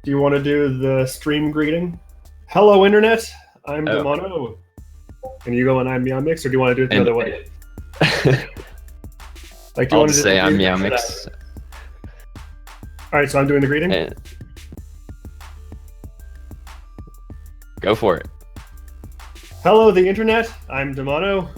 Do you want to do the stream greeting? Hello, Internet. I'm Oh. Demono. And you go and I'm Meowmix, or do you want to do it the other way? Like, do you I'll want to just say I'm do Meowmix. All right, so I'm doing the greeting. And... Go for it. Hello, the Internet. I'm Demono.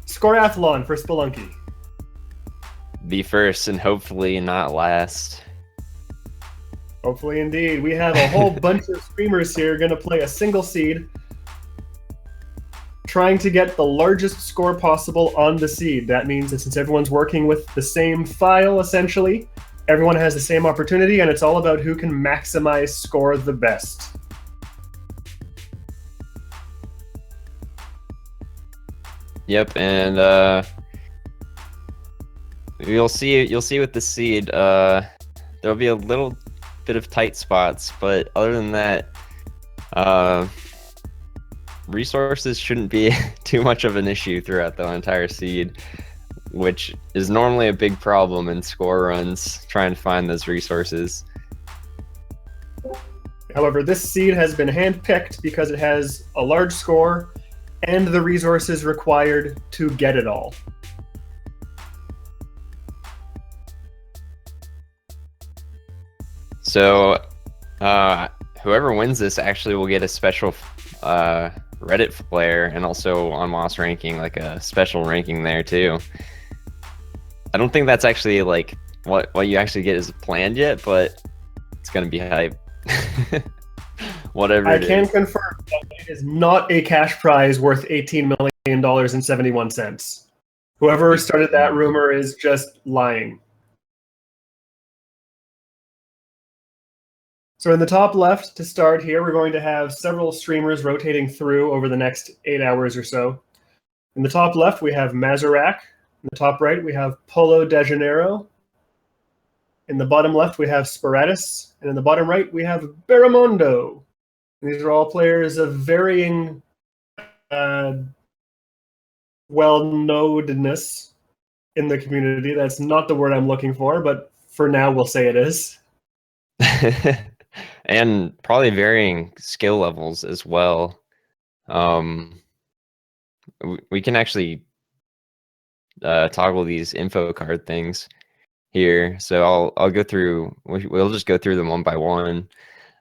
Scoreathlon for Spelunky. Be first and hopefully not last. Hopefully, indeed. We have a whole bunch of streamers here going to play a single seed, trying to get the largest score possible on the seed. That means that since everyone's working with the same file, essentially, everyone has the same opportunity, and it's all about who can maximize score the best. Yep, and you'll see with the seed, there'll be a little bit of tight spots, but other than that, resources shouldn't be too much of an issue throughout the entire seed, which is normally a big problem in score runs, trying to find those resources. However, this seed has been handpicked because it has a large score and the resources required to get it all. So, whoever wins this actually will get a special Reddit flare, and also on Moss ranking, like a special ranking there too. I don't think that's actually like what you actually get is planned yet, but it's gonna be hype. Whatever. I can confirm that it is not a cash prize worth $18 million and 71 cents. Whoever started that rumor is just lying. So in the top left, to start here, we're going to have several streamers rotating through over the next 8 hours or so. In the top left, we have Mazarak. In the top right, we have Polo de Janeiro. In the bottom left, we have Sporatus. And in the bottom right, we have Barramondo. These are all players of varying well-knownness in the community. That's not the word I'm looking for, but for now, we'll say it is. And probably varying skill levels as well. We can actually toggle these info card things here. So I'll go through. We'll just go through them one by one.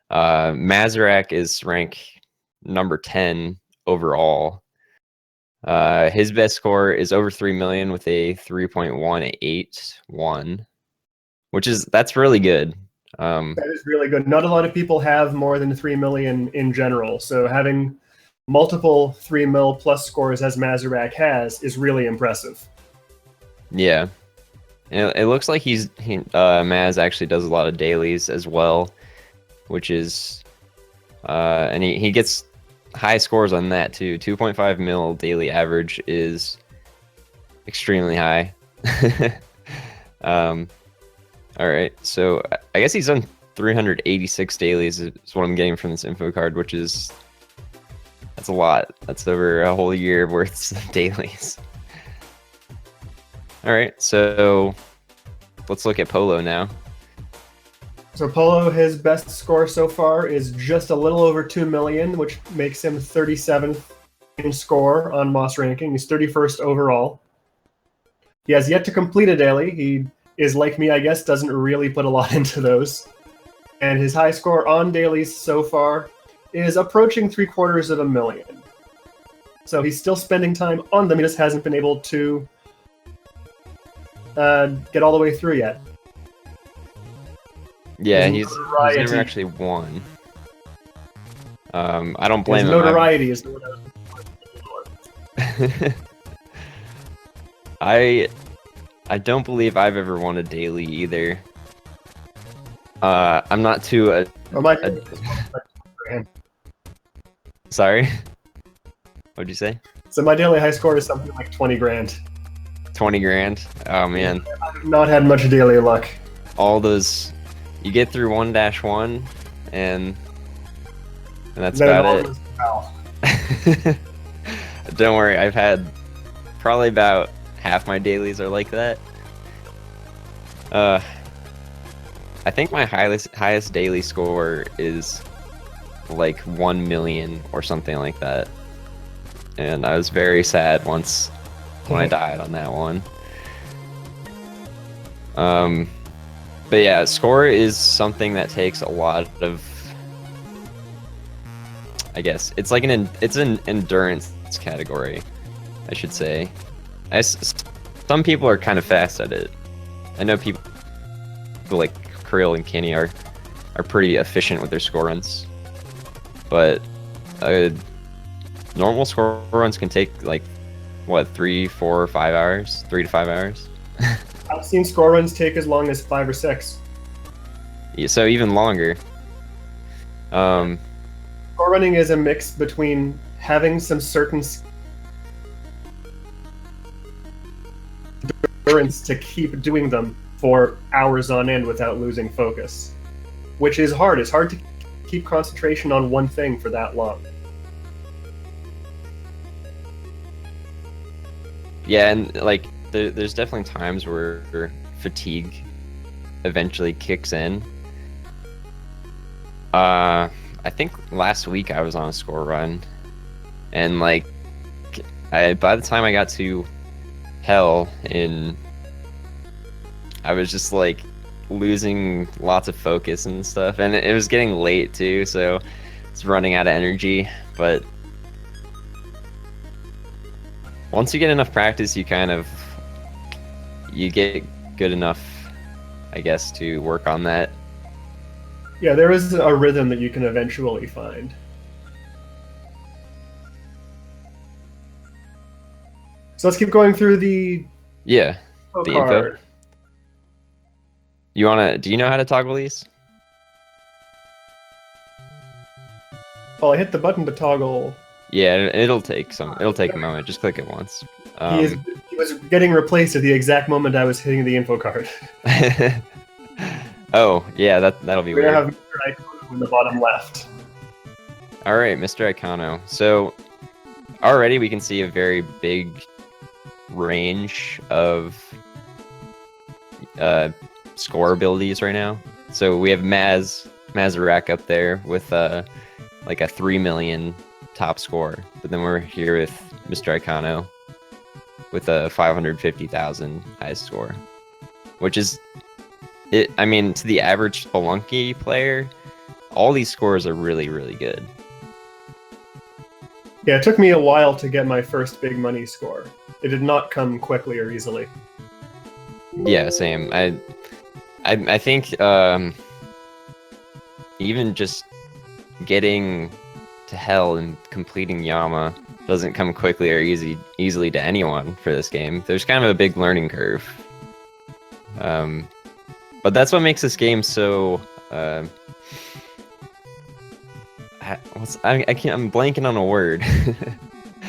Mazarak is rank number 10 overall. His best score is over 3 million with a 3.181, that's really good. That is really good. Not a lot of people have more than 3 million in general, so having multiple 3 mil plus scores as Mazarak has is really impressive. Yeah, and it looks like Maz actually does a lot of dailies as well, which is and he gets high scores on that too. 2.5 mil daily average is extremely high. All right, so I guess he's done 386 dailies is what I'm getting from this info card, that's a lot. That's over a whole year worth of dailies. All right, so let's look at Polo now. So Polo, his best score so far is just a little over 2 million, which makes him 37th in score on Moss ranking. He's 31st overall. He has yet to complete a daily. He is like me, I guess, doesn't really put a lot into those. And his high score on dailies so far is approaching 750,000. So he's still spending time on them. He just hasn't been able to get all the way through yet. Yeah, he's never actually won. I don't blame him. Notoriety is the word I was looking for. I don't believe I've ever won a daily either. I'm not too Sorry? What'd you say? So my daily high score is something like 20 grand. 20 grand? Oh man. I've not had much daily luck. All those, you get through 1-1 and that's about it. Don't worry, I've had probably about half my dailies are like that. I think my highest daily score is like 1 million or something like that. And I was very sad once when I died on that one. But yeah, score is something that takes a lot of, I guess it's like it's an endurance category, I should say. Some people are kind of fast at it. I know people like Krill and Kenny are pretty efficient with their score runs, but normal score runs can take like what 3, 4, 5 hours, 3 to 5 hours. I've seen score runs take as long as 5 or 6. Yeah, so even longer. Score running is a mix between having some certain endurance to keep doing them for hours on end without losing focus, which is hard. It's hard to keep concentration on one thing for that long. Yeah, and like there's definitely times where fatigue eventually kicks in. I think last week I was on a score run, and like by the time I got to hell I was just like losing lots of focus and stuff, and it was getting late too, so it's running out of energy. But once you get enough practice, you get good enough, I guess, to work on that. Yeah, there is a rhythm that you can eventually find. So let's keep going through the the card. info. Do you know how to toggle these? Well, I hit the button to toggle. Yeah, it'll take a moment. Just click it once. He was getting replaced at the exact moment I was hitting the info card. Oh, yeah, that'll be We weird. have Mr. Icono in the bottom left. All right, Mr. Icono. So already we can see a very big range of score abilities right now. So we have Mazarak up there with like a 3 million top score, but then we're here with Mr. Icono with a 550,000 highest score, which is it. I mean, to the average Spelunky player, all these scores are really, really good. Yeah, it took me a while to get my first big money score. It did not come quickly or easily. Yeah, same. I think even just getting to hell and completing Yama doesn't come quickly or easily to anyone for this game. There's kind of a big learning curve. But that's what makes this game so I'm blanking on a word.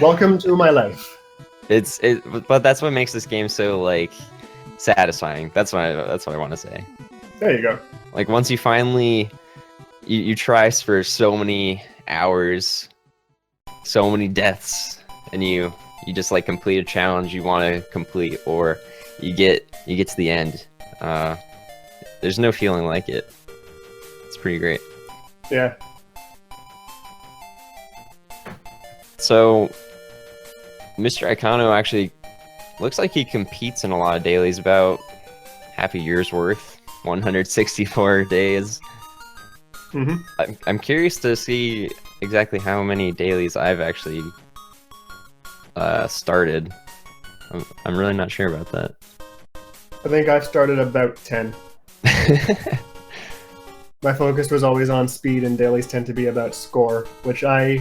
Welcome to my life. But that's what makes this game so like satisfying. That's what I want to say. There you go. Like once you finally you try for so many hours, so many deaths, and you just like complete a challenge you want to complete, or you get to the end. There's no feeling like it. It's pretty great. Yeah. So Mr. Icono actually looks like he competes in a lot of dailies, about half a year's worth, 164 days. Mm-hmm. I'm curious to see exactly how many dailies I've actually started. I'm really not sure about that. I think I've started about 10. My focus was always on speed, and dailies tend to be about score, which I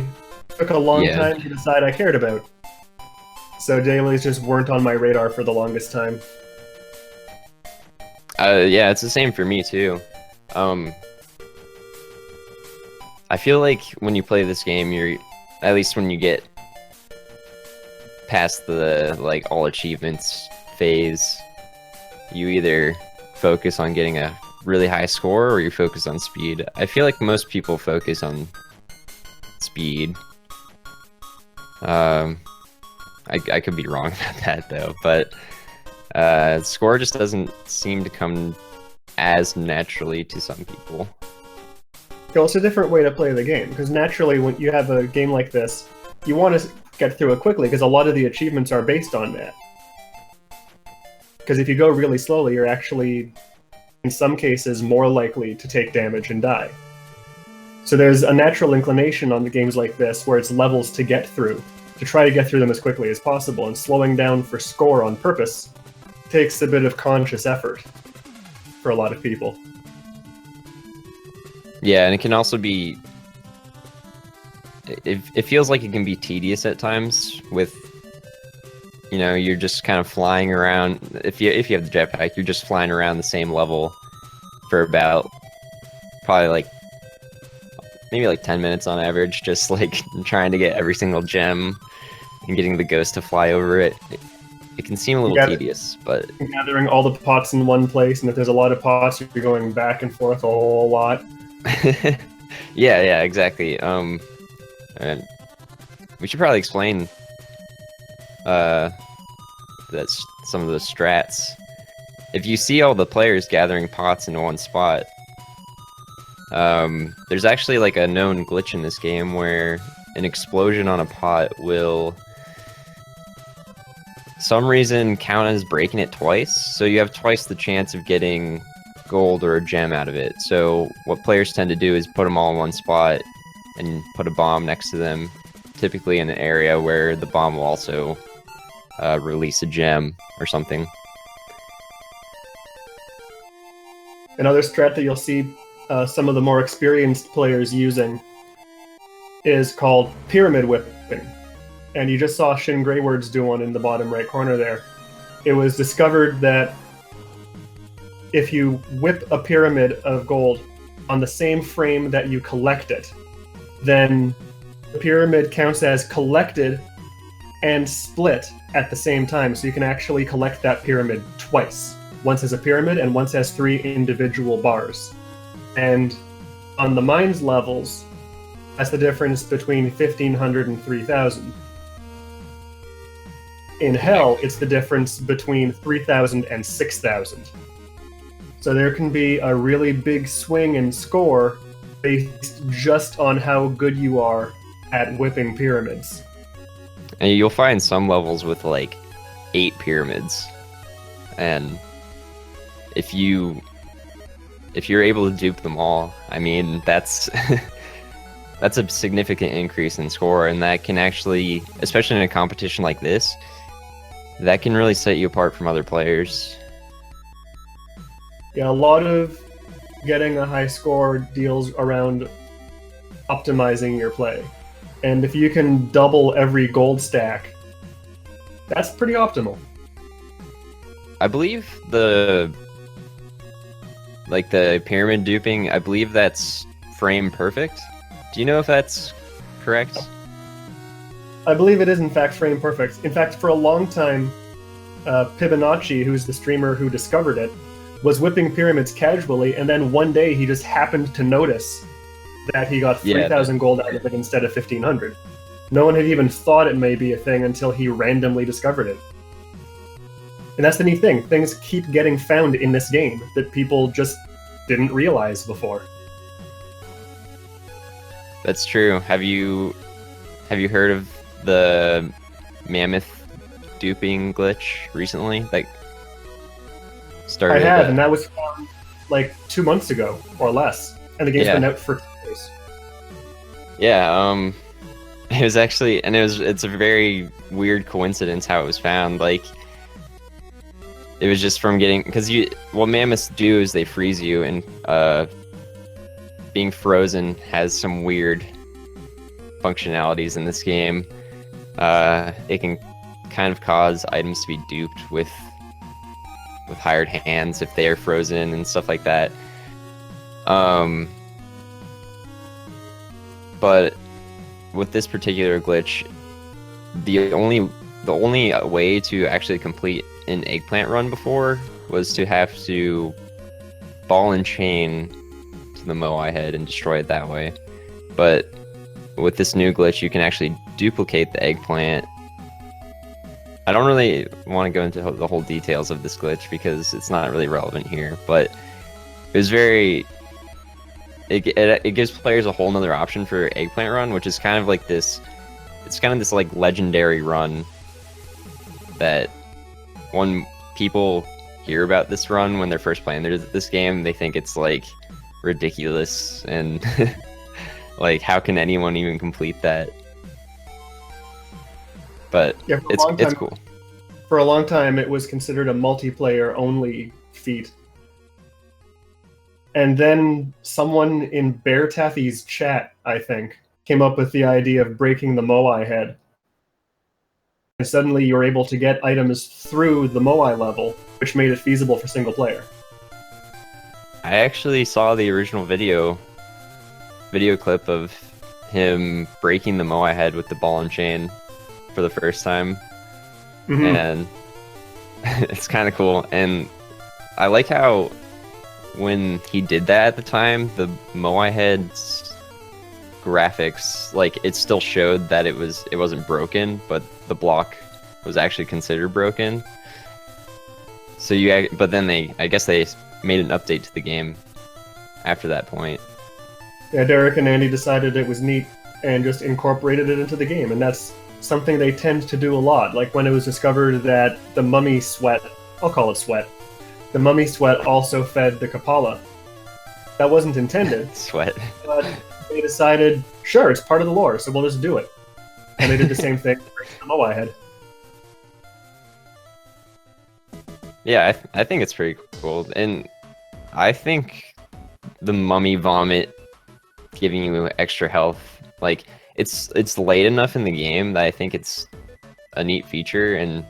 took a long time to decide I cared about. So dailies just weren't on my radar for the longest time. Yeah, it's the same for me too. I feel like when you play this game, at least when you get past the like all achievements phase, you either focus on getting a really high score or you focus on speed. I feel like most people focus on speed. I could be wrong about that though, but score just doesn't seem to come as naturally to some people. Well, it's a different way to play the game, because naturally when you have a game like this, you want to get through it quickly, because a lot of the achievements are based on that. Because if you go really slowly, you're actually, in some cases, more likely to take damage and die. So there's a natural inclination on the games like this, where it's levels to get through, to try to get through them as quickly as possible, and slowing down for score on purpose takes a bit of conscious effort for a lot of people. Yeah, and it can also be... It feels like it can be tedious at times with... You know, you're just kind of flying around. If you have the jetpack, you're just flying around the same level for about probably like maybe like 10 minutes on average, just like trying to get every single gem and getting the ghost to fly over it. It can seem a little tedious, but gathering all the pots in one place, and if there's a lot of pots, you're going back and forth a whole lot. yeah, exactly. And we should probably explain that's some of the strats. If you see all the players gathering pots in one spot, there's actually like a known glitch in this game where an explosion on a pot will some reason count as breaking it twice, so you have twice the chance of getting gold or a gem out of it. So what players tend to do is put them all in one spot and put a bomb next to them, typically in an area where the bomb will also release a gem or something. Another strat that you'll see some of the more experienced players using is called pyramid whipping. And you just saw Shin Greywords do one in the bottom right corner there. It was discovered that if you whip a pyramid of gold on the same frame that you collect it, then the pyramid counts as collected and split at the same time, so you can actually collect that pyramid twice. Once as a pyramid, and once as 3 individual bars. And on the mines levels, that's the difference between 1,500 and 3,000. In Hell, it's the difference between 3,000 and 6,000. So there can be a really big swing in score based just on how good you are at whipping pyramids. And you'll find some levels with like 8 pyramids, and if you're able to dupe them all, I mean that's that's a significant increase in score, and that can actually, especially in a competition like this, that can really set you apart from other players. Yeah, a lot of getting a high score deals around optimizing your play. And if you can double every gold stack, that's pretty optimal. I believe the pyramid duping, I believe that's frame perfect. Do you know if that's correct? I believe it is in fact frame perfect. In fact, for a long time, Pibonacci, who's the streamer who discovered it, was whipping pyramids casually, and then one day he just happened to notice that he got 3,000 gold out of it instead of 1,500. No one had even thought it may be a thing until he randomly discovered it. And that's the neat thing. Things keep getting found in this game that people just didn't realize before. That's true. Have you heard of the mammoth duping glitch recently? Like, started. I have, and that was found like 2 months ago or less, and the game's been out for 2 years. Yeah, it was actually, and it's a very weird coincidence how it was found. Like, it was just from getting, because what mammoths do is they freeze you, and being frozen has some weird functionalities in this game. It can kind of cause items to be duped with hired hands if they are frozen and stuff like that. But with this particular glitch, the only way to actually complete an eggplant run before was to have to ball and chain to the Moai head and destroy it that way. But with this new glitch, you can actually duplicate the eggplant I don't really want to go into the whole details of this glitch because it's not really relevant here, but it was very... It gives players a whole nother option for Eggplant Run, which is kind of like this... It's kind of this like legendary run that when people hear about this run when they're first playing this game, they think it's like ridiculous and like how can anyone even complete that? But yeah, it's cool. For a long time, it was considered a multiplayer only feat. And then someone in Bear Taffy's chat, I think, came up with the idea of breaking the Moai head. And suddenly you're able to get items through the Moai level, which made it feasible for single player. I actually saw the original video clip of him breaking the Moai head with the ball and chain for the first time. And it's kind of cool. And I like how when he did that at the time, the Moai head's graphics, like it still showed that it wasn't broken, but the block was actually considered broken. So but then I guess they made an update to the game after that point. Yeah, Derek and Andy decided it was neat and just incorporated it into the game, and that's something they tend to do a lot. Like when it was discovered that the mummy sweat, I'll call it sweat, the mummy sweat also fed the Kapala. That wasn't intended. Sweat. But they decided, sure, it's part of the lore, so we'll just do it. And they did the same thing with the Moai head. Yeah, I think it's pretty cool. And I think the mummy vomit giving you extra health, like it's late enough in the game that I think it's a neat feature, and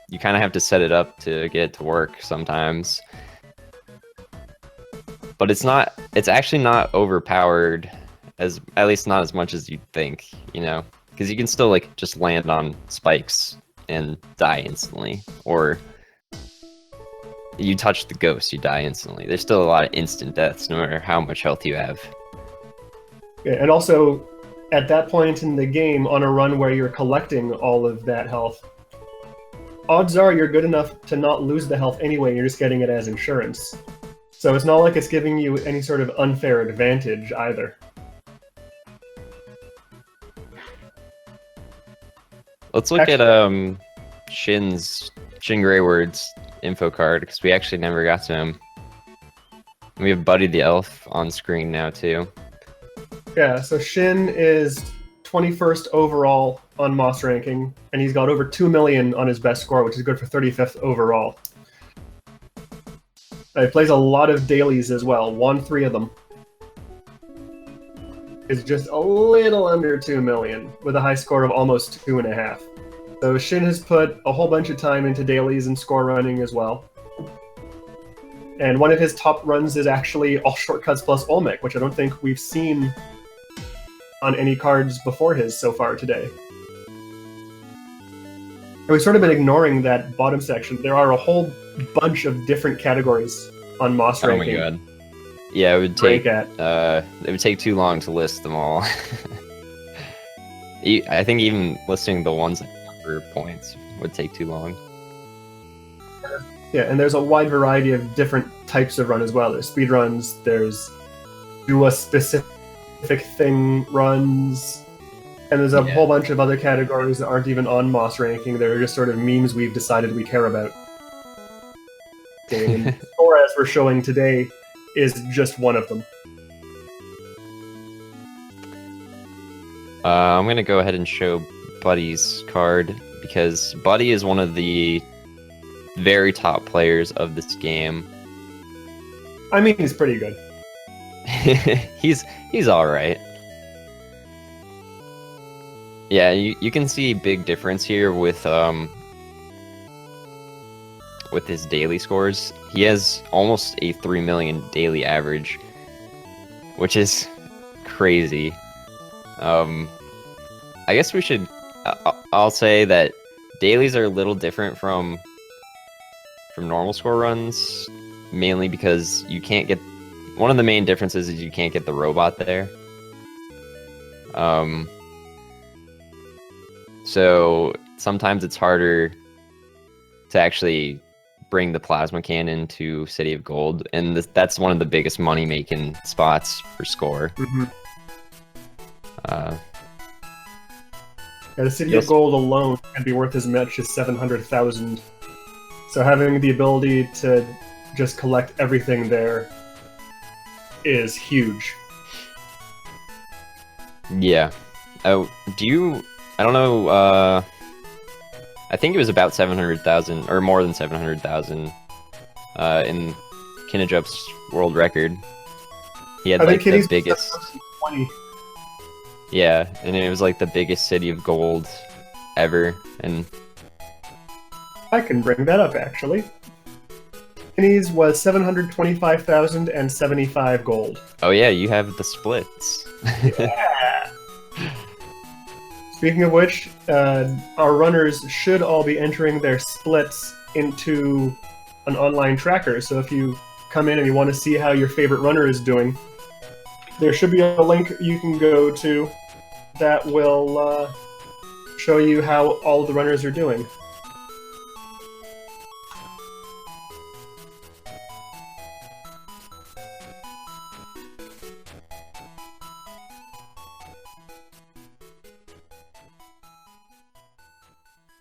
you kind of have to set it up to get it to work sometimes. But it's actually not overpowered, at least not as much as you'd think, you know, because you can still like just land on spikes and die instantly, or you touch the ghost, you die instantly. There's still a lot of instant deaths, no matter how much health you have. Yeah, and also, at that point in the game, on a run where you're collecting all of that health, odds are you're good enough to not lose the health anyway, you're just getting it as insurance. So it's not like it's giving you any sort of unfair advantage either. Let's look at Shin Greyword's info card, because we actually never got to him. We have Buddy the Elf on screen now too. Yeah, so Shin is 21st overall on Moss ranking, and he's got over 2 million on his best score, which is good for 35th overall. He plays a lot of dailies as well, won 3 of them. Is just a little under 2 million, with a high score of almost 2.5. So Shin has put a whole bunch of time into dailies and score running as well. And one of his top runs is actually all shortcuts plus Olmec, which I don't think we've seen on any cards before his so far today. And we've sort of been ignoring that bottom section. There are a whole bunch of different categories on Moss ranking. Oh my god. Yeah, it would take too long to list them all. I think even listing the ones that number points would take too long. Yeah, and there's a wide variety of different types of run as well. There's speed runs, there's do a specific thing runs, and there's a whole bunch of other categories that aren't even on Moss ranking. They're just sort of memes we've decided we care about. And Score as we're showing today is just one of them. I'm going to go ahead and show Buddy's card, because Buddy is one of the very top players of this game. I mean, he's pretty good. he's all right. Yeah, you can see big difference here with his daily scores. He has almost a 3 million daily average, which is crazy. I guess we should. I'll say that dailies are a little different from normal score runs, mainly because you can't get. One of the main differences is you can't get the robot there. So sometimes it's harder to actually bring the plasma cannon to City of Gold, and that's one of the biggest money-making spots for Score. Yeah, the City of Gold alone can be worth as much as 700,000. So having the ability to just collect everything there is huge. Yeah. Oh, I don't know. I think it was about 700,000 or more than 700,000 in Kinejup's world record. He had like the biggest. 20. Yeah, and it was like the biggest City of Gold ever, and I can bring that up actually. Kinney's was 725,075 gold. Oh yeah, you have the splits. Yeah. Speaking of which, our runners should all be entering their splits into an online tracker. So if you come in and you want to see how your favorite runner is doing, there should be a link you can go to that will show you how all of the runners are doing.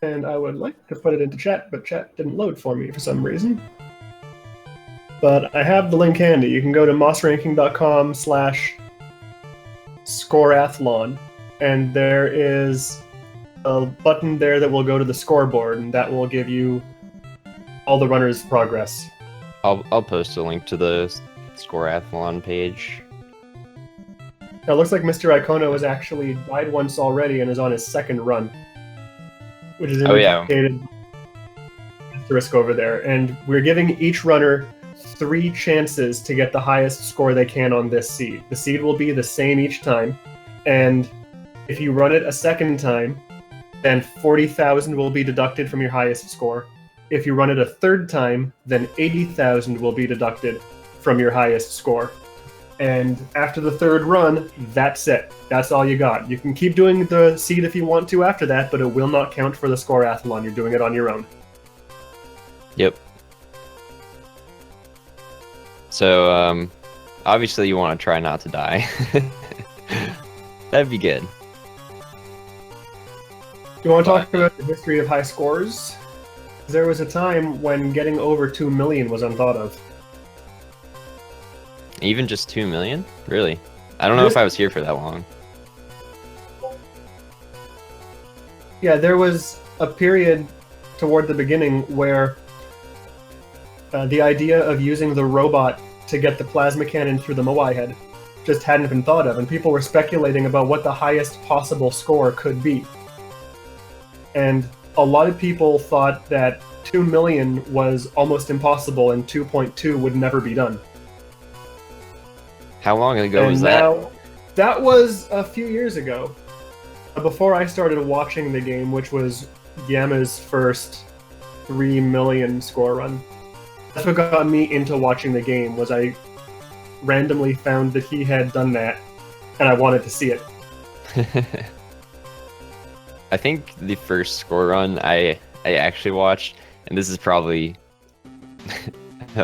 And I would like to put it into chat, but chat didn't load for me for some reason. But I have the link handy. You can go to mossranking.com/Scoreathlon, and there is a button there that will go to the scoreboard, and that will give you all the runners' progress. I'll post a link to the Scoreathlon page. Now, it looks like Mr. Icono has actually died once already and is on his second run, which is indicated asterisk over there. And we're giving each runner 3 chances to get the highest score they can on this seed. The seed will be the same each time, and if you run it a second time, then 40,000 will be deducted from your highest score. If you run it a third time, then 80,000 will be deducted from your highest score. And after the third run, that's it. That's all you got. You can keep doing the seed if you want to after that, but it will not count for the Scoreathlon. You're doing it on your own. Yep. So, obviously you want to try not to die. That'd be good. You want to talk about the history of high scores? There was a time when getting over 2 million was unthought of. Even just 2 million? Really? I don't know if I was here for that long. Yeah, there was a period toward the beginning where the idea of using the robot to get the plasma cannon through the Moai head just hadn't been thought of, and people were speculating about what the highest possible score could be. And a lot of people thought that 2 million was almost impossible and 2.2 would never be done. How long ago was that? That was a few years ago. Before I started watching the game, which was Yama's first 3 million score run. That's what got me into watching the game, was I randomly found that he had done that, and I wanted to see it. I think the first score run I actually watched, and this is probably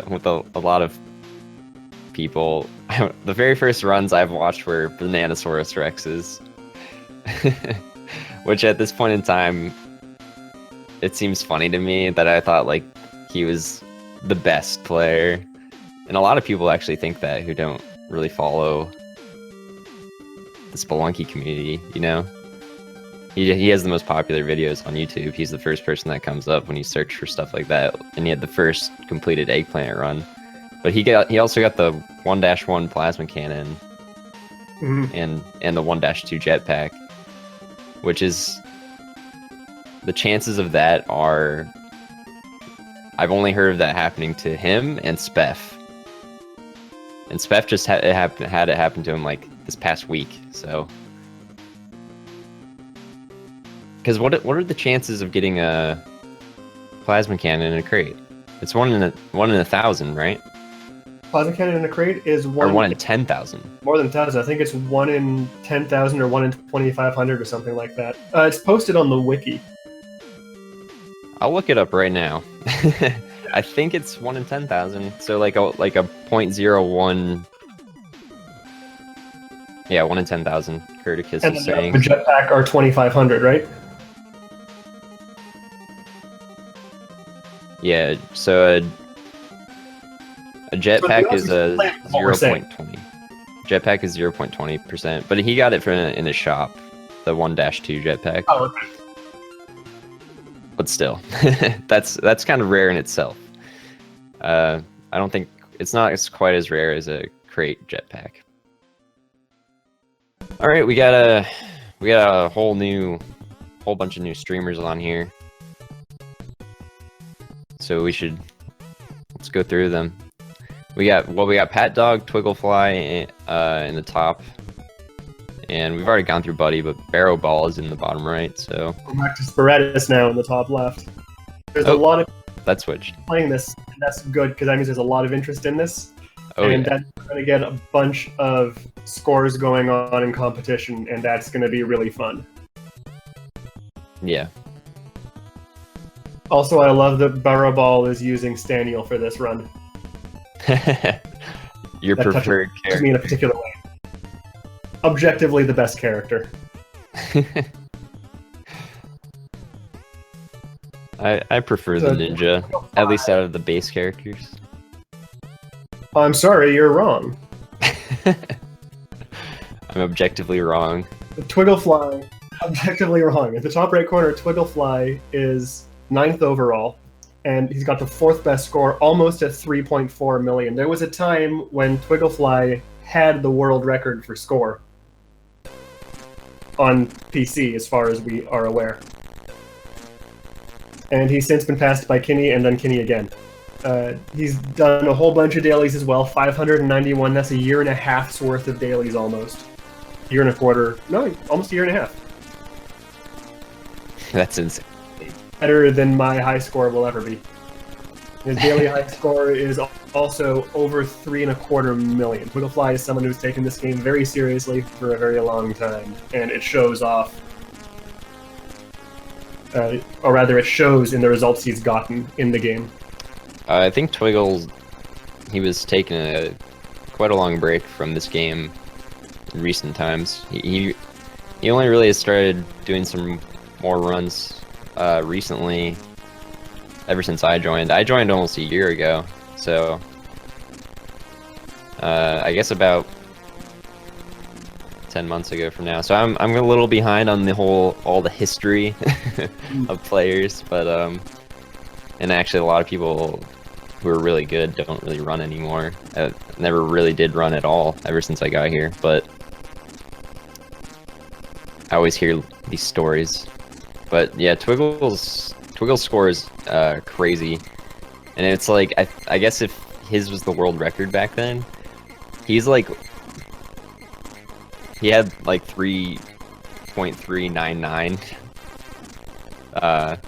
with a lot of people, the very first runs I've watched were Bananasaurus Rex's, which at this point in time, it seems funny to me that I thought like he was the best player, and a lot of people actually think that who don't really follow the Spelunky community, you know? He has the most popular videos on YouTube. He's the first person that comes up when you search for stuff like that, and he had the first completed eggplant run. But he also got the 1-1 plasma cannon and the 1-2 jetpack, which is, the chances of that are, I've only heard of that happening to him and Speff. And Speff just had it happen to him like this past week, so. Because what are the chances of getting a plasma cannon in a crate? It's 1 in 1,000, right? Plasma cannon in a crate is 1 or 1 in 10,000. More than 1,000. I think it's 1 in 10,000 or 1 in 2,500 or something like that. It's posted on the wiki. I'll look it up right now. I think it's 1 in 10,000. So like a .01. Yeah, 1 in 10,000. Curticus And is then saying. the jetpack are 2,500, right? Yeah. So a jetpack is a what we're saying. 0.20. Jetpack is 0.20%, but he got it from in a shop, the 1-2 jetpack. Oh, okay. But still, that's kind of rare in itself. I don't think it's quite as rare as a crate jetpack. All right, we got a whole bunch of new streamers on here, so let's go through them. We got Pat Dog, Twigglefly in the top, and we've already gone through Buddy, but Barrow Ball is in the bottom right. So We're back to Sporadus now in the top left. There's a lot of that switched. playing this, and that's good because that means there's a lot of interest in this. Oh, and yeah. that's going to get a bunch of scores going on in competition, and that's going to be really fun. Yeah. Also, I love that Barrow Ball is using Staniel for this run. Your That preferred touches me in a particular way. Objectively, the best character. I prefer the ninja, at least out of the base characters. I'm sorry, you're wrong. I'm objectively wrong. Twigglefly, objectively wrong. At the top right corner, Twigglefly is 9th overall, and he's got the 4th best score, almost at 3.4 million. There was a time when Twigglefly had the world record for score on PC, as far as we are aware. And he's since been passed by Kinney and then Kinney again. He's done a whole bunch of dailies as well, 591. That's a year and a half's worth of dailies almost. Year and a quarter. No, almost a year and a half. That's insane. Better than my high score will ever be. His daily high score is also over 3.25 million. Twigglefly is someone who's taken this game very seriously for a very long time, and it shows off. Or rather, it shows in the results he's gotten in the game. I think Twiggle, he was taking quite a long break from this game in recent times. He only really started doing some more runs recently, ever since I joined. I joined almost a year ago, so I guess about 10 months ago from now. So I'm a little behind on all the history of players, but and actually a lot of people who are really good don't really run anymore. I never really did run at all ever since I got here, but I always hear these stories. But yeah, Twiggle's score is crazy, and it's like I guess if his was the world record back then, he's like he had like 3.399,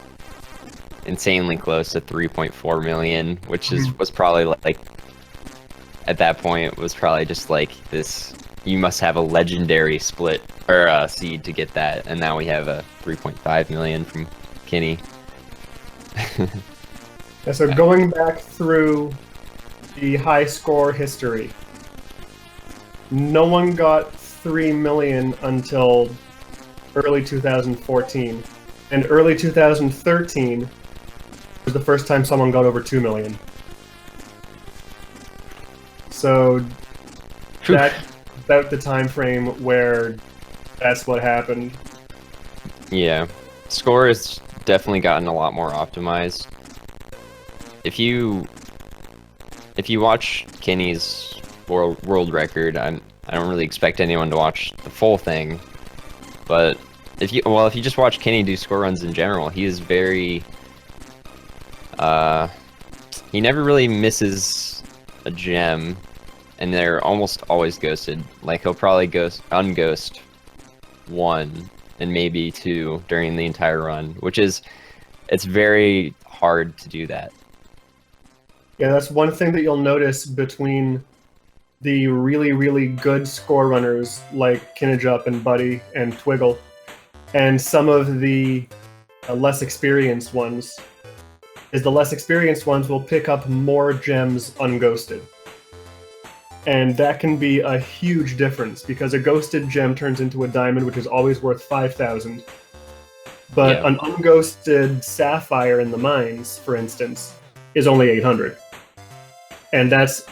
insanely close to 3.4 million, which was probably like at that point was probably just like this. You must have a legendary split or seed to get that, and now we have a 3.5 million from Kinney. Yeah, so going back through the high score history, no one got 3 million until early 2014, and early 2013 was the first time someone got over 2 million. So that's about the time frame where that's what happened. Yeah, score has definitely gotten a lot more optimized. If you watch Kinney's world record, I don't really expect anyone to watch the full thing, but if you just watch Kinney do score runs in general, he is very he never really misses a gem, and they're almost always ghosted. Like he'll probably unghost 1 and maybe 2 during the entire run, it's very hard to do that. Yeah, that's one thing that you'll notice between the really, really good score runners like Kinnijup and Buddy and Twiggle, and some of the less experienced ones. is the less experienced ones will pick up more gems unghosted. And that can be a huge difference because a ghosted gem turns into a diamond, which is always worth 5,000. But Yeah. an unghosted sapphire in the mines, for instance, is only 800. And that's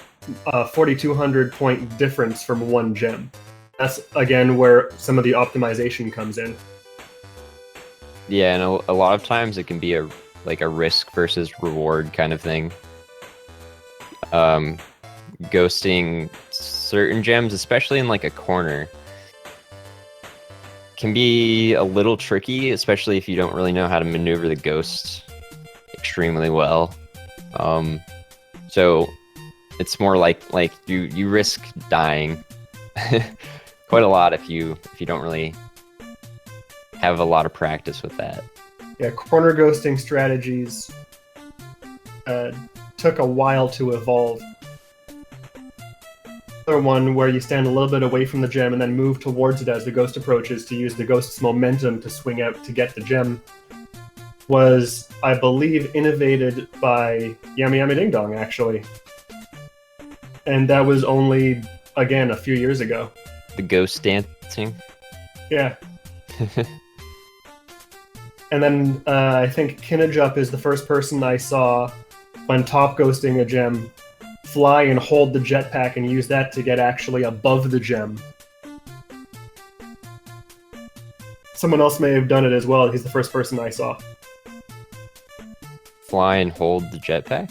a 4,200 point difference from one gem. That's, again, where some of the optimization comes in. Yeah, and a lot of times it can be a risk versus reward kind of thing. Ghosting certain gems, especially in like a corner, can be a little tricky, especially if you don't really know how to maneuver the ghosts extremely well. So it's more like you risk dying quite a lot if you don't really have a lot of practice with that. Yeah, corner ghosting strategies took a while to evolve. Another one where you stand a little bit away from the gem and then move towards it as the ghost approaches to use the ghost's momentum to swing out to get the gem was, I believe, innovated by Yummy Yummy Ding Dong, actually. And that was only, again, a few years ago. The ghost dancing? Yeah. And then I think Kinajup is the first person I saw when top ghosting a gem fly and hold the jetpack and use that to get actually above the gem. Someone else may have done it as well. He's the first person I saw. Fly and hold the jetpack?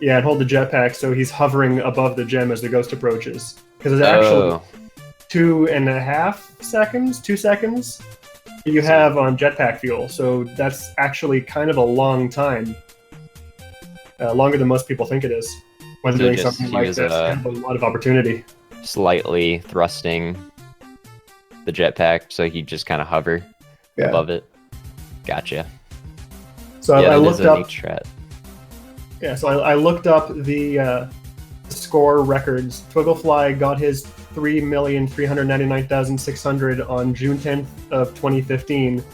Yeah, and hold the jetpack so he's hovering above the gem as the ghost approaches. Because it's actually 2.5 seconds, 2 seconds you have on jetpack fuel. So that's actually kind of a long time. Longer than most people think it is. When doing something like this, have a lot of opportunity. Slightly thrusting the jetpack so he just kind of hover above it. Gotcha. So yeah, I looked up. Yeah, so I looked up the score records. Twigglefly got his 3,399,600 on June 10th of 2015,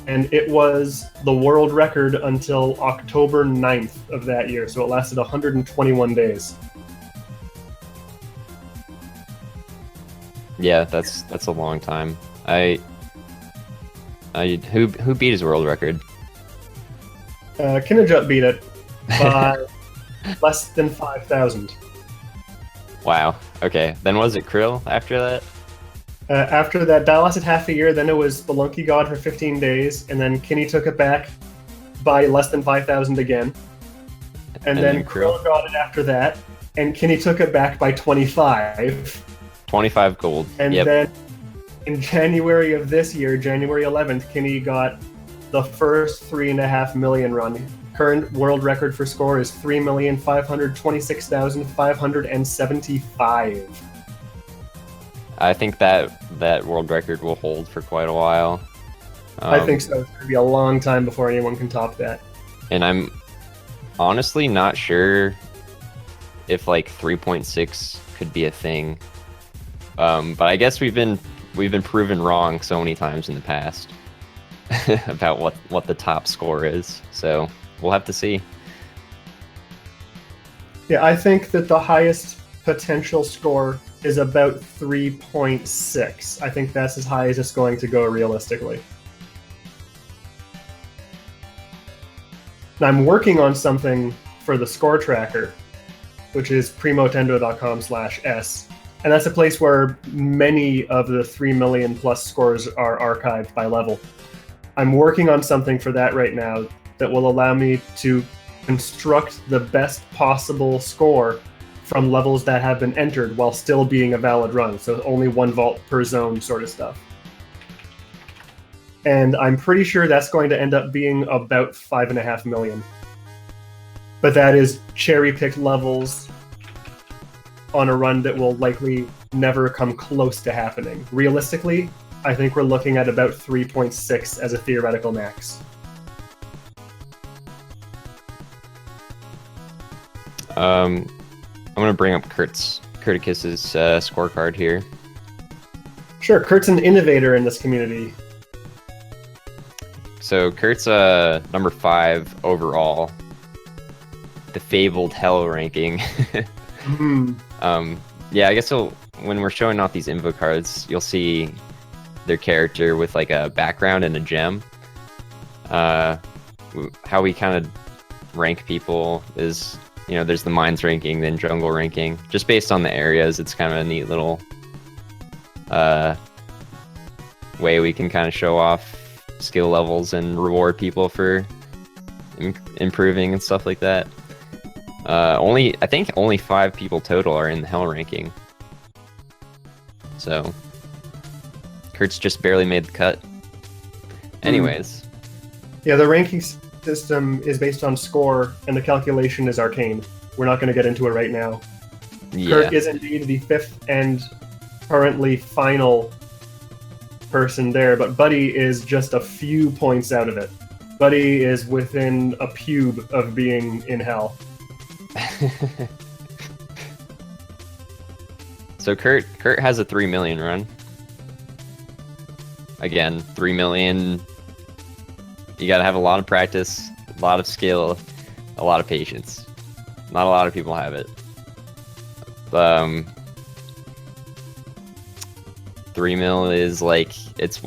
and it was the world record until October 9th of that year. So it lasted 121 days. Yeah, that's a long time. Who beat his world record? Kinajup beat it by less than 5,000. Wow. Okay. Then was it Krill after that? After that lasted half a year. Then it was Spelunky God for 15 days, and then Kinney took it back by less than 5,000 again. And then Krill got it after that, and Kinney took it back by 25. 25 gold. And then in January of this year, January 11th, Kinney got the first 3.5 million run. Current world record for score is 3,526,575. I think that world record will hold for quite a while. I think so. It's going to be a long time before anyone can top that. And I'm honestly not sure if like 3.6 could be a thing. But I guess we've been proven wrong so many times in the past about what the top score is. So we'll have to see. Yeah, I think that the highest potential score is about 3.6. I think that's as high as it's going to go realistically. And I'm working on something for the score tracker, which is primotendo.com/s. And that's a place where many of the 3 million plus scores are archived by level. I'm working on something for that right now that will allow me to construct the best possible score from levels that have been entered while still being a valid run. So only one vault per zone sort of stuff. And I'm pretty sure that's going to end up being about 5.5 million. But that is cherry-picked levels on a run that will likely never come close to happening. Realistically, I think we're looking at about 3.6 as a theoretical max. I'm going to bring up Curtis's scorecard here. Sure, Kurt's an innovator in this community. So Kurt's number 5 overall the fabled hell ranking. Mhm. Yeah, I guess when we're showing off these info cards, you'll see their character with like a background and a gem. How we kind of rank people is, there's the mines ranking, then jungle ranking, just based on the areas. It's kind of a neat little way we can kind of show off skill levels and reward people for improving and stuff like that. I think only 5 people total are in the hell ranking. So Kurt's just barely made the cut. Anyways. Yeah, the ranking system is based on score, and the calculation is arcane. We're not going to get into it right now. Yeah. Kurt is indeed the 5th and currently final person there, but Buddy is just a few points out of it. Buddy is within a pube of being in hell. So Kurt has a 3 million run. Again, 3 million. You gotta have a lot of practice, a lot of skill, a lot of patience. Not a lot of people have it. 3 mil is like, it's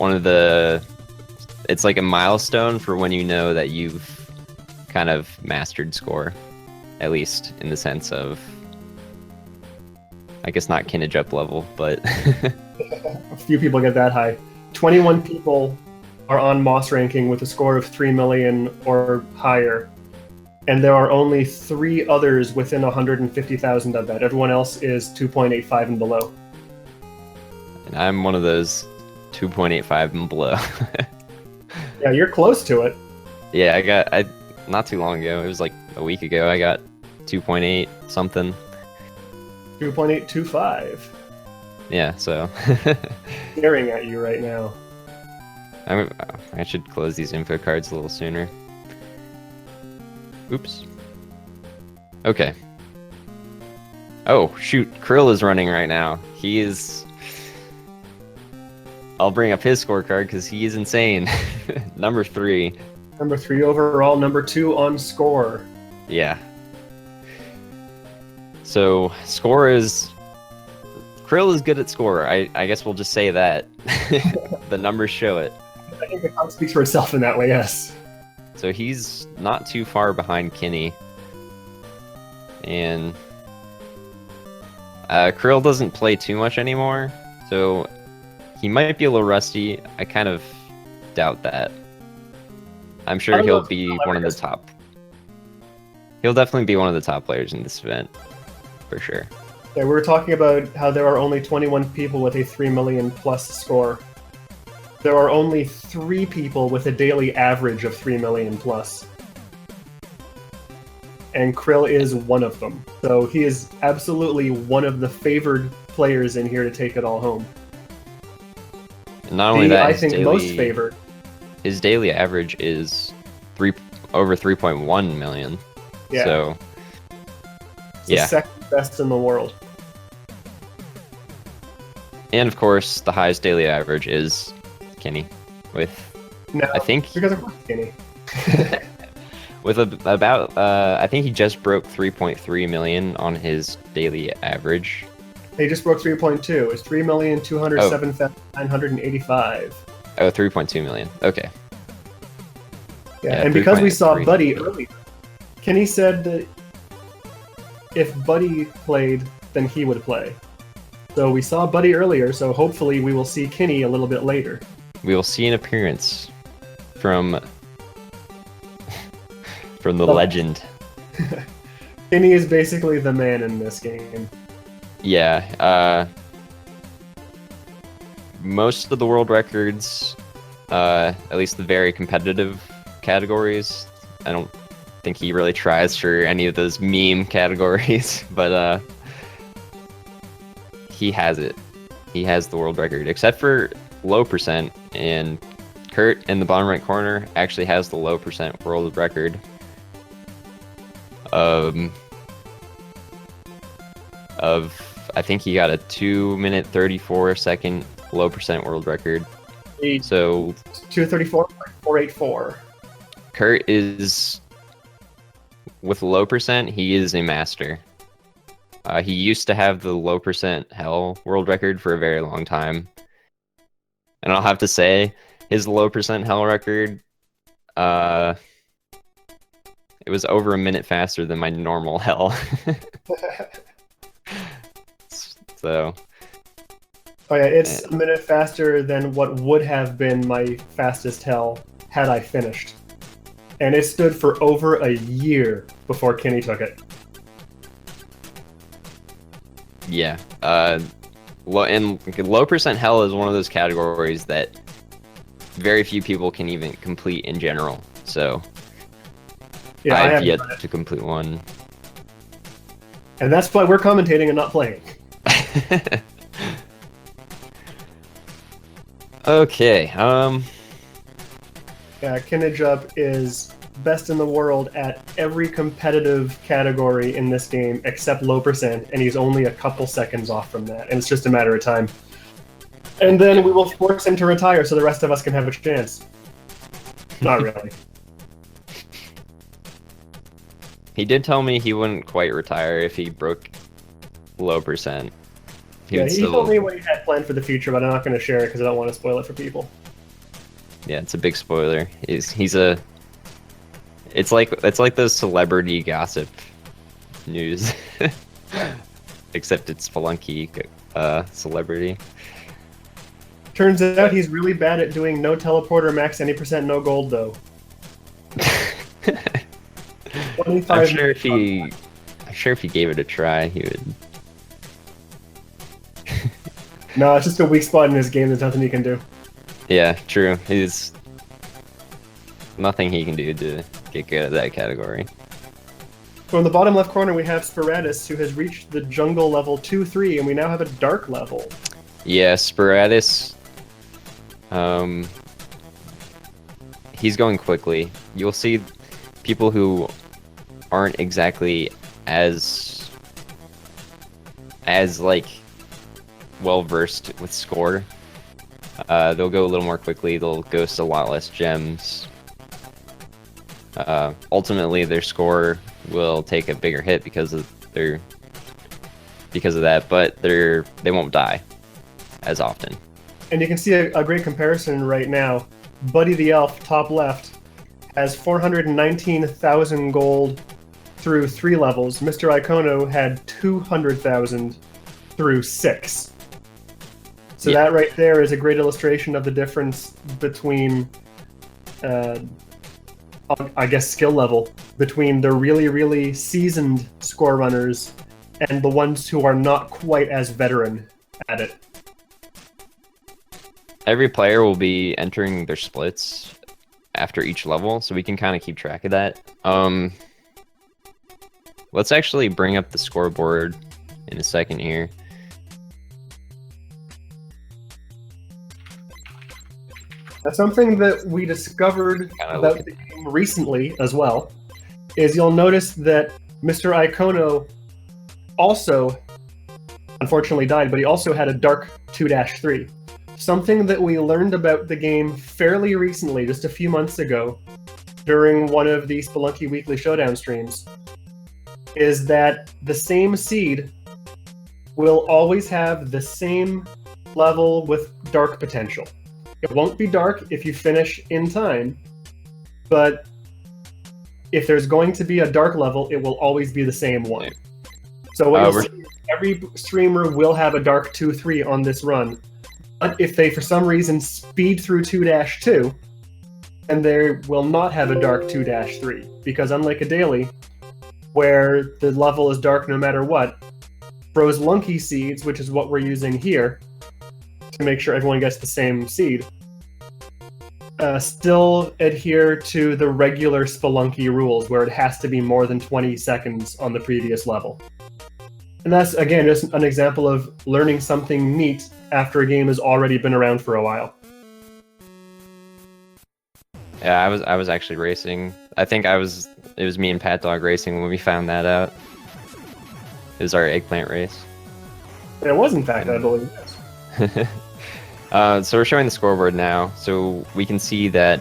like a milestone for when you know that you've kind of mastered score, at least in the sense of, I guess not Kinage up level, but A few people get that high. 21 people are on Moss ranking with a score of 3 million or higher, and there are only 3 others within 150,000 of that. Everyone else is 2.85 and below. and I'm one of those 2.85 and below. Yeah, you're close to it. Yeah, I not too long ago, it was like a week ago, I got 2.8 something. 2.825. Yeah, so Staring at you right now. I should close these info cards a little sooner. Oops. Okay. Oh, shoot. Krill is running right now. He is... I'll bring up his scorecard because he is insane. Number 3. Number 3 overall, number 2 on score. Yeah. So, score is... Krill is good at score. I guess we'll just say that. The numbers show it. I think the count speaks for itself in that way, yes. So he's not too far behind Kinney. And Krill doesn't play too much anymore, so he might be a little rusty. I kind of doubt that. I'm sure he'll be one of the top. He'll definitely be one of the top players in this event, for sure. Yeah, we were talking about how there are only 21 people with a 3 million plus score. There are only 3 people with a daily average of 3 million plus. And Krill is one of them. So he is absolutely one of the favored players in here to take it all home. And not only that, I think most favored. His daily average is over 3.1 million. Yeah. So, it's the second best in the world. And of course, the highest daily average is Kinney, with I think because of course Kinney. with about I think he just broke 3.3 million on his daily average. He just broke 3.2. It's 3,207,985. Oh, 3.2 million. Okay. Yeah, and because we saw Buddy earlier, Kinney said that if Buddy played, then he would play. So we saw Buddy earlier, so hopefully we will see Kinney a little bit later. We will see an appearance from the legend. Kinney is basically the man in this game. Yeah. Most of the world records, at least the very competitive categories, I don't think he really tries for any of those meme categories, but he has it. He has the world record, except for low percent, and Kurt in the bottom right corner actually has the low percent world record. Of I think he got a 2-minute 34-second low percent world record. So 234.484. Kurt is with low percent, he is a master. He used to have the low percent hell world record for a very long time. And I'll have to say, his low percent hell record, it was over a minute faster than my normal hell. So. Oh yeah, it's a minute faster than what would have been my fastest hell had I finished. And it stood for over a year before Kenny took it. Yeah. Low percent hell is one of those categories that very few people can even complete in general. So yeah, I've yet to complete one. And that's why we're commentating and not playing. Okay. Yeah, Kinnijup is best in the world at every competitive category in this game except low percent, and he's only a couple seconds off from that, and it's just a matter of time. And then we will force him to retire so the rest of us can have a chance. Not really. He did tell me he wouldn't quite retire if he broke low percent. He told me what he had planned for the future, but I'm not going to share it because I don't want to spoil it for people. Yeah, it's a big spoiler. He's a. It's like those celebrity gossip news, except it's Spelunky celebrity. Turns out he's really bad at doing no teleporter, max any percent, no gold though. I'm sure if he gave it a try, he would. No, it's just a weak spot in his game. There's nothing he can do. Yeah, true. He's nothing he can do to get good at that category. So in the bottom left corner, we have Sporadus, who has reached the jungle level 2-3, and we now have a dark level. Yeah, Sporadus. He's going quickly. You'll see people who aren't exactly as like well versed with score. They'll go a little more quickly. They'll ghost a lot less gems. Ultimately, their score will take a bigger hit because of that, but they won't die as often. And you can see a great comparison right now. Buddy the Elf, top left, has 419,000 gold through 3 levels. Mr. Icono had 200,000 through 6. So that right there is a great illustration of the difference between, I guess, skill level between the really, really seasoned score runners and the ones who are not quite as veteran at it. Every player will be entering their splits after each level, so we can kind of keep track of that. Let's actually bring up the scoreboard in a second here. That's something that we discovered about the game recently as well, is you'll notice that Mr. Icono also, unfortunately died, but he also had a Dark 2-3. Something that we learned about the game fairly recently, just a few months ago, during one of the Spelunky Weekly Showdown streams, is that the same seed will always have the same level with dark potential. It won't be dark if you finish in time, but if there's going to be a dark level, it will always be the same one. So what you'll see is every streamer will have a dark 2-3 on this run. But if they, for some reason, speed through 2-2, then they will not have a dark 2-3. Because unlike a daily, where the level is dark no matter what, Bro's Lunky seeds, which is what we're using here, to make sure everyone gets the same seed, still adhere to the regular Spelunky rules, where it has to be more than 20 seconds on the previous level. And that's, again, just an example of learning something neat after a game has already been around for a while. Yeah, I was actually racing. I think it was me and Pat Dog racing when we found that out. It was our eggplant race. It was, in fact, I believe. So we're showing the scoreboard now, so we can see that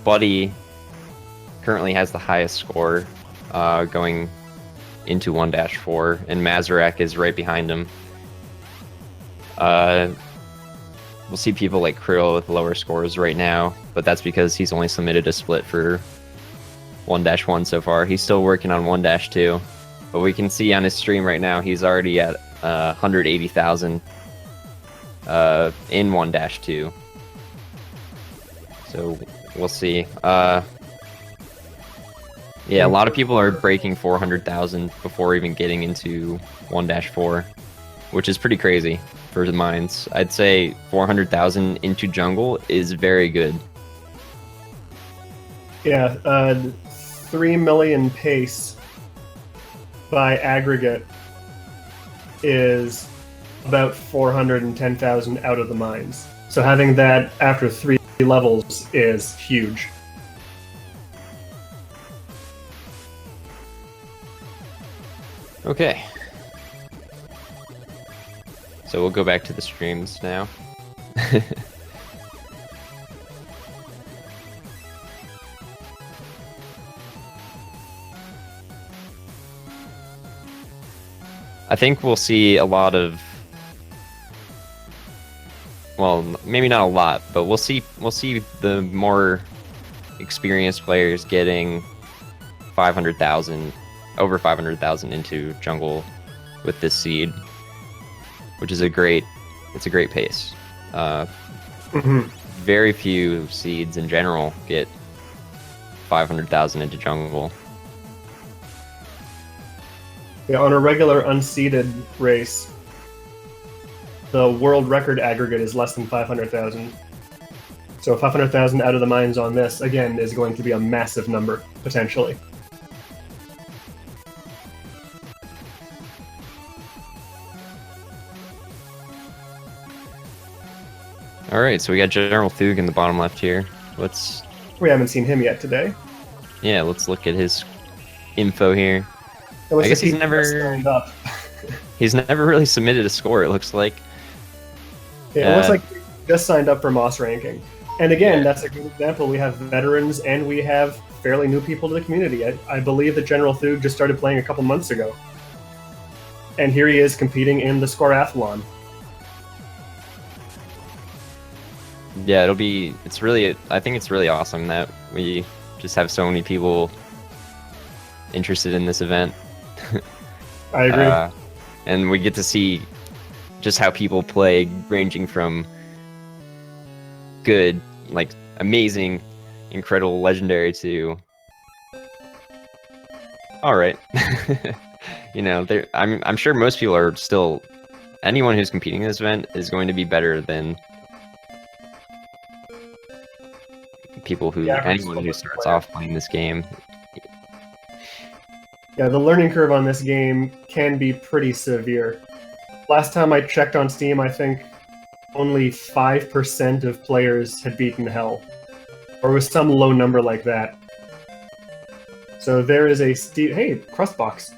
Buddy currently has the highest score going into 1-4, and Mazarek is right behind him. We'll see people like Krill with lower scores right now, but that's because he's only submitted a split for 1-1 so far. He's still working on 1-2, but we can see on his stream right now he's already at 180,000 in 1-2. So we'll see. Yeah, a lot of people are breaking 400,000 before even getting into 1-4, which is pretty crazy for the mines. I'd say 400,000 into jungle is very good. Yeah, 3 million pace by aggregate is about 410,000 out of the mines. So having that after 3 levels is huge. Okay. So we'll go back to the streams now. I think we'll see a lot of, well, maybe not a lot, but we'll see the more experienced players getting 500,000, over 500,000 into jungle with this seed, which is a great pace. Very few seeds in general get 500,000 into jungle. Yeah, on a regular unseeded race, the world record aggregate is less than 500,000. So 500,000 out of the mines on this, again, is going to be a massive number, potentially. All right, so we got General Thug in the bottom left here. We haven't seen him yet today. Yeah, let's look at his info here. I guess he's never signed up. He's never really submitted a score, it looks like. Yeah, it looks like he just signed up for Moss ranking. And again, that's a good example. We have veterans and we have fairly new people to the community. I believe that General Thug just started playing a couple months ago. And here he is competing in the Scoreathlon. Yeah, I think it's really awesome that we just have so many people interested in this event. I agree. And we get to see just how people play, ranging from good, like amazing, incredible, legendary to all right. You know, I'm sure most people are still, anyone who's competing in this event is going to be better than people who, anyone who starts off playing this game. Yeah, the learning curve on this game can be pretty severe. Last time I checked on Steam, I think only 5% of players had beaten Hell. Or it was some low number like that. So there is a steep... Hey, Crustbox.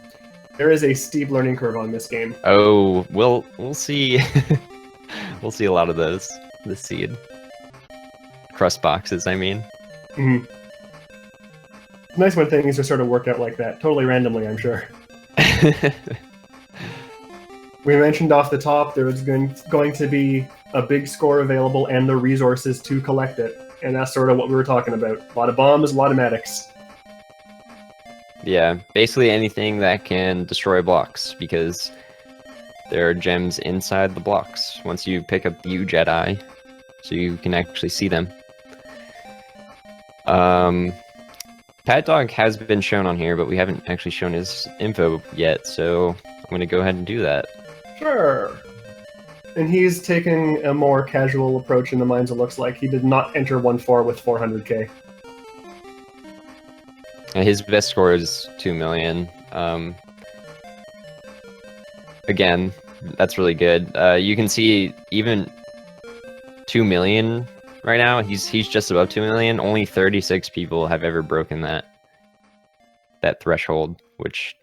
There is a steep learning curve on this game. Oh, we'll see. We'll see a lot of those this seed. Crust boxes, I mean. Mm-hmm. Nice when things just sort of work out like that. Totally randomly, I'm sure. We mentioned off the top there was going to be a big score available and the resources to collect it. And that's sort of what we were talking about. A lot of bombs, a lot of medics. Yeah, basically anything that can destroy blocks, because there are gems inside the blocks once you pick up the huge eye, so you can actually see them. Pat Dog has been shown on here, but we haven't actually shown his info yet, so I'm going to go ahead and do that. Sure. And he's taking a more casual approach in the mines, it looks like. He did not enter 1-4 with 400k. His best score is 2 million. Again, that's really good. You can see even 2 million right now. He's just above 2 million. Only 36 people have ever broken that threshold, which,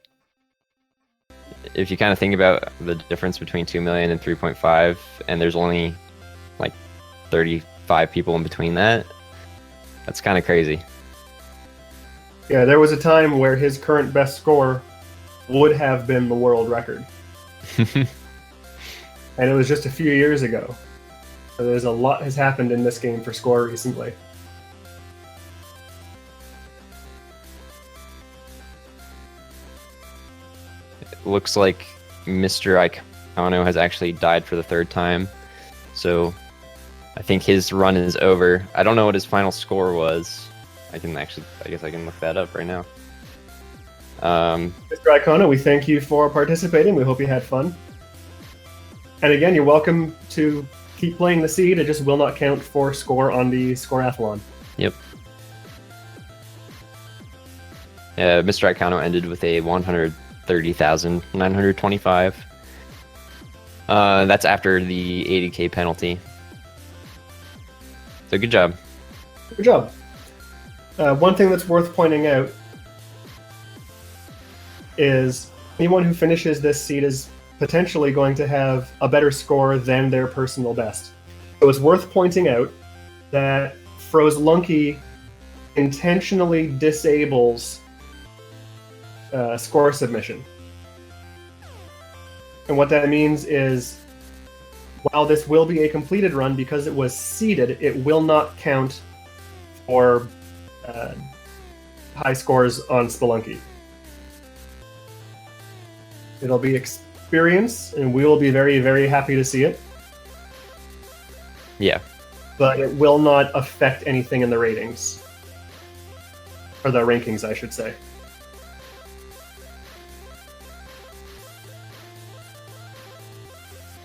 if you kind of think about the difference between 2 million and 3.5, and there's only like 35 people in between that, that's kind of crazy. Yeah, there was a time where his current best score would have been the world record. And it was just a few years ago. So there's a lot has happened in this game for Score recently. It looks like Mr. Icano has actually died for the third time. So I think his run is over. I don't know what his final score was. I guess I can look that up right now. Mr. Icona, we thank you for participating. We hope you had fun. And again, you're welcome to keep playing the seed. It just will not count for Score on the Scoreathlon. Yep. Mr. Icano ended with a 130,925. That's after the 80k penalty. So good job. Good job. One thing that's worth pointing out is anyone who finishes this seed is potentially going to have a better score than their personal best. So it's worth pointing out that Frozlunky intentionally disables score submission. And what that means is, while this will be a completed run, because it was seeded, it will not count for high scores on Spelunky. It'll be experience, and we will be very, very happy to see it. Yeah. But it will not affect anything in the ratings. Or the rankings, I should say.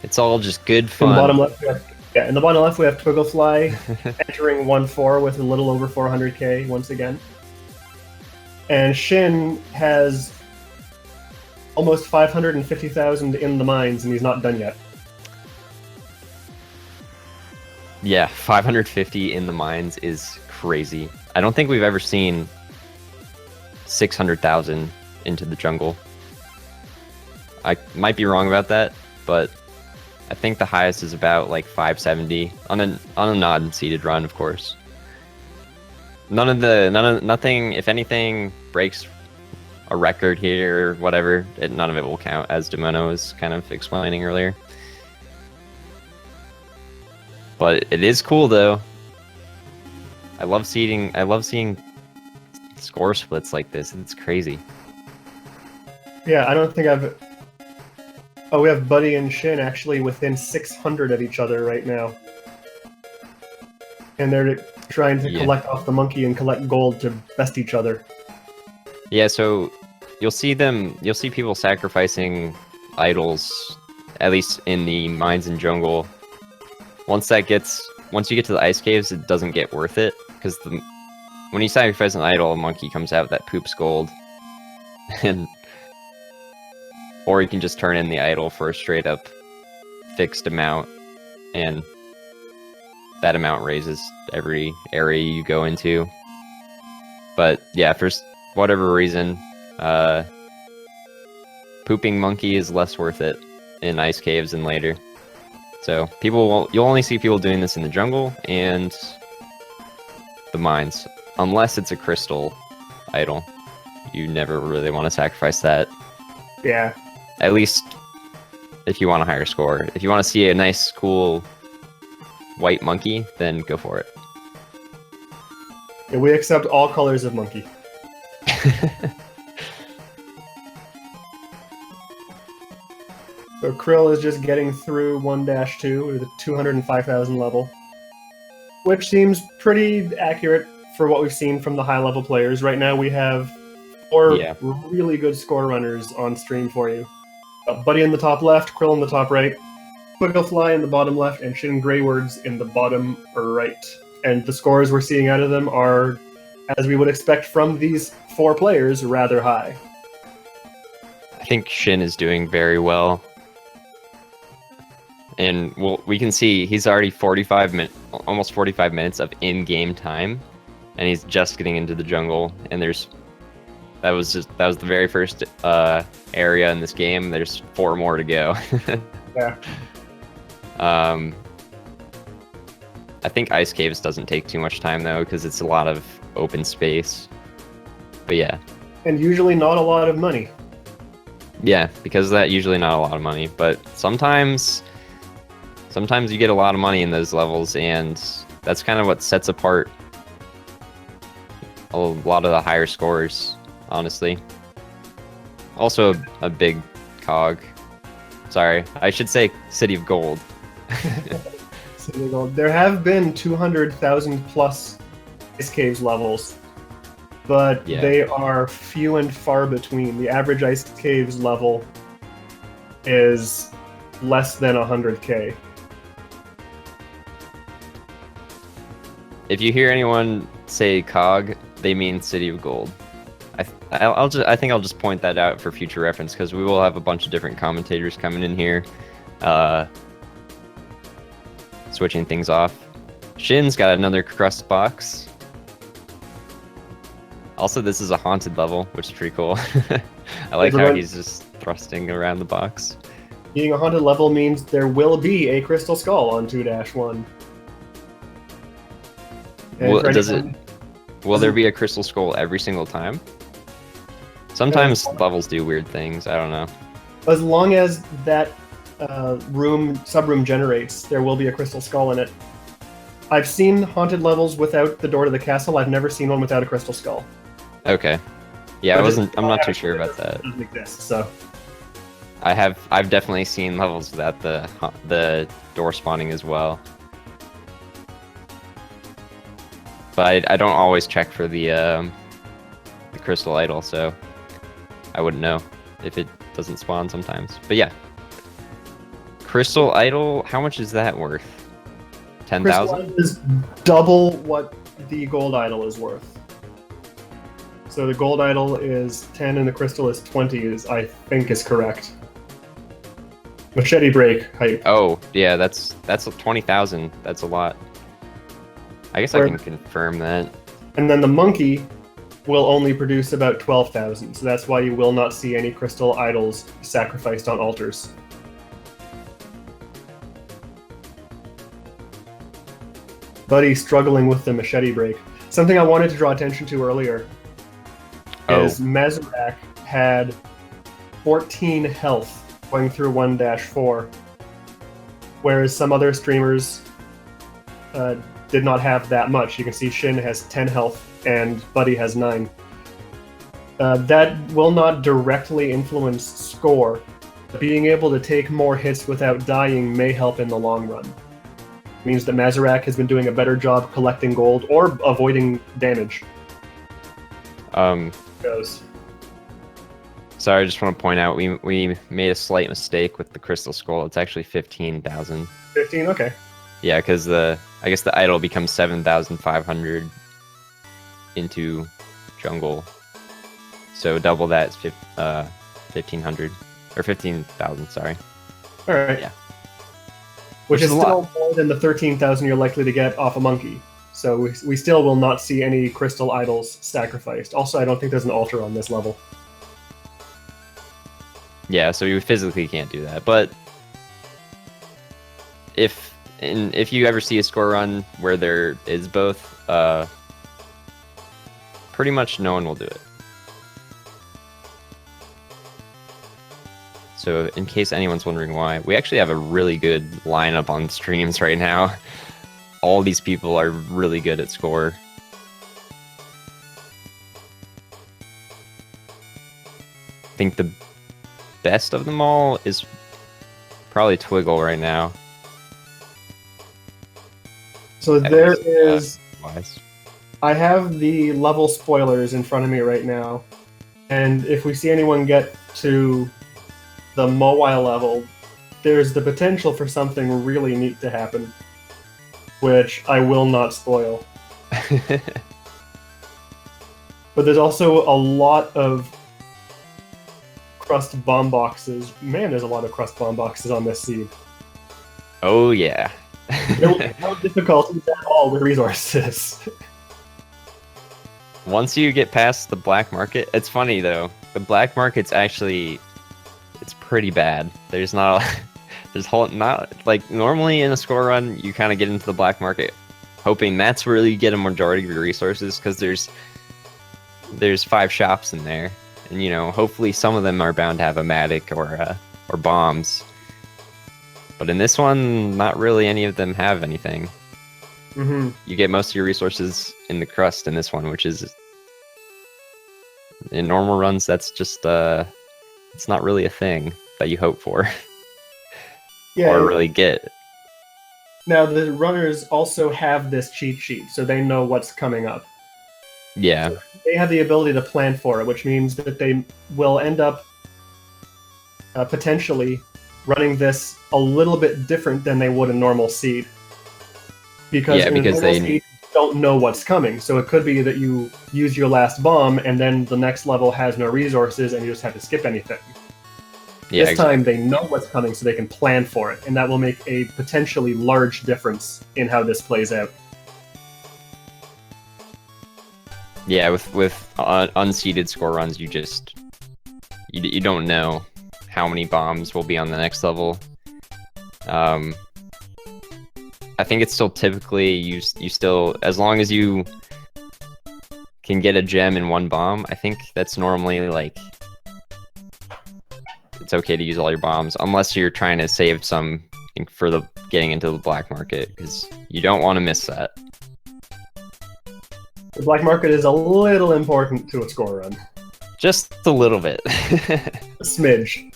It's all just good fun. In the bottom left, in the bottom left we have Twigglefly entering 1-4 with a little over 400k once again. And Shin has almost 550,000 in the mines, and he's not done yet. Yeah, 550 in the mines is crazy. I don't think we've ever seen 600,000 into the jungle. I might be wrong about that, but I think the highest is about like 570 on a non-seeded run, of course. Nothing. If anything breaks a record here or whatever, none of it will count, as Demono was kind of explaining earlier. But it is cool though. I love seeing score splits like this. It's crazy. Yeah, I don't think I've. Oh, we have Buddy and Shin actually within 600 of each other right now. And they're trying to collect off the monkey and collect gold to best each other. Yeah, so you'll see people sacrificing idols, at least in the mines and jungle. Once you get to the ice caves, it doesn't get worth it, because when you sacrifice an idol, a monkey comes out that poops gold. Or you can just turn in the idol for a straight up fixed amount, and that amount raises every area you go into. But yeah, for whatever reason, pooping monkey is less worth it in ice caves and later. So you'll only see people doing this in the jungle and the mines, unless it's a crystal idol. You never really want to sacrifice that. Yeah. At least if you want a higher score. If you want to see a nice, cool white monkey, then go for it. And we accept all colors of monkey. So Krill is just getting through 1-2 with a 205,000 level, which seems pretty accurate for what we've seen from the high-level players. Right now we have 4 really good score runners on stream for you. Buddy in the top left, Krill in the top right, Twigglefly in the bottom left, and Shin Greywords in the bottom right. And the scores we're seeing out of them are, as we would expect from these 4 players, rather high. I think Shin is doing very well. And we can see he's already almost 45 minutes of in-game time, and he's just getting into the jungle. And that was the very first area in this game. There's 4 more to go. Yeah. I think Ice Caves doesn't take too much time though, because it's a lot of open space. But yeah. And usually not a lot of money. Yeah, because of that, usually not a lot of money. But sometimes you get a lot of money in those levels, and that's kind of what sets apart a lot of the higher scores, honestly. Also a big cog. Sorry, I should say City of Gold. City of Gold. There have been 200,000 plus ice caves levels, but Yeah. they are few and far between. The average ice caves level is less than 100K. If you hear anyone say cog, they mean City of Gold. I think I'll just point that out for future reference, because we will have a bunch of different commentators coming in here, switching things off. Shin's got another crust box. Also, this is a haunted level, which is pretty cool. I like how he's just thrusting around the box. Being a haunted level means there will be a crystal skull on 2-1. Will there be a crystal skull every single time? Sometimes levels do weird things. I don't know. As long as that sub-room generates, there will be a crystal skull in it. I've seen haunted levels without the door to the castle. I've never seen one without a crystal skull. Okay. Yeah, I'm not too sure about that. Doesn't exist, so. I've definitely seen levels without the door spawning as well. But I don't always check for the crystal idol, so I wouldn't know if it doesn't spawn sometimes. But yeah. Crystal idol, how much is that worth? 10,000? Is double what the gold idol is worth. So the gold idol is 10 and the crystal is 20, I think is correct. Machete break hype. Oh, yeah, that's 20,000. That's a lot. I guess I can confirm that. And then the monkey will only produce about 12,000, so that's why you will not see any crystal idols sacrificed on altars. Buddy struggling with the machete break. Something I wanted to draw attention to earlier is Mazurak had 14 health going through 1-4, whereas some other streamers did not have that much. You can see Shin has 10 health and Buddy has 9. That will not directly influence score. Being able to take more hits without dying may help in the long run. It means that Mazurak has been doing a better job collecting gold or avoiding damage. Sorry, I just want to point out we made a slight mistake with the crystal skull. It's actually 15,000. 15, okay. Yeah, because I guess the idol becomes 7,500 into jungle, so double that is 1,500 or 15,000. Sorry. All right. Yeah. Which is still more than the 13,000 you're likely to get off a monkey. So we still will not see any crystal idols sacrificed. Also, I don't think there's an altar on this level. Yeah, so you physically can't do that. But if you ever see a score run where there is both, pretty much no one will do it. So in case anyone's wondering why, we actually have a really good lineup on streams right now. All these people are really good at score. I think the best of them all is probably Twiggle right now. So there is... Wise. I have the level spoilers in front of me right now. And if we see anyone get to the Mowai level, there's the potential for something really neat to happen, which I will not spoil. But there's also a lot of crust bomb boxes. Man, there's a lot of crust bomb boxes on this seed. Oh yeah. There will be no difficulties at all with resources. Once you get past the black market, it's funny though. The black market's actually, it's pretty bad. There's not like normally in a score run, you kind of get into the black market hoping that's where you get a majority of your resources, because there's there's 5 shops in there, and you know, hopefully some of them are bound to have a Matic or bombs. But in this one, not really any of them have anything. Mm-hmm. You get most of your resources in the crust in this one, which is in normal runs. That's just it's not really a thing that you hope for Yeah. or really get. Now the runners also have this cheat sheet, so they know what's coming up. Yeah. So they have the ability to plan for it, which means that they will end up potentially running this a little bit different than they would a normal seed. Because in a normal seed, you don't know what's coming. So it could be that you use your last bomb and then the next level has no resources and you just have to skip anything. Yeah, this time they know what's coming so they can plan for it, and that will make a potentially large difference in how this plays out. Yeah, with unseeded score runs, you don't know how many bombs will be on the next level. I think it's still typically you still, as long as you can get a gem in 1 bomb, I think that's normally like it's okay to use all your bombs unless you're trying to save some for the getting into the black market, because you don't want to miss that. The black market is a little important to a score run. Just a little bit. A smidge.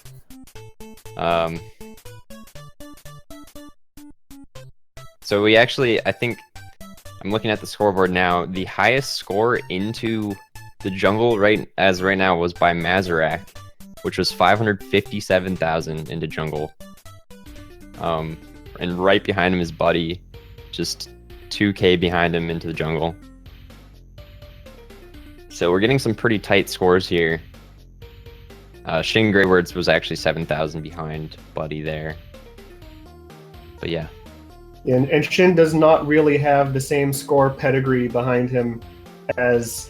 So we actually, I think, I'm looking at the scoreboard now, the highest score into the jungle right now was by Mazarak, which was 557,000 into jungle. And right behind him is Buddy, just 2k behind him into the jungle. So we're getting some pretty tight scores here. Shin Greywords was actually 7,000 behind Buddy there. But yeah. And Shin does not really have the same score pedigree behind him as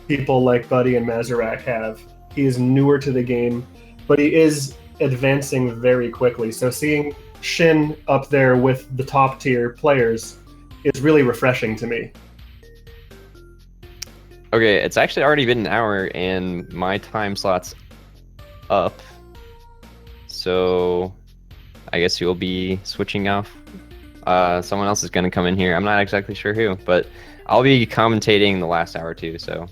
people like Buddy and Mazarak have. He is newer to the game, but he is advancing very quickly. So seeing Shin up there with the top tier players is really refreshing to me. Okay, it's actually already been an hour and my time slot's up. So I guess you'll be switching off. Someone else is going to come in here. I'm not exactly sure who, but I'll be commentating the last hour too. So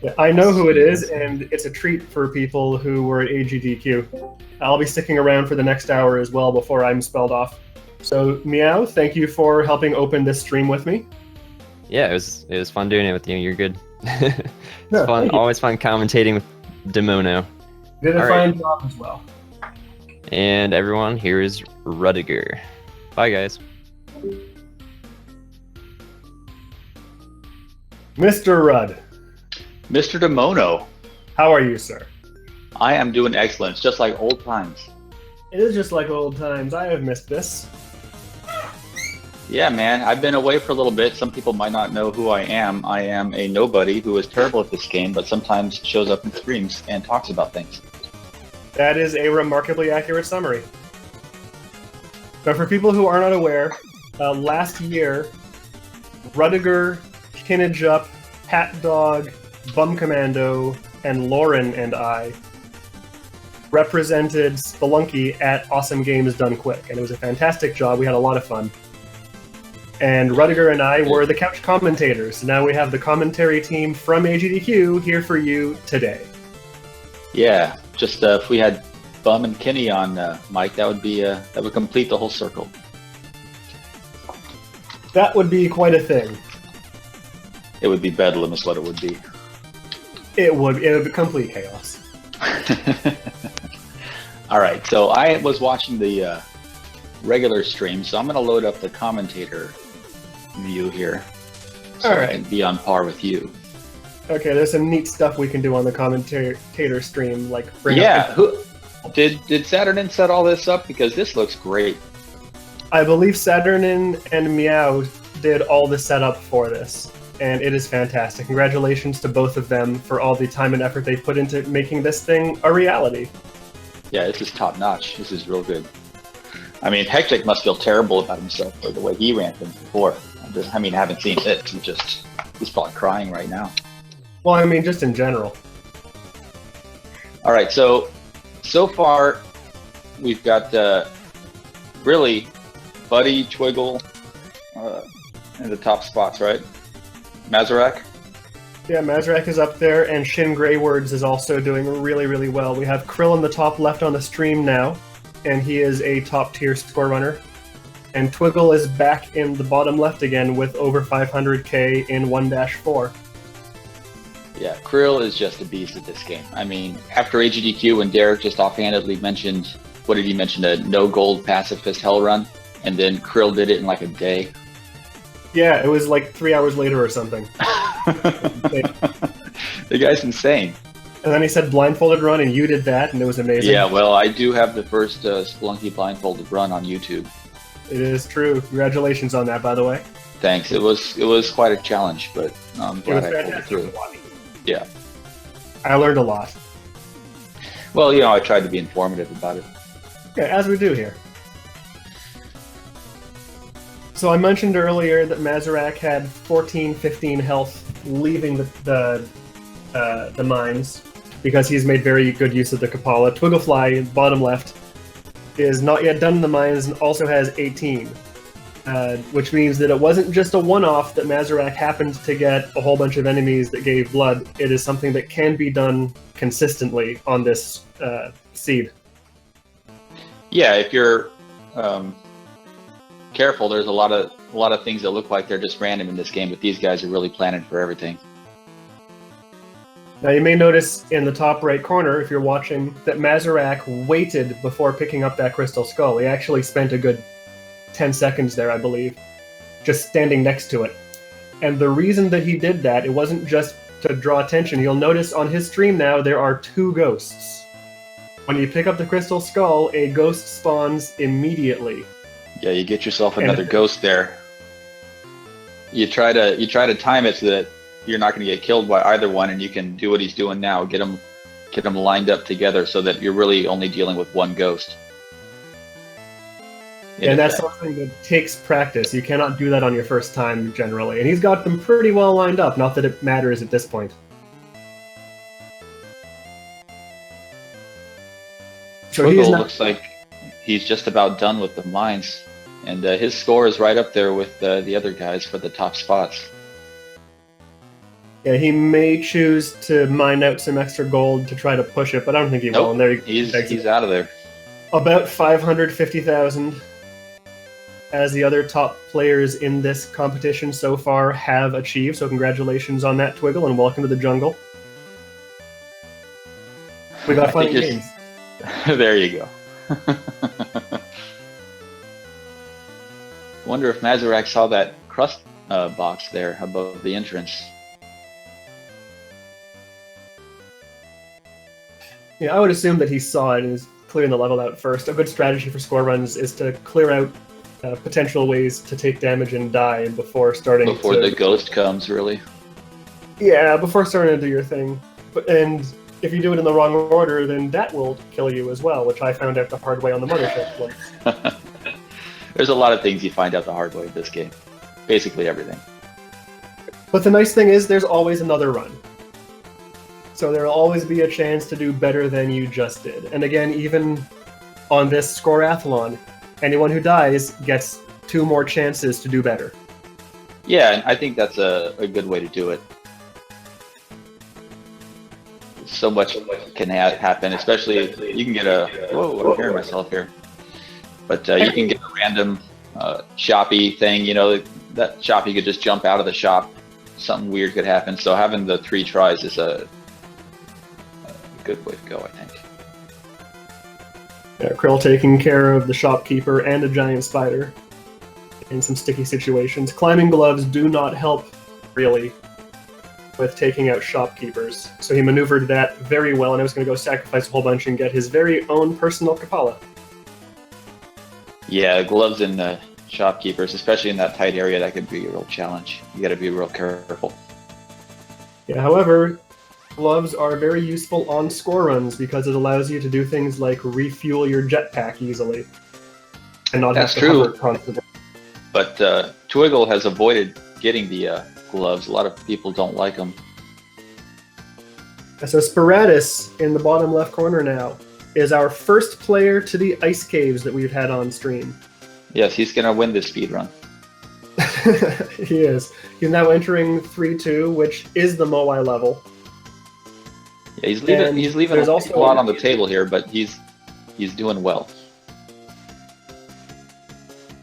yeah, I know who it is, and it's a treat for people who were at AGDQ. I'll be sticking around for the next hour as well before I'm spelled off. So Meow, thank you for helping open this stream with me. Yeah, it was fun doing it with you. You're good. It's fun. Always fun commentating with Demono. Did a fine job as well. And everyone, here is Rudiger. Bye, guys. Mr. Rudd. Mr. Demono. How are you, sir? I am doing excellent. It's just like old times. It is just like old times. I have missed this. Yeah, man. I've been away for a little bit. Some people might not know who I am. I am a nobody who is terrible at this game, but sometimes shows up in streams and talks about things. That is a remarkably accurate summary. But for people who are not aware, last year, Rudiger, Kinnijup, Pat Dog, Bum Commando, and Lauren and I represented Spelunky at Awesome Games Done Quick, and it was a fantastic job. We had a lot of fun. And Rudiger and I were the couch commentators. Now we have the commentary team from AGDQ here for you today. Yeah, just if we had Bum and Kenny on Mike, that would complete the whole circle. That would be quite a thing. It would be bedlam is what it would be. It would be complete chaos. All right, so I was watching the regular stream, so I'm going to load up the commentator view here. So all right. I can be on par with you. Okay, there's some neat stuff we can do on the commentator stream, like bring up did Saturnin set all this up? Because this looks great. I believe Saturnin and Meow did all the setup for this, and it is fantastic. Congratulations to both of them for all the time and effort they put into making this thing a reality. Yeah, this is top notch. This is real good. I mean, Hectic must feel terrible about himself for the way he ran things before. I haven't seen it. He's probably crying right now. Well, I mean, just in general. All right, so far we've got really Buddy, Twiggle in the top spots, right? Mazarak. Yeah, Mazarak is up there, and Shin Greywords is also doing really, really well. We have Krill in the top left on the stream now, and he is a top-tier score runner. And Twiggle is back in the bottom left again with over 500k in 1-4. Yeah, Krill is just a beast at this game. I mean, after AGDQ, when Derek just offhandedly mentioned, what did he mention, a no gold pacifist hell run, and then Krill did it in like a day. Yeah, it was like 3 hours later or something. The guy's insane. And then he said blindfolded run, and you did that, and it was amazing. Yeah, well, I do have the first Splunky blindfolded run on YouTube. It is true. Congratulations on that, by the way. Thanks. It was quite a challenge, but I'm glad I pulled it through. Yeah. I learned a lot. Well, you know, I tried to be informative about it. Yeah, as we do here. So I mentioned earlier that Mazarak had 15 health leaving the mines because he's made very good use of the Kapala. Twigglefly, bottom left, is not yet done in the mines and also has 18. Which means that it wasn't just a one-off that Mazarak happened to get a whole bunch of enemies that gave blood. It is something that can be done consistently on this seed. Yeah, if you're careful, there's a lot of things that look like they're just random in this game, but these guys are really planning for everything. Now you may notice in the top right corner, if you're watching, that Mazarak waited before picking up that crystal skull. He actually spent a good 10 seconds there, I believe, just standing next to it. And the reason that he did that, it wasn't just to draw attention. You'll notice on his stream now there are 2 ghosts. When you pick up the crystal skull, a ghost spawns immediately. Yeah, you get yourself another ghost there. You try to time it so that you're not going to get killed by either one, and you can do what he's doing now, get them lined up together so that you're really only dealing with one ghost. And that's something that takes practice. You cannot do that on your first time, generally. And he's got them pretty well lined up, not that it matters at this point. So Twiggle looks like he's just about done with the mines, and his score is right up there with the other guys for the top spots. Yeah, he may choose to mine out some extra gold to try to push it, but I don't think he will. And there he's out of there. About 550,000. As the other top players in this competition so far have achieved. So congratulations on that, Twiggle, and welcome to the jungle. We got fun games. There you go. Wonder if Mazarak saw that crust box there above the entrance. Yeah, I would assume that he saw it and is clearing the level out first. A good strategy for score runs is to clear out potential ways to take damage and die before starting. Before the ghost comes, really. Yeah, before starting to do your thing. And if you do it in the wrong order, then that will kill you as well, which I found out the hard way on the mothership once. There's a lot of things you find out the hard way in this game. Basically everything. But the nice thing is there's always another run. So there will always be a chance to do better than you just did. And again, even on this Scoreathlon, anyone who dies gets 2 more chances to do better. Yeah, and I think that's a good way to do it. So much can happen, especially if you can get a... Whoa, I'm hearing myself here. But you can get a random shoppy thing, you know, that shoppy could just jump out of the shop. Something weird could happen. So having the 3 tries is a good way to go, I think. Yeah, Krill taking care of the shopkeeper and a giant spider in some sticky situations. Climbing gloves do not help, really, with taking out shopkeepers. So he maneuvered that very well, and I was going to go sacrifice a whole bunch and get his very own personal Kapala. Yeah, gloves and the shopkeepers, especially in that tight area, that could be a real challenge. You got to be real careful. Yeah, however, gloves are very useful on score runs because it allows you to do things like refuel your jetpack easily and not That's have to true. hover constantly. But Twiggle has avoided getting the gloves. A lot of people don't like them. So Sparatus in the bottom left corner now is our first player to the ice caves that we've had on stream. Yes, he's gonna win this speed run. He is. He's now entering 3-2, which is the Moai level. Yeah, he's leaving there's a also lot on the table here, but he's doing well.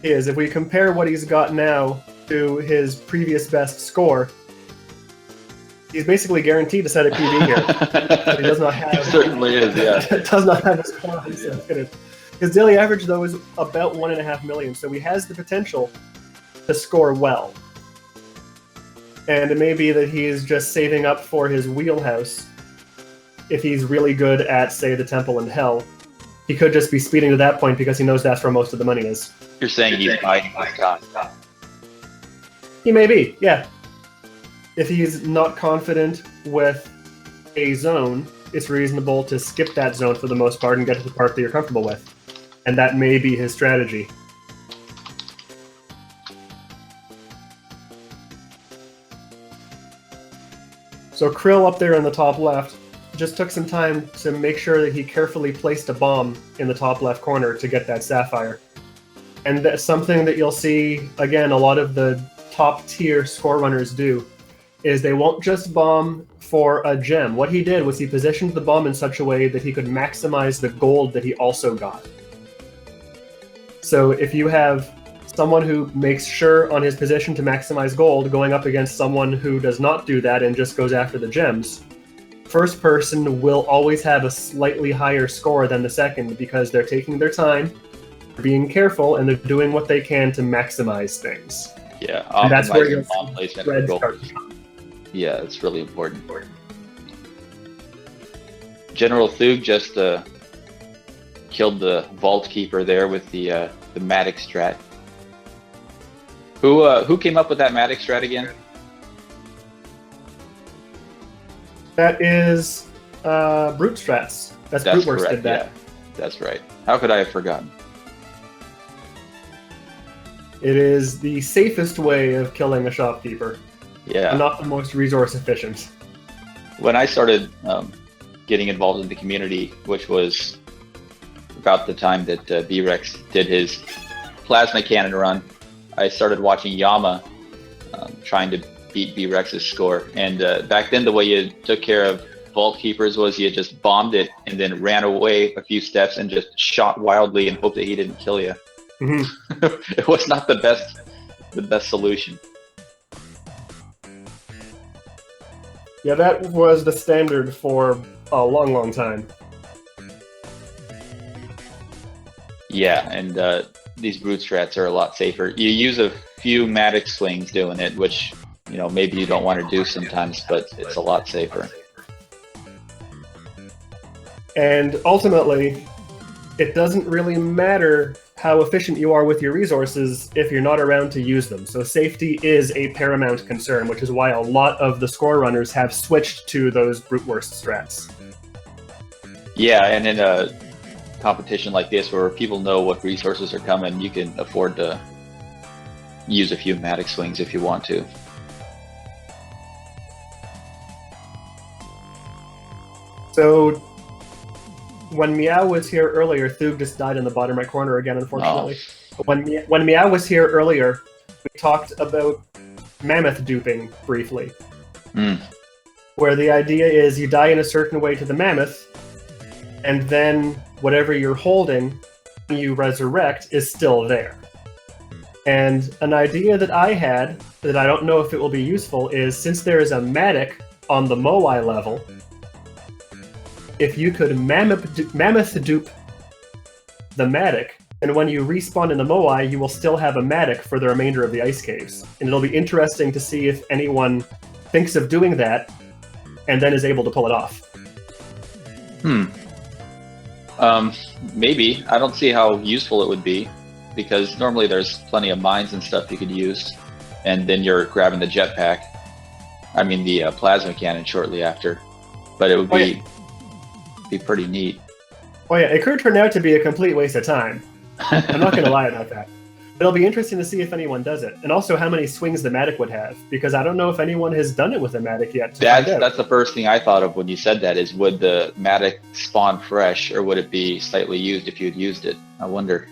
He is. If we compare what he's got now to his previous best score, he's basically guaranteed to set a PB here. But he does not have. He certainly is, yeah. Does not have a score. His daily average, though, is about 1.5 million, so he has the potential to score well. And it may be that he's just saving up for his wheelhouse. If he's really good at, say, the Temple and Hell, he could just be speeding to that point because he knows that's where most of the money is. You're saying he's biding his time. He may be, yeah. If he's not confident with a zone, it's reasonable to skip that zone for the most part and get to the part that you're comfortable with. And that may be his strategy. So Krill up there in the top left just took some time to make sure that he carefully placed a bomb in the top left corner to get that sapphire. And that's something that you'll see, again, a lot of the top tier score runners do, is they won't just bomb for a gem. What he did was he positioned the bomb in such a way that he could maximize the gold that he also got. So if you have someone who makes sure on his position to maximize gold going up against someone who does not do that and just goes after the gems, first person will always have a slightly higher score than the second because they're taking their time, being careful, and they're doing what they can to maximize things. Yeah, and that's where your bomb placement spread goal. starts to come. Yeah, it's really important. General Thug just killed the Vault Keeper there with the Matic strat. Who came up with that Matic strat again? That is Brute Strats. That's Brute Works correct, did that. Yeah, that's right. How could I have forgotten? It is the safest way of killing a shopkeeper. Yeah. And not the most resource efficient. When I started getting involved in the community, which was about the time that B-Rex did his plasma cannon run, I started watching Yama trying to beat B-Rex's score. And back then, the way you took care of Vault Keepers was you just bombed it and then ran away a few steps and just shot wildly and hoped that he didn't kill you. Mm-hmm. It was not the best solution. Yeah, that was the standard for a long, long time. Yeah, and these brute strats are a lot safer. You use a few Matic swings doing it, which, you know, maybe you don't want to do sometimes, but it's a lot safer. And ultimately, it doesn't really matter how efficient you are with your resources if you're not around to use them. So safety is a paramount concern, which is why a lot of the score runners have switched to those brute worst strats. Yeah, and in a competition like this where people know what resources are coming, you can afford to use a few Matic swings if you want to. So when Meow was here earlier, Thug just died in the bottom right corner again, unfortunately. Oh. But when Meow was here earlier, we talked about mammoth duping briefly. Where the idea is you die in a certain way to the mammoth, and then whatever you're holding when you resurrect is still there. And an idea that I had, that I don't know if it will be useful, is since there is a Matic on the Moai level, if you could mammoth dupe the Matic, and when you respawn in the Moai, you will still have a Matic for the remainder of the ice caves. And it'll be interesting to see if anyone thinks of doing that, and then is able to pull it off. Maybe. I don't see how useful it would be, because normally there's plenty of mines and stuff you could use, and then you're grabbing the jetpack. I mean the plasma cannon shortly after. But it would be pretty neat. Oh yeah, it could turn out to be a complete waste of time. I'm not going to lie about that. It'll be interesting to see if anyone does it, and also how many swings the Matic would have, because I don't know if anyone has done it with a Matic yet. That's the first thing I thought of when you said that, is would the Matic spawn fresh, or would it be slightly used if you'd used it? I wonder.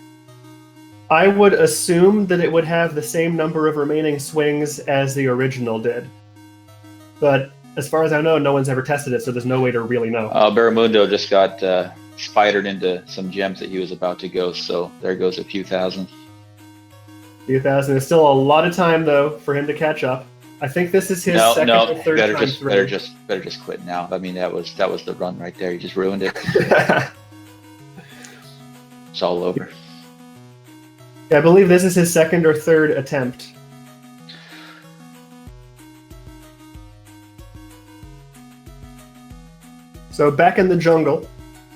I would assume that it would have the same number of remaining swings as the original did. But as far as I know, no one's ever tested it, so there's no way to really know. Barramundo just got spidered into some gems that he was about to go, so there goes a few thousand. Few thousand. There's still a lot of time, though, for him to catch up. I think this is his second or third time through. Better just quit now. I mean, that was the run right there. You just ruined it. It's all over. Yeah, I believe this is his second or third attempt. So back in the jungle,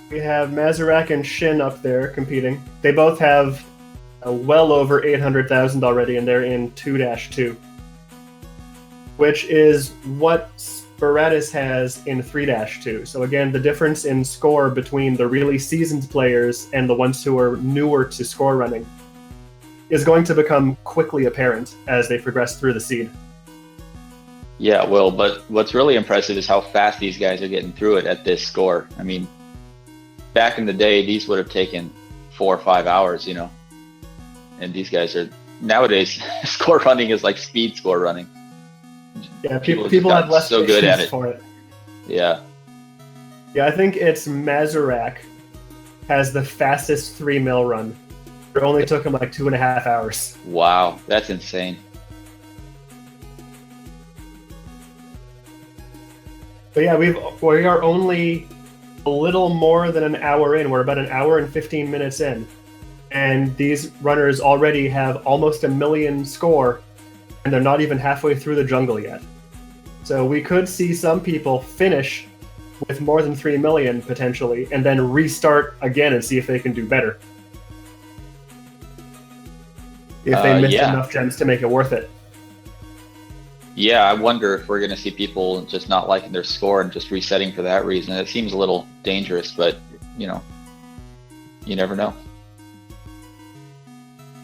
we have Mazurak and Shin up there competing. They both have well over 800,000 already, and they're in 2-2, which is what Sparatus has in 3-2. So again, the difference in score between the really seasoned players and the ones who are newer to score running is going to become quickly apparent as they progress through the seed. Yeah, well, but what's really impressive is how fast these guys are getting through it at this score. I mean, back in the day, these would have taken 4 or 5 hours, you know. And these guys are, nowadays, score running is like speed score running. Yeah, people have less so good at it. For it. Yeah. Yeah, I think it's Mazurak has the fastest 3 mil run. It only took him like 2.5 hours. Wow, that's insane. But yeah, we are only a little more than an hour in. We're about an hour and 15 minutes in. And these runners already have almost 1 million score, and they're not even halfway through the jungle yet. So we could see some people finish with more than 3 million, potentially, and then restart again and see if they can do better. If they missed enough gems to make it worth it. Yeah, I wonder if we're going to see people just not liking their score and just resetting for that reason. It seems a little dangerous, but, you know, you never know.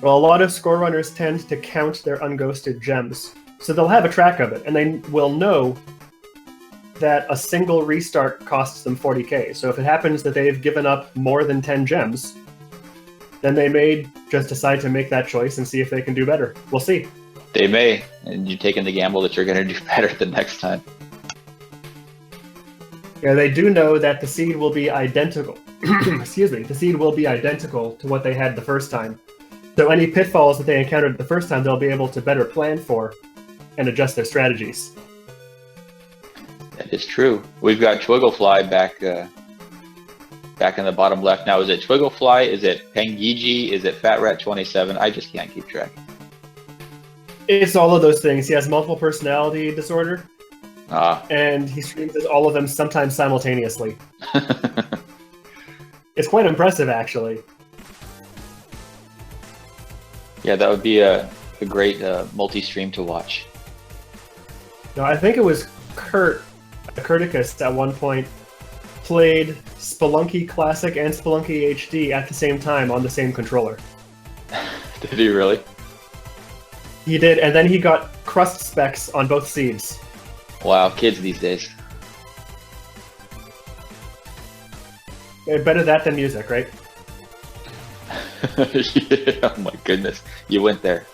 Well, a lot of score runners tend to count their unghosted gems. So they'll have a track of it, and they will know that a single restart costs them 40k. So if it happens that they've given up more than 10 gems, then they may just decide to make that choice and see if they can do better. We'll see. They may, and you're taking the gamble that you're going to do better the next time. Yeah, they do know that the seed will be identical. Excuse me. The seed will be identical to what they had the first time. So any pitfalls that they encountered the first time, they'll be able to better plan for and adjust their strategies. That is true. We've got Twigglefly back in the bottom left. Now, is it Twigglefly? Is it Pengiji? Is it Fat Rat 27? I just can't keep track. It's all of those things. He has multiple personality disorder, and he streams as all of them sometimes simultaneously. It's quite impressive, actually. Yeah, that would be a great multi-stream to watch. No, I think it was Curticus at one point played Spelunky Classic and Spelunky HD at the same time on the same controller. Did he really? He did, and then he got crust specs on both seeds. Wow, kids these days. Better that than music, right? Yeah, oh my goodness. You went there.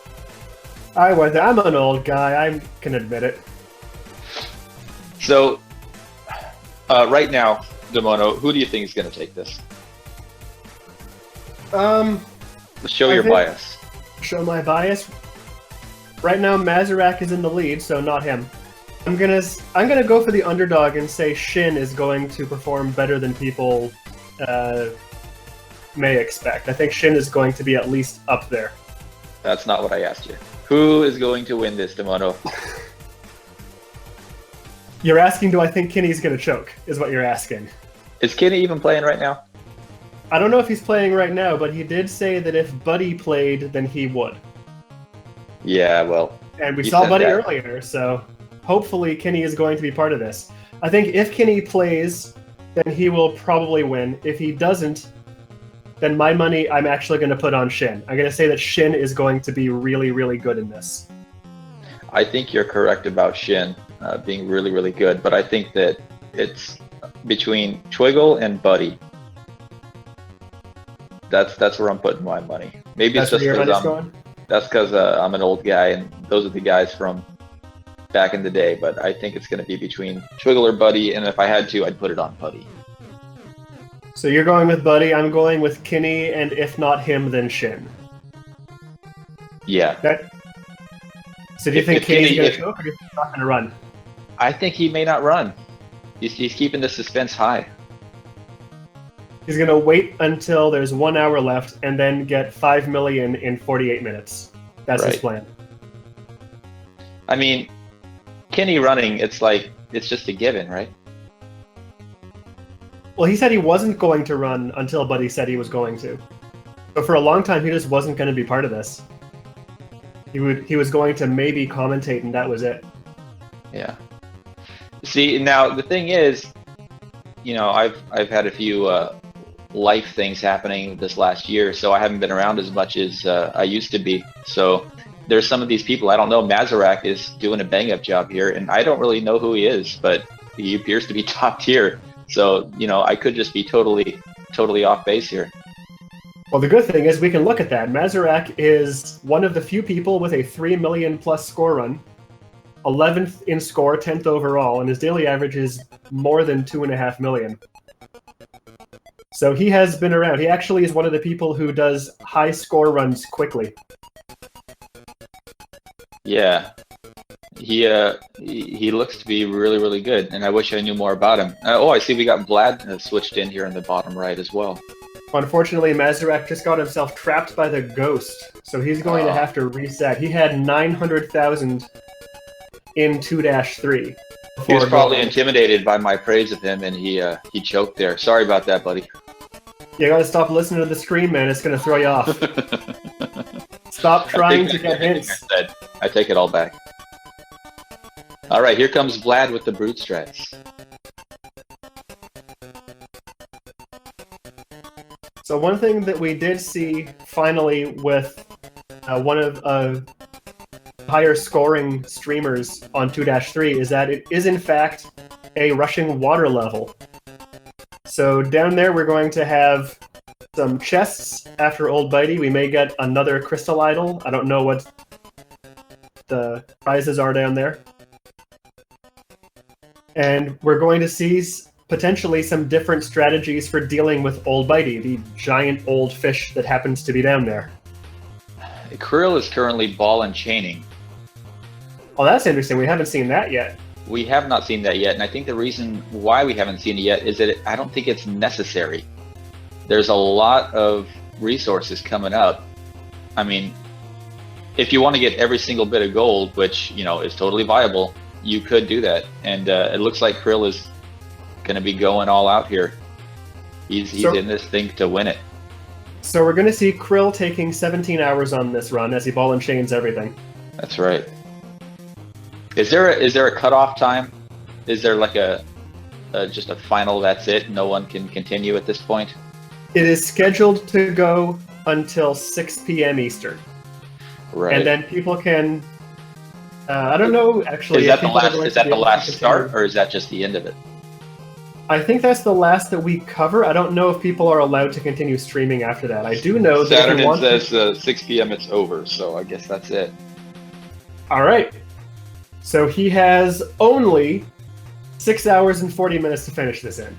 I went there. I'm an old guy. I can admit it. So, right now, Demono, who do you think is going to take this? Show your bias. Show my bias. Right now, Mazurak is in the lead, so not him. I'm gonna go for the underdog and say Shin is going to perform better than people may expect. I think Shin is going to be at least up there. That's not what I asked you. Who is going to win this, Demono? You're asking, do I think Kinney's gonna choke? Is what you're asking. Is Kinney even playing right now? I don't know if he's playing right now, but he did say that if Buddy played, then he would. Yeah, well. And we saw Buddy earlier, so hopefully Kinney is going to be part of this. I think if Kinney plays, then he will probably win. If he doesn't, then my money I'm actually going to put on Shin. I'm going to say that Shin is going to be really, really good in this. I think you're correct about Shin being really, really good, but I think that it's between Twiggle and Buddy. That's where I'm putting my money. Maybe That's it's just where your because money's going? that's because I'm an old guy, and those are the guys from back in the day. But I think it's going to be between Twiggle or Buddy, and if I had to, I'd put it on Buddy. So you're going with Buddy, I'm going with Kinney, and if not him, then Shin. Yeah. So do you If- think if Kinney's Kinney- going to if- choke, or do you think he's not going to run? I think he may not run. He's keeping the suspense high. He's going to wait until there's 1 hour left and then get 5 million in 48 minutes. That's his Right. plan. I mean, Kenny running, it's just a given, right? Well, he said he wasn't going to run until Buddy said he was going to. So for a long time, he just wasn't going to be part of this. He was going to maybe commentate, and that was it. Yeah. See, now the thing is, I've had a few life things happening this last year, so I haven't been around as much as I used to be. So there's some of these people, I don't know, Mazarak is doing a bang-up job here, and I don't really know who he is, but he appears to be top tier. So, I could just be totally off base here. Well, the good thing is we can look at that. Mazarak is one of the few people with a 3 million plus score run, 11th in score, 10th overall, and his daily average is more than 2.5 million. So he has been around. He actually is one of the people who does high score runs quickly. Yeah. He looks to be really, really good, and I wish I knew more about him. I see we got Vlad switched in here in the bottom right as well. Unfortunately, Mazarak just got himself trapped by the ghost, so he's going to have to reset. He had 900,000 in 2-3. He was probably intimidated by my praise of him, and he choked there. Sorry about that, buddy. You gotta stop listening to the screen, man. It's gonna throw you off. Stop trying to get hints. I take it all back. All right, here comes Vlad with the brute strats. So one thing that we did see finally with one of higher scoring streamers on 2-3 is that it is in fact a rushing water level. So down there we're going to have some chests after Old Bitey. We may get another crystal idol. I don't know what the prizes are down there. And we're going to see potentially some different strategies for dealing with Old Bitey, the giant old fish that happens to be down there. Krill is currently ball and chaining. Oh, that's interesting. We haven't seen that yet. We have not seen that yet, and I think the reason why we haven't seen it yet is that I don't think it's necessary. There's a lot of resources coming up. I mean, if you want to get every single bit of gold, which, is totally viable, you could do that. And it looks like Krill is going to be going all out here. He's in this thing to win it. So we're going to see Krill taking 17 hours on this run as he ball and chains everything. That's right. Is there a cutoff time? Is there like just a final, that's it, no one can continue at this point? It is scheduled to go until 6 p.m. Eastern. Right. And then people can... I don't know, actually. Is that the last start, or is that just the end of it? I think that's the last that we cover. I don't know if people are allowed to continue streaming after that. I do know that if you want says 6 p.m. it's over, so I guess that's it. All right. So he has only 6 hours and 40 minutes to finish this in.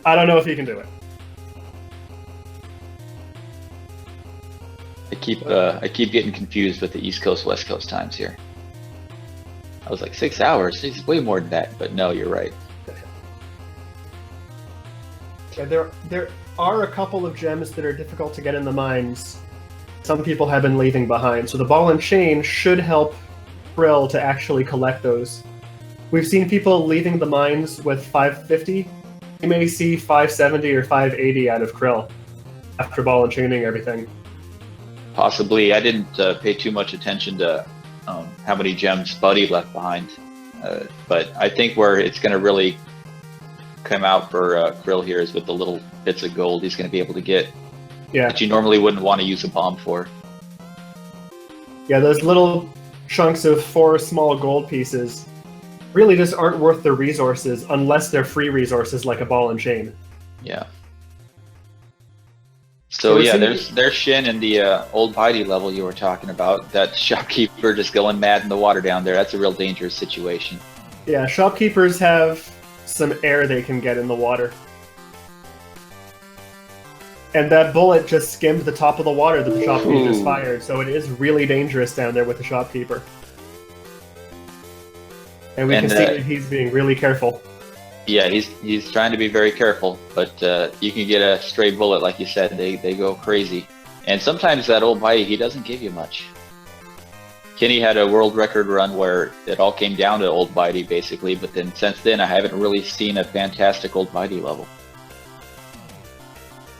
I don't know if he can do it. I keep getting confused with the East Coast West Coast times here. I was like 6 hours. It's way more than that, but no, you're right. Yeah, there are a couple of gems that are difficult to get in the mines. Some people have been leaving behind, so the ball and chain should help Krill to actually collect those. We've seen people leaving the mines with 550. You may see 570 or 580 out of Krill after ball and chaining everything. Possibly. I didn't pay too much attention to how many gems Buddy left behind, but I think where it's going to really come out for Krill here is with the little bits of gold he's going to be able to get Yeah, that you normally wouldn't want to use a bomb for. yeah, those little chunks of 4 small gold pieces really just aren't worth the resources unless they're free resources like a ball and chain. Yeah. So So we're yeah, seeing- there's Shin in the old Bitey level you were talking about. That shopkeeper just going mad in the water down there. That's a real dangerous situation. Yeah, shopkeepers have some air they can get in the water. And that bullet just skimmed the top of the water that the shopkeeper just Ooh. fired, so it is really dangerous down there with the shopkeeper. And we And, can see that he's being really careful. Yeah, he's trying to be very careful, but you can get a stray bullet, like you said. They go crazy, and sometimes that old Bitey, he doesn't give you much. Kenny had a world record run where it all came down to old Bitey basically, but then since then I haven't really seen a fantastic old Bitey level.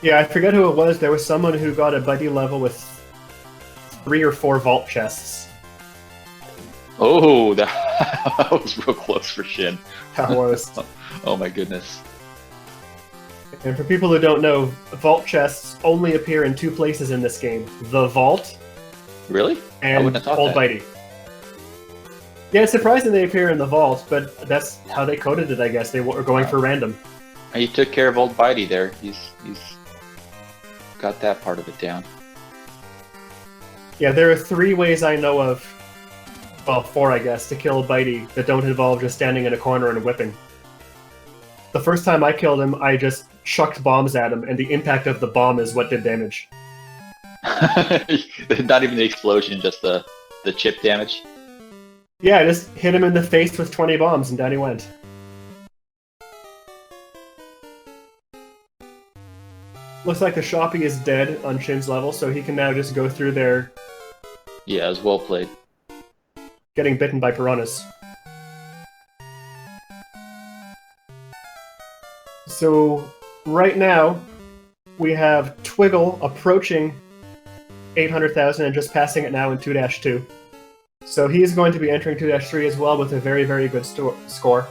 Yeah, I forget who it was. There was someone who got a buddy level with 3 or 4 vault chests. Oh, that was real close for Shin. That was. Oh my goodness. And for people who don't know, vault chests only appear in 2 places in this game: the vault Really? I and wouldn't have thought Old that. Bitey. Yeah, it's surprising they appear in the vault, but that's how they coded it, I guess. They were going for random. He took care of old Bitey there. He's got that part of it down. Yeah, there are 3 ways I know of, well, 4 I guess, to kill Bitey that don't involve just standing in a corner and whipping. The first time I killed him, I just chucked bombs at him, and the impact of the bomb is what did damage. Not even the explosion, just the chip damage. Yeah, I just hit him in the face with 20 bombs, and down he went. Looks like the Shoppy is dead on Shin's level, so he can now just go through there Yeah, it was well played. getting bitten by piranhas. So, right now, we have Twiggle approaching 800,000 and just passing it now in 2-2. So he is going to be entering 2-3 as well with a very, very good score.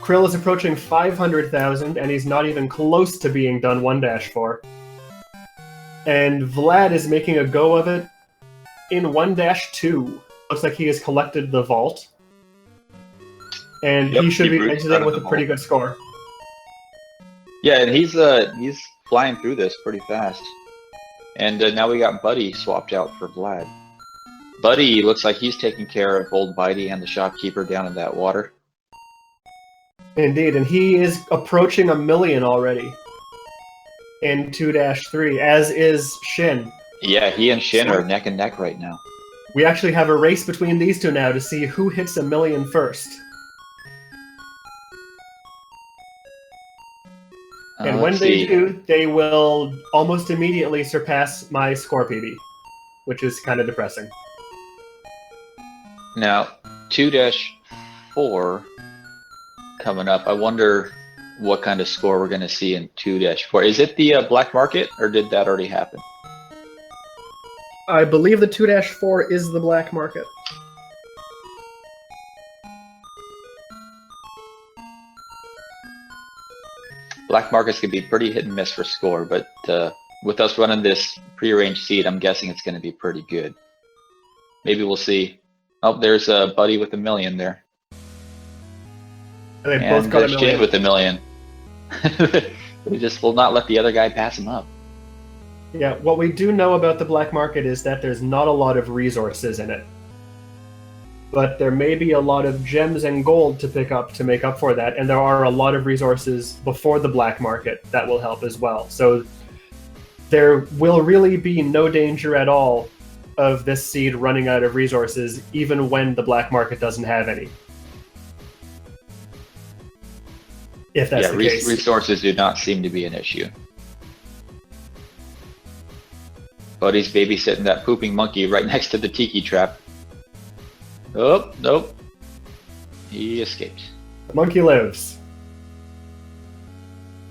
Krill is approaching 500,000 and he's not even close to being done 1-4. And Vlad is making a go of it in 1-2. Looks like he has collected the vault. And Yep, he should he be roots exiting out of with a the pretty vault. good score. Yeah, and he's flying through this pretty fast. And now we got Buddy swapped out for Vlad. Buddy looks like he's taking care of old Bitey and the shopkeeper down in that water. Indeed, and he is approaching 1 million already in 2-3, as is Shin. Yeah, he and Shin are neck and neck right now. We actually have a race between these two now to see who hits 1 million first. And when Let's they see. do, they will almost immediately surpass my score PB, which is kind of depressing. Now, 2-4 coming up. I wonder what kind of score we're going to see in 2-4. Is it the black market, or did that already happen? I believe the 2-4 is the black market. Black markets can be pretty hit and miss for score, but with us running this prearranged seed, I'm guessing it's going to be pretty good. Maybe we'll see. Oh, there's a Buddy with 1 million there. They And both got 1 Shin million. with 1 million. We just will not let the other guy pass him up. Yeah, what we do know about the black market is that there's not a lot of resources in it. But there may be a lot of gems and gold to pick up to make up for that, and there are a lot of resources before the black market that will help as well. So there will really be no danger at all of this seed running out of resources, even when the black market doesn't have any. If that's Yeah, the case. resources do not seem to be an issue. Buddy's babysitting that pooping monkey right next to the tiki trap. Oh, nope. He escaped. The monkey lives.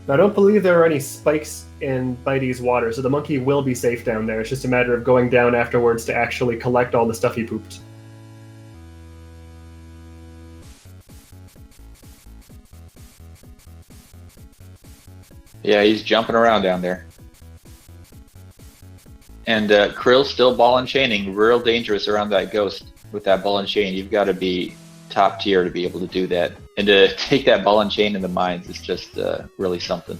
Now, I don't believe there are any spikes in Bitey's water, so the monkey will be safe down there. It's just a matter of going down afterwards to actually collect all the stuff he pooped. Yeah, he's jumping around down there. And Krill's still ball and chaining, real dangerous around that ghost with that ball and chain. You've got to be top tier to be able to do that. And to take that ball and chain in the mines is just really something.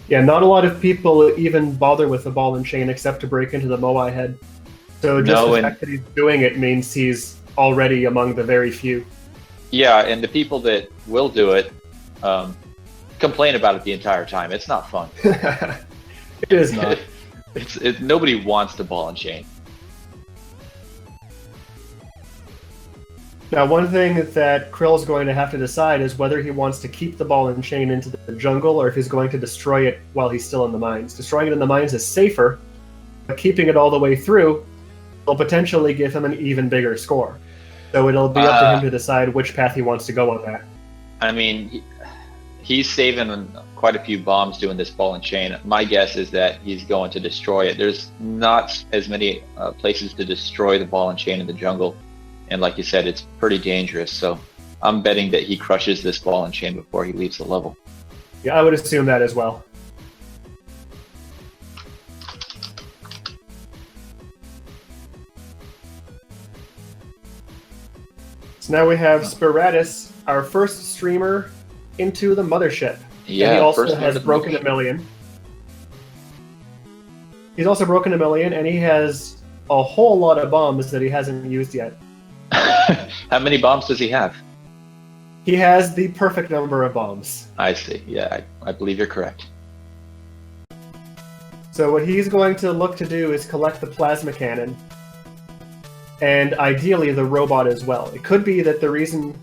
Yeah, not a lot of people even bother with the ball and chain except to break into the Moai head. So just the fact that he's doing it means he's already among the very few. Yeah, and the people that will do it complain about it the entire time. It's not fun. It is not. Nobody wants the ball and chain. Now, one thing that Krill's going to have to decide is whether he wants to keep the ball and chain into the jungle or if he's going to destroy it while he's still in the mines. Destroying it in the mines is safer, but keeping it all the way through will potentially give him an even bigger score. So it'll be up to him to decide which path he wants to go on that. I mean, he's saving quite a few bombs doing this ball and chain. My guess is that he's going to destroy it. There's not as many places to destroy the ball and chain in the jungle. And like you said, it's pretty dangerous. So I'm betting that he crushes this ball and chain before he leaves the level. Yeah, I would assume that as well. So now we have Spiratus, our first streamer into the mothership. Yeah, and he also has broken 1 million. He's also broken 1 million, and he has a whole lot of bombs that he hasn't used yet. How many bombs does he have? He has the perfect number of bombs. I see. Yeah, I believe you're correct. So what he's going to look to do is collect the plasma cannon, and ideally the robot as well. It could be that the reason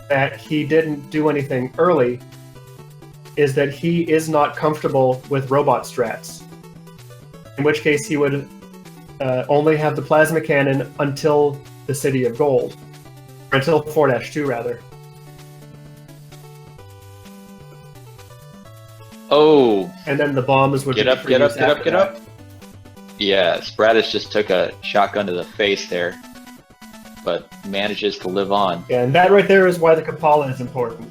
that he didn't do anything early is that he is not comfortable with robot strats. In which case he would only have the plasma cannon until the City of Gold. Or until 4-2, rather. Oh! And then the bombs would get up! Yeah, Spratus just took a shotgun to the face there, but manages to live on. Yeah, and that right there is why the Kapala is important.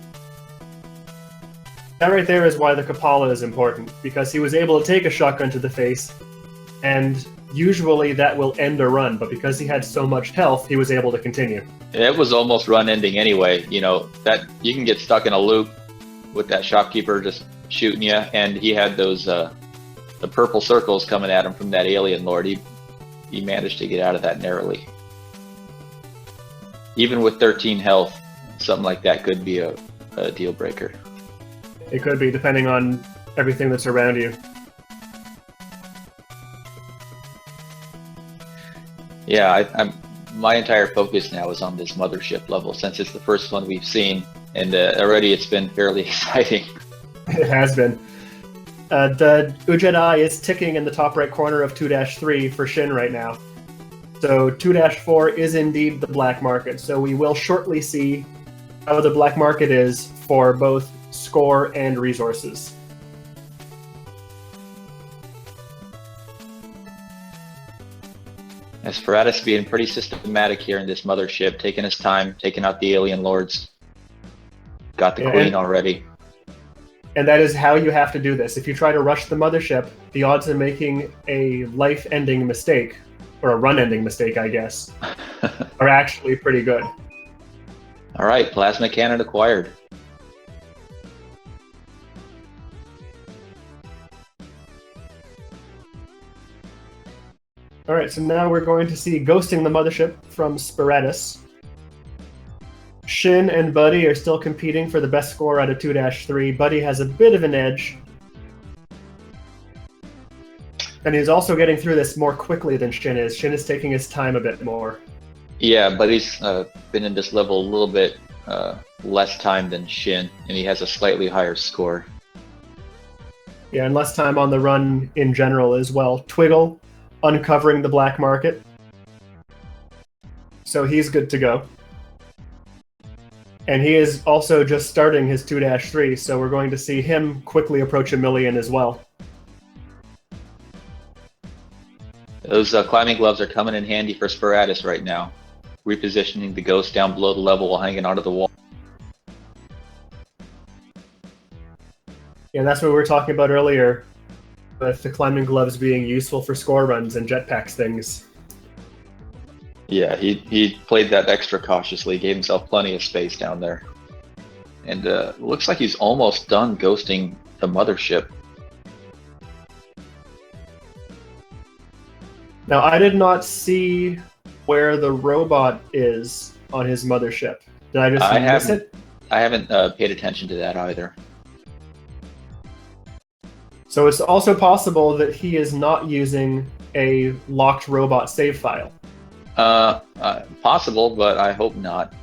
That right there is why the Kapala is important, because he was able to take a shotgun to the face, and usually that will end a run, but because he had so much health, he was able to continue. It was almost run ending anyway. You know, that you can get stuck in a loop with that shopkeeper just shooting you, and he had those the purple circles coming at him from that alien lord. He managed to get out of that narrowly. Even with 13 health, something like that could be a deal breaker. It could be, depending on everything that's around you. Yeah, my entire focus now is on this mothership level, since it's the first one we've seen, and already it's been fairly exciting. It has been. The Ujedi is ticking in the top right corner of 2-3 for Shin right now. So 2-4 is indeed the black market, so we will shortly see how the black market is for both score and resources. Spiratus being pretty systematic here in this mothership, taking his time, taking out the alien lords. Got the queen already. And that is how you have to do this. If you try to rush the mothership, the odds of making a life-ending mistake, or a run-ending mistake, I guess, are actually pretty good. All right, plasma cannon acquired. All right, so now we're going to see Ghosting the Mothership from Spiratus. Shin and Buddy are still competing for the best score out of 2-3. Buddy has a bit of an edge. And he's also getting through this more quickly than Shin is. Shin is taking his time a bit more. Yeah, Buddy's been in this level a little bit less time than Shin, and he has a slightly higher score. Yeah, and less time on the run in general as well. Twiggle uncovering the black market. So he's good to go. And he is also just starting his 2-3, so we're going to see him quickly approach 1 million as well. Those climbing gloves are coming in handy for Spiratus right now. Repositioning the ghost down below the level while hanging onto the wall. And that's what we were talking about earlier, with the climbing gloves being useful for score runs and jetpacks things. Yeah, he played that extra cautiously, gave himself plenty of space down there. And looks like he's almost done ghosting the mothership. Now, I did not see where the robot is on his mothership. Did I just miss it? I haven't paid attention to that either. So it's also possible that he is not using a locked robot save file. Possible, but I hope not.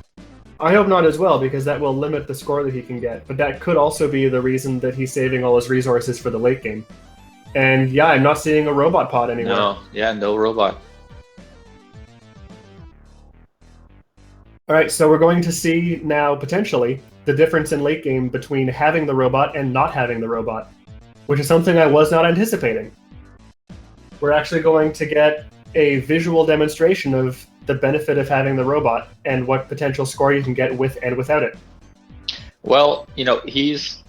I hope not as well, because that will limit the score that he can get. But that could also be the reason that he's saving all his resources for the late game. And yeah, I'm not seeing a robot pod anywhere. No, yeah, no robot. All right, so we're going to see now, potentially, the difference in late game between having the robot and not having the robot, which is something I was not anticipating. We're actually going to get a visual demonstration of the benefit of having the robot and what potential score you can get with and without it. Well, you know, he's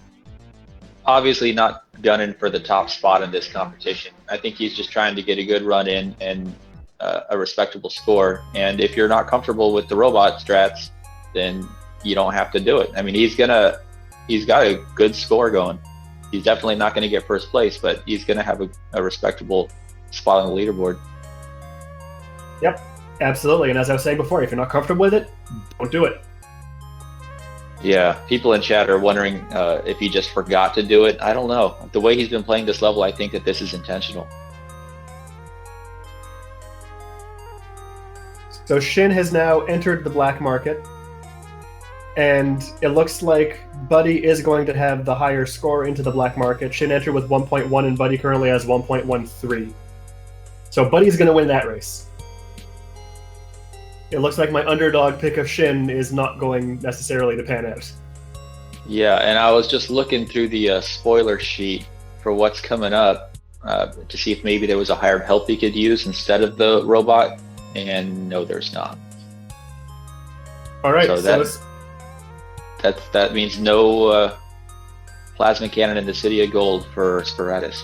obviously not gunning for the top spot in this competition. I think he's just trying to get a good run in and a respectable score. And if you're not comfortable with the robot strats, then you don't have to do it. I mean, he's got a good score going. He's definitely not going to get first place, but he's going to have a respectable spot on the leaderboard. Yep, absolutely. And as I was saying before, if you're not comfortable with it, don't do it. Yeah, people in chat are wondering if he just forgot to do it. I don't know. The way he's been playing this level, I think that this is intentional. So Shin has now entered the black market, and it looks like Buddy is going to have the higher score into the black market. Shin entered with 1.1, and Buddy currently has 1.13. So Buddy's going to win that race. It looks like my underdog pick of Shin is not going necessarily to pan out. Yeah, and I was just looking through the spoiler sheet for what's coming up to see if maybe there was a higher help he could use instead of the robot, and no, there's not. All right, so that means no plasma cannon in the City of Gold for Scoreathlon.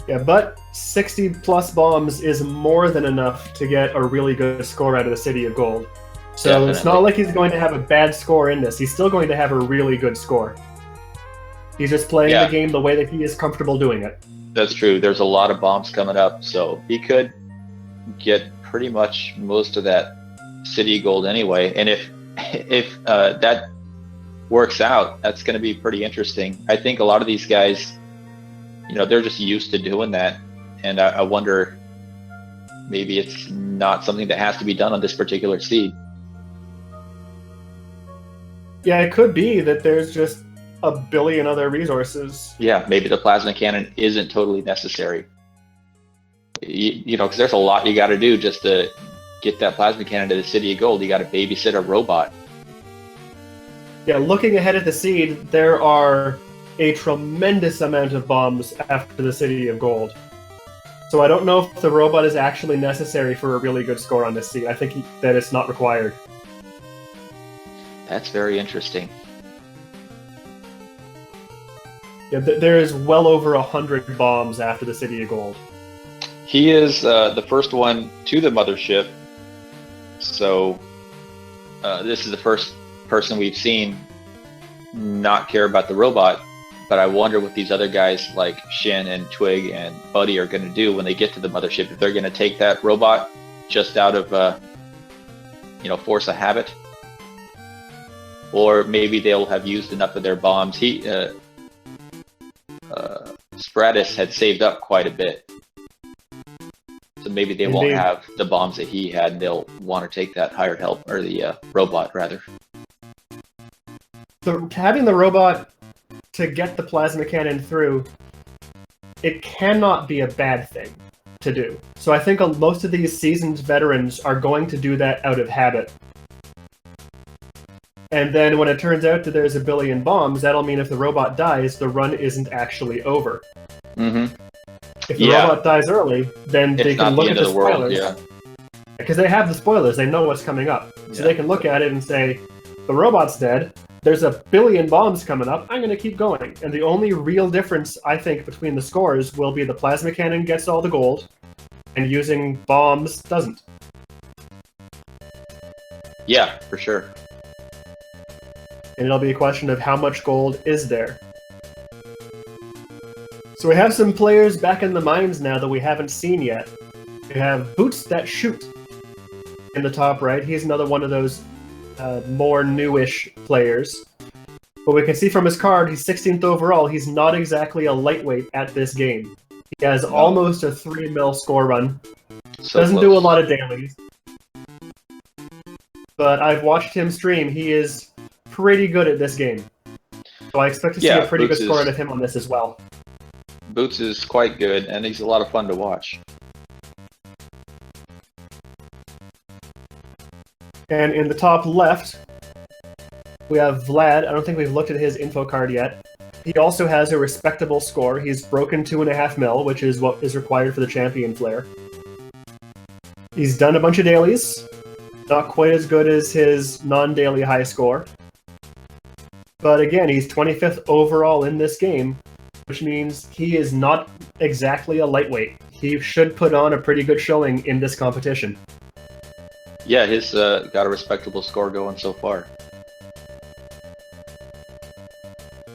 Yeah, but 60 plus bombs is more than enough to get a really good score out of the City of Gold. So Definitely. It's not like he's going to have a bad score in this. He's still going to have a really good score. He's just playing the game the way that he is comfortable doing it. That's true. There's a lot of bombs coming up, so he could get pretty much most of that City of Gold anyway. And if that works out, that's going to be pretty interesting. I think a lot of these guys, you know, they're just used to doing that, and I wonder maybe it's not something that has to be done on this particular seed. Yeah, it could be that there's just a billion other resources. Yeah, maybe the plasma cannon isn't totally necessary. You know, because there's a lot you got to do just to get that plasma cannon to the City of Gold. You got to babysit a robot. Yeah, looking ahead at the seed, there are a tremendous amount of bombs after the City of Gold. So I don't know if the robot is actually necessary for a really good score on this seed. I think that it's not required. That's very interesting. Yeah, there is well over 100 bombs after the City of Gold. He is the first one to the mothership, so this is the first person we've seen not care about the robot. But I wonder what these other guys like Shin and Twig and Buddy are going to do when they get to the mothership. If they're going to take that robot just out of, force of habit, or maybe they'll have used enough of their bombs. Spratis had saved up quite a bit, so maybe they won't have the bombs that he had, and they'll want to take that hired help, or the robot rather. So having the robot to get the plasma cannon through, it cannot be a bad thing to do. So I think most of these seasoned veterans are going to do that out of habit. And then when it turns out that there's a billion bombs, that'll mean if the robot dies, the run isn't actually over. Mm-hmm. If the robot dies early, then they can look at the spoilers. Because they have the spoilers, they know what's coming up. So they can look at it and say, the robot's dead, there's a billion bombs coming up, I'm going to keep going. And the only real difference, I think, between the scores will be the plasma cannon gets all the gold, and using bombs doesn't. Yeah, for sure. And it'll be a question of how much gold is there. So we have some players back in the mines now that we haven't seen yet. We have Boots That Shoot in the top right. He's another one of those more newish players. But we can see from his card, he's 16th overall. He's not exactly a lightweight at this game. He has almost a 3 mil score run. So Doesn't close. do a lot of dailies. But I've watched him stream. He is pretty good at this game. So I expect to see a pretty Boots good score out of him on this as well. Boots is quite good, and he's a lot of fun to watch. And in the top left, we have Vlad. I don't think we've looked at his info card yet. He also has a respectable score. He's broken 2.5 mil, which is what is required for the champion flare. He's done a bunch of dailies. Not quite as good as his non-daily high score. But again, he's 25th overall in this game, which means he is not exactly a lightweight. He should put on a pretty good showing in this competition. Yeah, he's got a respectable score going so far.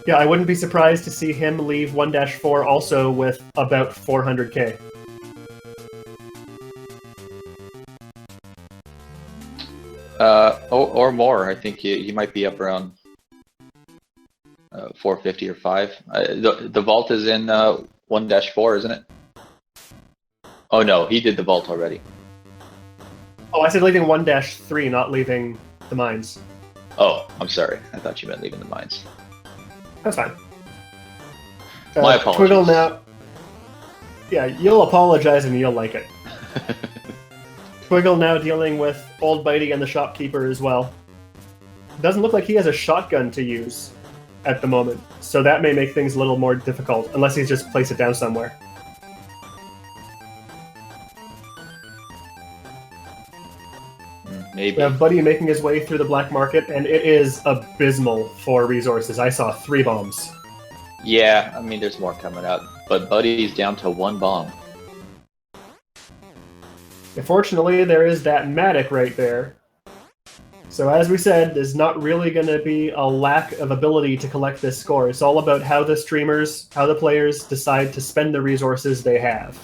Yeah, I wouldn't be surprised to see him leave 1-4 also with about 400k. Or more. I think he might be up around 450 or 5. The vault is in 1-4, isn't it? Oh no, he did the vault already. Oh, I said leaving 1-3, not leaving the mines. Oh, I'm sorry. I thought you meant leaving the mines. That's fine. My apologies. Twiggle now. Yeah, you'll apologize and you'll like it. Twiggle now dealing with Old Bitey and the shopkeeper as well. Doesn't look like he has a shotgun to use at the moment, so that may make things a little more difficult, unless he's just placed it down somewhere. Maybe. We have Buddy making his way through the black market, and it is abysmal for resources. I saw 3 bombs. Yeah, I mean, there's more coming out, but Buddy's down to 1 bomb. Unfortunately, there is that Matic right there. So as we said, there's not really going to be a lack of ability to collect this score. It's all about how the streamers, how the players decide to spend the resources they have.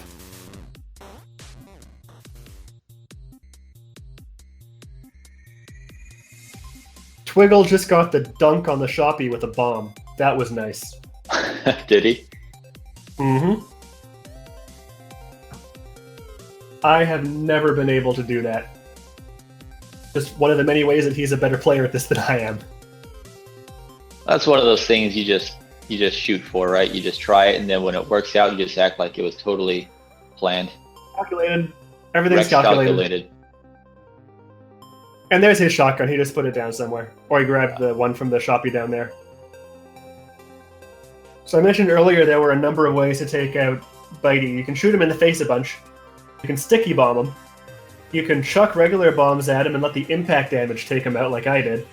Twiggle just got the dunk on the shoppy with a bomb. That was nice. Did he? Mm-hmm. I have never been able to do that. Just one of the many ways that he's a better player at this than I am. That's one of those things you just shoot for, right? You just try it, and then when it works out, you just act like it was totally planned. Calculated. Everything's Rex calculated. And there's his shotgun. He just put it down somewhere. Or he grabbed the one from the shoppy down there. So I mentioned earlier there were a number of ways to take out Bitey. You can shoot him in the face a bunch. You can sticky bomb him. You can chuck regular bombs at him and let the impact damage take him out like I did.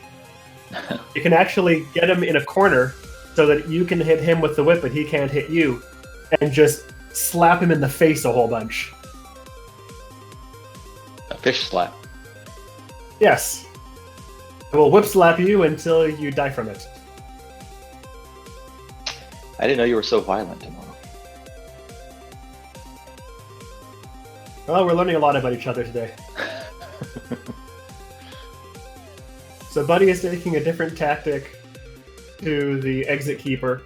You can actually get him in a corner so that you can hit him with the whip but he can't hit you. And just slap him in the face a whole bunch. A fish slap. Yes. I will whip slap you until you die from it. I didn't know you were so violent tomorrow. Well, we're learning a lot about each other today. So Buddy is taking a different tactic to the exit keeper.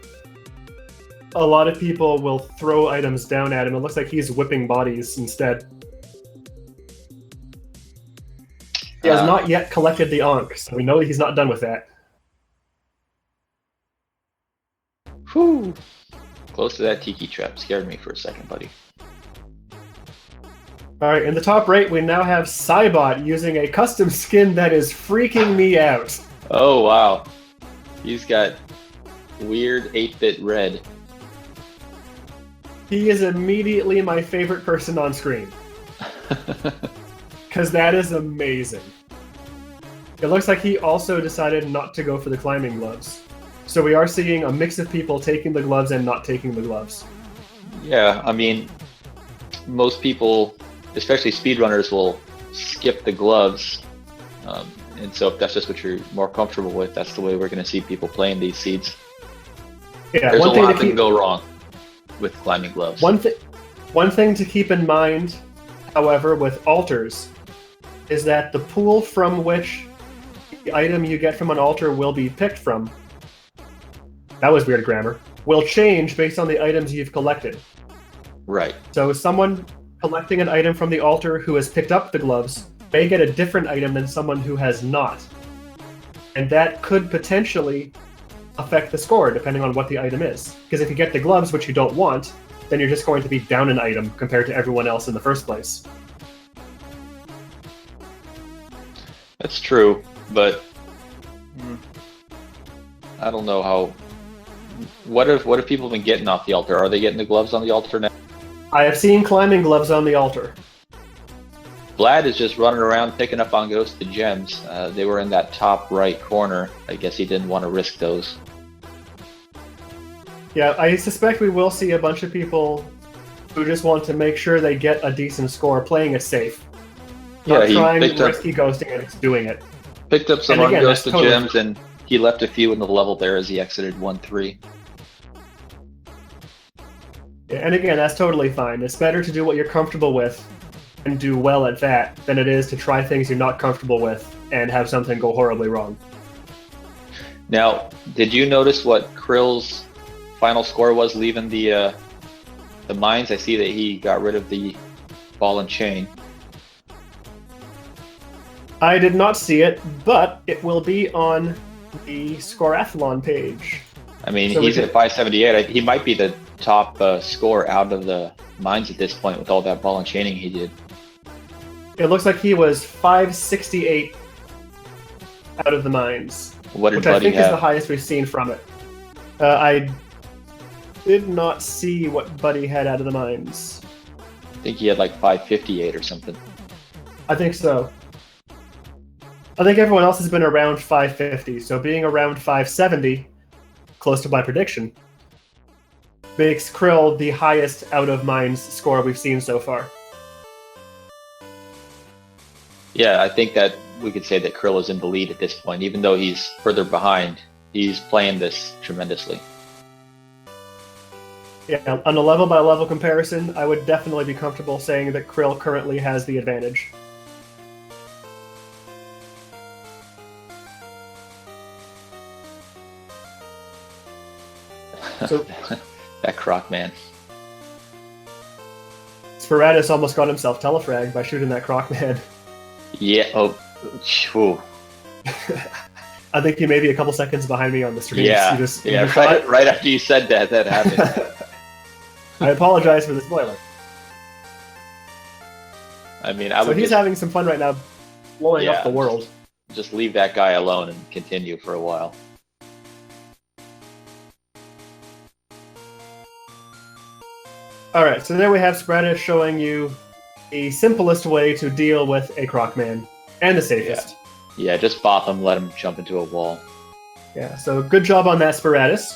A lot of people will throw items down at him. It looks like he's whipping bodies instead. He has not yet collected the Ankh, so we know that he's not done with that. Whew. Close to that tiki trap. Scared me for a second, buddy. Alright, in the top right, we now have Cybot using a custom skin that is freaking me out. Oh, wow. He's got weird 8-bit red. He is immediately my favorite person on screen. Because that is amazing. It looks like he also decided not to go for the climbing gloves. So we are seeing a mix of people taking the gloves and not taking the gloves. Yeah, I mean, most people, especially speedrunners, will skip the gloves. And so if that's just what you're more comfortable with, that's the way we're going to see people playing these seeds. Yeah, There's a lot that can go wrong with climbing gloves. One thing to keep in mind, however, with altars, is that the pool from which the item you get from an altar will be picked from, that was weird grammar, will change based on the items you've collected. Right. So someone collecting an item from the altar who has picked up the gloves may get a different item than someone who has not. And that could potentially affect the score depending on what the item is. Because if you get the gloves, which you don't want, then you're just going to be down an item compared to everyone else in the first place. That's true, but I don't know how. What if people have been getting off the altar? Are they getting the gloves on the altar now? I have seen climbing gloves on the altar. Vlad is just running around picking up on Ghost the gems. They were in that top right corner. I guess he didn't want to risk those. Yeah, I suspect we will see a bunch of people who just want to make sure they get a decent score, playing it safe. Not trying risky ghosting and it's doing it. Picked up some again, unghosted gems, and he left a few in the level there as he exited 1-3. Yeah, and again, that's totally fine. It's better to do what you're comfortable with and do well at that than it is to try things you're not comfortable with and have something go horribly wrong. Now, did you notice what Krill's final score was leaving the mines? I see that he got rid of the ball and chain. I did not see it, but it will be on the Scoreathlon page. I mean, so he's at 578. He might be the top score out of the mines at this point with all that ball and chaining he did. It looks like he was 568 out of the mines, which I think is the highest we've seen from it. I did not see what Buddy had out of the mines. I think he had like 558 or something. I think so. I think everyone else has been around 550, so being around 570, close to my prediction, makes Krill the highest out of mines score we've seen so far. Yeah, I think that we could say that Krill is in the lead at this point. Even though he's further behind, he's playing this tremendously. Yeah, on a level-by-level comparison, I would definitely be comfortable saying that Krill currently has the advantage. So, that Croc man. Sparatus almost got himself telefragged by shooting that Croc man. Yeah, oh, I think he may be a couple seconds behind me on the stream. Yeah, right after you said that happened. I apologize for the spoiler. I mean, he's having some fun right now, blowing up the world. Just leave that guy alone and continue for a while. Alright, so there we have Sparatus showing you the simplest way to deal with a Crocman, and the safest. Yeah, just bop him, let him jump into a wall. Yeah, so good job on that, Sparatus.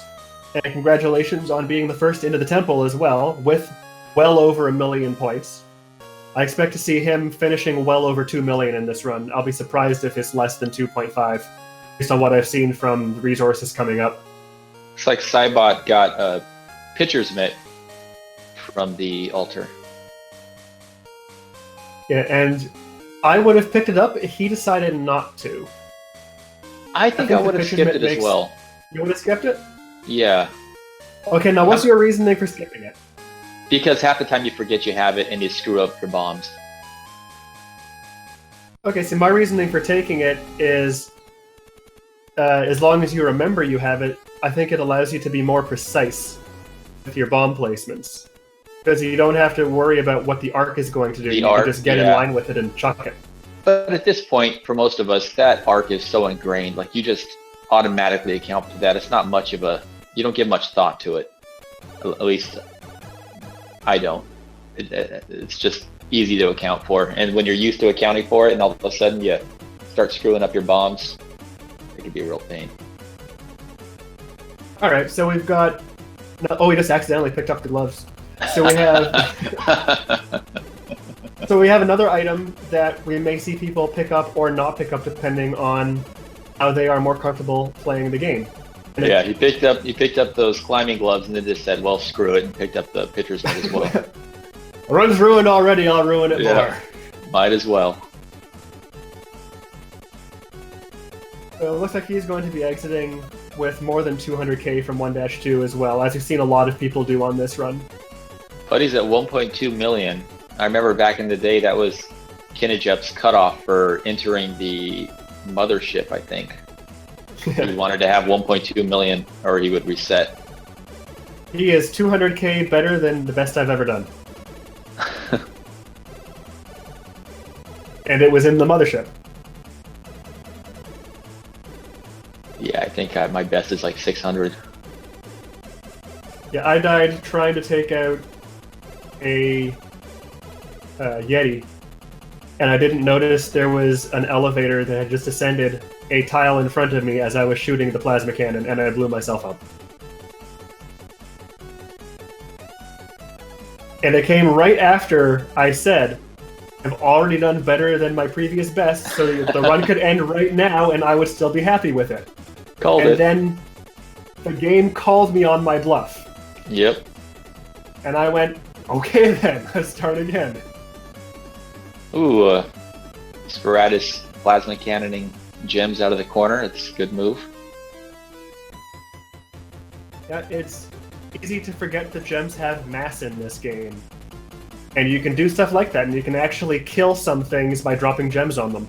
And congratulations on being the first into the temple as well, with well over 1 million points. I expect to see him finishing well over 2 million in this run. I'll be surprised if it's less than 2.5, based on what I've seen from the resources coming up. Looks like Cybot got a pitcher's mitt from the altar. Yeah, and I would have picked it up. He decided not to. I think I would have skipped it as well. You would have skipped it? Yeah. Okay, now what's your reasoning for skipping it? Because half the time you forget you have it and you screw up your bombs. Okay, so my reasoning for taking it is, as long as you remember you have it, I think it allows you to be more precise with your bomb placements. Because you don't have to worry about what the arc is going to do. You can just get in line with it and chuck it. But at this point, for most of us, that arc is so ingrained. Like, you just automatically account for that. It's not much of a... You don't give much thought to it. At least, I don't. It's just easy to account for. And when you're used to accounting for it, and all of a sudden you start screwing up your bombs, it could be a real pain. All right, so we've got. No, oh, we just accidentally picked up the gloves. So we have. So we have another item that we may see people pick up or not pick up depending on how they are more comfortable playing the game. And Yeah, he picked up those climbing gloves and then just said, "Well, screw it," and picked up the pitcher's mitt as well. Run's ruined already. I'll ruin it more. Might as well. So it looks like he's going to be exiting with more than 200k from 1-2 as well, as we've seen a lot of people do on this run. Buddy's at 1.2 million. I remember back in the day that was Kinejep's cutoff for entering the mothership, I think. He wanted to have 1.2 million or he would reset. He is 200k better than the best I've ever done. And it was in the mothership. Yeah, I think my best is like 600. Yeah, I died trying to take out a Yeti, and I didn't notice there was an elevator that had just descended a tile in front of me as I was shooting the plasma cannon, and I blew myself up. And it came right after I said, I've already done better than my previous best, so the run could end right now and I would still be happy with it. Called and it. then the game called me on my bluff. Yep. And I went, okay then, let's start again. Ooh, Sparatus plasma cannoning gems out of the corner. It's a good move. Yeah, it's easy to forget that gems have mass in this game. And you can do stuff like that, and you can actually kill some things by dropping gems on them.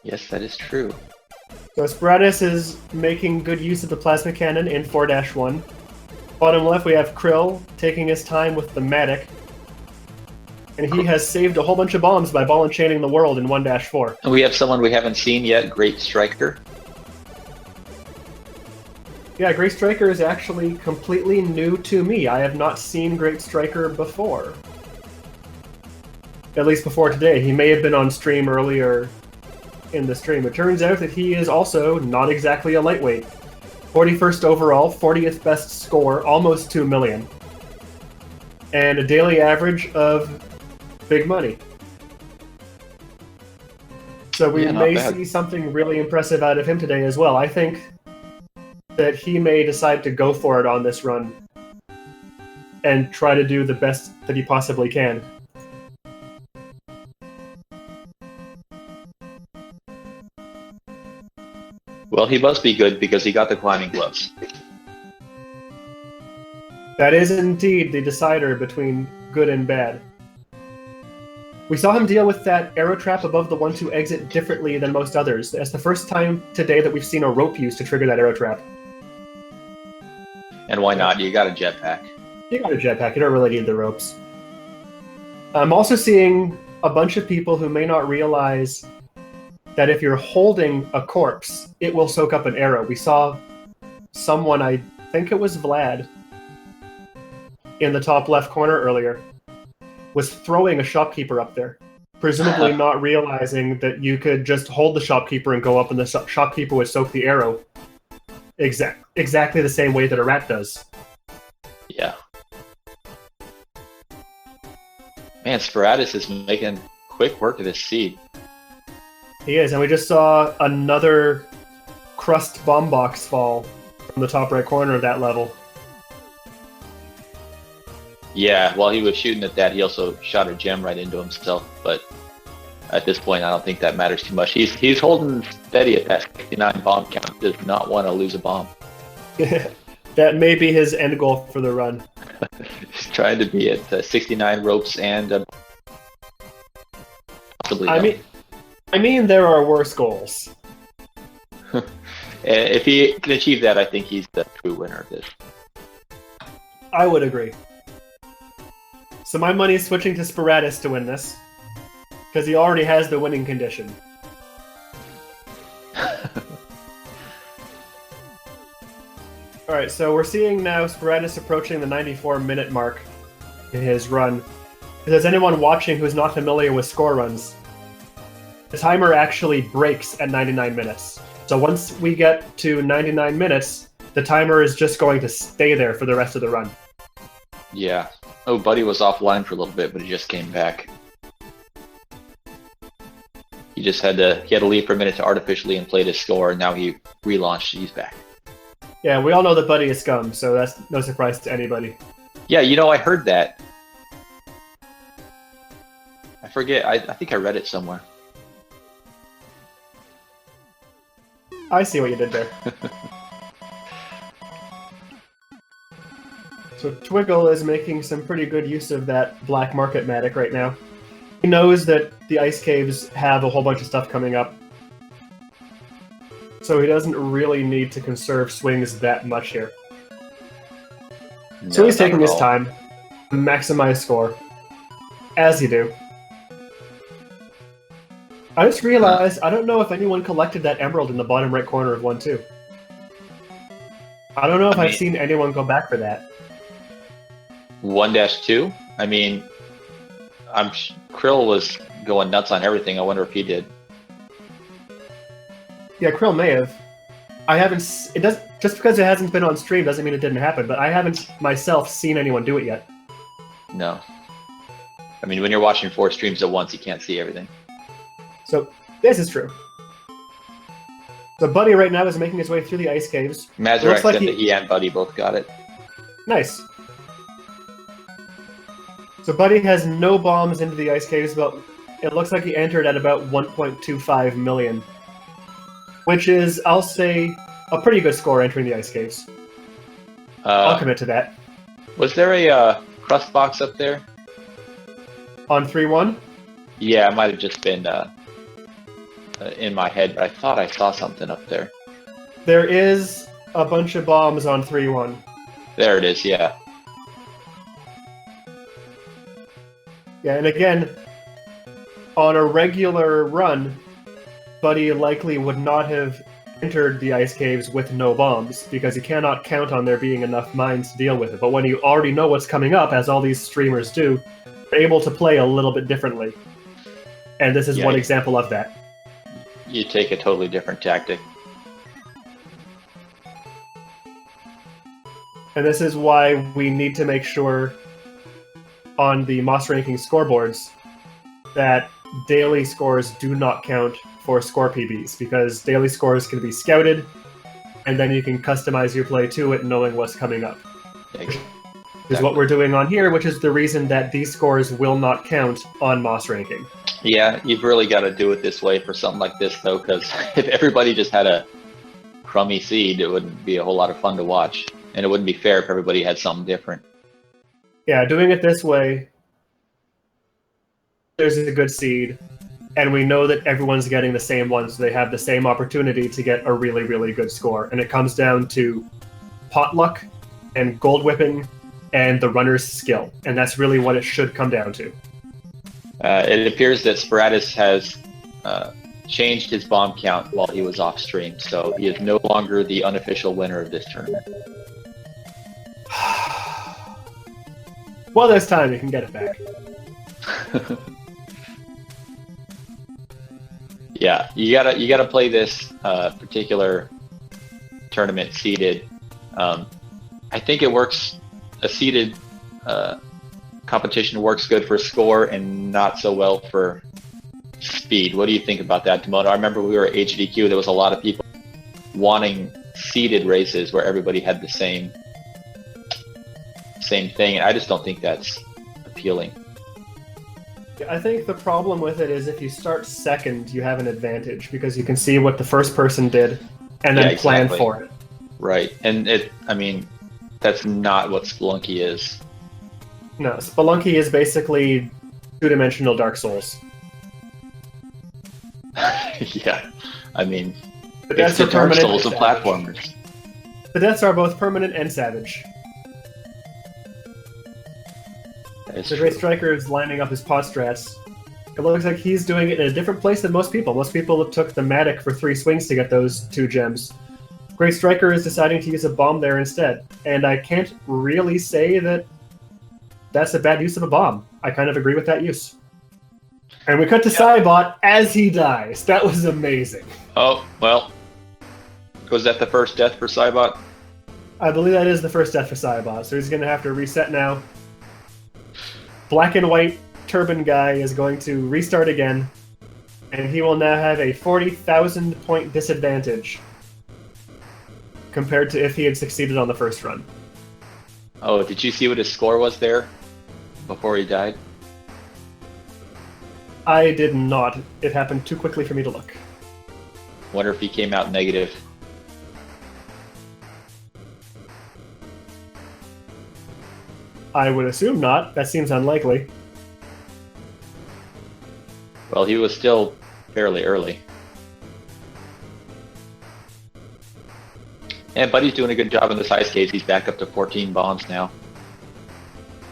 Yes, that is true. So Sparatus is making good use of the plasma cannon in 4-1. Bottom left, we have Krill taking his time with the Matic. And he has saved a whole bunch of bombs by ball and chaining the world in 1-4. And we have someone we haven't seen yet, Great Striker. Yeah, Great Striker is actually completely new to me. I have not seen Great Striker before. At least before today. He may have been on stream earlier in the stream. It turns out that he is also not exactly a lightweight. 41st overall, 40th best score, almost 2 million. And a daily average of big money. So we may see something really impressive out of him today as well. I think that he may decide to go for it on this run and try to do the best that he possibly can. Well, he must be good because he got the climbing gloves. That is indeed the decider between good and bad. We saw him deal with that arrow trap above the 1-2 exit differently than most others. That's the first time today that we've seen a rope used to trigger that arrow trap. And why not? You got a jetpack. You got a jetpack, you don't really need the ropes. I'm also seeing a bunch of people who may not realize that if you're holding a corpse, it will soak up an arrow. We saw someone, I think it was Vlad, in the top left corner earlier, was throwing a shopkeeper up there, presumably not realizing that you could just hold the shopkeeper and go up and the shopkeeper would soak the arrow exactly the same way that a rat does. Yeah. Man, Sparatus is making quick work of this seed. He is, and we just saw another crust bomb box fall from the top right corner of that level. Yeah, while he was shooting at that, he also shot a gem right into himself, but at this point, I don't think that matters too much. He's holding steady at that 69 bomb count, does not want to lose a bomb. That may be his end goal for the run. He's trying to be at 69 ropes and possibly. I mean, there are worse goals. If he can achieve that, I think he's the true winner of this. I would agree. So my money is switching to Sparatus to win this, because he already has the winning condition. Alright, so we're seeing now Sparatus approaching the 94-minute mark in his run. If there's anyone watching who's not familiar with score runs, the timer actually breaks at 99 minutes. So once we get to 99 minutes, the timer is just going to stay there for the rest of the run. Yeah. Oh, Buddy was offline for a little bit, but he just came back. He just had to leave for a minute to artificially inflate his score, and now he relaunched. He's back. Yeah, we all know that Buddy is scum, so that's no surprise to anybody. Yeah, you know, I heard that. I forget. I think I read it somewhere. I see what you did there. So Twiggle is making some pretty good use of that black market Matic right now. He knows that the ice caves have a whole bunch of stuff coming up, so he doesn't really need to conserve swings that much here. No, So he's not taking at his all. time to maximize score, as you do. I just realized, I don't know if anyone collected that emerald in the bottom right corner of 1-2. I don't know if I've seen anyone go back for that. 1-2? I mean, Krill was going nuts on everything. I wonder if he did. Yeah, Krill may have. I haven't. It does just because it hasn't been on stream doesn't mean it didn't happen. But I haven't myself seen anyone do it yet. No. I mean, when you're watching 4 streams at once, you can't see everything. So this is true. So Buddy right now is making his way through the ice caves. Mazurek Looks like said that he and Buddy both got it. Nice. So Buddy has no bombs into the ice caves, but it looks like he entered at about 1.25 million. Which is, I'll say, a pretty good score entering the ice caves. I'll commit to that. Was there a crust box up there? On 3-1? Yeah, it might have just been in my head, but I thought I saw something up there. There is a bunch of bombs on 3-1. There it is, yeah. Yeah, and again, on a regular run, Buddy likely would not have entered the ice caves with no bombs, because you cannot count on there being enough mines to deal with it. But when you already know what's coming up, as all these streamers do, you're able to play a little bit differently. And this is one example of that. You take a totally different tactic. And this is why we need to make sure on the Moss ranking scoreboards that daily scores do not count for score PBs, because daily scores can be scouted, and then you can customize your play to it knowing what's coming up. Exactly. Is what we're doing on here, which is the reason that these scores will not count on Moss ranking. Yeah, you've really got to do it this way for something like this, though, because if everybody just had a crummy seed, it wouldn't be a whole lot of fun to watch, and it wouldn't be fair if everybody had something different. Yeah, doing it this way, there's a good seed, and we know that everyone's getting the same ones, so they have the same opportunity to get a really, really good score. And it comes down to potluck and gold whipping and the runner's skill, and that's really what it should come down to. It appears that Sporadis has changed his bomb count while he was off stream, so he is no longer the unofficial winner of this tournament. Well, there's time, you can get it back. Yeah, you gotta play this particular tournament seeded. I think it works. A seeded competition works good for score and not so well for speed. What do you think about that, Demono? I remember we were at HDQ. There was a lot of people wanting seeded races where everybody had the same thing, and I just don't think that's appealing. I think the problem with it is if you start second, you have an advantage because you can see what the first person did and then plan for it. Right, and I mean, that's not what Spelunky is. No, Spelunky is basically two-dimensional Dark Souls. Yeah, I mean, The it's deaths the are Dark permanent Souls of and savage. platformers. The deaths are both permanent and savage. It's The Great true. Striker is lining up his pod strats. It looks like he's doing it in a different place than most people. Most people took the Matic for 3 swings to get those 2 gems. Great Striker is deciding to use a bomb there instead. And I can't really say that that's a bad use of a bomb. I kind of agree with that use. And we cut to Cybot as he dies. That was amazing. Oh, well. Was that the first death for Cybot? I believe that is the first death for Cybot, so he's going to have to reset now. Black and white turban guy is going to restart again, and he will now have a 40,000 point disadvantage compared to if he had succeeded on the first run. Oh, did you see what his score was there before he died? I did not. It happened too quickly for me to look. Wonder if he came out negative. I would assume not. That seems unlikely. Well, he was still fairly early. And Buddy's doing a good job in this ice cage. He's back up to 14 bombs now.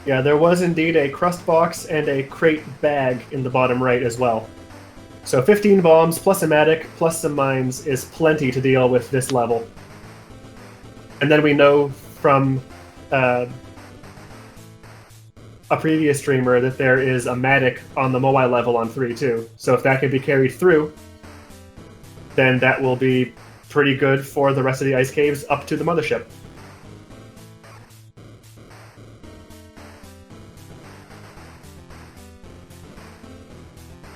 Yeah, there was indeed a crust box and a crate bag in the bottom right as well. So 15 bombs plus a medic plus some mines is plenty to deal with this level. And then we know from a previous streamer that there is a medic on the Moai level on 3 too. So if that can be carried through, then that will be pretty good for the rest of the ice caves up to the mothership.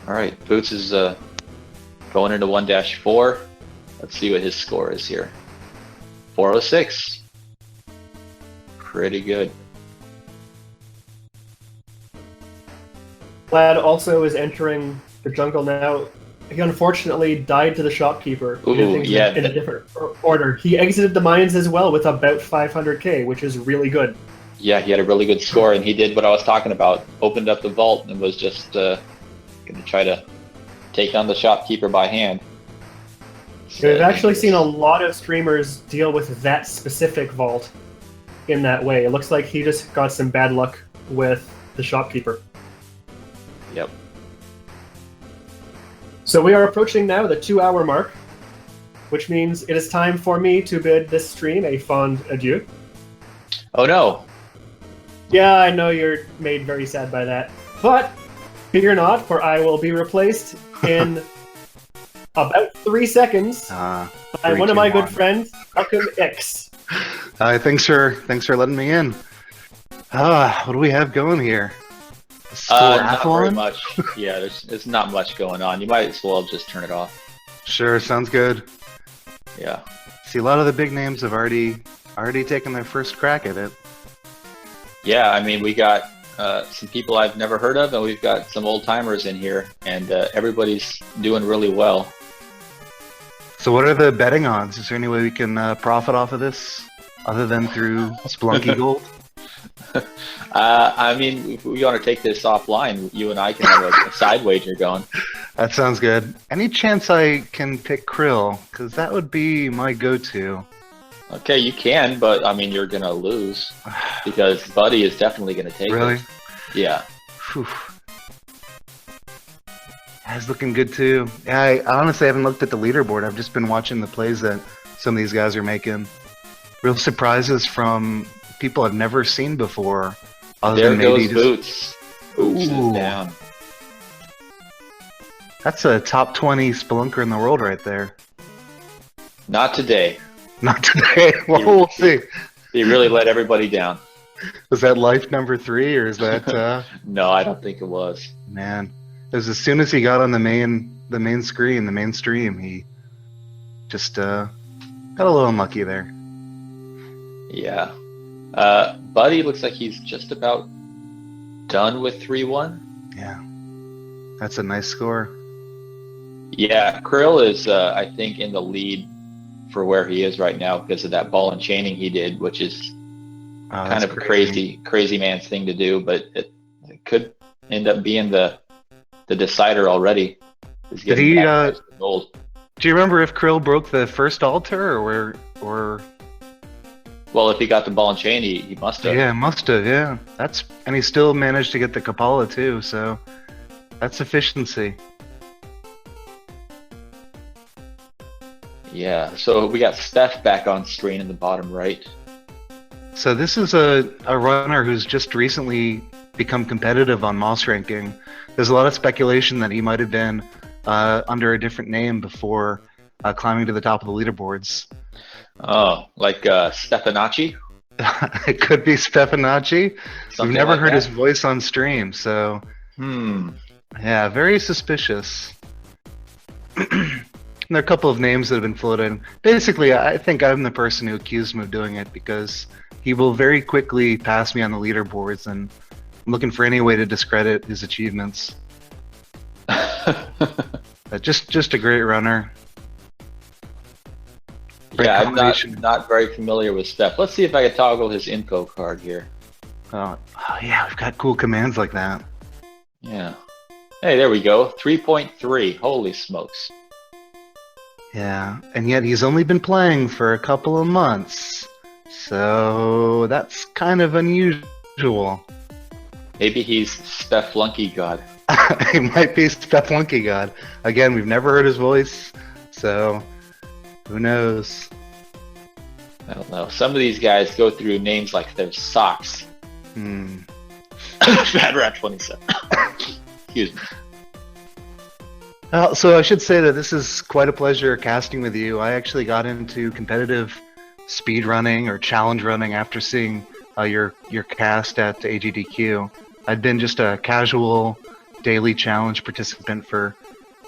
All right, Boots is going into 1-4. Let's see what his score is here. 406. Pretty good. Lad also is entering the jungle now. He unfortunately died to the shopkeeper. He did Ooh, things yeah. in a different order. He exited the mines as well with about 500k, which is really good. Yeah, he had a really good score, and he did what I was talking about. Opened up the vault and was just going to try to take on the shopkeeper by hand. So, We've actually seen a lot of streamers deal with that specific vault in that way. It looks like he just got some bad luck with the shopkeeper. Yep. So we are approaching now the 2-hour mark, which means it is time for me to bid this stream a fond adieu. Oh no. Yeah, I know you're made very sad by that, but fear not, for I will be replaced in about 3 seconds by 3, one of 2, my 1. good friends, Malcolm X. Hi, thanks for letting me in. What do we have going here? Not very Scoreathlon? much. Yeah, there's not much going on. You might as well just turn it off. Sure, sounds good. Yeah. See, a lot of the big names have already taken their first crack at it. Yeah, I mean, we got some people I've never heard of, and we've got some old timers in here, and everybody's doing really well. So what are the betting odds? Is there any way we can profit off of this, other than through Splunky Gold? I mean, if we want to take this offline, you and I can have a side wager going. That sounds good. Any chance I can pick Krill? Because that would be my go-to. Okay, you can, but I mean, you're gonna lose because Buddy is definitely gonna take Really? it. Yeah. Whew. That's looking good too. Yeah, I honestly haven't looked at the leaderboard. I've just been watching the plays that some of these guys are making. Real surprises from people I've never seen before. Other There than maybe goes just... Boots. Boots is Ooh. down. That's a top 20 spelunker in the world right there. Not today. Not today. Well, we'll see. He really let everybody down. Was that life number 3 or is that No, I don't think it was. man? It was as soon as he got on the main screen, the main stream, he just got a little unlucky there. Yeah. Buddy looks like he's just about done with 3-1. Yeah. That's a nice score. Yeah, Krill is, I think, in the lead for where he is right now because of that ball and chaining he did, which is kind That's of crazy man's thing to do, but it could end up being the decider already. He's Did getting he, that nice gold. Do you remember if Krill broke the first altar or Well, if he got the ball and chain, he must have. yeah, must have, yeah. And he still managed to get the Kapala too, so that's efficiency. Yeah, so we got Steph back on screen in the bottom right. So this is a runner who's just recently become competitive on Moss ranking. There's a lot of speculation that he might have been under a different name before climbing to the top of the leaderboards. Oh, like Stefanacci? It could be Stefanacci. We've Something never like heard that? his voice on stream, so yeah, very suspicious. There are a couple of names that have been floated. Basically, I think I'm the person who accused him of doing it because he will very quickly pass me on the leaderboards, and I'm looking for any way to discredit his achievements. Just a great runner. Great Yeah, I'm combination. not very familiar with Steph. Let's see if I can toggle his info card here. Oh yeah, we've got cool commands like that. Yeah. Hey, there we go. 3.3. Holy smokes. Yeah, and yet he's only been playing for a couple of months, so that's kind of unusual. Maybe he's Steph Flunky God. He might be Spelunky God. Again, we've never heard his voice, so who knows? I don't know. Some of these guys go through names like their socks. Bad Rat 27. Excuse me. So I should say that this is quite a pleasure casting with you. I actually got into competitive speed running or challenge running after seeing your cast at AGDQ. I'd been just a casual daily challenge participant for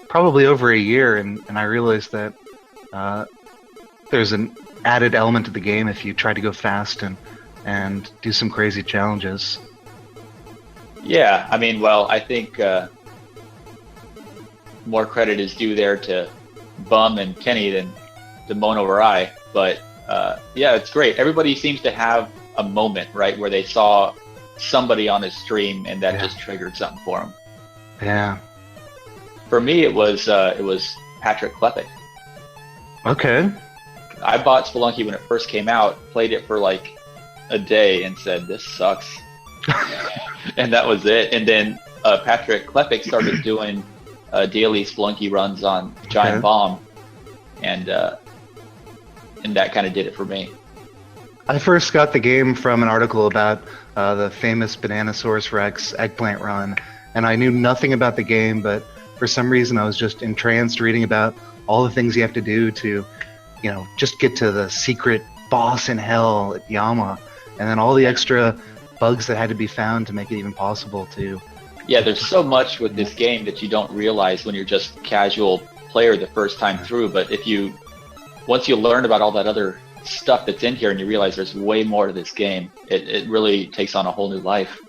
probably over a year, and I realized that there's an added element to the game if you try to go fast and do some crazy challenges. Yeah, I mean, well, I think more credit is due there to Bum and Kenny than to Mono or I. But yeah, it's great. Everybody seems to have a moment, right, where they saw somebody on his stream and that just triggered something for them. Yeah. For me, it was Patrick Klepek. Okay. I bought Spelunky when it first came out, played it for like a day, and said, "This sucks," and that was it. And then Patrick Klepek started doing daily Spelunky runs on Giant Bomb, and that kind of did it for me. I first got the game from an article about the famous Bananosaurus Rex eggplant run, and I knew nothing about the game, but for some reason I was just entranced reading about all the things you have to do to, just get to the secret boss in hell at Yama, and then all the extra bugs that had to be found to make it even possible to. Yeah, there's so much with this game that you don't realize when you're just casual player the first time through, but once you learn about all that other stuff that's in here and you realize there's way more to this game, it really takes on a whole new life.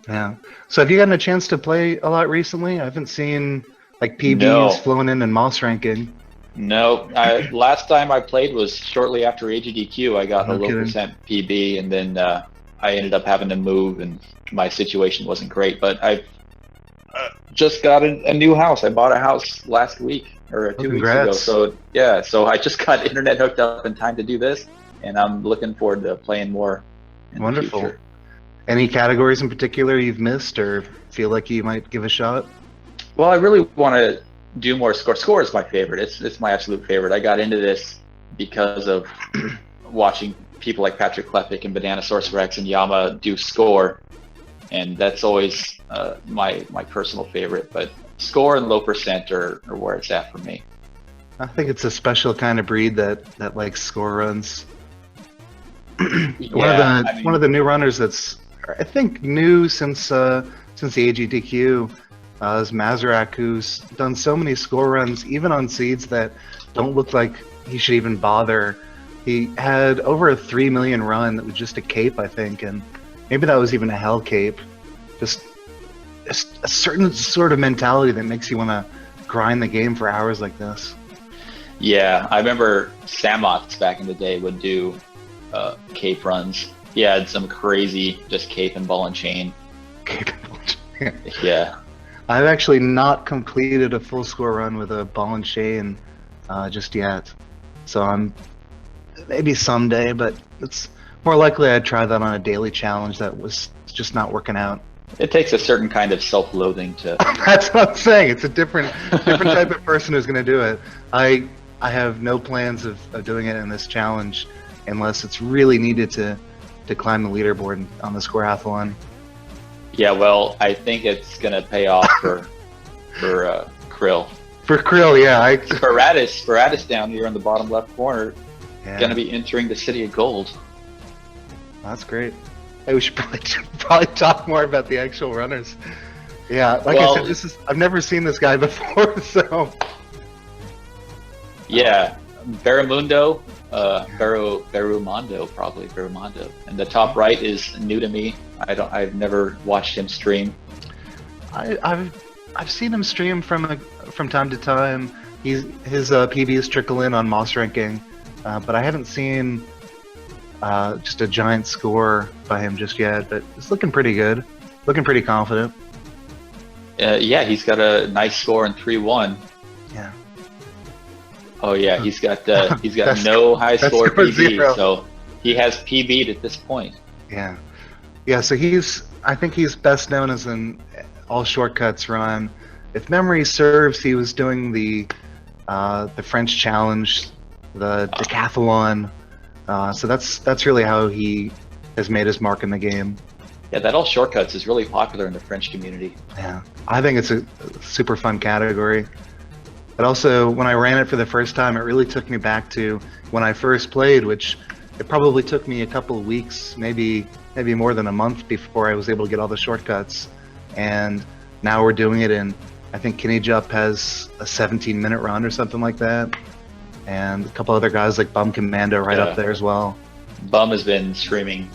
Yeah. So have you gotten a chance to play a lot recently? I haven't seen like PBs flowing in and Moss ranking. No, last time I played was shortly after AGDQ. I got a low percent PB, and then I ended up having to move, and my situation wasn't great. But I've just got a new house. I bought a house last week or 2 weeks ago. So yeah, so I just got internet hooked up in time to do this, and I'm looking forward to playing more. Wonderful. The future. Any categories in particular you've missed or feel like you might give a shot? Well, I really want to do more score. Score is my favorite. It's my absolute favorite. I got into this because of watching people like Patrick Klepek and Bananosaurus Rex and Yama do score, and that's always my personal favorite. But score and low percent are where it's at for me. I think it's a special kind of breed that likes score runs. One of the new runners that's I think new since the AGDQ is Mazarak, who's done so many score runs, even on seeds that don't look like he should even bother. He had over a 3 million run that was just a cape, I think, and maybe that was even a hell cape. Just a certain sort of mentality that makes you want to grind the game for hours like this. Yeah, I remember Samoths back in the day would do cape runs. He had some crazy just cape and ball and chain. Yeah. I've actually not completed a full score run with a ball and chain just yet. So I'm maybe someday, but it's more likely I'd try that on a daily challenge that was just not working out. It takes a certain kind of self-loathing to... That's what I'm saying. It's a different type of person who's going to do it. I have no plans of doing it in this challenge unless it's really needed to to climb the leaderboard on the Scoreathlon. Yeah, well, I think it's gonna pay off for Krill. For Krill, yeah, Sparatus down here in the bottom left corner, yeah, gonna be entering the City of Gold. that's great. Hey, we should probably talk more about the actual runners. Yeah, like Well, I said, I've never seen this guy before, so Yeah, Barramundo, Barramundo, and the top right is new to me. I've never watched him stream. I've seen him stream from time to time. His PBs trickle in on Moss ranking, but I haven't seen just a giant score by him just yet. But it's looking pretty good, looking pretty confident. Yeah, he's got a nice score in 3-1. Yeah. Oh yeah, he's got That's- no high that's score score PB, 0. so he has PB'd at this point. Yeah, yeah. So I think he's best known as an all shortcuts run. If memory serves, he was doing the French Challenge, the decathlon. So that's really how he has made his mark in the game. Yeah, that all shortcuts is really popular in the French community. Yeah, I think it's a super fun category. But also, when I ran it for the first time, it really took me back to when I first played, which it probably took me a couple of weeks, maybe more than a month before I was able to get all the shortcuts. And now we're doing it in, I think Kenny Jupp has a 17-minute run or something like that. And a couple other guys like Bum Commando right up there as well. Bum has been streaming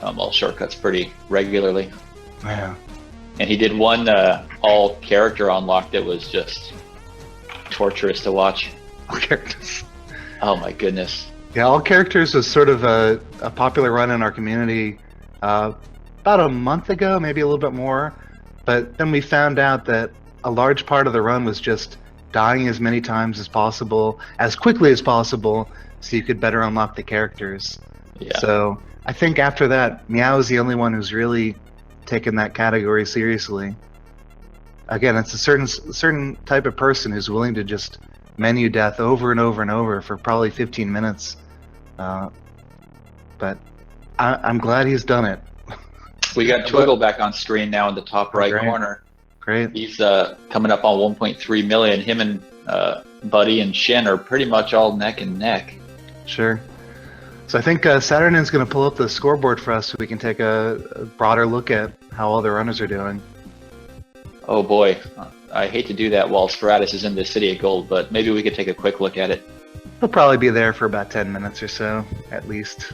all shortcuts pretty regularly. Yeah. And he did one all character unlock that was just torturous to watch. All characters. Oh my goodness. Yeah, all characters was sort of a popular run in our community about a month ago, maybe a little bit more. But then we found out that a large part of the run was just dying as many times as possible, as quickly as possible, so you could better unlock the characters. Yeah. So I think after that, Meow is the only one who's really taken that category seriously. Again, it's a certain type of person who's willing to just menu death over and over and over for probably 15 minutes. But I'm glad he's done it. We got Twiggle back on screen now in the top right Great. corner. Great. He's coming up on 1.3 million. Him and Buddy and Shin are pretty much all neck and neck. Sure. So I think Saturn's going to pull up the scoreboard for us so we can take a broader look at how all the runners are doing. Oh boy, I hate to do that while Sparatus is in the City of Gold, but maybe we could take a quick look at it. He'll probably be there for about 10 minutes or so, at least.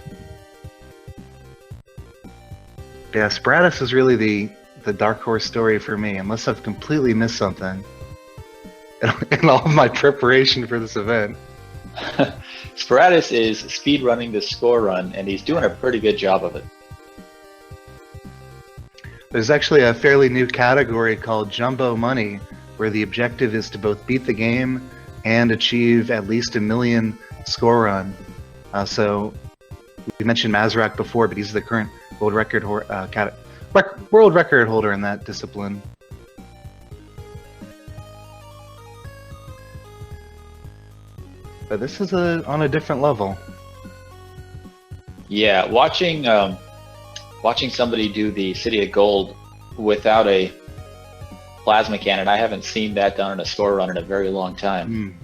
Yeah, Sparatus is really the dark horse story for me, unless I've completely missed something in all of my preparation for this event. Sparatus is speed running the score run, and he's doing a pretty good job of it. There's actually a fairly new category called Jumbo Money, where the objective is to both beat the game and achieve at least 1 million score run. So we mentioned Mazrak before, but he's the current world record holder in that discipline. But this is on a different level. Yeah, watching somebody do the City of Gold without a plasma cannon, I haven't seen that done in a score run in a very long time.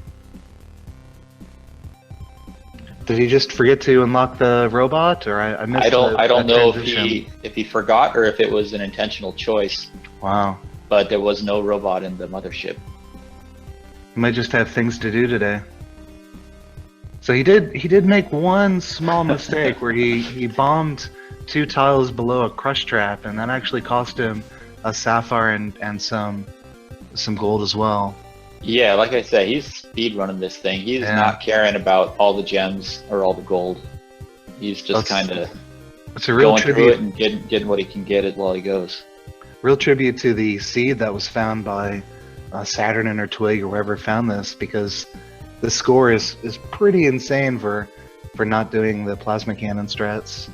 Did he just forget to unlock the robot, or I missed? I don't know transition. if he forgot or if it was an intentional choice. Wow. But there was no robot in the mothership. He might just have things to do today. So he did make one small mistake where he bombed 2 tiles below a crush trap, and that actually cost him a sapphire and some gold as well. Yeah, like I said, he's speed running this thing. He's not caring about all the gems or all the gold. He's just kind of going through it and getting what he can get it while he goes. Real tribute to the seed that was found by Saturn or Twig or whoever found this, because the score is pretty insane for not doing the plasma cannon strats.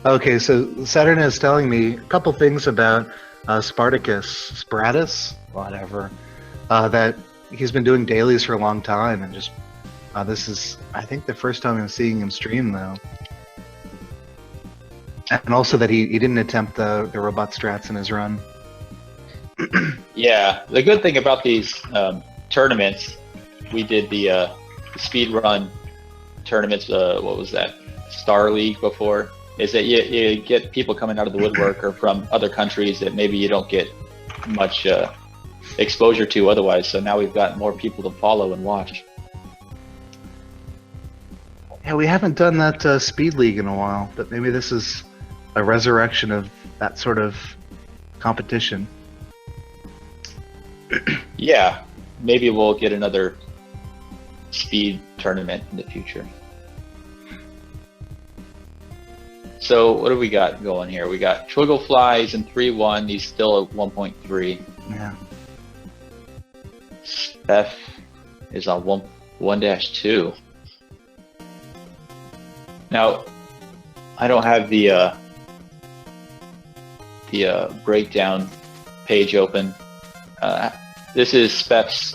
Okay, so Saturn is telling me a couple things about Sparatus, whatever, that he's been doing dailies for a long time, and just this is, I think, the first time I'm seeing him stream though. And also that he didn't attempt the robot strats in his run. Yeah, the good thing about these tournaments, we did the speed run tournaments. What was that? Star League before. Is that you get people coming out of the woodwork or from other countries that maybe you don't get much exposure to otherwise. So now we've got more people to follow and watch. Yeah, we haven't done that speed league in a while, but maybe this is a resurrection of that sort of competition. Yeah, maybe we'll get another speed tournament in the future. So what do we got going here? We got Twigglefly, he's in 3-1. He's still at 1.3. Yeah. Steph is on 1-2. Now, I don't have the breakdown page open. This is Steph's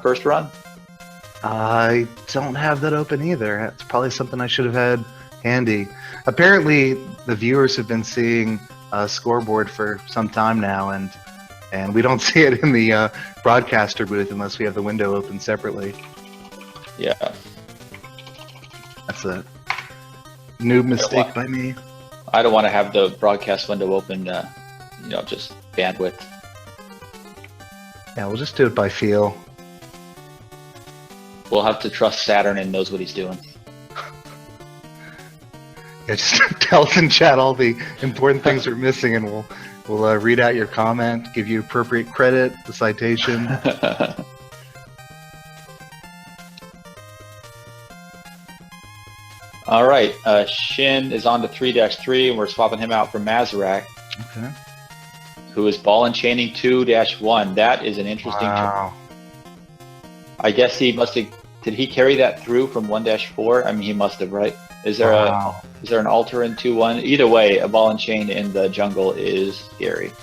first run? I don't have that open either. That's probably something I should have had handy. Apparently, the viewers have been seeing a scoreboard for some time now, and we don't see it in the broadcaster booth unless we have the window open separately. Yeah. That's a noob mistake by me. I don't want to have the broadcast window open, just bandwidth. Yeah, we'll just do it by feel. We'll have to trust Saturn and knows what he's doing. Yeah, just tell us in chat all the important things we're missing, and we'll read out your comment, give you appropriate credit, the citation. All right, Shin is on to 3-3, and we're swapping him out for Mazarak, Okay. who is ball and chaining 2-1. That is an interesting. Wow. I guess he must have. Did he carry that through from 1-4? I mean, he must have, right? Is there an altar in 2-1? Either way, a ball and chain in the jungle is scary.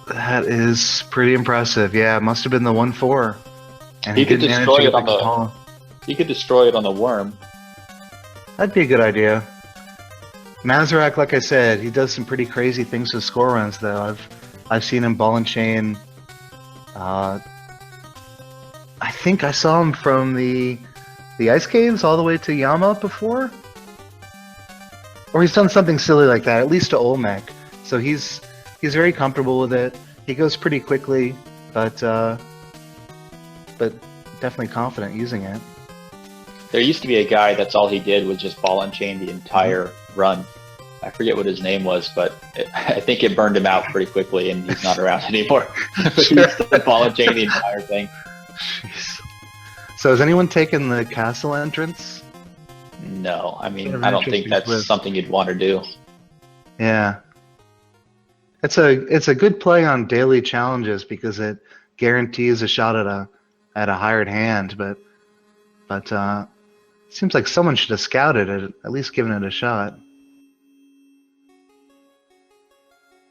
That is pretty impressive. Yeah, it must have been the 1-4. And He could did manage destroy to it get on the the. Apollo. He could destroy it on the worm. That'd be a good idea. Mazarak, like I said, he does some pretty crazy things with score runs, though. I've seen him ball and chain. I think I saw him from the ice caves all the way to Yama before, or he's done something silly like that. At least to Olmec. So he's very comfortable with it. He goes pretty quickly, but definitely confident using it. There used to be a guy that's all he did was just ball and chain the entire run. I forget what his name was, but I think it burned him out pretty quickly, and he's not around anymore. He used to ball and chain the entire thing. Jeez. So has anyone taken the castle entrance? No, I mean, Sort of I don't think interesting that's twist. something you'd want to do. Yeah. It's a good play on daily challenges because it guarantees a shot at a hired hand, but seems like someone should have scouted it, at least given it a shot.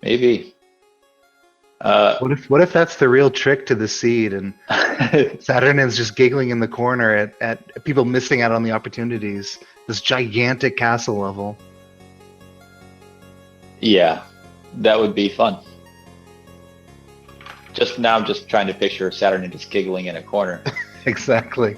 Maybe. What if that's the real trick to the seed, and Saturn is just giggling in the corner at people missing out on the opportunities? This gigantic castle level. Yeah, that would be fun. Just now, I'm just trying to picture Saturn just giggling in a corner. Exactly.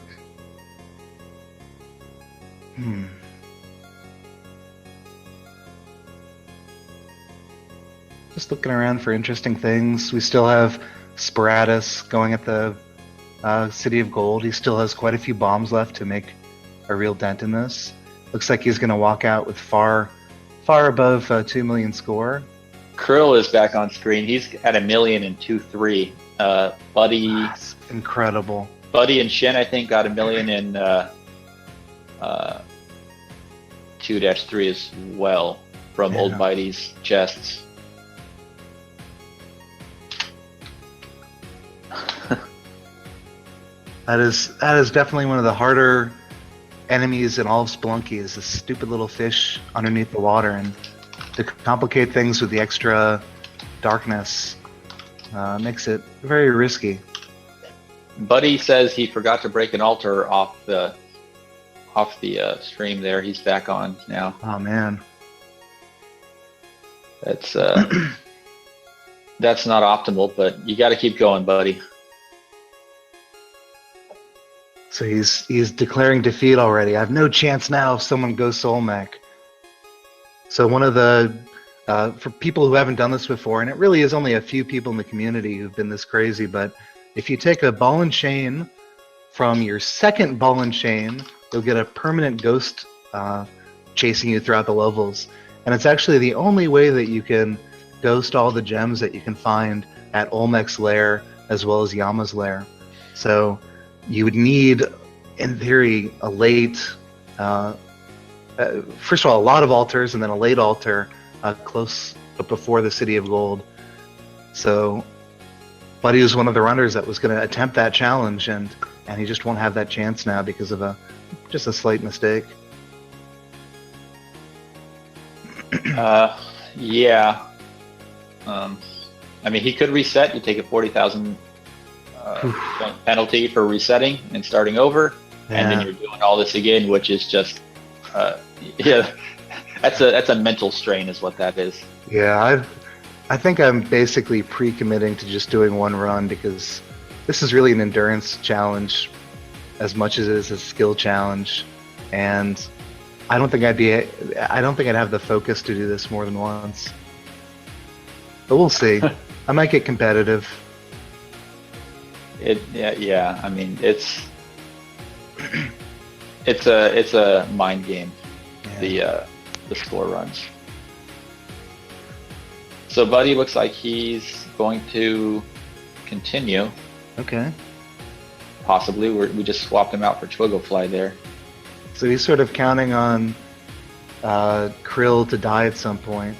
Just looking around for interesting things. We still have Sporatus going at the City of Gold. He still has quite a few bombs left to make a real dent in this. Looks like he's going to walk out with far above 2 million score. Krill is back on screen. He's at 1,002,3. Buddy, That's incredible. Buddy and Shin, I think, got 1 million in 2-3 as well from Old Yeah. Bitey's chests. That is definitely one of the harder enemies in all of Spelunky, is this stupid little fish underneath the water, and to complicate things with the extra darkness makes it very risky. Buddy says he forgot to break an altar off the stream there. He's back on now. Oh man. That's that's not optimal, but you got to keep going, buddy. So he's declaring defeat already. I have no chance now if someone goes soul mech. So one of the for people who haven't done this before, and it really is only a few people in the community who've been this crazy, but if you take a ball and chain from your second ball and chain, you'll get a permanent ghost chasing you throughout the levels. And it's actually the only way that you can ghost all the gems that you can find at Olmec's lair as well as Yama's lair. So you would need, in theory, a late, first of all, a lot of altars and then a late altar close but before the City of Gold. So Buddy was one of the runners that was going to attempt that challenge, and he just won't have that chance now because of just a slight mistake. Yeah. I mean, he could reset. You take a 40,000 penalty for resetting and starting over, and then you're doing all this again, which is just, yeah, that's a mental strain, is what that is. Yeah, I think I'm basically pre-committing to just doing one run because this is really an endurance challenge as much as it is a skill challenge, and I don't think I'd have the focus to do this more than once. But we'll see. I might get competitive. Yeah. I mean, it's a mind game. Yeah. The score runs. So Buddy looks like he's going to continue. Okay. Possibly. We just swapped him out for Twigglefly there. So he's sort of counting on Krill to die at some point.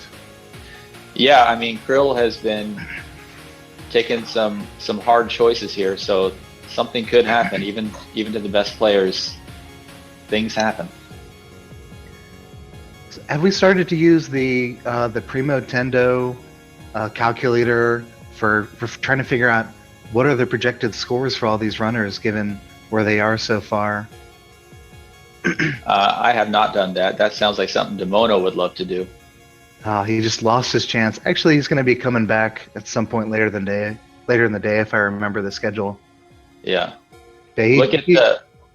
Yeah, I mean, Krill has been taking some hard choices here, so something could happen. Even to the best players, things happen. Have we started to use the Primo Tendo calculator for trying to figure out what are the projected scores for all these runners given where they are so far? I have not done that. That sounds like something Demono would love to do. He just lost his chance. Actually, he's going to be coming back at some point later in the day, if I remember the schedule. Yeah. Look at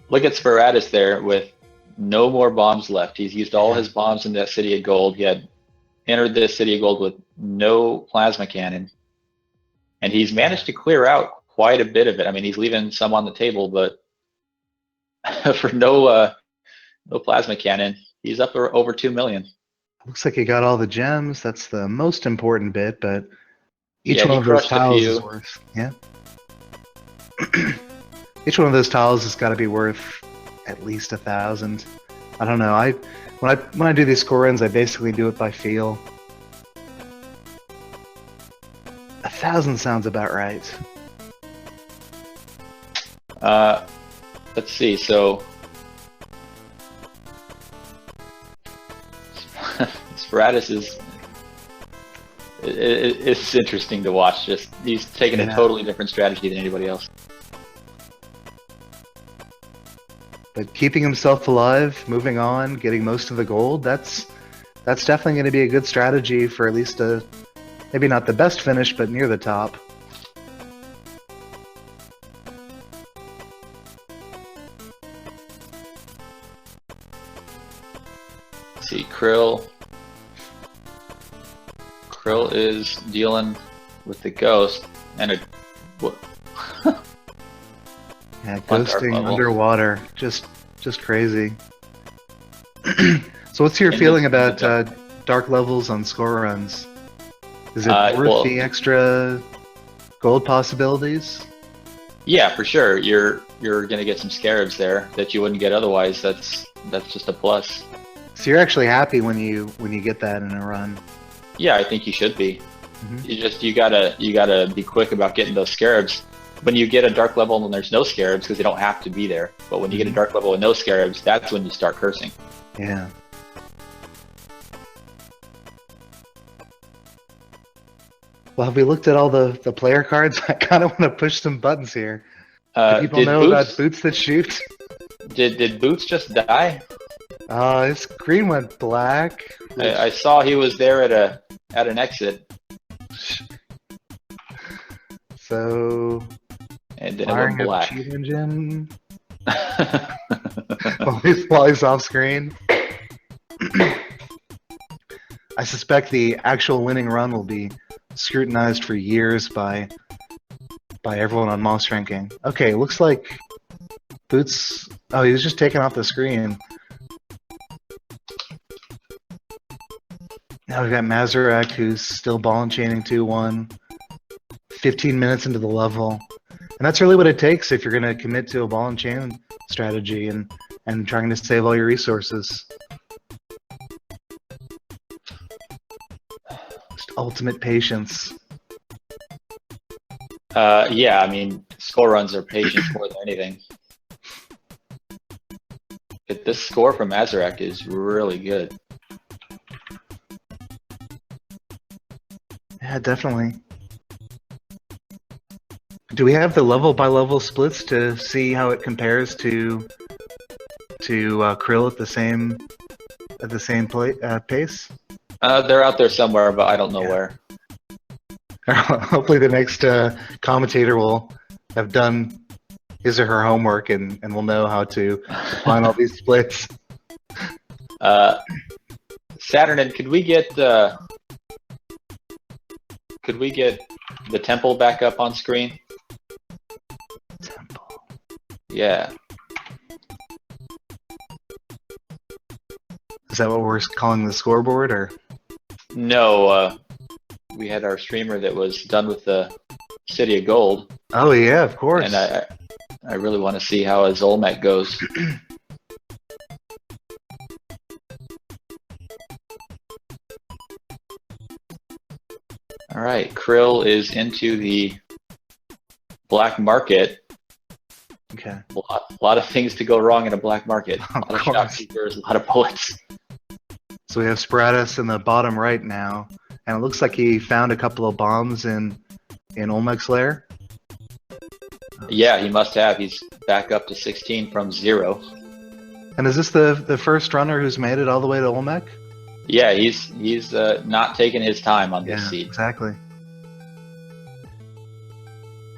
Sparatus there with no more bombs left. He's used all his bombs in that City of Gold. He had entered this City of Gold with no plasma cannon, and he's managed to clear out quite a bit of it. I mean, he's leaving some on the table, but for no plasma cannon, he's up over 2 million. Looks like he got all the gems. That's the most important bit, but each one of those tiles is worth. Yeah. Each one of those tiles has got to be worth at least 1,000. I don't know. When I do these score runs, I basically do it by feel. 1,000 sounds about right. Let's see. So Sparatus is it's interesting to watch. Just he's taking a totally different strategy than anybody else. But keeping himself alive, moving on, getting most of the gold, that's definitely going to be a good strategy for at least maybe not the best finish, but near the top. Let's see, Krill is dealing with the ghost and a yeah, ghosting underwater, just crazy. So what's your feeling about dark levels on score runs? Is it worth the extra gold possibilities? Yeah, for sure. You're gonna get some scarabs there that you wouldn't get otherwise. That's just a plus. So you're actually happy when you get that in a run? Yeah, I think you should be. Mm-hmm. You gotta be quick about getting those scarabs. When you get a dark level and there's no scarabs, because they don't have to be there, but when you get a dark level with no scarabs, that's when you start cursing. Yeah. Well, have we looked at all the player cards? I kind of want to push some buttons here. Do people know about Boots that shoot? Did Boots just die? His screen went black. I saw he was there at at an exit, So, and then it firing went a black. cheat engine while he's off screen. I suspect the actual winning run will be scrutinized for years by everyone on Moss ranking. Okay, looks like Boots. Oh, he was just taken off the screen. Now we've got Mazarak, who's still ball and chaining 2-1. 15 minutes into the level. And that's really what it takes if you're going to commit to a ball and chain strategy and trying to save all your resources. Just ultimate patience. Yeah, I mean, score runs are patience more than anything. But this score from Mazarak is really good. Yeah, definitely. Do we have the level by level splits to see how it compares to Krill at the same pace? They're out there somewhere, but I don't know where. Hopefully, the next commentator will have done his or her homework and will know how to find all these splits. Saturnin, could we get the temple back up on screen? Temple. Yeah. Is that what we're calling the scoreboard, or? No, we had our streamer that was done with the City of Gold. Oh yeah, of course. And I really want to see how his Olmec goes. All right, Krill is into the black market. Okay. A lot of things to go wrong in a black market. A lot of course. shopkeepers, a lot of bullets. So we have Sporatus in the bottom right now, and it looks like he found a couple of bombs in Olmec's lair. Yeah, he must have. He's back up to 16 from 0. And is this the first runner who's made it all the way to Olmec? Yeah, he's not taking his time on this Yeah, seat. exactly.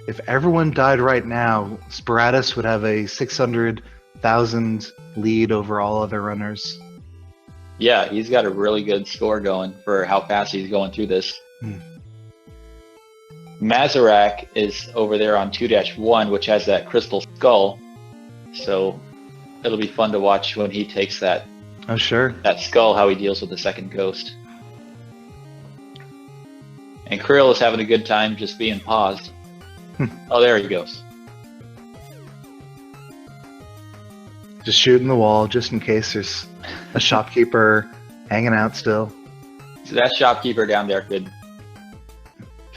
If everyone died right now, Sporatus would have a 600,000 lead over all other runners. Yeah, he's got a really good score going for how fast he's going through this. Mazarak is over there on 2-1, which has that crystal skull. So it'll be fun to watch when he takes that Oh, sure. skull, how he deals with the second ghost. And Krill is having a good time just being paused. Oh, there he goes. Just shooting the wall, just in case there's a shopkeeper hanging out still. So that shopkeeper down there could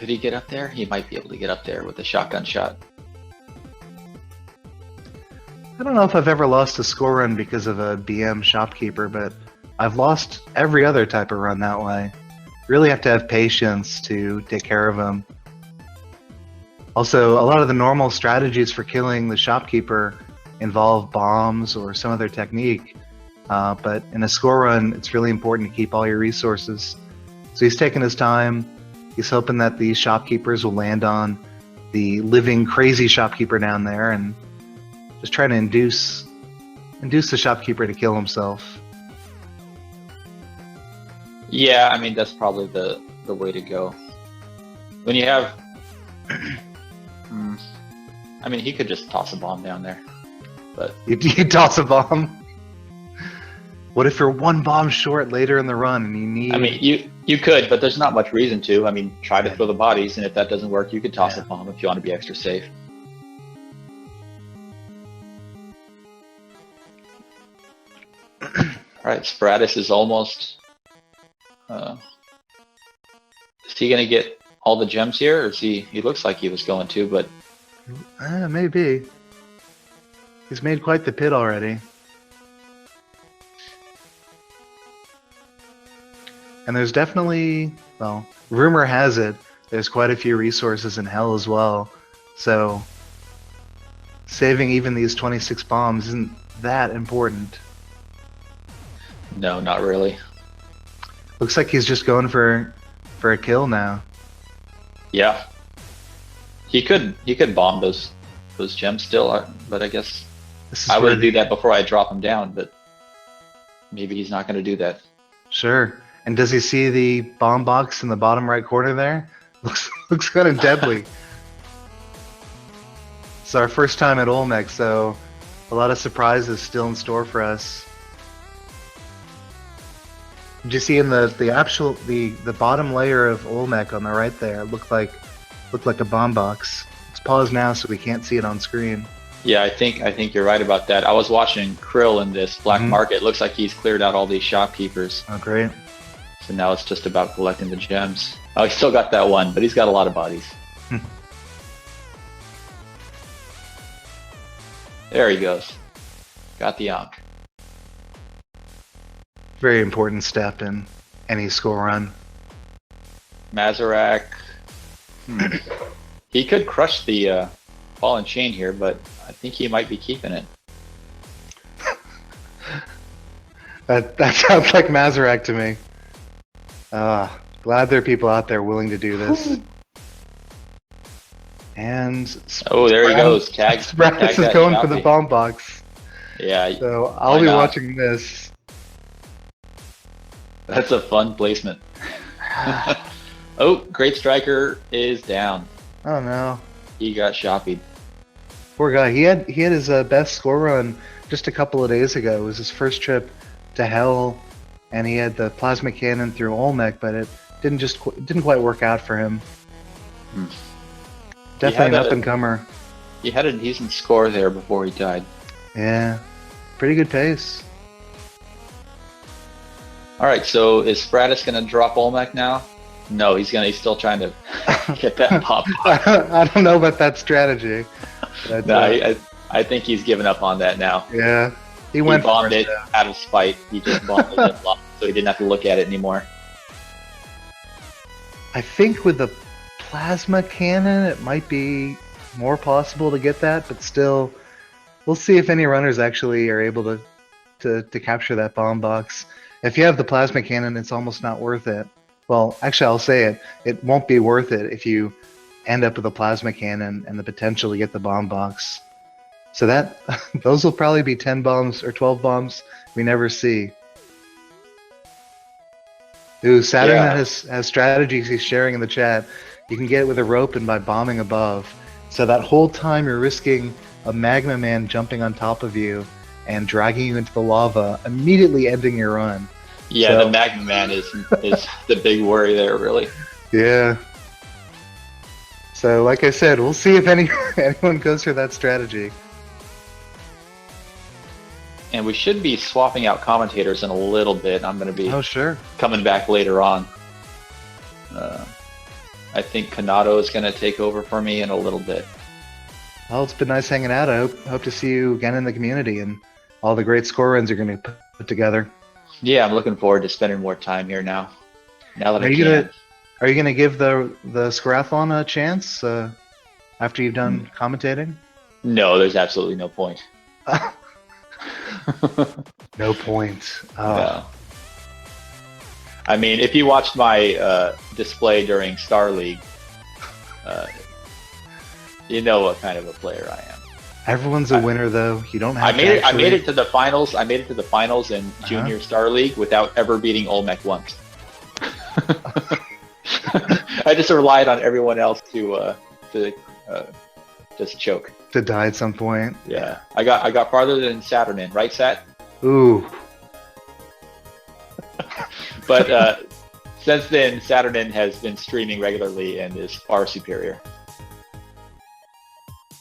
he get up there? He might be able to get up there with a shotgun shot. I don't know if I've ever lost a score run because of a BM shopkeeper, but I've lost every other type of run that way. Really have to have patience to take care of them. Also, a lot of the normal strategies for killing the shopkeeper involve bombs or some other technique, but in a score run, it's really important to keep all your resources. So he's taking his time. He's hoping that the shopkeepers will land on the living crazy shopkeeper down there and just try to induce the shopkeeper to kill himself. Yeah, I mean, that's probably the way to go. When you have... I mean, he could just toss a bomb down there. But You toss a bomb? What if you're one bomb short later in the run and you need... I mean, you could, but there's not much reason to. I mean, try to throw the bodies, and if that doesn't work, you could toss a bomb if you want to be extra safe. Alright, Sporatus is almost... is he going to get all the gems here? Or is he looks like he was going to, but... Maybe. He's made quite the pit already. And there's definitely, well, rumor has it, there's quite a few resources in hell as well. So, saving even these 26 bombs isn't that important. No, not really. Looks like he's just going for for a kill now. Yeah. He could bomb those gems still, but I guess This is I where would do that before I drop him down, but maybe he's not going to do that. Sure. And does he see the bomb box in the bottom right corner there? Looks kind of deadly. It's our first time at Olmec, so a lot of surprises still in store for us. Did you see in the bottom layer of Olmec on the right there? It looked like a bomb box. It's paused now, so we can't see it on screen. Yeah, I think you're right about that. I was watching Krill in this black market. Looks like he's cleared out all these shopkeepers. Oh, great. So now it's just about collecting the gems. Oh, he's still got that one, but he's got a lot of bodies. There he goes. Got the Ankh. Very important step in any score run. Mazarak. He could crush the Fallen Chain here, but I think he might be keeping it. That sounds like Mazarak to me. Glad there are people out there willing to do this. And Oh, there he goes. Tag Spratus is that going for Shoppy. the bomb box. Yeah, So I'll why be not? watching this. That's a fun placement. Oh, Great Striker is down. Oh no. He got shoppied. Poor guy. He had his best score run just a couple of days ago. It was his first trip to Hell, and he had the plasma cannon through Olmec, but it didn't quite work out for him. Definitely an up and comer. He had a decent score there before he died. Yeah, pretty good pace. All right, so is Spratus gonna drop Olmec now? No, he's still trying to get that pop. I don't know about that strategy. But, No, I think he's given up on that now. yeah, he He went bombed for it out of spite. He just bombed it, so he didn't have to look at it anymore. I think with the plasma cannon, it might be more possible to get that, but still, we'll see if any runners actually are able to capture that bomb box. If you have the plasma cannon, it's almost not worth it. Well, actually, I'll say it. It won't be worth it if you end up with a plasma cannon and the potential to get the bomb box. So that those will probably be 10 bombs or 12 bombs we never see. Ooh, Saturn Yeah. has strategies he's sharing in the chat. You can get it with a rope and by bombing above. So that whole time you're risking a magma man jumping on top of you and dragging you into the lava, immediately ending your run. Yeah, So- the Magma Man is the big worry there, really. Yeah. So, like I said, we'll see if anyone goes for that strategy. And we should be swapping out commentators in a little bit. I'm going to be Oh, sure. coming back later on. I think Kanado is going to take over for me in a little bit. Well, it's been nice hanging out. I hope to see you again in the community and all the great score runs you're going to put together. Yeah, I'm looking forward to spending more time here now. Now that Are I you can. Are you gonna give the Scoreathlon a chance after you've done commentating? No, there's absolutely no point. No point. No. I mean, if you watched my display during Star League, you know what kind of a player I am. Everyone's a winner, though. You don't have. I made it to the finals. I made it to the finals in Junior Star League without ever beating Olmec once. I just relied on everyone else to just choke. to die at some point. Yeah, I got farther than Saturnin, right, Sat? Ooh. But since then, Saturnin has been streaming regularly and is far superior.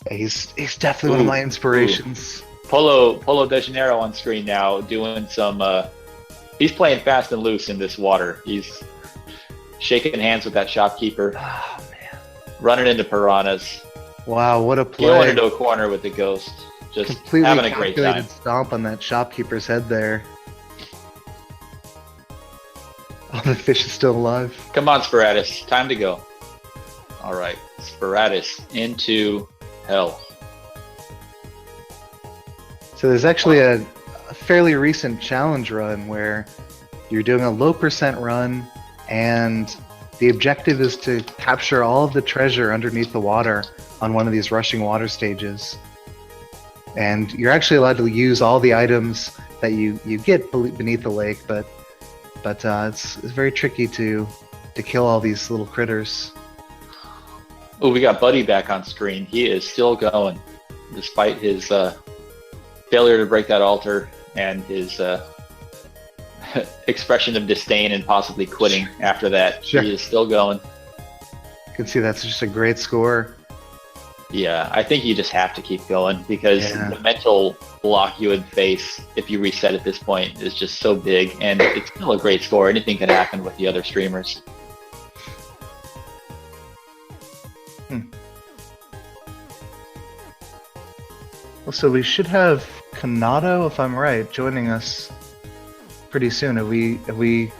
He's definitely one of my inspirations. Polo de Janeiro on screen now doing some. He's playing fast and loose in this water. He's shaking hands with that shopkeeper. Oh man! Running into piranhas. Wow, what a play! Going into a corner with the ghost. Just Completely having a great calculated time. stomp on that shopkeeper's head there. Oh, the fish is still alive. Come on, Sparatus. Time to go. All right, Sparatus into hell. So there's actually a fairly recent challenge run where you're doing a low percent run and The objective is to capture all of the treasure underneath the water on one of these rushing water stages. And you're actually allowed to use all the items that you get beneath the lake, but it's very tricky to kill all these little critters. Oh, we got Buddy back on screen. He is still going, despite his failure to break that altar and his expression of disdain and possibly quitting after that. Sure. He is still going. You can see that's just a great score. Yeah, I think you just have to keep going because the mental block you would face if you reset at this point is just so big, and it's still a great score. Anything can happen with the other streamers. Well, so we should have Kanado, if I'm right, joining us pretty soon. Have we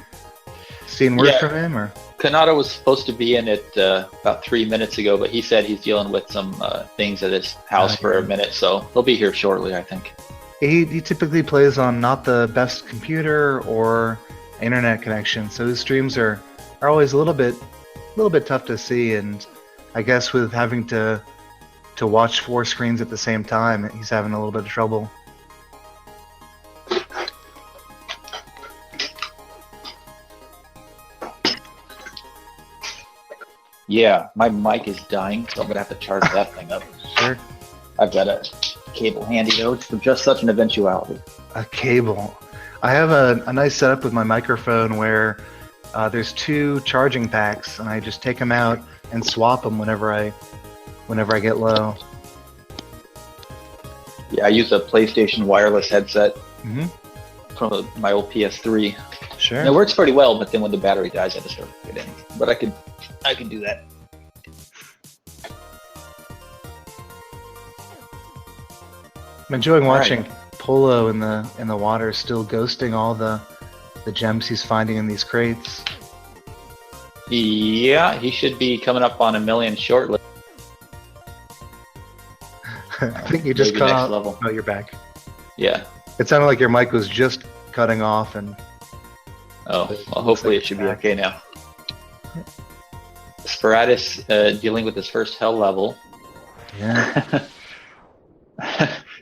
seen word from him, or? Kanado was supposed to be in it about 3 minutes ago, but he said he's dealing with some things at his house for a minute, so he'll be here shortly, I think. He typically plays on not the best computer or internet connection, so his streams are always a little bit tough to see, and I guess with having to watch 4 screens at the same time, he's having a little bit of trouble. Yeah, my mic is dying, so I'm gonna have to charge that thing up. Sure. I've got a cable handy though, for just such an eventuality. A cable. I have a nice setup with my microphone where there's 2 charging packs, and I just take them out and swap them whenever I get low. Yeah, I use a PlayStation wireless headset Mm-hmm. from my old PS3. Sure. And it works pretty well, but then when the battery dies, I just start to get in. But I can do that. I'm enjoying watching Polo in the water, still ghosting all the gems he's finding in these crates. Yeah, he should be coming up on 1 million shortly. I think you just Maybe cut next off. level. Oh, you're back. Yeah. It sounded like your mic was just cutting off, and Oh, well, hopefully it should be okay now. Sporadus dealing with his first hell level. yeah.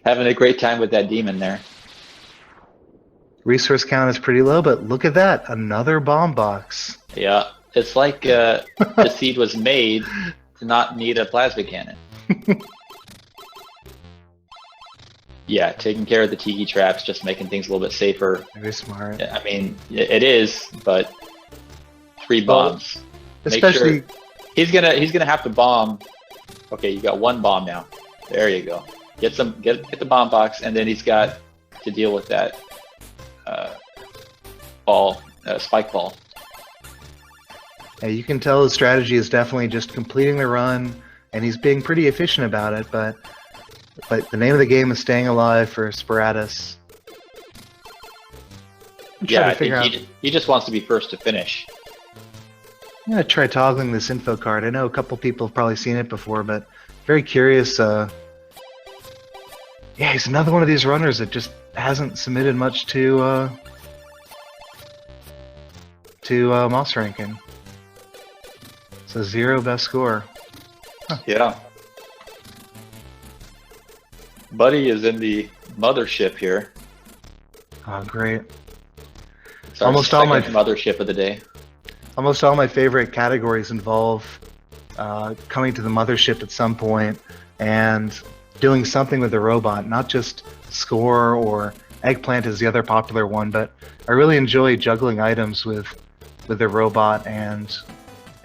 Having a great time with that demon there. Resource count is pretty low, but look at that, another bomb box. Yeah, it's like the seed was made to not need a plasma cannon. Yeah, taking care of the tiki traps, just making things a little bit safer. Very smart. I mean, it is, but 3 bombs. Make Especially, sure he's gonna have to bomb. Okay, you got 1 bomb now. There you go. Get the bomb box, and then he's got to deal with that spike ball. yeah, you can tell his strategy is definitely just completing the run, and he's being pretty efficient about it. But the name of the game is staying alive for Sporadus. Yeah, I think he just wants to be first to finish. I'm gonna try toggling this info card. I know a couple people have probably seen it before, but very curious. Yeah, he's another one of these runners that just hasn't submitted much to Moss ranking. So 0 best score. Yeah. Buddy is in the mothership here. Oh, great. It's our Almost all my- second mothership of the day. Almost all my favorite categories involve coming to the mothership at some point and doing something with the robot, not just score or eggplant is the other popular one, but I really enjoy juggling items with the robot, and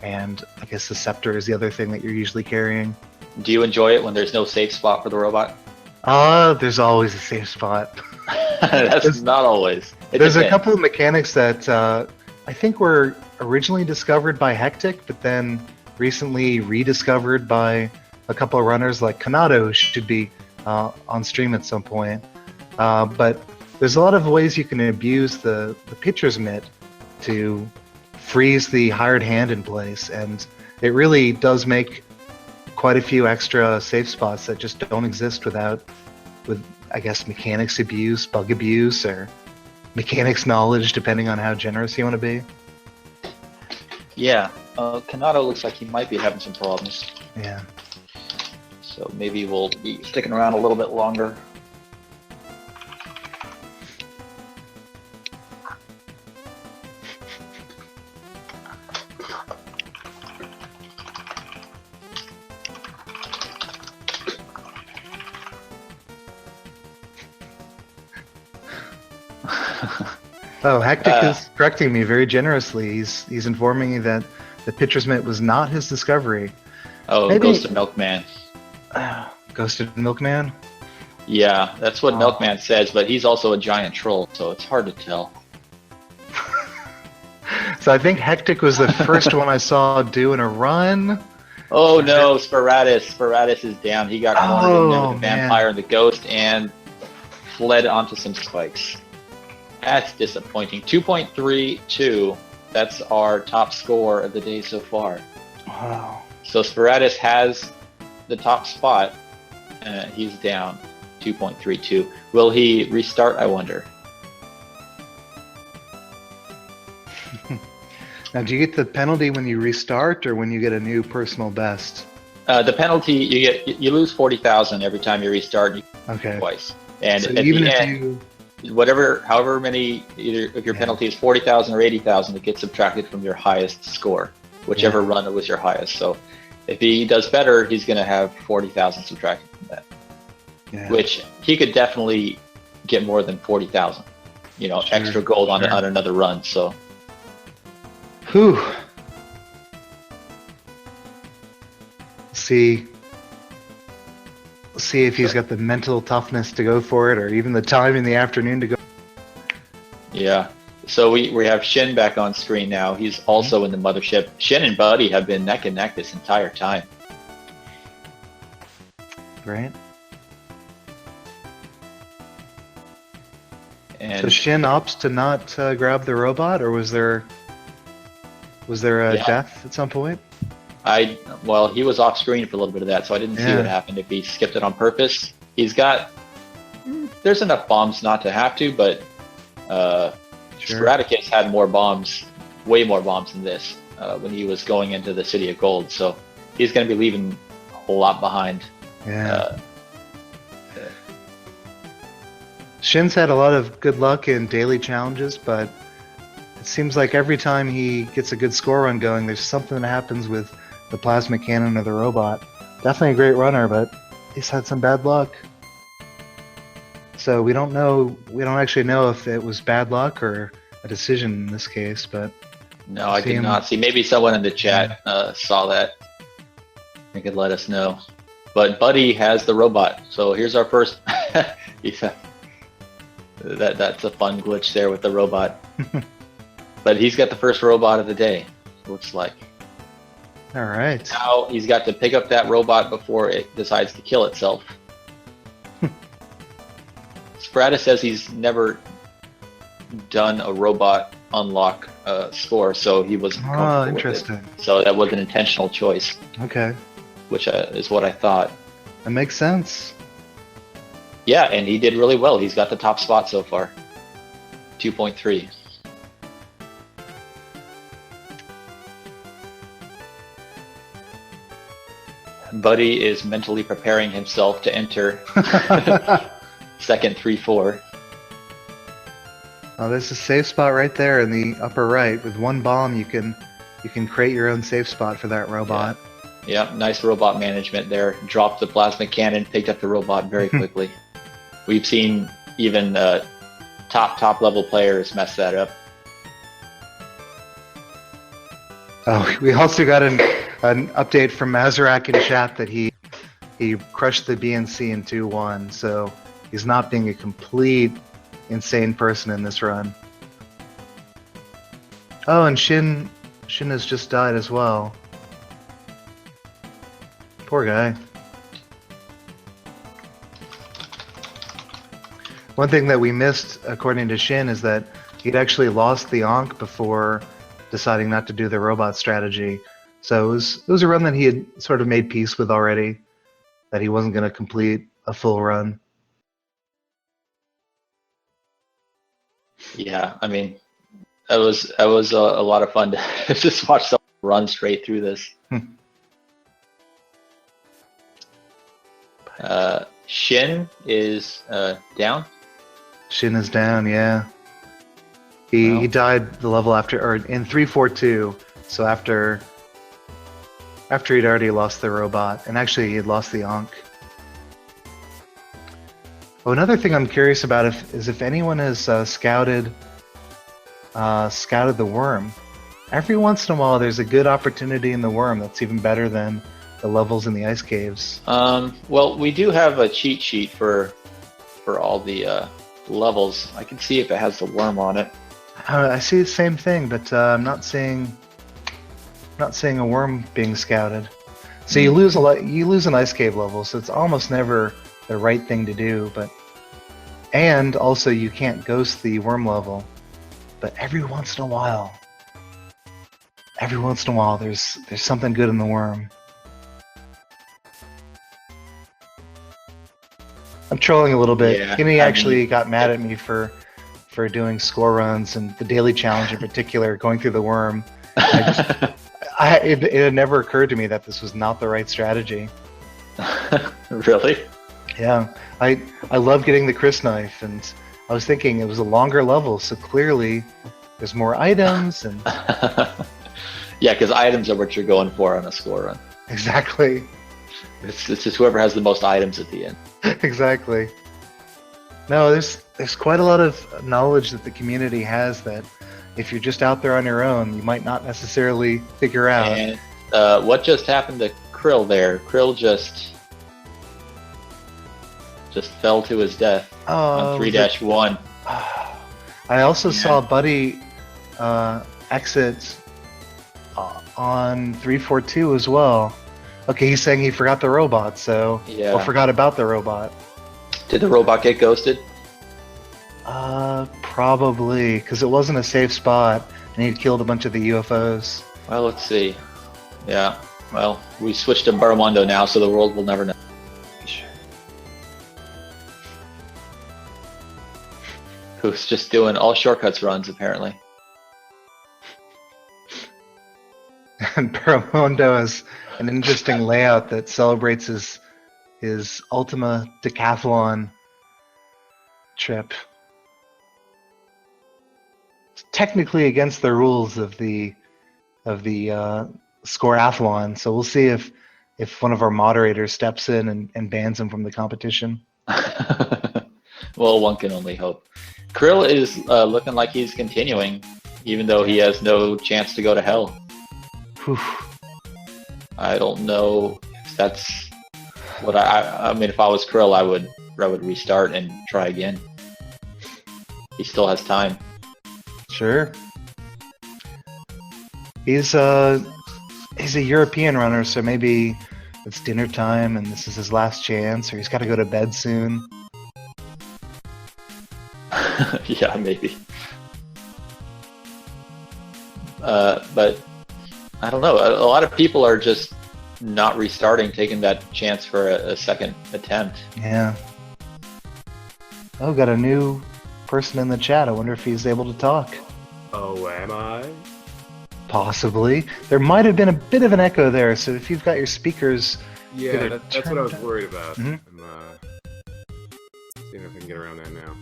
I guess the scepter is the other thing that you're usually carrying. Do you enjoy it when there's no safe spot for the robot? There's always a safe spot. That's not always. There's a couple of mechanics that I think were originally discovered by Hectic, but then recently rediscovered by a couple of runners like Kanado, who should be on stream at some point. But there's a lot of ways you can abuse the pitcher's mitt to freeze the hired hand in place, and it really does make quite a few extra safe spots that just don't exist with I guess mechanics abuse, bug abuse, or mechanics knowledge, depending on how generous you want to be. Yeah, Kanado looks like he might be having some problems. Yeah. So maybe we'll be sticking around a little bit longer. Oh, Hectic is correcting me very generously. He's informing me that the pitcher's mitt was not his discovery. Oh, Maybe- Ghost of Milkman. Ghosted Milkman? Yeah, that's what Oh. Milkman says, but he's also a giant troll, so it's hard to tell. So I think Hectic was the first one I saw doing a run. Oh no, Sparatus. Sparatus is down. He got cornered in there Oh, with the man. vampire and the ghost and fled onto some spikes. That's disappointing. 2.32. That's our top score of the day so far. Wow. So Sparatus has the top spot. He's down 2.32. Will he restart, I wonder? Now, do you get the penalty when you restart or when you get a new personal best? The penalty, you lose 40,000 every time you restart Okay. twice. And So at even the if end, you... however many, either if your Yeah. penalty is 40,000 or 80,000, it gets subtracted from your highest score, whichever run was your highest. So if he does better, he's going to have 40,000 subtracted from that, Yeah. which he could definitely get more than 40,000, Sure, extra gold on, sure. on another run. So Whew. See if he's got the mental toughness to go for it, or even the time in the afternoon to go. yeah. So we have Shin back on screen now. He's also in the mothership. Shin and Buddy have been neck and neck this entire time. Right. And So Shin opts to not grab the robot, or was there a Yeah. death at some point? well, he was off screen for a little bit of that, so I didn't see Yeah. what happened if he skipped it on purpose. There's enough bombs not to have to, but Sure. Sporadicus had more bombs, way more bombs than this, when he was going into the City of Gold, so he's going to be leaving a whole lot behind. Yeah. Shin's had a lot of good luck in daily challenges, but it seems like every time he gets a good score run going, there's something that happens with the plasma cannon or the robot. Definitely a great runner, but he's had some bad luck. So we don't actually know if it was bad luck or a decision in this case, but No, I See did him. not see. Maybe someone in the chat saw that. They could let us know. But Buddy has the robot, so here's our first. That's a fun glitch there with the robot. But he's got the first robot of the day, looks like. all right. Now he's got to pick up that robot before it decides to kill itself. Spratus says he's never done a robot unlock score, so he wasn't Oh, comfortable with interesting. it. So that was an intentional choice, Okay, which is what I thought. that makes sense. Yeah, and he did really well. He's got the top spot so far. 2.3. Buddy is mentally preparing himself to enter second 3-4. Oh, there's a safe spot right there in the upper right. With one bomb, you can create your own safe spot for that robot. Yeah, nice robot management there. Dropped the plasma cannon, picked up the robot very quickly. We've seen even top level players mess that up. Oh, we also got an update from Mazarak in chat that he crushed the BNC in 2-1, so he's not being a complete insane person in this run. Oh, and Shin has just died as well. Poor guy. One thing that we missed, according to Shin, is that he'd actually lost the Ankh before deciding not to do the robot strategy. So it was a run that he had sort of made peace with already, that he wasn't going to complete a full run. Yeah, I mean, that was a lot of fun to just watch. run straight through this. Shin is down. Shin is down, yeah. He died the level after, or in 342. So after he'd already lost the robot, and actually he had lost the Ankh. Oh, another thing I'm curious about is if anyone has scouted the worm. Every once in a while, there's a good opportunity in the worm that's even better than the levels in the ice caves. Well, we do have a cheat sheet for all the levels. I can see if it has the worm on it. I see the same thing, but I'm not seeing a worm being scouted. So you lose an ice cave level, so it's almost never the right thing to do. And also you can't ghost the worm level. But every once in a while, there's something good in the worm. I'm trolling a little bit. Yeah, Kenny actually got mad at me for doing score runs and the daily challenge in particular, going through the worm. It had never occurred to me that this was not the right strategy. Really? Yeah, I love getting the Chris knife, and I was thinking it was a longer level, so clearly there's more items and. Yeah, because items are what you're going for on a score run. Exactly. It's just whoever has the most items at the end. Exactly. No, there's quite a lot of knowledge that the community has that if you're just out there on your own, you might not necessarily figure out. And what just happened to Krill there? Krill just fell to his death on 3-1. I also saw Buddy exit on 342 as well. Okay, he's saying he forgot the robot, so Yeah. or forgot about the robot. Did the robot get ghosted? Probably, because it wasn't a safe spot, and he'd killed a bunch of the UFOs. Well, let's see. Yeah. Well, we switched to Barramundo now, so the world will never know. Who's just doing all shortcuts runs, apparently. And Paramondo has an interesting layout that celebrates his Ultima Decathlon trip. It's technically against the rules of the Scoreathlon, so we'll see if one of our moderators steps in and bans him from the competition. Well, one can only hope. Krill is looking like he's continuing, even though he has no chance to go to hell. Whew. I don't know if that's what I mean, if I was Krill, I would restart and try again. He still has time. Sure. He's a European runner, so maybe it's dinner time and this is his last chance, or he's got to go to bed soon. Yeah, maybe. But I don't know. A lot of people are just not restarting, taking that chance for a second attempt. Yeah. Oh, got a new person in the chat. I wonder if he's able to talk. Oh, am I? Possibly. There might have been a bit of an echo there, so if you've got your speakers... Yeah, Either that's what I turned was down- worried about. Mhm. I'm seeing if I can get around that now.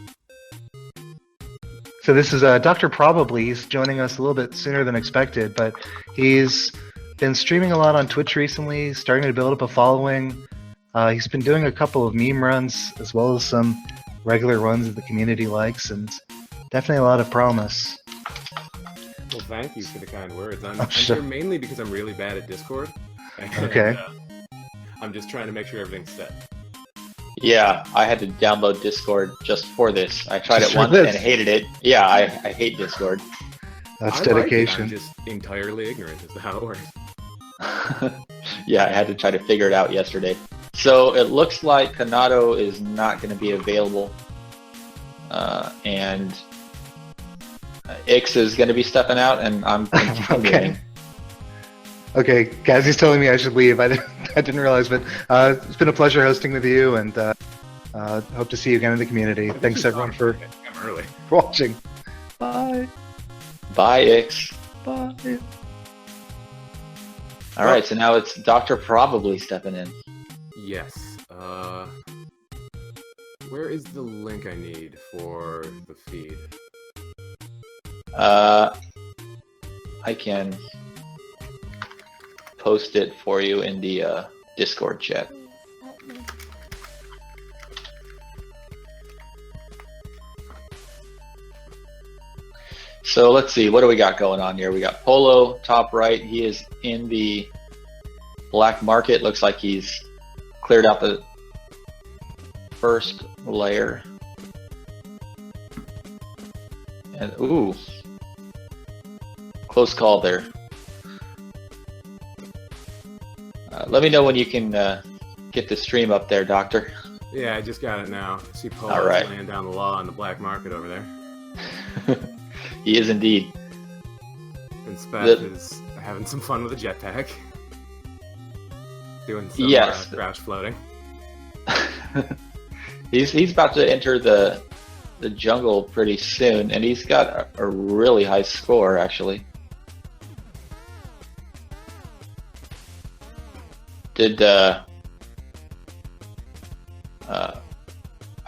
So this is Dr. Probably. He's joining us a little bit sooner than expected, but he's been streaming a lot on Twitch recently, starting to build up a following. He's been doing a couple of meme runs, as well as some regular runs that the community likes, and definitely a lot of promise. Well, thank you for the kind words. I'm sure. here mainly because I'm really bad at Discord. And, Okay. I'm just trying to make sure everything's set. Yeah, I had to download Discord just for this. I tried Just it for once this? and hated it. Yeah, I hate Discord. That's I like it, dedication. I'm just entirely ignorant as to how it works. Yeah, I had to try to figure it out yesterday. So it looks like Kanado is not going to be available. And Ix is going to be stepping out, and I'm continuing. Okay, Gazzy's telling me I should leave. I didn't realize, but it's been a pleasure hosting with you, and hope to see you again in the community. Thanks everyone for I'm early. watching. Bye. Bye, Ix. Bye. All right, so now it's Doctor Probably stepping in. Yes. Where is the link I need for the feed? I can post it for you in the Discord chat. So let's see, what do we got going on here? We got Polo, top right. He is in the black market. Looks like he's cleared out the first layer. And ooh, close call there. Let me know when you can get the stream up there, Doctor. Yeah, I just got it now. See Polo All right. laying down the law in the black market over there. He is indeed. And Speth is having some fun with a jetpack. Doing some Yes. crash floating. He's about to enter the jungle pretty soon, and he's got a really high score actually. Did I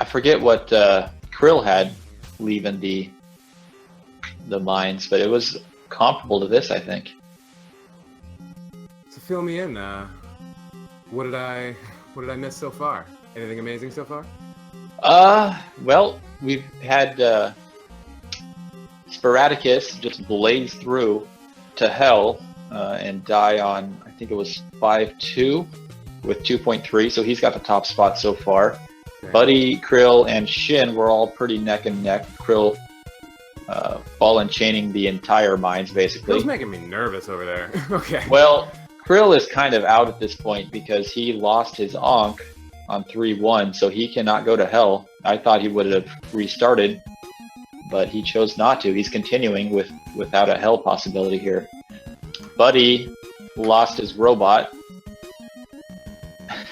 forget what Krill had leaving the mines, but it was comparable to this, I think. So fill me in. What did I miss so far? Anything amazing so far? Well, we've had Sporadicus just blaze through to hell and die on, I think it was 5-2 with 2.3, so he's got the top spot so far. Okay. Buddy, Krill, and Shin were all pretty neck and neck. Krill ball and chaining the entire mines, basically. Krill's making me nervous over there. Okay. Well, Krill is kind of out at this point because he lost his Ankh on 3-1, so he cannot go to hell. I thought he would have restarted, but he chose not to. He's continuing without a hell possibility here. Buddy lost his robot,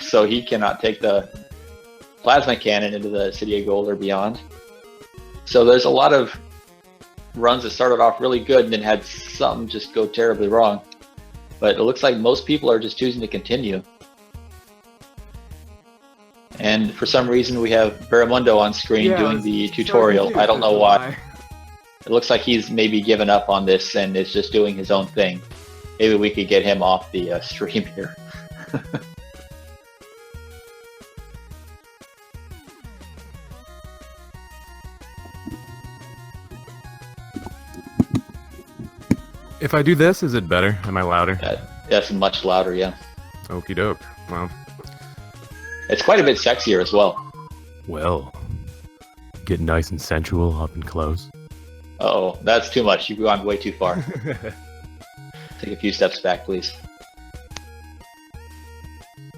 so he cannot take the plasma cannon into the City of Gold or beyond. So there's a lot of runs that started off really good and then had something just go terribly wrong. But it looks like most people are just choosing to continue. And for some reason we have Barramundo on screen doing the tutorial. I don't know why. It looks like he's maybe given up on this and is just doing his own thing. Maybe we could get him off the stream here. If I do this, is it better? Am I louder? That's much louder, yeah. Okie doke. Well, It's quite a bit sexier as well. Get nice and sensual up and close. Uh-oh, that's too much. You've gone way too far. Take a few steps back, please.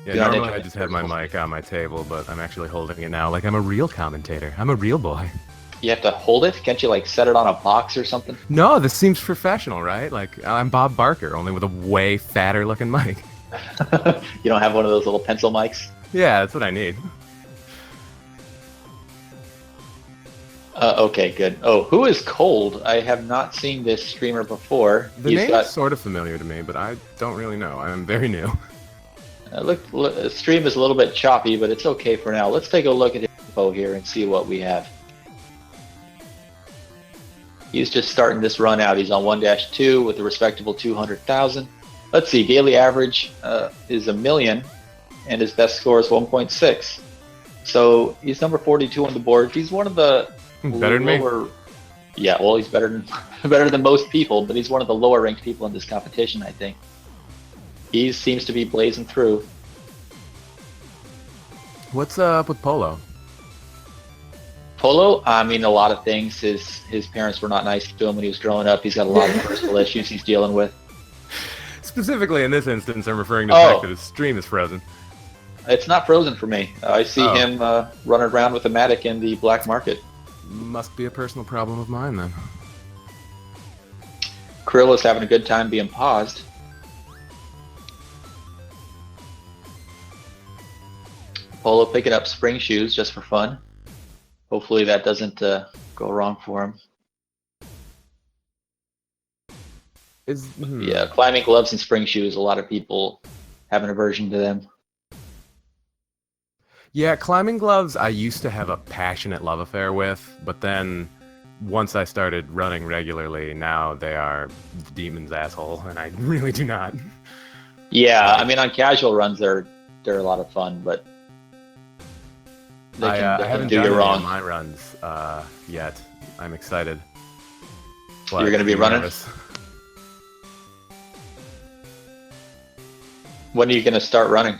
Yeah, You're not normally I into just it. have my mic on my table, but I'm actually holding it now like I'm a real commentator. I'm a real boy. You have to hold it? Can't you, like, set it on a box or something? No, this seems professional, right? Like, I'm Bob Barker, only with a way fatter looking mic. You don't have one of those little pencil mics? Yeah, that's what I need. Okay, good. Oh, who is Cold? I have not seen this streamer before. The name's sort of familiar to me, but I don't really know. I'm very new. Look, the stream is a little bit choppy, but it's okay for now. Let's take a look at his info here and see what we have. He's just starting this run out. He's on 1-2 with a respectable 200,000. Let's see, daily average is 1 million, and his best score is 1.6. So he's number 42 on the board. He's one of the Better than me. lower. Yeah, well, he's better than better than most people, but he's one of the lower ranked people in this competition, I think. He seems to be blazing through. What's up with Polo? Polo, I mean, a lot of things. His parents were not nice to him when he was growing up. He's got a lot of personal issues he's dealing with. Specifically in this instance, I'm referring to the fact that his stream is frozen. It's not frozen for me. I see him running around with a Matic in the black market. Must be a personal problem of mine, then. Krill is having a good time being paused. Polo picking up spring shoes just for fun. Hopefully that doesn't go wrong for him. Yeah, climbing gloves and spring shoes. A lot of people have an aversion to them. Yeah, climbing gloves I used to have a passionate love affair with, but then once I started running regularly, now they are the demon's asshole, and I really do not. Yeah, I mean on casual runs they're a lot of fun, but they I can haven't do done you any wrong. of my runs yet. I'm excited. You're gonna be running? nervous. When are you gonna start running?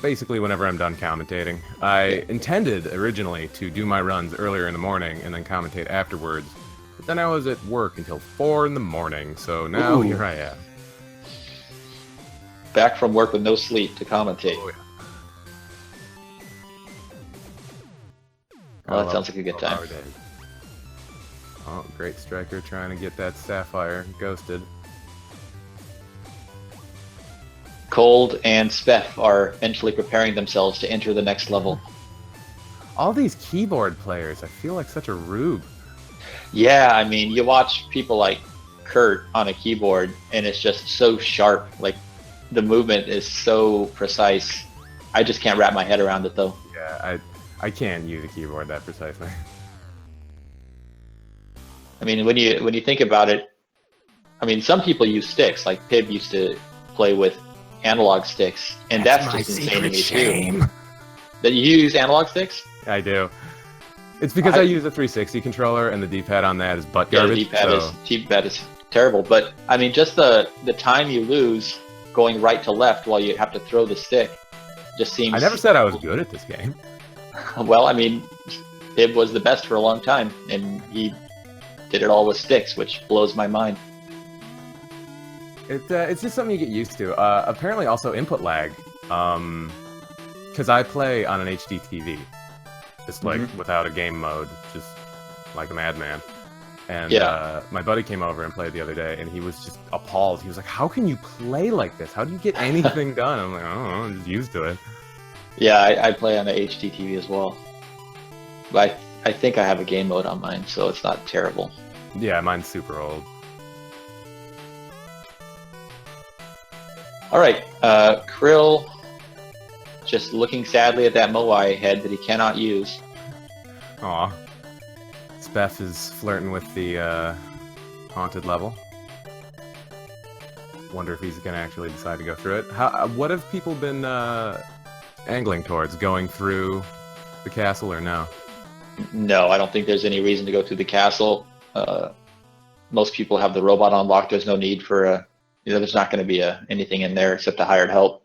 Basically whenever I'm done commentating. I intended originally to do my runs earlier in the morning and then commentate afterwards, but then I was at work until 4 in the morning, so now here I am. Back from work with no sleep to commentate. Oh, yeah. Well, that sounds like a good time. Oh, great striker trying to get that Sapphire ghosted. Cold and Speff are mentally preparing themselves to enter the next level. All these keyboard players, I feel like such a rube. Yeah, I mean, you watch people like Kurt on a keyboard, and it's just so sharp. Like, the movement is so precise. I just can't wrap my head around it, though. Yeah, I can't use a keyboard that precisely. I mean, when you think about it, I mean, some people use sticks. Like Pib used to play with analog sticks, and that's my just insane to me shame. too. That you use analog sticks? I do. It's because I use a 360 controller, and the D-pad on that is butt garbage. Yeah, the D-pad is terrible. But I mean, just the time you lose going right to left while you have to throw the stick just seems. I never said I was good at this game. Well, I mean, Pib was the best for a long time, and he did it all with sticks, which blows my mind. It's just something you get used to. Apparently, also input lag. Because I play on an HD TV, just like without a game mode, just like a madman. And my buddy came over and played the other day, and he was just appalled. He was like, "How can you play like this? How do you get anything done?" I'm like, "I don't know, I'm just used to it." Yeah, I play on the HD TV as well. But I think I have a game mode on mine, so it's not terrible. Yeah, mine's super old. All right, Krill just looking sadly at that Moai head that he cannot use. Aw. Speff is flirting with the haunted level. Wonder if he's gonna actually decide to go through it. What have people been angling towards? Going through the castle or no? No, I don't think there's any reason to go through the castle. Most people have the robot unlocked. There's no need for there's not going to be anything in there except a hired help.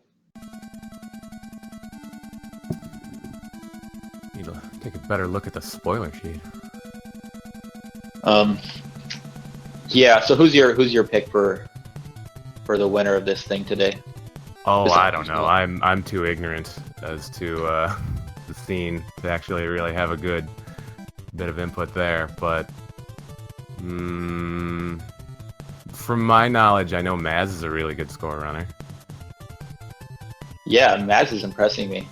Need to take a better look at the spoiler sheet. Yeah. So who's your pick for the winner of this thing today? Oh, I don't know. I'm too ignorant as to the scene to actually really have a good bit of input there. But from my knowledge, I know Maz is a really good score runner. Yeah, Maz is impressing me.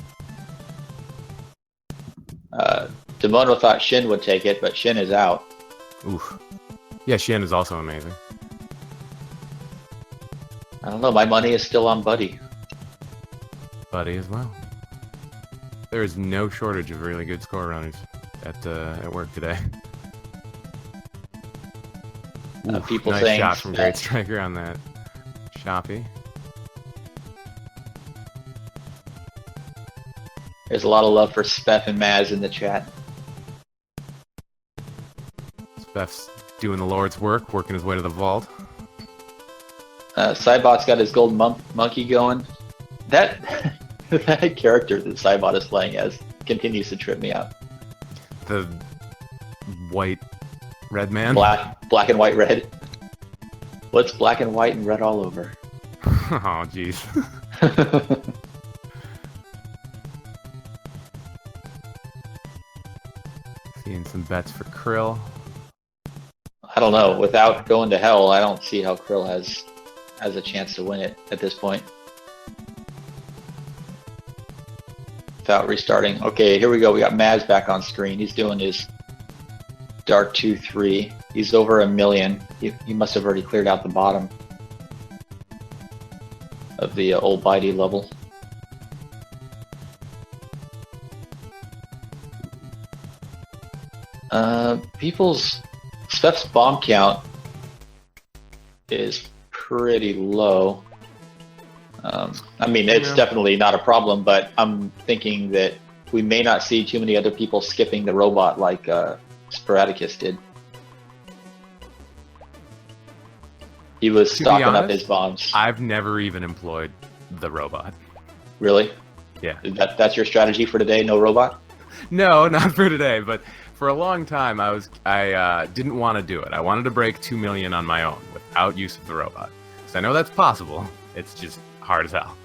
Demono thought Shin would take it, but Shin is out. Oof. Yeah, Shin is also amazing. I don't know. My money is still on Buddy. Buddy as well. There is no shortage of really good score runners at work today. Oof, people nice saying shot from Great Striker on that Shoppy. There's a lot of love for Speff and Maz in the chat. Speff's doing the Lord's work, working his way to the vault. Cybot's got his gold monkey going. That that character that Cybot is playing as continues to trip me out. The white red man? Black and white red. What's black and white and red all over? Oh, jeez. Seeing some bets for Krill. I don't know. Without going to hell, I don't see how Krill has a chance to win it at this point. Without restarting. Okay, here we go. We got Maz back on screen. He's doing his Dark 2-3. He's over 1 million. He must have already cleared out the bottom of the old Bitey level. Steph's bomb count is pretty low. I mean, it's definitely not a problem, but I'm thinking that we may not see too many other people skipping the robot like Sporadicus did. He was stocking up his bombs. I've never even employed the robot. Really? Yeah. That's your strategy for today? No robot? No, not for today, but for a long time I didn't want to do it. I wanted to break 2 million on my own without use of the robot. So I know that's possible. It's just hard as hell.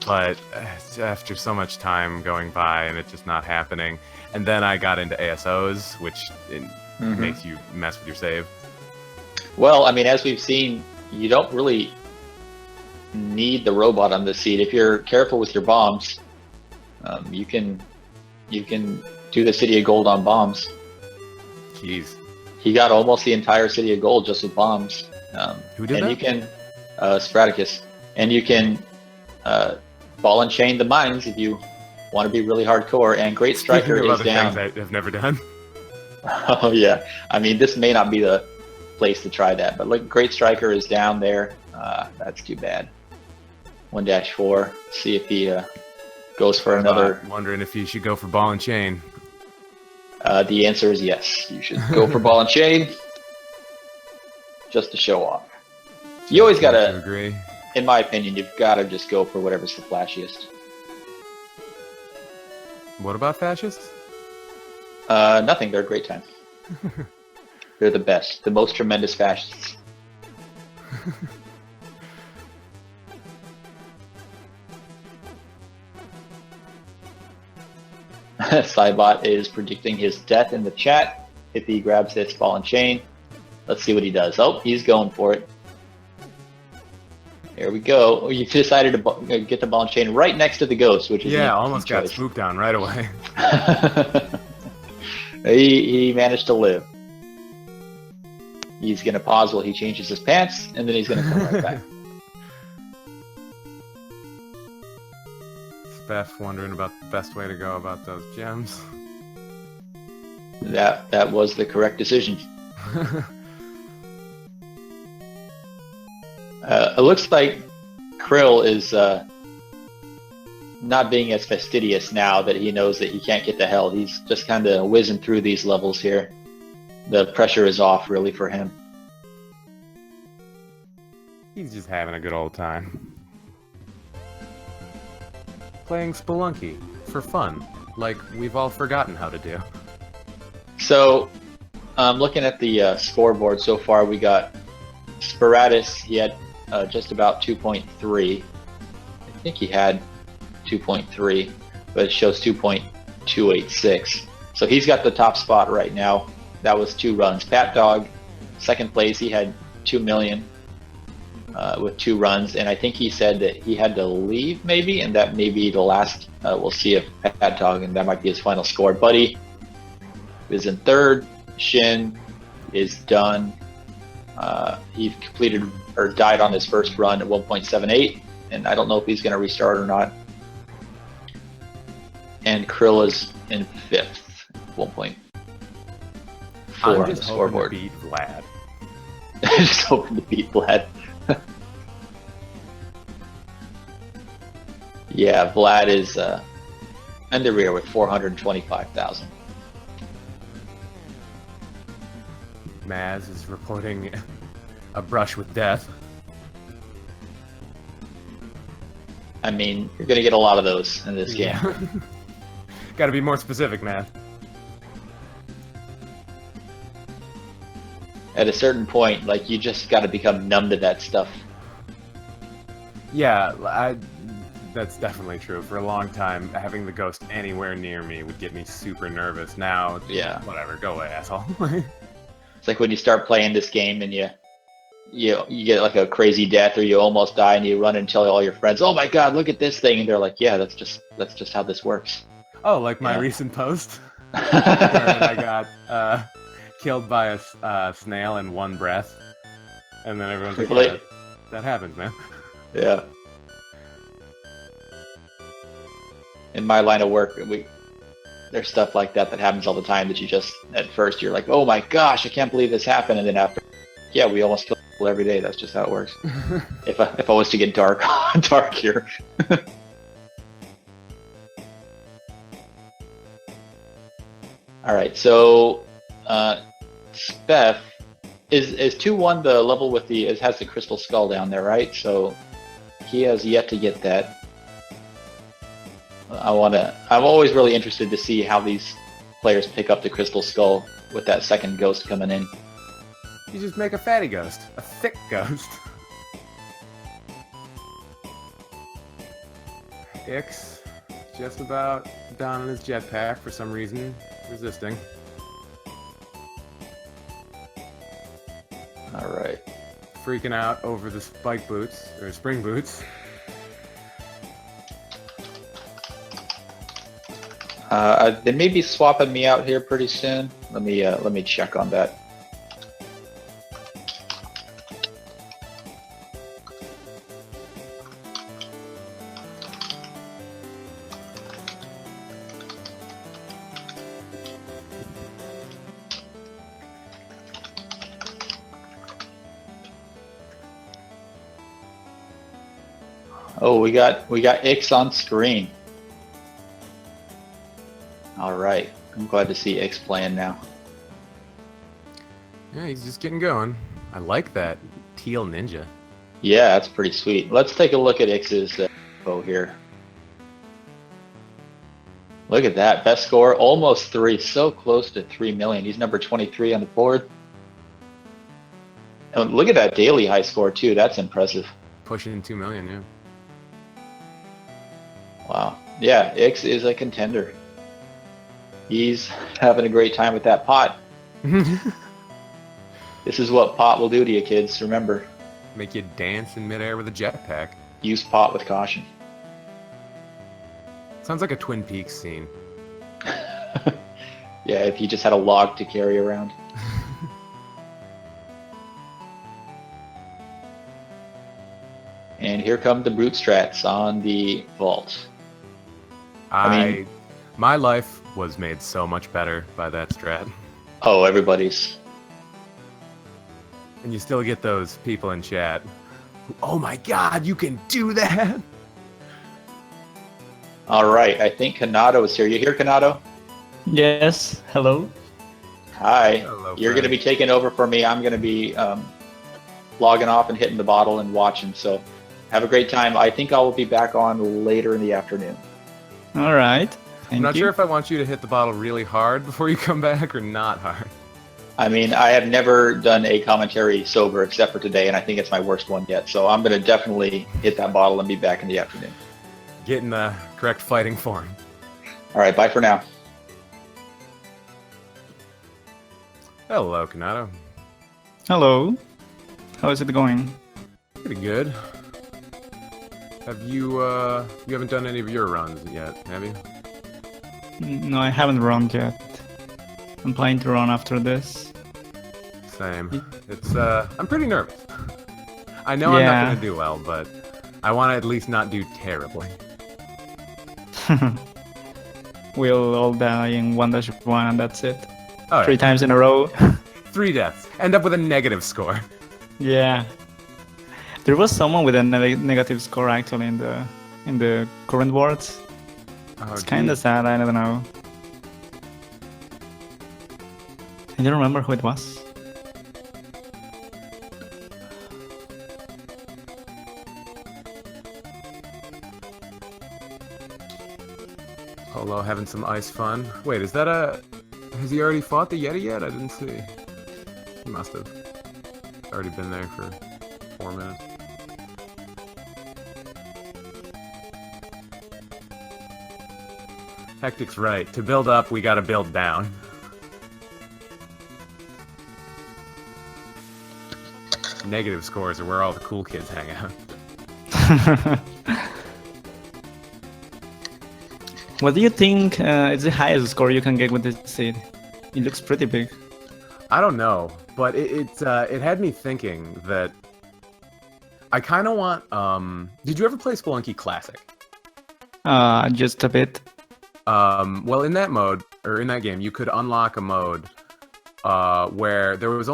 But after so much time going by and it just not happening, and then I got into ASOs, which makes you mess with your save. Well, I mean, as we've seen, you don't really need the robot on this seed. If you're careful with your bombs, you can do the City of Gold on bombs. Jeez. He got almost the entire City of Gold just with bombs. Who did and that? You can, Spraticus. And you can ball and chain the mines if you want to be really hardcore. And Great Striker Speaking of is other down. things I've never done. Oh yeah, I mean, this may not be the place to try that, but look, Great Striker is down there. That's too bad. 1-4. See if he goes for another. Wondering if you should go for ball and chain. The answer is yes. You should go for ball and chain, just to show off. You always gotta, agree. in my opinion, you've gotta just go for whatever's the flashiest. What about fascists? Nothing. They're a great time. They're the best, the most tremendous fascists. Cybot is predicting his death in the chat if he grabs this ball and chain. Let's see what he does. Oh, he's going for it. There we go. Oh, you decided to get the ball and chain right next to the ghost, which is almost got spooked on right away. he managed to live. He's gonna pause while he changes his pants, and then he's gonna come right back. Beth wondering about the best way to go about those gems. That was the correct decision. It looks like Krill is not being as fastidious now that he knows that he can't get the hell. He's just kind of whizzing through these levels here. The pressure is off, really, for him. He's just having a good old time. Playing Spelunky for fun, like we've all forgotten how to do. So, looking at the scoreboard so far, we got Sporadis. He had just about 2.3. I think he had 2.3, but it shows 2.286. So he's got the top spot right now. That was 2 runs. Pat Dog, second place. He had 2 million with 2 runs, and I think he said that he had to leave maybe, and that may be the last. We'll see if Pat Dog, and that might be his final score. Buddy is in third. Shin is done. He completed or died on his first run at 1.78, and I don't know if he's going to restart or not. And Krill is in 5th, 1.4 on the scoreboard. To beat Vlad. Just hoping to beat Vlad. Yeah, Vlad is in the rear with 425,000. Maz is reporting a brush with death. I mean, you're going to get a lot of those in this game. Gotta be more specific, man. At a certain point, like, you just got to become numb to that stuff. Yeah, that's definitely true. For a long time, having the ghost anywhere near me would get me super nervous. Now, Yeah. Whatever, go away, asshole. It's like when you start playing this game and you get like a crazy death, or you almost die, and you run and tell all your friends, "Oh my God, look at this thing!" And they're like, "Yeah, that's just how this works." Oh, like my Yeah. recent post? and I got killed by a snail in one breath. And then everyone's like, Really? yeah, that happens, man. Yeah. In my line of work, there's stuff like that happens all the time that you just, at first, you're like, oh my gosh, I can't believe this happened. And then after, yeah, we almost kill people every day. That's just how it works. If I was to get dark here. All right, so Speth, is 2-1 the level with it has the crystal skull down there, right? So he has yet to get that. I'm always really interested to see how these players pick up the crystal skull with that second ghost coming in. You just make a fatty ghost, a thick ghost. Ix, just about donning his jetpack for some reason, resisting. All right. Freaking out over the spike boots, or spring boots. They may be swapping me out here pretty soon. Let me check on that. Oh, we got Ix on screen. All right, I'm glad to see Ix playing now. Yeah, he's just getting going. I like that teal ninja. Yeah, that's pretty sweet. Let's take a look at Ix's info here. Look at that, best score, almost 3, so close to 3 million. He's number 23 on the board. And look at that daily high score too. That's impressive. Pushing 2 million, yeah. Wow. Yeah, Ix is a contender. He's having a great time with that pot. This is what pot will do to you, kids. Remember, Make you dance in midair with a jetpack. use pot with caution. Sounds like a Twin Peaks scene. Yeah, if you just had a log to carry around. And here come the brute strats on the vault. I mean- My life was made so much better by that strat. Oh, everybody's. And you still get those people in chat. Oh my god, you can do that! All right, I think Kanado is here. You here, Kanado? Yes, hello. Hi. Hello, You're going to friend. be taking over for me. I'm going to be logging off and hitting the bottle and watching. So have a great time. I think I will be back on later in the afternoon. All right. I'm Thank not you. sure if I want you to hit the bottle really hard before you come back or not hard. I mean, I have never done a commentary sober except for today, and I think it's my worst one yet. So I'm going to definitely hit that bottle and be back in the afternoon. Get in the correct fighting form. All right, bye for now. Hello, Kanado. Hello. How is it going? Pretty good. Have you, you haven't done any of your runs yet, have you? No, I haven't run yet. I'm planning to run after this. Same. It's, I'm pretty nervous. I know I'm Yeah. not gonna do well, but I want to at least not do terribly. We'll all die in 1-1 and that's it. Oh, 3 times in a row. 3 deaths. End up with a negative score. Yeah. There was someone with a negative score actually in the current words. Oh, It's kind of sad. I don't know. I don't remember who it was. Polo having some ice fun. Wait, is that a... Has he already fought the Yeti yet? I didn't see. He must have. Already been there for 4 minutes. Hectic's right. To build up, we gotta build down. Negative scores are where all the cool kids hang out. What do you think is the highest score you can get with this seed? It looks pretty big. I don't know, but it had me thinking that I kind of want. Did you ever play Spelunky Classic? Just a bit. Well, in that mode or in that game, you could unlock a mode where there was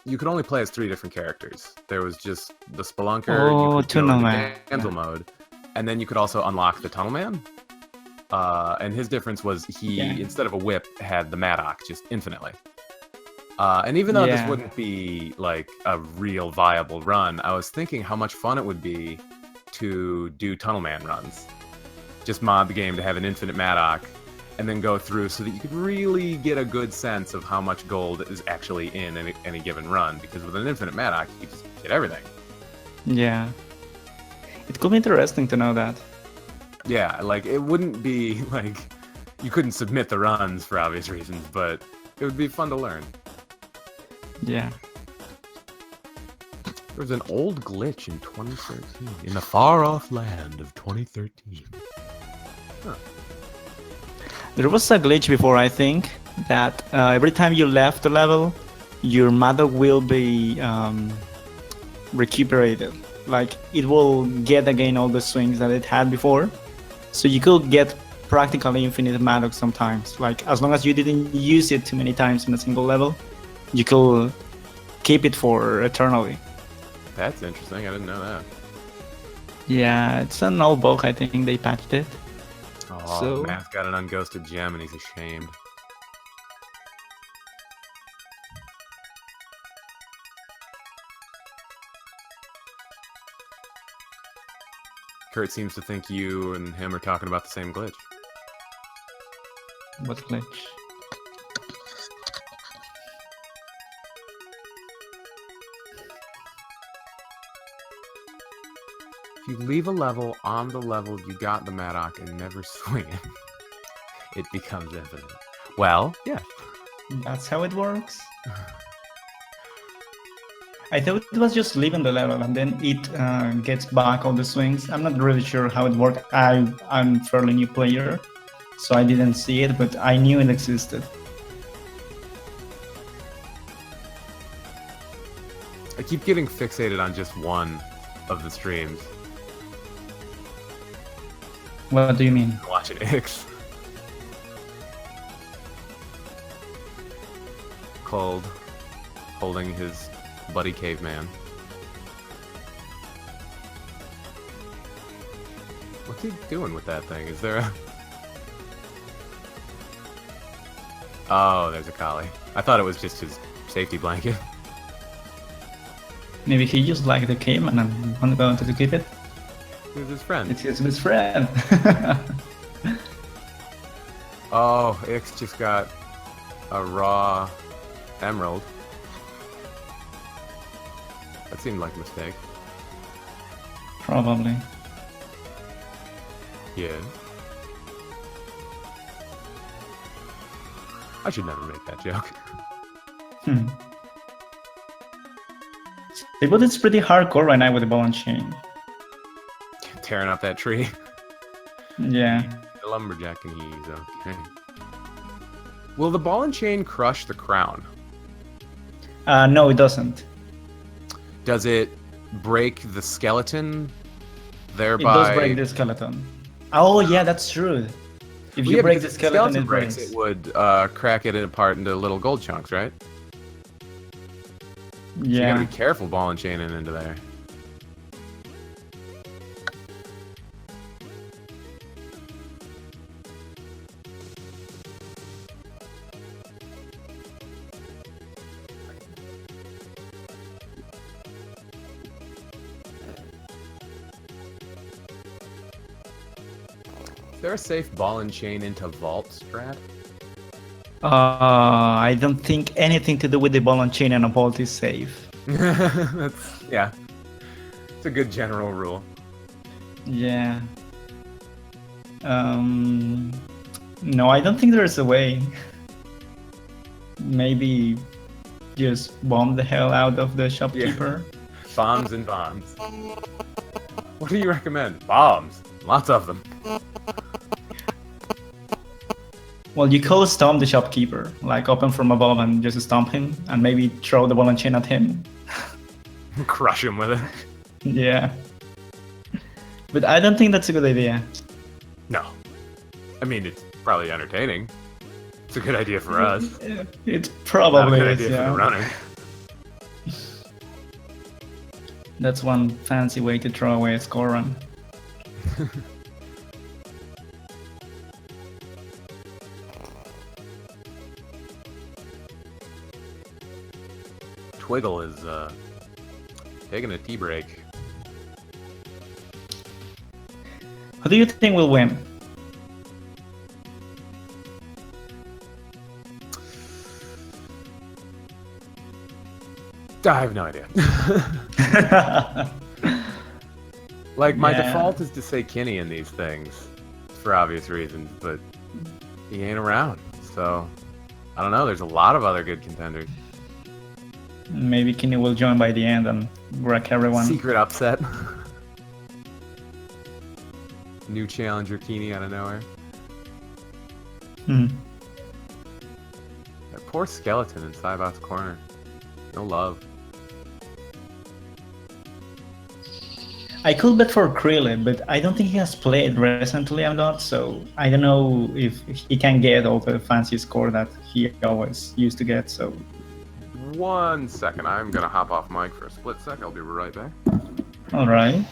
you could only play as 3 different characters. There was just the Spelunker, Oh, you could go Tunnel into Man. Damsel mode, and then you could also unlock the Tunnel Man. And his difference was instead of a whip, had the Maddock just infinitely. And even though this Yeah. wouldn't be like a real viable run, I was thinking how much fun it would be to do Tunnel Man runs. Just mod the game to have an infinite Maddock, and then go through so that you could really get a good sense of how much gold is actually in any given run. Because with an infinite Maddock, you just get everything. Yeah. It could be interesting to know that. Yeah, like it wouldn't be like you couldn't submit the runs for obvious reasons, but it would be fun to learn. Yeah. There was an old glitch in 2013 in the far-off land of 2013. There was a glitch before, I think, that every time you left the level, your Maddock will be recuperated. Like, it will get again all the swings that it had before. So you could get practically infinite Maddock sometimes. Like, as long as you didn't use it too many times in a single level, you could keep it for eternally. That's interesting. I didn't know that. Yeah, it's an old bug. I think they patched it. Oh, So- Matt's got an unghosted gem and he's ashamed. Kurt seems to think you and him are talking about the same glitch. What glitch? If you leave a level on the level you got the Maddock and never swing it, it becomes infinite. Well, yeah. That's how it works. I thought it was just leaving the level and then it gets back all the swings. I'm not really sure how it worked. I'm a fairly new player, so I didn't see it, but I knew it existed. I keep getting fixated on just one of the streams. What do you mean? Watching Ix. Cold, holding his buddy caveman. What's he doing with that thing? Is there a... Oh, there's a collie. I thought it was just his safety blanket. Maybe he just liked the caveman and wanted to keep it. He was his friend. It's his best friend. Oh, Ix just got a raw emerald. That seemed like a mistake. Probably. Yeah. I should never make that joke. But it's pretty hardcore right now with the ball and chain. Tearing up that tree. Yeah. The lumberjack can ease, okay. Will the ball and chain crush the crown? No, it doesn't. Does it break the skeleton? Thereby... It does break the skeleton. Oh yeah, that's true. If you break the because if skeleton, it breaks, breaks. it would crack it apart into little gold chunks, right? So you Yeah. gotta be careful ball and chaining into there. Is there a safe ball and chain into vault strat? I don't think anything to do with the ball and chain and a vault is safe. That's, yeah. It's a good general rule. Yeah. No, I don't think there's a way. Maybe just bomb the hell out of the shopkeeper. Bombs and bombs. What do you recommend? Bombs. Lots of them. Well, you could stomp the shopkeeper, like open from above and just stomp him, and maybe throw the ball and chain at him. Crush him with it. Yeah. But I don't think that's a good idea. No. I mean, it's probably entertaining. It's a good idea for us. It's Not a probably good is, idea for yeah. the running. That's one fancy way to throw away a score run. Twiggle is taking a tea break. Who do you think will win? I have no idea. Like, my Yeah. default is to say Kenny in these things, for obvious reasons, but he ain't around, so I don't know. There's a lot of other good contenders. Maybe Kinney will join by the end and wreck everyone. Secret upset. New challenger Kenny out of nowhere. Hmm. That poor skeleton in Cybot's corner. No love. I could bet for Krillin, but I don't think he has played recently a lot, so I don't know if he can get all the fancy score that he always used to get. So 1 second. I'm gonna hop off mic for a split sec. I'll be right back. all right.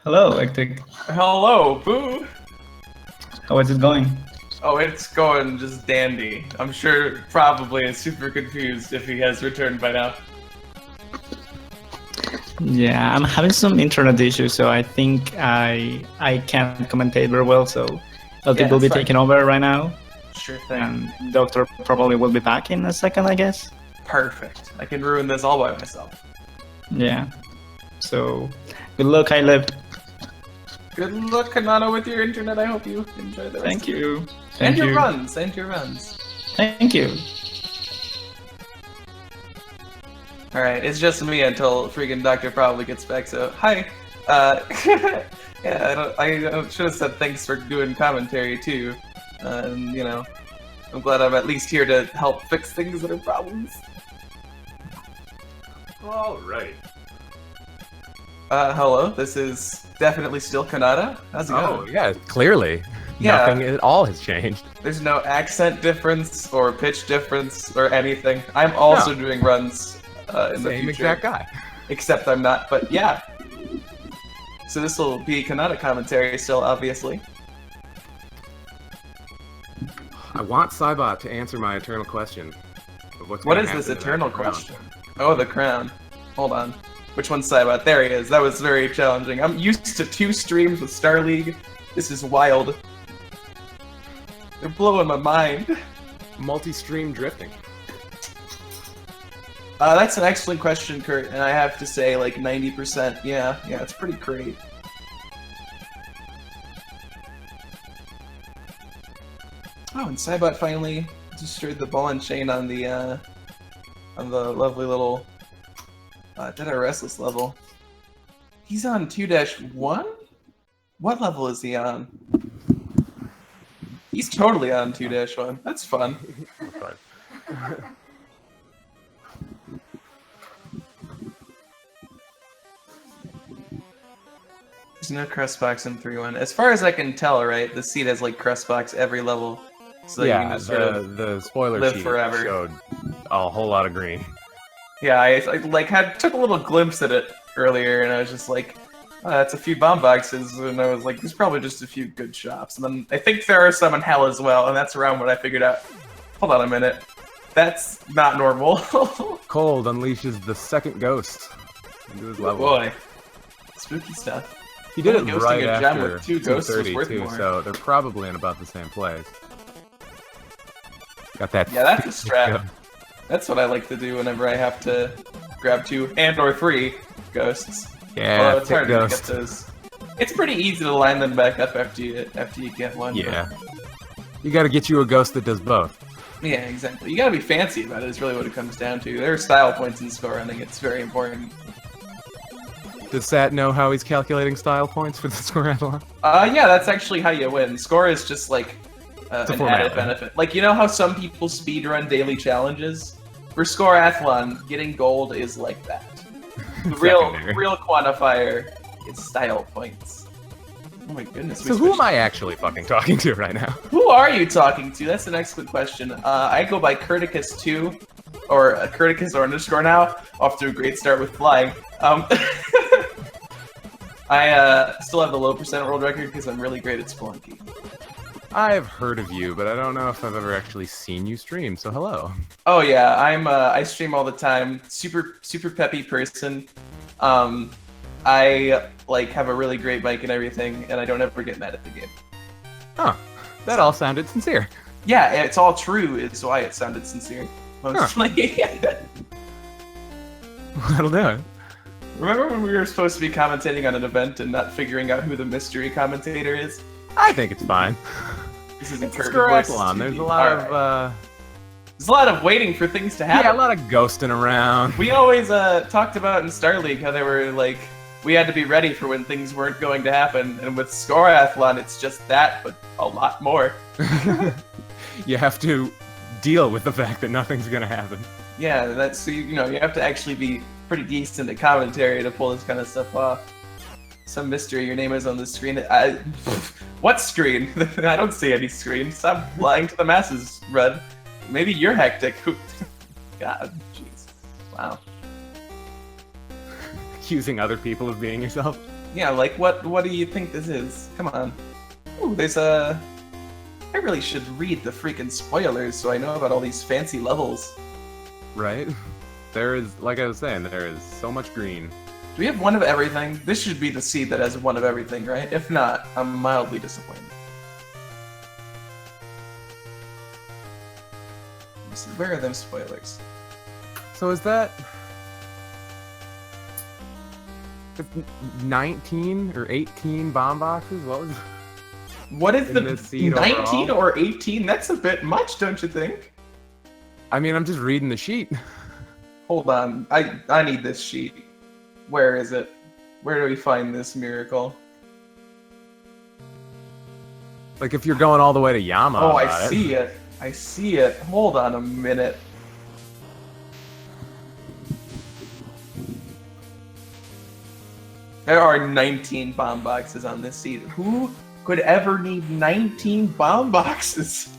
Hello, Ectic. Hello, Boo. How is it going? Oh, it's going just dandy. I'm sure probably is super confused if he has returned by now. Yeah, I'm having some internet issues, so I think I can't commentate very well. So Ectic Yeah, will be it's fine. taking over right now, Sure thing. and Doctor probably will be back in a second, I guess. Perfect. I can ruin this all by myself. Yeah. So good luck, I lived. Good luck, Kanano, with your internet. I hope you enjoy the rest. Thank you. And Thank your you. runs. And your runs. Thank you. Alright, it's just me until freaking Doctor probably gets back, so hi. Yeah, I should have said thanks for doing commentary too. And, you know, I'm glad I'm at least here to help fix things that are problems. Alright. Hello, this is definitely still Kanata. How's it Oh, going? yeah, clearly. Yeah. Nothing at all has changed. There's no accent difference or pitch difference or anything. I'm also No. doing runs in the Same future. exact guy. Except I'm not, but yeah. So this will be Kanata commentary still, obviously. I want Cybot to answer my eternal question. Of what's What gonna is this happen to eternal that crown. question? Oh, the crown. Hold on. Which one's Cybot? There he is. That was very challenging. I'm used to 2 streams with Star League. This is wild. They're blowing my mind. Multi-stream drifting. That's an excellent question, Kurt, and I have to say, like, 90%. Yeah, it's pretty great. Oh, and Cybot finally destroyed the ball and chain on the lovely little Dead Eye Restless level. He's on 2-1? What level is he on? He's totally on 2-1. That's fun. Fine. There's no crust box in 3-1. As far as I can tell, right, the seed has like crust box every level. so you yeah, can just sort of the spoiler live sheet forever. showed a whole lot of green. Yeah, I like took a little glimpse at it earlier, and I was just like, oh, that's a few bomb boxes, and I was like, there's probably just a few good shops. And then I think there are some in hell as well, and that's around when I figured out, hold on a minute, that's not normal. Cold unleashes the second ghost into his Oh level. boy, spooky stuff. He did it Ghosting right a gem after with 2 ghosts was 2:30 worth too, more. so they're probably in about the same place. Got that. Yeah, that's a thick strat. gun. That's what I like to do whenever I have to grab 2 and/or 3 ghosts. Yeah, Although it's thick harder ghost. to get those. It's pretty easy to line them back up after you get one. but- Yeah. You got to get you a ghost that does both. Yeah, exactly. You gotta be fancy about it, is really what it comes down to. There are style points in score running, it's very important. Does Sat know how he's calculating style points for the Scoreathlon? Yeah, that's actually how you win. Score is just like a an added formality. benefit. Like, you know how some people speedrun daily challenges? For Scoreathlon, getting gold is like that. The Secondary. real quantifier is style points. Oh my goodness. we So who am switched- I actually fucking talking to right now? Who are you talking to? That's an excellent question. I go by Curticus2, or Curticus underscore now, off to a great start with flying. I still have the low percent world record because I'm really great at Spelunky. I've heard of you, but I don't know if I've ever actually seen you stream, so hello. Oh yeah, I stream all the time. Super peppy person. I like have a really great mic and everything, and I don't ever get mad at the game. Huh. That all sounded sincere. Yeah, it's all true. Is why it sounded sincere. Mostly. That'll do it. Remember when we were supposed to be commentating on an event and not figuring out who the mystery commentator is? I think it's fine. This isn't It's curtain Scoreathlon. voices There's TV. a lot Alright. of There's a lot of waiting for things to happen. yeah, a lot of ghosting around. We always talked about in Star League how they were like, we had to be ready for when things weren't going to happen, and with Scoreathlon, it's just that, but a lot more. You have to deal with the fact that nothing's gonna happen. Yeah, that's so you know you have to actually be pretty decent at commentary to pull this kind of stuff off. Some mystery. Your name is on the screen. What screen? I don't see any screen. Stop lying to the masses, Red. Maybe you're hectic. God, jeez, wow. Accusing other people of being yourself. Yeah, like what do you think this is? Come on. Ooh, there's a... I really should read the freaking spoilers so I know about all these fancy levels. Right? There is, like I was saying, there is so much green. Do we have one of everything? This should be the seed that has one of everything, right? If not, I'm mildly disappointed. Let's see, where are them spoilers? So is that 19 or 18 bomb boxes? What was What is In the the seed 19 overall? or 18? That's a bit much, don't you think? I mean, I'm just reading the sheet. Hold on, I need this sheet. Where is it? Where do we find this miracle? Like if you're going all the way to Yama. Oh, I about it. see it. I see it. Hold on a minute. There are 19 bomb boxes on this seed. Who could ever need 19 bomb boxes?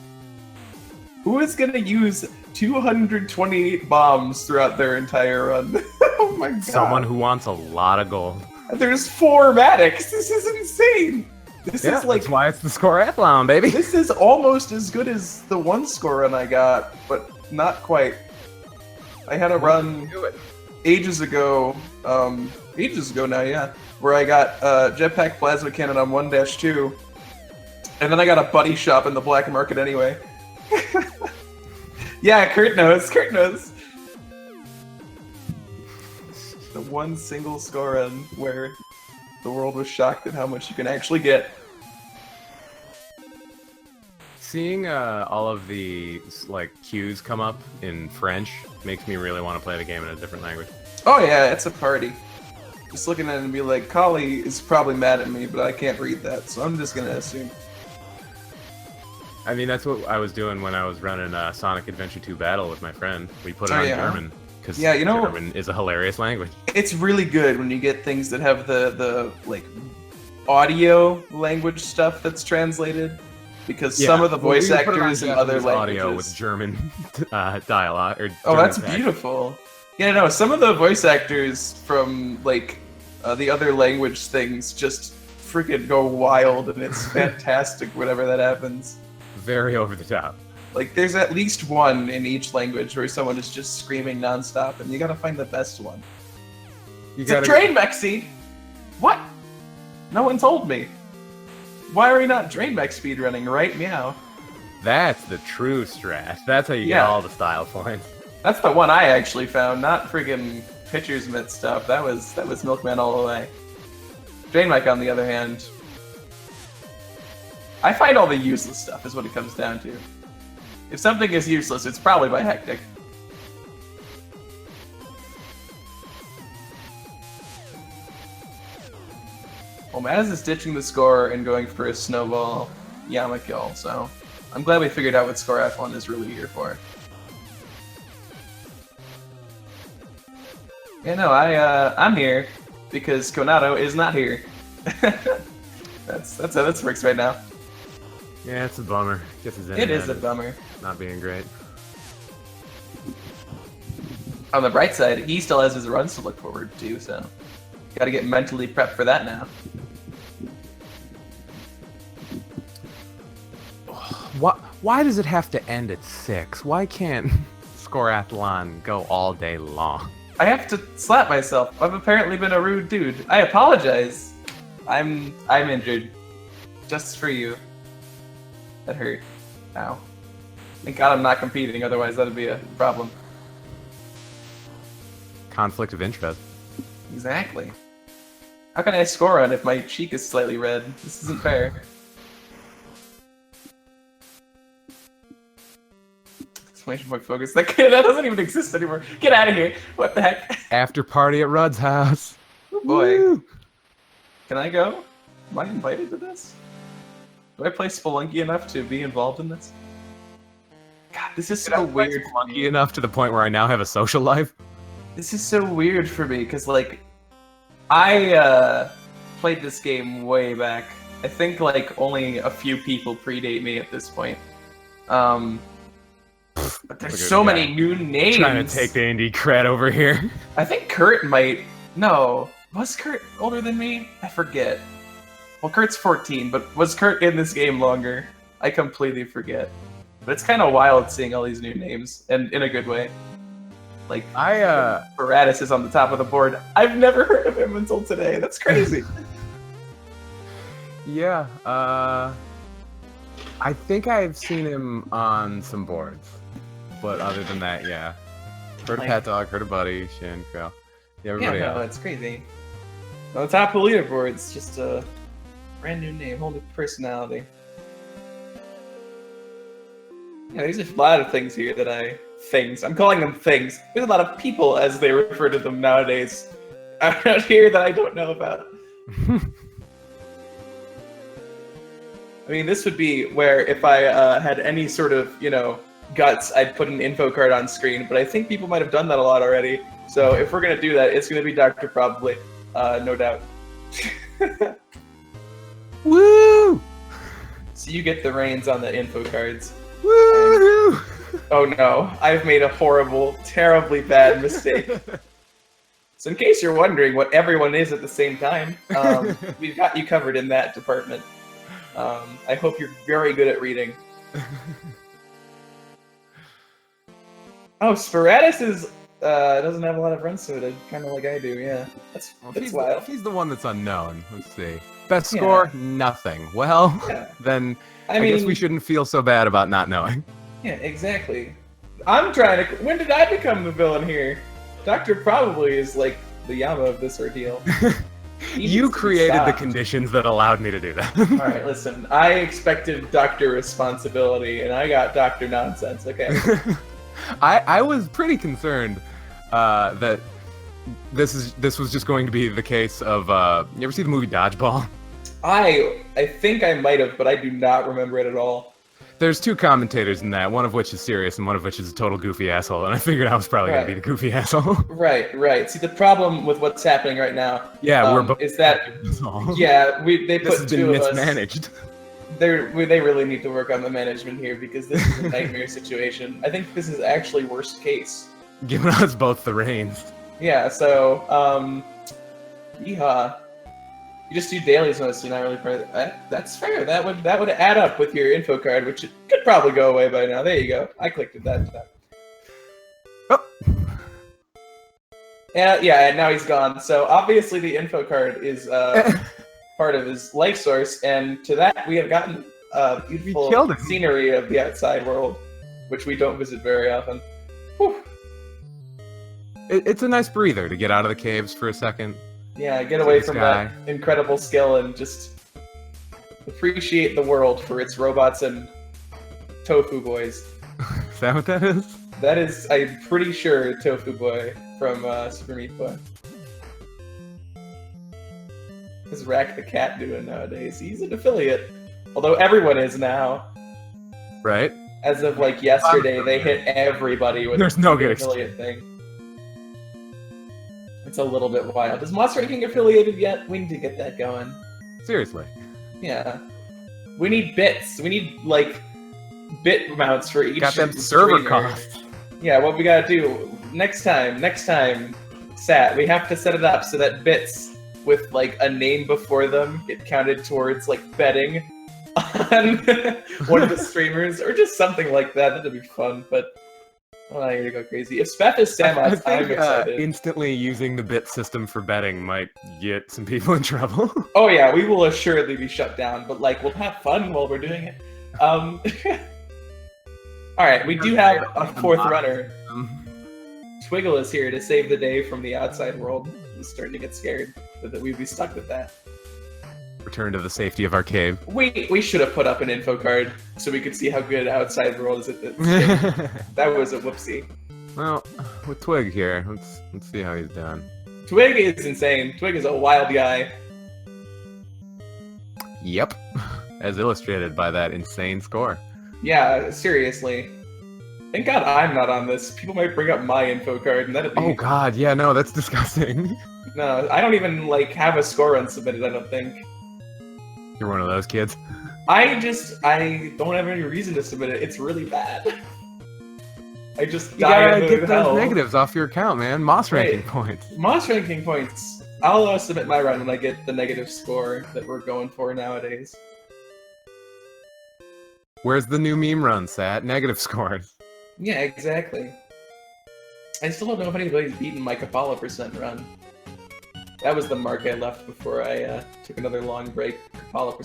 Who is going to use 228 bombs throughout their entire run? Oh my god. Someone who wants a lot of gold. There's 4 Maddox. This is insane. This Yeah, is like that's why it's the Scoreathlon, baby. this is almost as good as the one score run I got, but not quite. I had a run ages ago now, yeah, where I got jetpack plasma cannon on 1-2, and then I got a buddy shop in the black market anyway. Yeah, Kurt knows. The one single score run where the world was shocked at how much you can actually get. Seeing all of the like cues come up in French makes me really want to play the game in a different language. Oh yeah, it's a party. Just looking at it and be like, Kali is probably mad at me, but I can't read that, so I'm just gonna assume. I mean, that's what I was doing when I was running Sonic Adventure 2 Battle with my friend. We put it Oh, on yeah? German because Yeah, you know- German is a hilarious language. It's really good when you get things that have the like audio language stuff that's translated. because some of the well, voice you can put it on actors in other Japanese audio with languages. German dialogue. Or Oh, German that's text. beautiful. Yeah, no, some of the voice actors from like the other language things just freaking go wild, and it's fantastic whenever that happens. Very over the top. Like, there's at least one in each language where someone is just screaming nonstop, and you gotta find the best one. You It's a train mech seed! What? No one told me. Why are we not train mech speedrunning, right? Meow. That's the true strat. That's how you get Yeah. all the style points. That's the one I actually found, not friggin' Pitcher's Mitt stuff. That was Milkman all the way. Train mech, on the other hand, I find all the useless stuff is what it comes down to. If something is useless, it's probably by Hectic. Well, Maz is ditching the score and going for a snowball Yama kill, so I'm glad we figured out what Scoreathlon is really here for. Yeah, no, I'm here because Konato is not here. that's how this works right now. Yeah, it's a bummer. Guess his It internet is a bummer. not being great. On the bright side, he still has his runs to look forward to, so gotta get mentally prepped for that now. Why does it have to end at 6? Why can't Scoreathlon go all day long? I have to slap myself. I've apparently been a rude dude. I apologize. I'm injured. Just for you. That hurt. Ow. Thank God I'm not competing, otherwise that'd be a problem. Conflict of interest. Exactly. How can I score on if my cheek is slightly red? This isn't fair. Exclamation point focus. That doesn't even exist anymore. Get out of here. What the heck? After party at Rudd's house. Oh boy. Woo! Can I go? Am I invited to this? Do I play Spelunky enough to be involved in this? God, this is so weird. Lucky enough to the point where I now have a social life. This is so weird for me, because, like, I played this game way back. I think, like, only a few people predate me at this point. But there's Look at so the many guy. new names. Trying to take the indie cred over here. I think Kurt might... No. Was Kurt older than me? I forget. Well, Kurt's 14, but was Kurt in this game longer? I completely forget. But it's kind of wild seeing all these new names, and in a good way. Like, Paratus is on the top of the board. I've never heard of him until today. That's crazy. Yeah, I think I've seen him on some boards. But other than that, yeah. Heard of Pat Dog, heard of Buddy, Shin, Kyle. Yeah, everybody Yeah, no, else. it's crazy. On the top of the leaderboards, just a brand new name, whole new personality. Yeah, there's a lot of things here that I'm calling them things. There's a lot of people, as they refer to them nowadays, out here that I don't know about. I mean, this would be where if I had any sort of, guts, I'd put an info card on screen, but I think people might have done that a lot already. So if we're going to do that, it's going to be Dr. Probably, no doubt. Woo! So you get the reins on the info cards. Woo! Oh no, I've made a horrible, terribly bad mistake. So in case you're wondering what everyone is at the same time, we've got you covered in that department. I hope you're very good at reading. Oh, Sparatus is doesn't have a lot of runs to it, kind of like I do. Yeah, that's wild. If he's the one that's unknown, let's see. Best score, nothing. Well, then I guess we shouldn't feel so bad about not knowing. Yeah, exactly. I'm trying to. When did I become the villain here? Doctor Probably is like the Yama of this ordeal. You created the conditions that allowed me to do that. All right, listen. I expected Doctor Responsibility, and I got Doctor Nonsense. Okay. I was pretty concerned that this was just going to be the case of you ever see the movie Dodgeball? I think I might have, but I do not remember it at all. There's two commentators in that, one of which is serious and one of which is a total goofy asshole, and I figured I was probably going to be the goofy asshole. Right. See, the problem with what's happening right now we're both is that, they this put has been two of us. mismanaged. they really need to work on the management here because this is a nightmare situation. I think this is actually worst case. Giving us both the reins. Yeah, so, yeehaw. You just do dailies mostly, not really part of that's fair. That would add up with your info card, which could probably go away by now. There you go. I clicked it that time. Oh. Yeah, and now he's gone. So obviously the info card is part of his life source, and to that we have gotten beautiful scenery of the outside world, which we don't visit very often. Whew. It's a nice breather to get out of the caves for a second. Yeah, get away from that incredible skill and just appreciate the world for its robots and tofu boys. Is that what that is? That is, I'm pretty sure, Tofu Boy from Super Meat Boy. What's Rack the Cat doing nowadays? He's an affiliate. Although everyone is now. Right. As of like yesterday, they hit everybody with There's no good affiliate thing. It's a little bit wild. Is Moss Ranking affiliated yet? We need to get that going. Seriously. Yeah. We need bits. We need, like, bit amounts for each Got them server streamer. costs. Yeah, what we gotta do next time, Sat, we have to set it up so that bits with, like, a name before them get counted towards, like, betting on one of the streamers, or just something like that. That'd be fun, but I'm not here to go crazy. If Speth is Samus, I'm excited. Instantly using the bit system for betting might get some people in trouble. Oh yeah, we will assuredly be shut down, but, like, we'll have fun while we're doing it. Alright, we do have a fourth runner. Twiggle is here to save the day from the outside world. He's starting to get scared that we'd be stuck with that. Return to the safety of our cave. We should have put up an info card so we could see how good outside world is at this game. That was a whoopsie. Well, with Twig here, let's see how he's done. Twig is insane. Twig is a wild guy. Yep. As illustrated by that insane score. Yeah, seriously. Thank God I'm not on this. People might bring up my info card and that'd be... Oh god, yeah, no, that's disgusting. No, I don't even, like, have a score unsubmitted, I don't think. You're one of those kids. I don't have any reason to submit it. It's really bad. I just die gotta get hell. those negatives off your account, man. Moss ranking points. Moss ranking points. I'll submit my run when I get the negative score that we're going for nowadays. Where's the new meme run, Sat? Negative scores. Yeah, exactly. I still don't know if anybody's beaten my Kapala % run. That was the mark I left before I took another long break. Kapala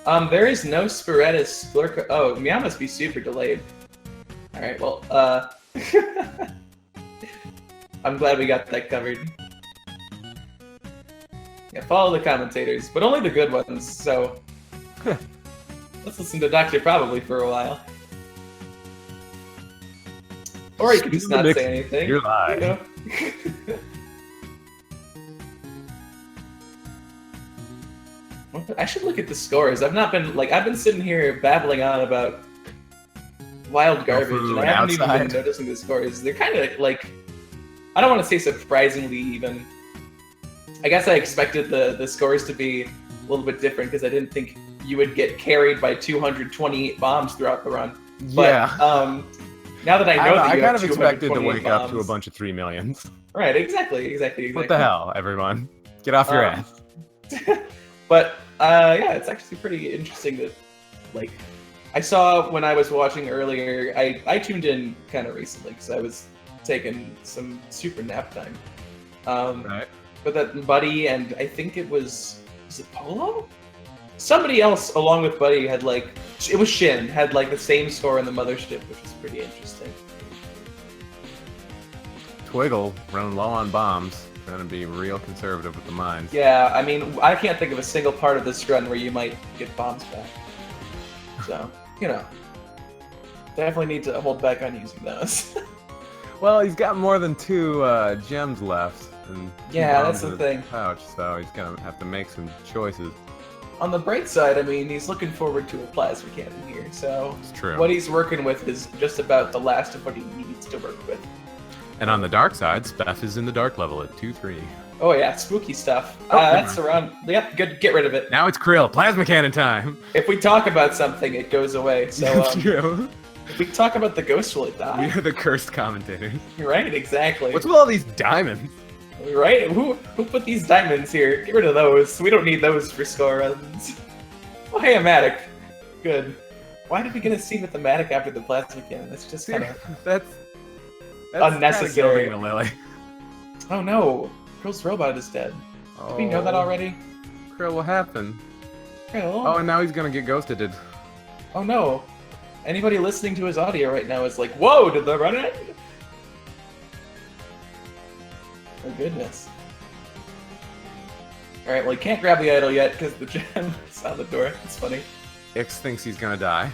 %. There is no Sporetus Splurka. Oh, Meow must be super delayed. Alright, well, I'm glad we got that covered. Yeah, follow the commentators, but only the good ones, so... Let's listen to Dr. Probably for a while. Or you can just not say anything. You're lying. You know? I should look at the scores. I've been sitting here babbling on about wild garbage, and I haven't even been noticing the scores. They're kind of like, I don't want to say surprisingly even. I guess I expected the scores to be a little bit different because I didn't think you would get carried by 228 bombs throughout the run. But, yeah. Now that I know that I you kind have of expected to wake bombs, up to a bunch of 3 millions. Right, exactly. What the hell, everyone? Get off your ass. But yeah, it's actually pretty interesting that, like, I saw when I was watching earlier. I tuned in kind of recently because I was taking some super nap time. Right. But that Buddy and I think it was it Polo? Somebody else along with Buddy had it was Shin had the same score in the mothership, which was pretty interesting. Twiggle running low on bombs. Gonna be real conservative with the mines. Yeah, I mean, I can't think of a single part of this run where you might get bombs back. So, you know, definitely need to hold back on using those. Well, he's got more than 2 gems left. And yeah, that's the thing. Pouch, so he's gonna have to make some choices. On the bright side, I mean, he's looking forward to a plasma cannon here, so it's true. What he's working with is just about the last of what he needs to work with. And on the dark side, Speth is in the dark level at 2-3. Oh yeah, spooky stuff. Oh, That's around. Yep, good. Get rid of it. Now it's Krill. Plasma cannon time. If we talk about something, it goes away. So That's true. if we talk about the ghost, will it We die? are the cursed commentators. Right, exactly. What's with all these diamonds? Right? Who put these diamonds here? Get rid of those. We don't need those for score runs. Oh, hey, a Matic. Good. Why did we get a scene with the Matic after the plasma cannon? That's just kind of That's unnecessary. Kinda gilding the lily. Oh no, Krill's robot is dead. Did we know that already? Krill, what happened? Krill? Oh, and now he's gonna get ghosted. Oh no. Anybody listening to his audio right now is like, whoa, did the run end? Oh goodness. Alright, well he can't grab the idol yet because the gem is on the door. It's funny. Ix thinks he's gonna die.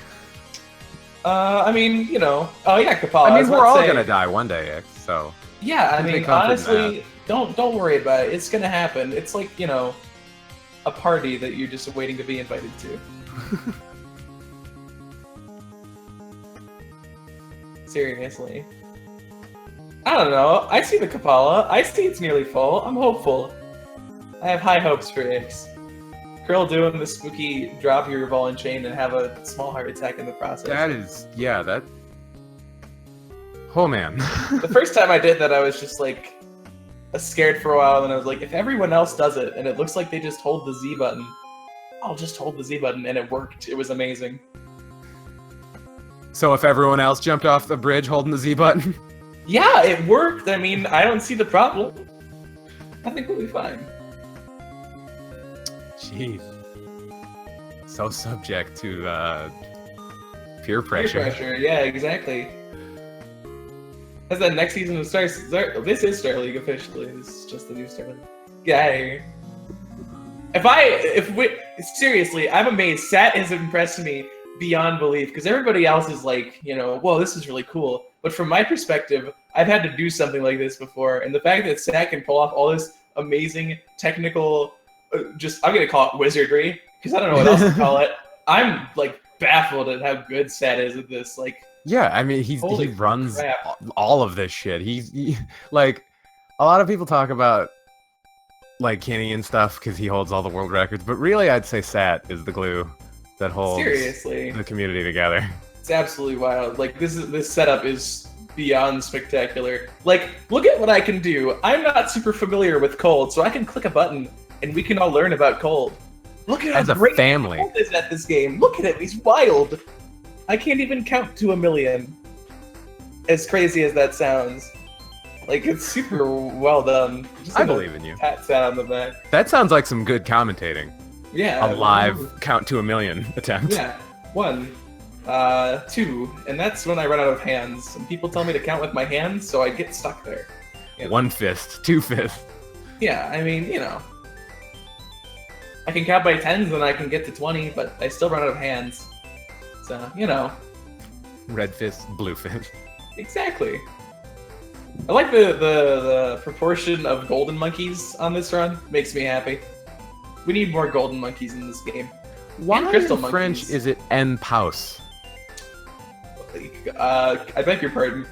I mean, you know. Oh yeah, Kapala. I mean, we're all gonna die one day, Ix, so... Yeah, I Take mean, comfort in honestly, don't worry about it. It's gonna happen. It's like, you know, a party that you're just waiting to be invited to. Seriously. I don't know. I see the Kapala. I see it's nearly full. I'm hopeful. I have high hopes for Ix. Krill doing the spooky drop your ball and chain and have a small heart attack in the process. That is... yeah, that... Oh, man. The first time I did that, I was just like scared for a while, and I was like, if everyone else does it, and it looks like they just hold the Z button, I'll just hold the Z button, and it worked. It was amazing. So if everyone else jumped off the bridge holding the Z button? Yeah, it worked. I mean, I don't see the problem. I think we'll be fine. Jeez. So subject to peer pressure. Peer pressure, yeah, exactly. As that next season of this is Star League officially. This is just the new Star League. Yay. Seriously, I'm amazed. Sat has impressed me beyond belief because everybody else is like, you know, whoa, this is really cool. But from my perspective, I've had to do something like this before, and the fact that Sat can pull off all this amazing technical, I'm gonna call it wizardry because I don't know what else to call it. I'm like baffled at how good Sat is at this. Like, yeah, I mean, he runs crap. all of this shit. Like, a lot of people talk about like Kenny and stuff because he holds all the world records, but really, I'd say Sat is the glue that holds seriously the community together. It's absolutely wild. Like this setup is beyond spectacular. Like, look at what I can do. I'm not super familiar with Cold, so I can click a button and we can all learn about Cold. Look at As how a great family. Cold is at this game. Look at it. He's wild. I can't even count to 1,000,000. As crazy as that sounds. Like, it's super well done. I believe in you. Pat Sat on the back. That sounds like some good commentating. Yeah. A live count to 1,000,000 attempt. Yeah. 1, 2, and that's when I run out of hands. And people tell me to count with my hands, so I get stuck there. You know? 1 fist, 2 fists. Yeah, I mean, you know. I can count by tens and I can get to 20, but I still run out of hands. So, you know. Red fist, blue fist. Exactly. I like the proportion of golden monkeys on this run. Makes me happy. We need more golden monkeys in this game. Why And crystal in French monkeys. is it en paus? I beg your pardon.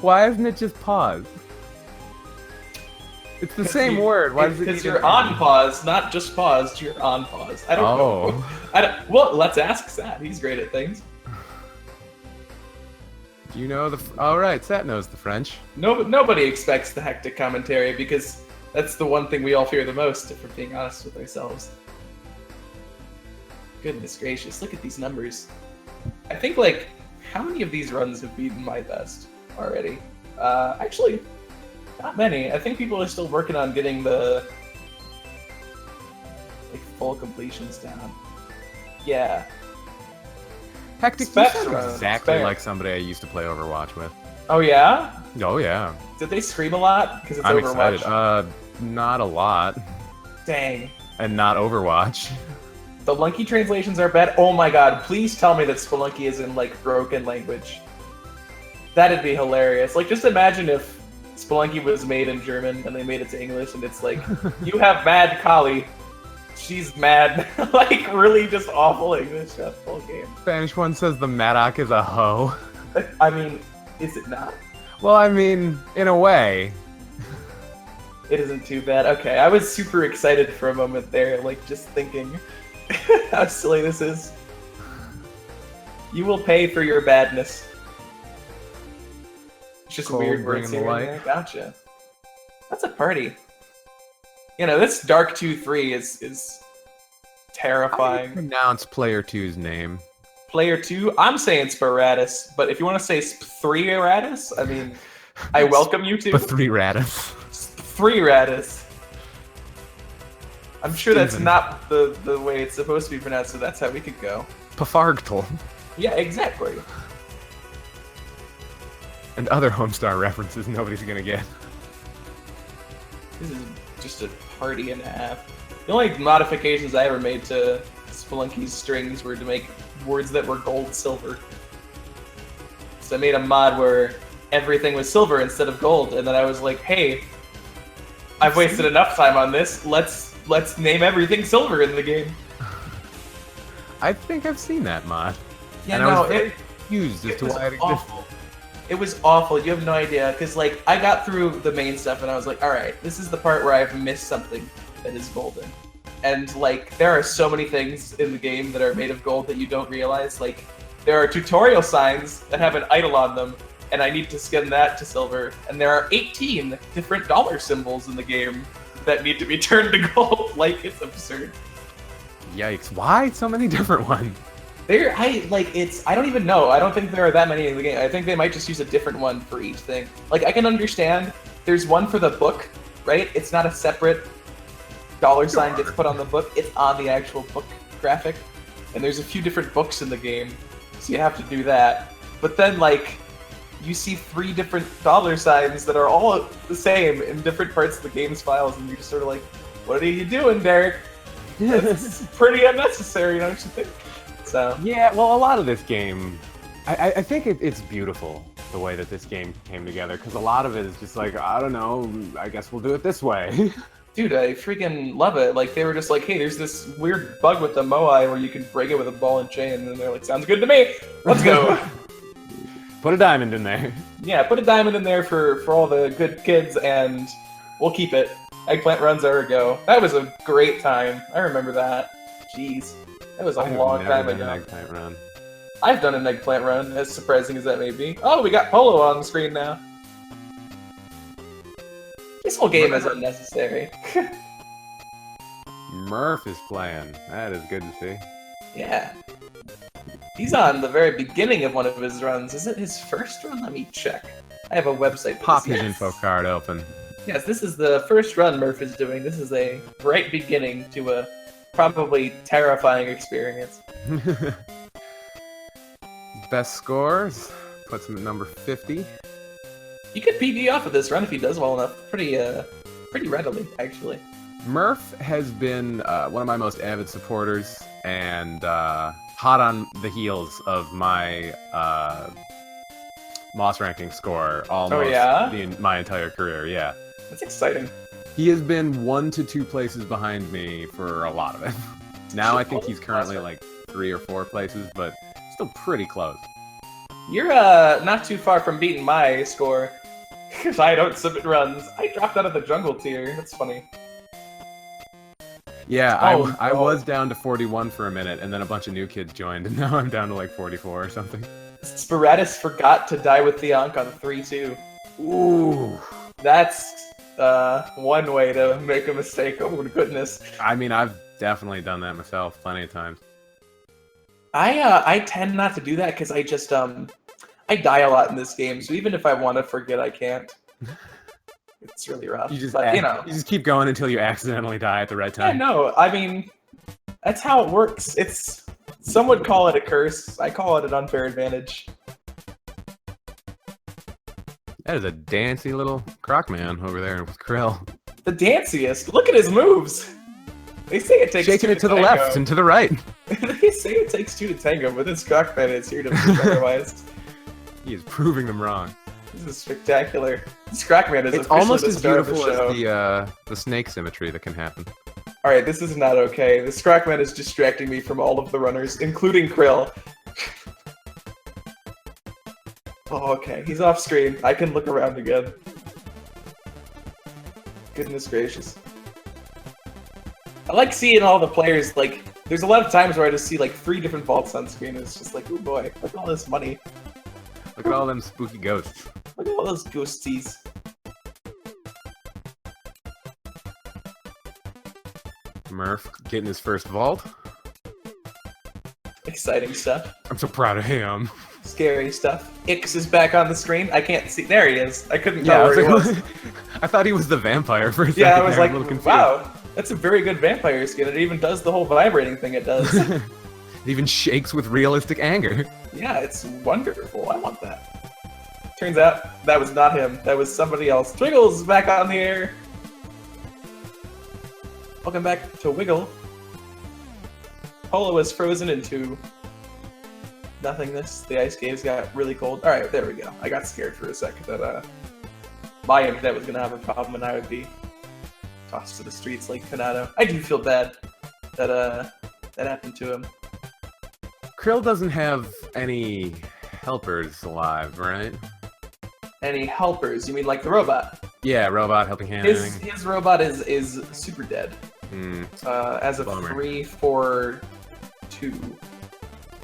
Why isn't it just pause? It's the same word. Why does it? Because need you're an on N? pause, not just paused. You're on pause. I don't know. Well, let's ask Sat. He's great at things. Do you know the? All right, Sat knows the French. Nobody expects the hectic commentary because that's the one thing we all fear the most, if we're being honest with ourselves. Goodness gracious, look at these numbers. I think, like, how many of these runs have beaten my best already? Actually, not many. I think people are still working on getting the like full completions down. Yeah. Hectic, you Specs sound runs, exactly fair. like somebody I used to play Overwatch with. Oh yeah? Oh yeah, Did they scream a lot? Because it's I'm Overwatch. excited. Not a lot, Dang. and not Overwatch. The Lunky translations are bad. Oh my god, please tell me that Spelunky is in, like, broken language. That'd be hilarious. Like, just imagine if Spelunky was made in German and they made it to English and it's like, you have mad Kali. She's mad. Like, really just awful English that whole game. Spanish one says the Madoc is a hoe. I mean, is it not? Well, I mean, in a way. It isn't too bad. Okay, I was super excited for a moment there, like just thinking how silly this is. You will pay for your badness. It's just Cold, weird words bringing here the and light. there. Gotcha. That's a party. You know, this Dark 2-3 is How do you terrifying. pronounce player 2's name? Player 2, I'm saying Sparatus, but if you want to say 3-Ratus, I mean, I welcome you to. But 3 Radis. 3-Ratus. I'm sure that's Steven. not the way it's supposed to be pronounced, so that's how we could go. Pafargtl. Yeah, exactly. And other Homestar references nobody's gonna get. This is just a party and a half. The only modifications I ever made to Spelunky's strings were to make words that were gold silver. So I made a mod where everything was silver instead of gold, and then I was like, hey, I've wasted enough time on this. Let's name everything silver in the game. I think I've seen that mod. Yeah, and no, I was very it confused as to was why it existed. awful. It was awful. You have no idea, because like I got through the main stuff and I was like, all right, this is the part where I've missed something that is golden. And like there are so many things in the game that are made of gold that you don't realize. Like there are tutorial signs that have an idol on them, and I need to skin that to silver. And there are 18 different dollar symbols in the game that need to be turned to gold. Like it's absurd. Yikes! Why so many different ones? I don't even know. I don't think there are that many in the game. I think they might just use a different one for each thing. Like I can understand there's one for the book, right? It's not a separate dollar sign gets put on the book. It's on the actual book graphic. And there's a few different books in the game, so you have to do that. But then like you see 3 different dollar signs that are all the same in different parts of the game's files, and you're just sort of like, what are you doing, Derek? That's pretty unnecessary, don't you think? So Yeah, well, a lot of this game, I think it's beautiful the way that this game came together, because a lot of it is just like, I don't know, I guess we'll do it this way. dude, I freaking love it. Like, they were just like, hey, there's this weird bug with the Moai where you can break it with a ball and chain, and they're like, sounds good to me. Let's go. Put a diamond in there. Yeah, put a diamond in there for all the good kids, and we'll keep it. Eggplant runs are a go. That was a great time. I remember that. Jeez. That was a I've long never time done ago. an eggplant run. I've done an eggplant run, as surprising as that may be. Oh, we got Polo on the screen now. This whole game is unnecessary. Murph is playing. That is good to see. Yeah. He's on the very beginning of one of his runs. Is it his first run? Let me check. I have a website. for Pop this. his Yes. info card open. Yes, this is the first run Murph is doing. This is a bright beginning to a probably terrifying experience. Best scores puts him at number 50. You could PB off of this run if he does well enough. Pretty readily, actually. Murph has been one of my most avid supporters, and hot on the heels of my Moss ranking score almost my entire career. Yeah, That's exciting. he has been 1 to 2 places behind me for a lot of it. Now I think he's currently like 3 or 4 places, but still pretty close. You're not too far from beating my score. Because I don't submit runs. I dropped out of the jungle tier. That's funny. Yeah, Oh, I oh. was down to 41 for a minute, and then a bunch of new kids joined, and now I'm down to like 44 or something. Sparatus forgot to die with the Ankh on 3-2. Ooh. That's one way to make a mistake. Oh goodness. I mean, I've definitely done that myself plenty of times. I tend not to do that because I just I die a lot in this game. So even if I want to forget, I can't. It's really rough. You just but, you know. you just keep going until you accidentally die at the right Yeah, time. no. I mean, that's how it works. It's some would call it a curse. I call it an unfair advantage. That is a dancy little croc man over there with Krill. The danciest. Look at his moves. They say it takes Shaking two it to the tango. left and to the right. They say it takes 2 to tango, but this cockpit is here to prove otherwise. He is proving them wrong. This is spectacular. This Crackman is It's officially almost the as star of the beautiful show. as the snake symmetry that can happen. Alright, this is not okay. This Crackman is distracting me from all of the runners, including Krill. Oh, okay. He's off screen. I can look around again. Goodness gracious. I like seeing all the players, like, there's a lot of times where I just see like 3 different vaults on screen, and it's just like, oh boy, look at all this money. Look at all them spooky ghosts. Look at all those ghosties. Murph getting his first vault. Exciting stuff. I'm so proud of him. Scary stuff. Ix is back on the screen. I can't see. There he is. I couldn't Yeah, tell I, was where he like, was. I thought he was the vampire for a second. Yeah, I was there. I'm like, a little confused. wow, that's a very good vampire skin. It even does the whole vibrating thing it does. It even shakes with realistic anger. Yeah, it's wonderful. I want that. Turns out that was not him. That was somebody else. Twiggles is back on the air. Welcome back to Wiggle. Polo was frozen into nothingness. The ice caves got really cold. Alright, there we go. I got scared for a second that my internet was gonna have a problem and I would be tossed to the streets like Kanado. I do feel bad that that happened to him. Krill doesn't have any helpers alive, right? Any helpers? You mean like the robot? Yeah, robot helping hand. His robot is super dead. Hmm. As of Bummer. 3-4-2. 3-4.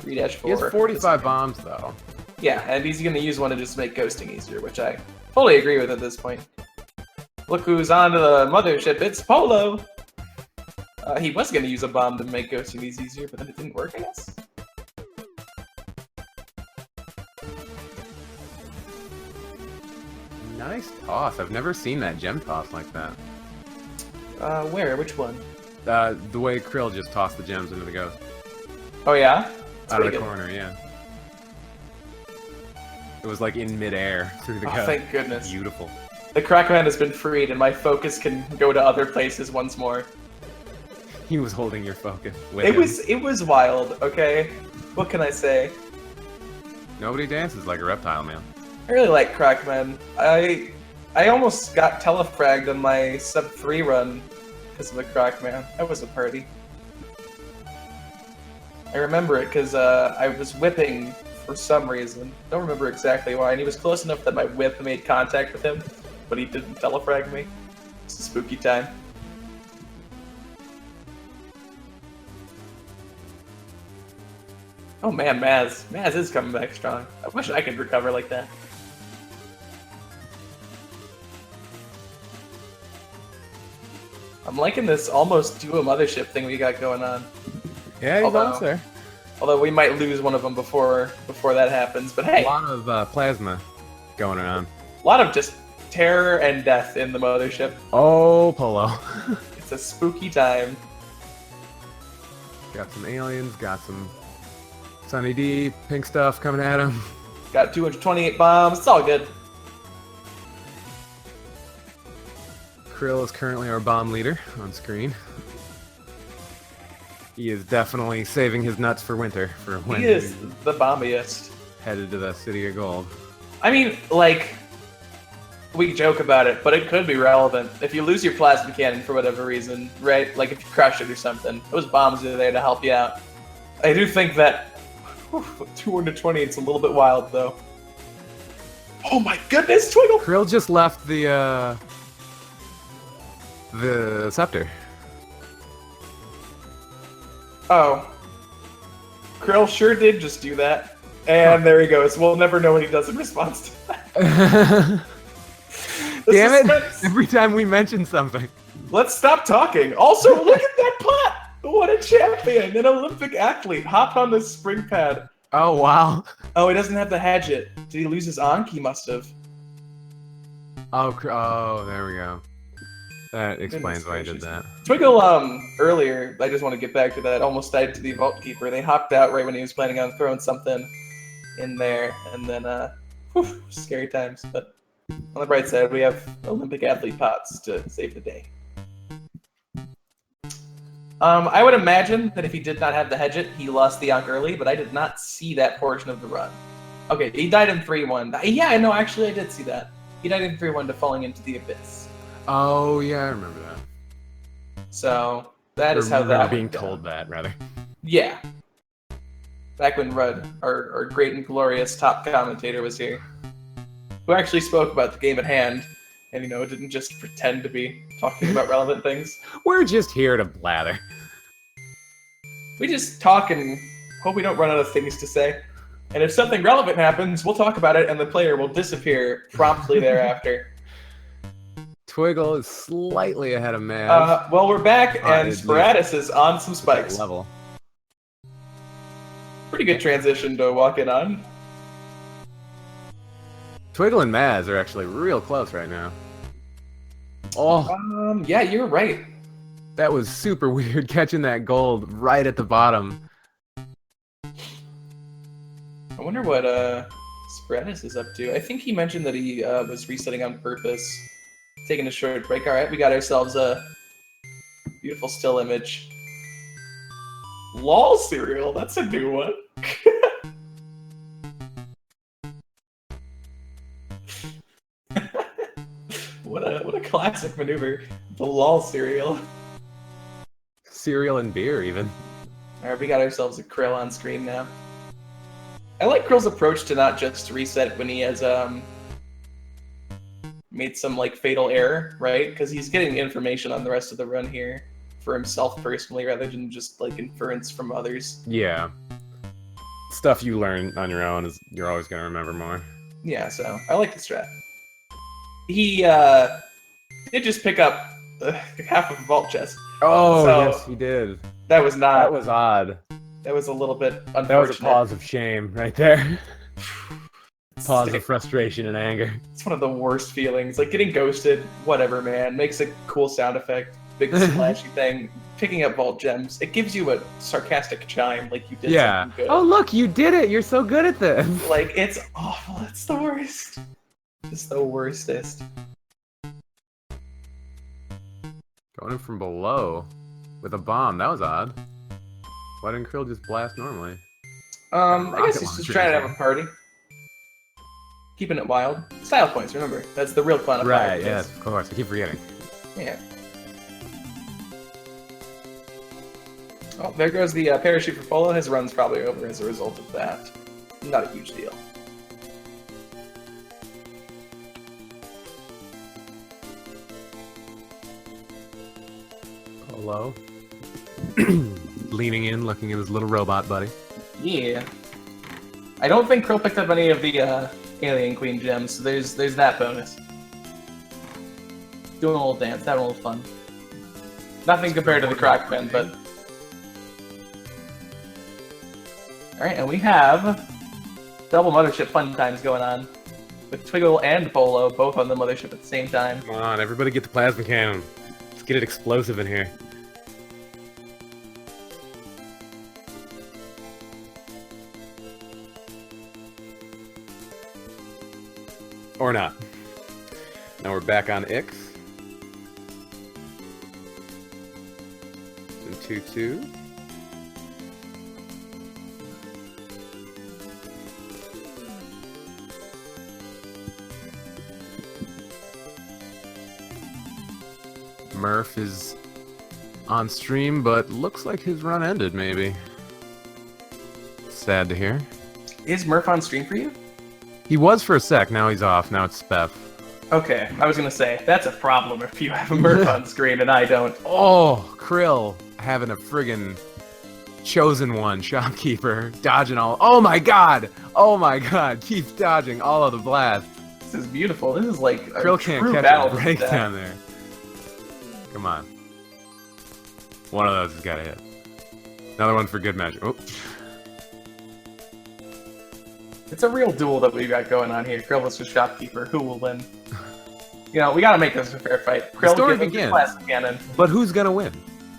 He has 45 bombs though. Yeah, and he's gonna use one to just make ghosting easier, which I fully agree with at this point. Look who's on to the mothership, it's Polo! He was gonna use a bomb to make ghosting these easier, but then it didn't work, I guess? Nice toss. I've never seen that gem toss like that. Where? Which one? The way Krill just tossed the gems into the ghost. Oh yeah? It's Out of the pretty good. corner, yeah. It was like in midair through the Oh, ghost. thank goodness. Beautiful. The Crackman has been freed, and my focus can go to other places once more. He was holding your focus with It him. was wild, okay? What can I say? Nobody dances like a reptile, man. I really like Crackman. I almost got telefragged on my sub 3 run because of a Crackman. That was a party. I remember it because I was whipping for some reason. Don't remember exactly why. And he was close enough that my whip made contact with him, but he didn't telefrag me. It's a spooky time. Oh man, Maz. Maz is coming back strong. I wish I could recover like that. I'm liking this almost duo mothership thing we got going on. Yeah, he's Although- almost there. Although we might lose one of them before that happens. But hey, A lot of plasma going on. a lot of just terror and death in the mothership. Oh, Polo. It's a spooky time. Got some aliens, got some Sunny D, pink stuff coming at him. Got 228 bombs. It's all good. Krill is currently our bomb leader on screen. He is definitely saving his nuts for winter, for when He is he's the bombiest. headed to the City of Gold. I mean, like, we joke about it, but it could be relevant. If you lose your plasma cannon for whatever reason, right? Like if you crush it or something, those bombs are there to help you out. I do think that 220, it's a little bit wild, though. Oh my goodness, Twiggle! Krill just left the scepter. Oh. Krill sure did just do that. And there he goes. We'll never know what he does in response to that. The Damn it! suspense. Every time we mention something. Let's stop talking. Also, look at that pot! What a champion! An Olympic athlete hopped on this spring pad. Oh, wow. Oh, he doesn't have the Hadget. Did he lose his Anki? He must have. Oh, there we go. That explains Goodness why I did gracious. that. Twinkle, earlier, I just want to get back to that, almost died to the Vault Keeper. They hopped out right when he was planning on throwing something in there, and then, whew, scary times. But on the bright side, we have Olympic athlete pots to save the day. I would imagine that if he did not have the Hedget, he lost the Ankh early, but I did not see that portion of the run. Okay, he died in 3-1. Yeah, I know, actually I did see that. He died in 3-1 to falling into the abyss. Oh, yeah, I remember that. So, that is Or how remember that being went down. told that, rather. Yeah. Back when Rudd, our great and glorious top commentator, was here, who actually spoke about the game at hand and didn't just pretend to be talking about relevant things. We're just here to blather. We just talk and hope we don't run out of things to say. And if something relevant happens, we'll talk about it, and the player will disappear promptly thereafter. Twiggle is slightly ahead of Maz. Well, we're back, and it's Sporadis is on some spikes. Level. Pretty good transition to walk in on. Twiggle and Maz are actually real close right now. Oh, Yeah, you're right. that was super weird catching that gold right at the bottom. I wonder what Sporadis is up to. I think he mentioned that he was resetting on purpose, taking a short break. All right, we got ourselves a beautiful still image. LOL cereal, that's a new one. What a classic maneuver. The LOL cereal. Cereal and beer, even. Alright, we got ourselves a Krill on screen now. I like Krill's approach to not just reset when he has made some fatal error, right? Because he's getting information on the rest of the run here for himself personally, rather than just inference from others. Yeah. Stuff you learn on your own is you're always gonna remember more. Yeah, so I like the strat. He did just pick up half of a vault chest. Oh, So- yes, he did. That was not. That was odd. That was a little bit unfortunate. That was a pause of shame right there. Pause of frustration and anger. It's one of the worst feelings. Getting ghosted, whatever, man. Makes a cool sound effect. Big splashy thing. Picking up vault gems. It gives you a sarcastic chime, like you did Yeah. something good. Oh, look, you did it. You're so good at this. It's awful. It's the worst. It's the worstest. Going in from below with a bomb. That was odd. Why didn't Krill just blast normally? I Rocket guess he's just launcher trying to is have a party. Keeping it wild. Style points, remember. That's the real quantifier. Right, for yes, this. of course. I keep forgetting. Yeah. Oh, there goes the parachute for Polo. His run's probably over as a result of that. Not a huge deal. Hello. Leaning in, looking at his little robot buddy. Yeah. I don't think Krill picked up any of the Alien Queen gems, so there's that bonus. Doing a little dance, having a little fun. Nothing compared to the Croc Pen, but... Alright, and we have double Mothership fun times going on. With Twiggle and Polo both on the Mothership at the same time. Come on, everybody get the plasma cannon. Let's get it explosive in here. Or not. Now we're back on Ix. And 2-2. Murph is on stream, but looks like his run ended, maybe. Sad to hear. Is Murph on stream for you? He was for a sec, now he's off, now it's Speff. Okay, I was gonna say, that's a problem if you have a Murph on screen and I don't. Oh, Krill having a friggin' chosen one shopkeeper, dodging all. Oh my god! Oh my god, keeps dodging all of the blasts. This is beautiful. This is like a Krill can't true catch battle a to the break death. down there. Come on. One of those has gotta hit. Another one for good measure. Oh. It's a real duel that we got going on here. Krill versus Shopkeeper. Who will win? We gotta make this a fair fight. Krill, story give him the begins. plasma cannon. But who's gonna win?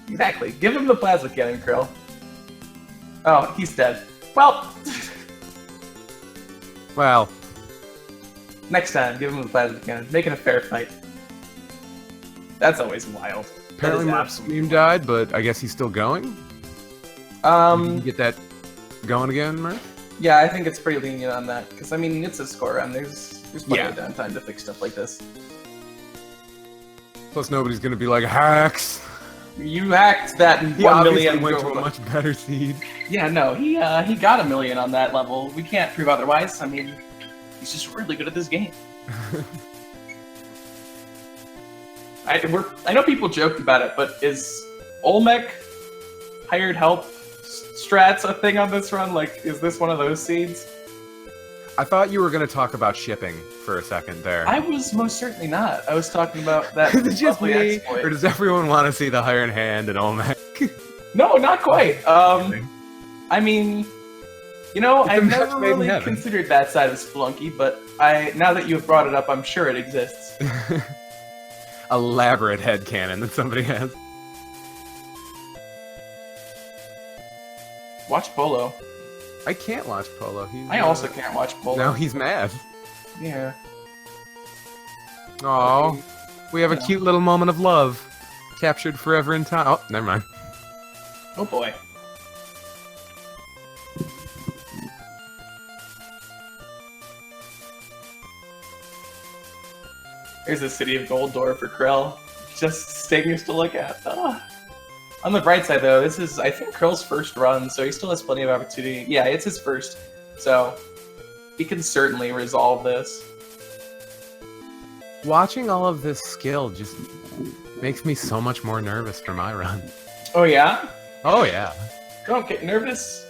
Exactly. Give him the plasma cannon, Krill. Oh, he's dead. Well, Well, next time, give him the plasma cannon. Make it a fair fight. That's always wild. apparently That is my absolutely stream died, but I guess he's still going? wild. You can get that going again, Murph? Yeah, I think it's pretty lenient on that because I mean it's a score round. There's plenty Yeah. of downtime to fix stuff like this. Plus nobody's gonna be like, hacks! You hacked that He 1 obviously million. went to a much better seed. Yeah, no, he got 1 million on that level. We can't prove otherwise. I mean, he's just really good at this game. I know people joked about it, but is Olmec hired help strats a thing on this run? Like, is this one of those seeds? I thought you were going to talk about shipping for a second there. I was most certainly not. I was talking about that. Is it just lovely me, exploit. or does everyone want to see the Iron Hand and Olmec? No, not quite. I mean, you know, It's a I've match never made in really heaven. considered that side of Spelunky, but now that you've brought it up, I'm sure it exists. Elaborate headcanon that somebody has. Watch Polo. I can't watch Polo. He's, I also can't watch Polo. No, he's mad. Yeah. Oh, we have a Yeah. cute little moment of love, captured forever in time. Oh, never mind. Oh boy. There's the city of Gold door for Krell. Just stings to look at. Ah. On the bright side, though, this is, I think, Krell's first run, so he still has plenty of opportunity. Yeah, it's his first, so he can certainly resolve this. Watching all of this skill just makes me so much more nervous for my run. Oh, yeah? Oh yeah. Don't get nervous.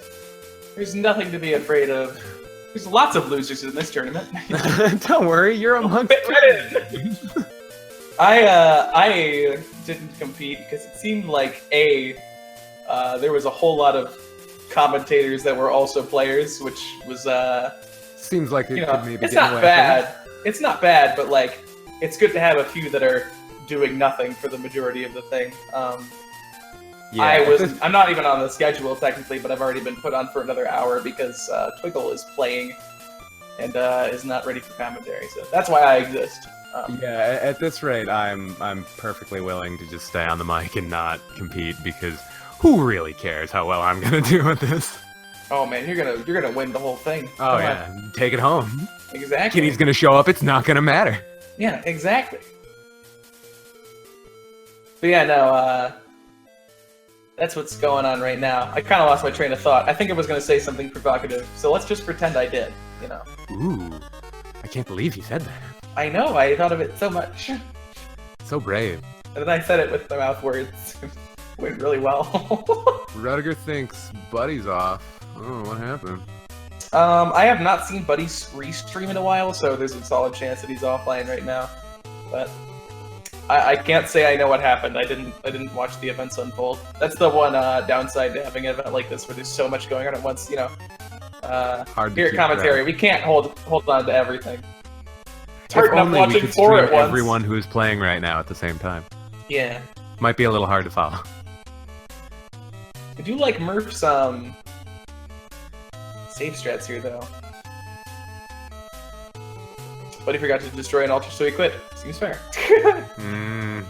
There's nothing to be afraid of. There's lots of losers in this tournament. Don't worry, you're amongst. Fit right in. I didn't compete because it seemed like there was a whole lot of commentators that were also players, which was Seems like it you could know, maybe it's get not away bad. It's not bad, but like it's good to have a few that are doing nothing for the majority of the thing. From it. I'm not even on the schedule technically, but I've already been put on for another hour because Twinkle is playing and is not ready for commentary. So that's why I exist. Yeah, at this rate, I'm perfectly willing to just stay on the mic and not compete because who really cares how well I'm gonna do with this? Oh man, you're gonna win the whole thing. Oh Come yeah, on. take it home. Exactly. Kitty's gonna show up. It's not gonna matter. Yeah, exactly. But yeah, no, that's what's going on right now. I kind of lost my train of thought. I think I was going to say something provocative, so let's just pretend I did, you know. Ooh, I can't believe you said that. I know, I thought of it so much. And So brave. then I said it with my mouth words. Went really well. Rudiger thinks Buddy's off. Oh, what happened? I have not seen Buddy restream in a while, so there's a solid chance that he's offline right now. But I can't say I know what happened. I didn't watch the events unfold. That's the one downside to having an event like this, where there's so much going on at once. You know, Hard to here at keep commentary, track. we can't hold on to everything. It's If hard enough only we watching could four stream at once. everyone who is playing right now at the same time. Yeah, Might be a little hard to follow. I do like Murph's save strats here though. But he forgot to destroy an altar, so he quit. Seems fair. Hmm.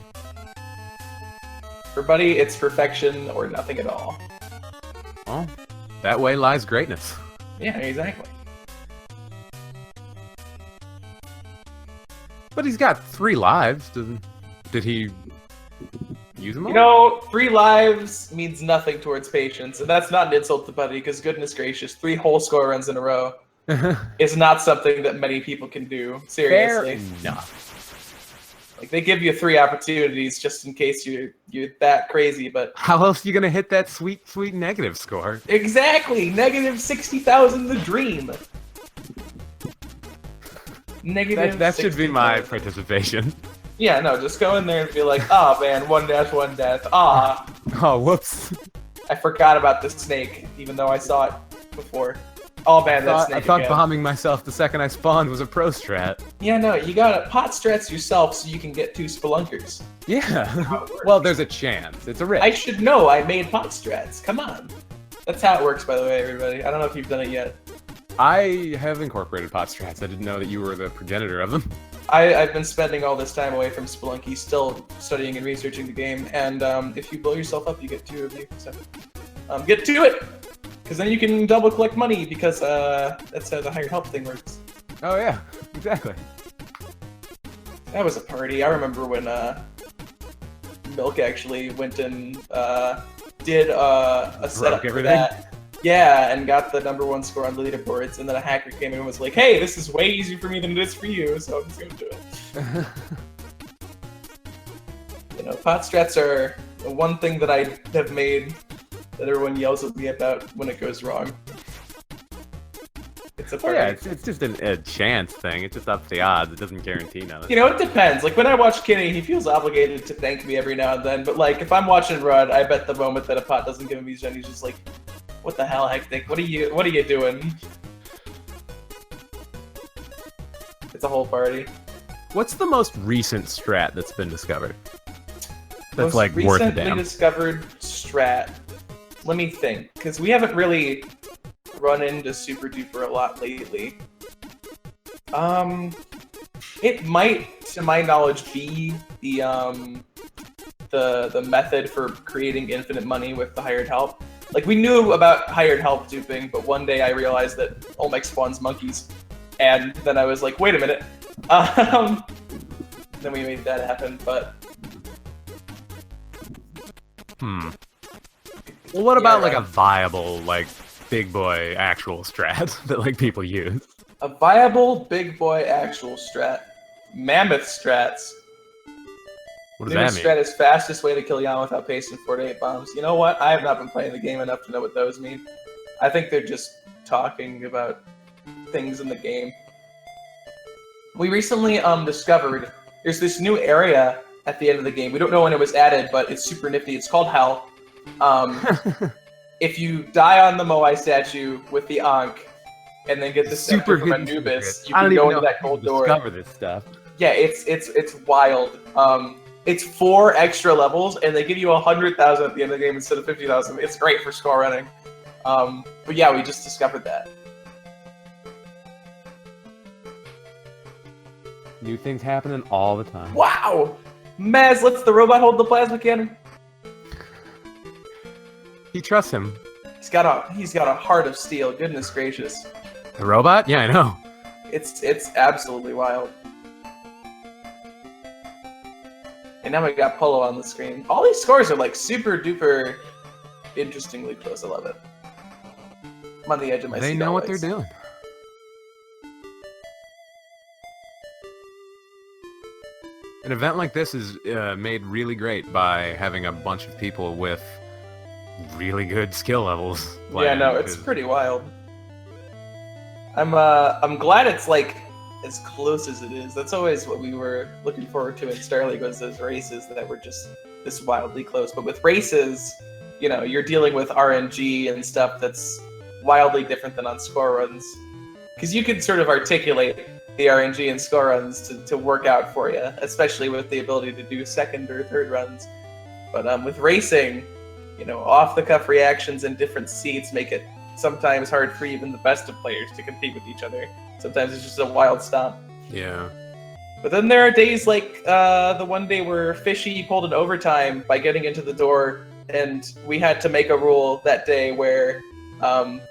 For Buddy, it's perfection or nothing at all. Well, that way lies greatness. Yeah, exactly. But he's got 3 lives. Did he use them all? You know, 3 lives means nothing towards patience, and that's not an insult to Buddy, because goodness gracious, 3 whole score runs in a row is not something that many people can do. Fair Seriously. enough. Like, they give you 3 opportunities just in case you're that crazy, but... How else are you gonna hit that sweet negative score? Exactly! Negative 60,000 the dream! Negative That should be my 60,000. participation. Yeah, no, just go in there and be like, oh man, 1 death, ah. Oh, whoops. I forgot about the snake, even though I saw it before. Oh man, that snake I thought again. bombing myself the second I spawned was a pro strat. Yeah, no, you gotta pot strats yourself so you can get 2 spelunkers. Yeah. How it works. Well, there's a chance. It's a risk. I should know, I made pot strats, come on. That's how it works, by the way, everybody. I don't know if you've done it yet. I have incorporated pot strats. I didn't know that you were the progenitor of them. I've been spending all this time away from Spelunky, still studying and researching the game, and if you blow yourself up, you get 2 of you. So, get to it! Because then you can double collect money, because that's how the hired help thing works. Oh yeah, exactly. That was a party. I remember when Milk actually went and did a setup for everything? that. Yeah, and got the #1 score on the leaderboards, and then a hacker came in and was like, hey, this is way easier for me than it is for you, so I'm just gonna do it. pot strats are the one thing that I have made that everyone yells at me about when it goes wrong. It's a party. Yeah, it's just a chance thing. It's just up to the odds. It doesn't guarantee nothing. It depends. Like, when I watch Kenny, he feels obligated to thank me every now and then. But, like, if I'm watching Rud, I bet the moment that a pot doesn't give him these gen, he's just like, what the hell, Hectic? What are you doing? It's a whole party. What's the most recent strat that's been discovered? That's, Most like, worth a recently damn. discovered strat. Let me think, because we haven't really run into Super Duper a lot lately. It might, to my knowledge, be the method for creating infinite money with the hired help. Like, we knew about hired help duping, but one day I realized that Olmec spawns monkeys, and then I was like, wait a minute. Then we made that happen, but Well, what about, like, right. a viable, like, big boy actual strat that, like, people use? A viable big boy actual strat. Mammoth strats. What does Mammoth that mean? strat is fastest way to kill Yan without pasting 4 to 8 bombs. You know what? I have not been playing the game enough to know what those mean. I think they're just talking about things in the game. We recently discovered there's this new area at the end of the game. We don't know when it was added, but it's super nifty. It's called Hell. If you die on the Moai statue with the Ankh, and then get the scepter from hidden Anubis, secret. you I can don't go even into know that how gold people door. discover this stuff. Yeah, it's wild. It's 4 extra levels, and they give you 100,000 at the end of the game instead of 50,000. It's great for score running. But yeah, we just discovered that. New things happening all the time. Wow! Maz lets the robot hold the plasma cannon. He trusts him. He's got a heart of steel. Goodness gracious. The robot? Yeah, I know. It's absolutely wild. And now we got Polo on the screen. All these scores are like super duper interestingly close. I love it. I'm on the edge of my seat. They know what always. they're doing. An event like this is made really great by having a bunch of people with really good skill levels. Yeah, playing, no, it's because- pretty wild. I'm glad it's like as close as it is. That's always what we were looking forward to in Star League, was those races that were just this wildly close. But with races, you're dealing with RNG and stuff that's wildly different than on score runs, because you can sort of articulate the RNG and score runs to work out for you, especially with the ability to do second or third runs. But with racing, off-the-cuff reactions and different seats make it sometimes hard for even the best of players to compete with each other. Sometimes it's just a wild stomp. Yeah. But then there are days like the one day where Fishy pulled an overtime by getting into the door, and we had to make a rule that day where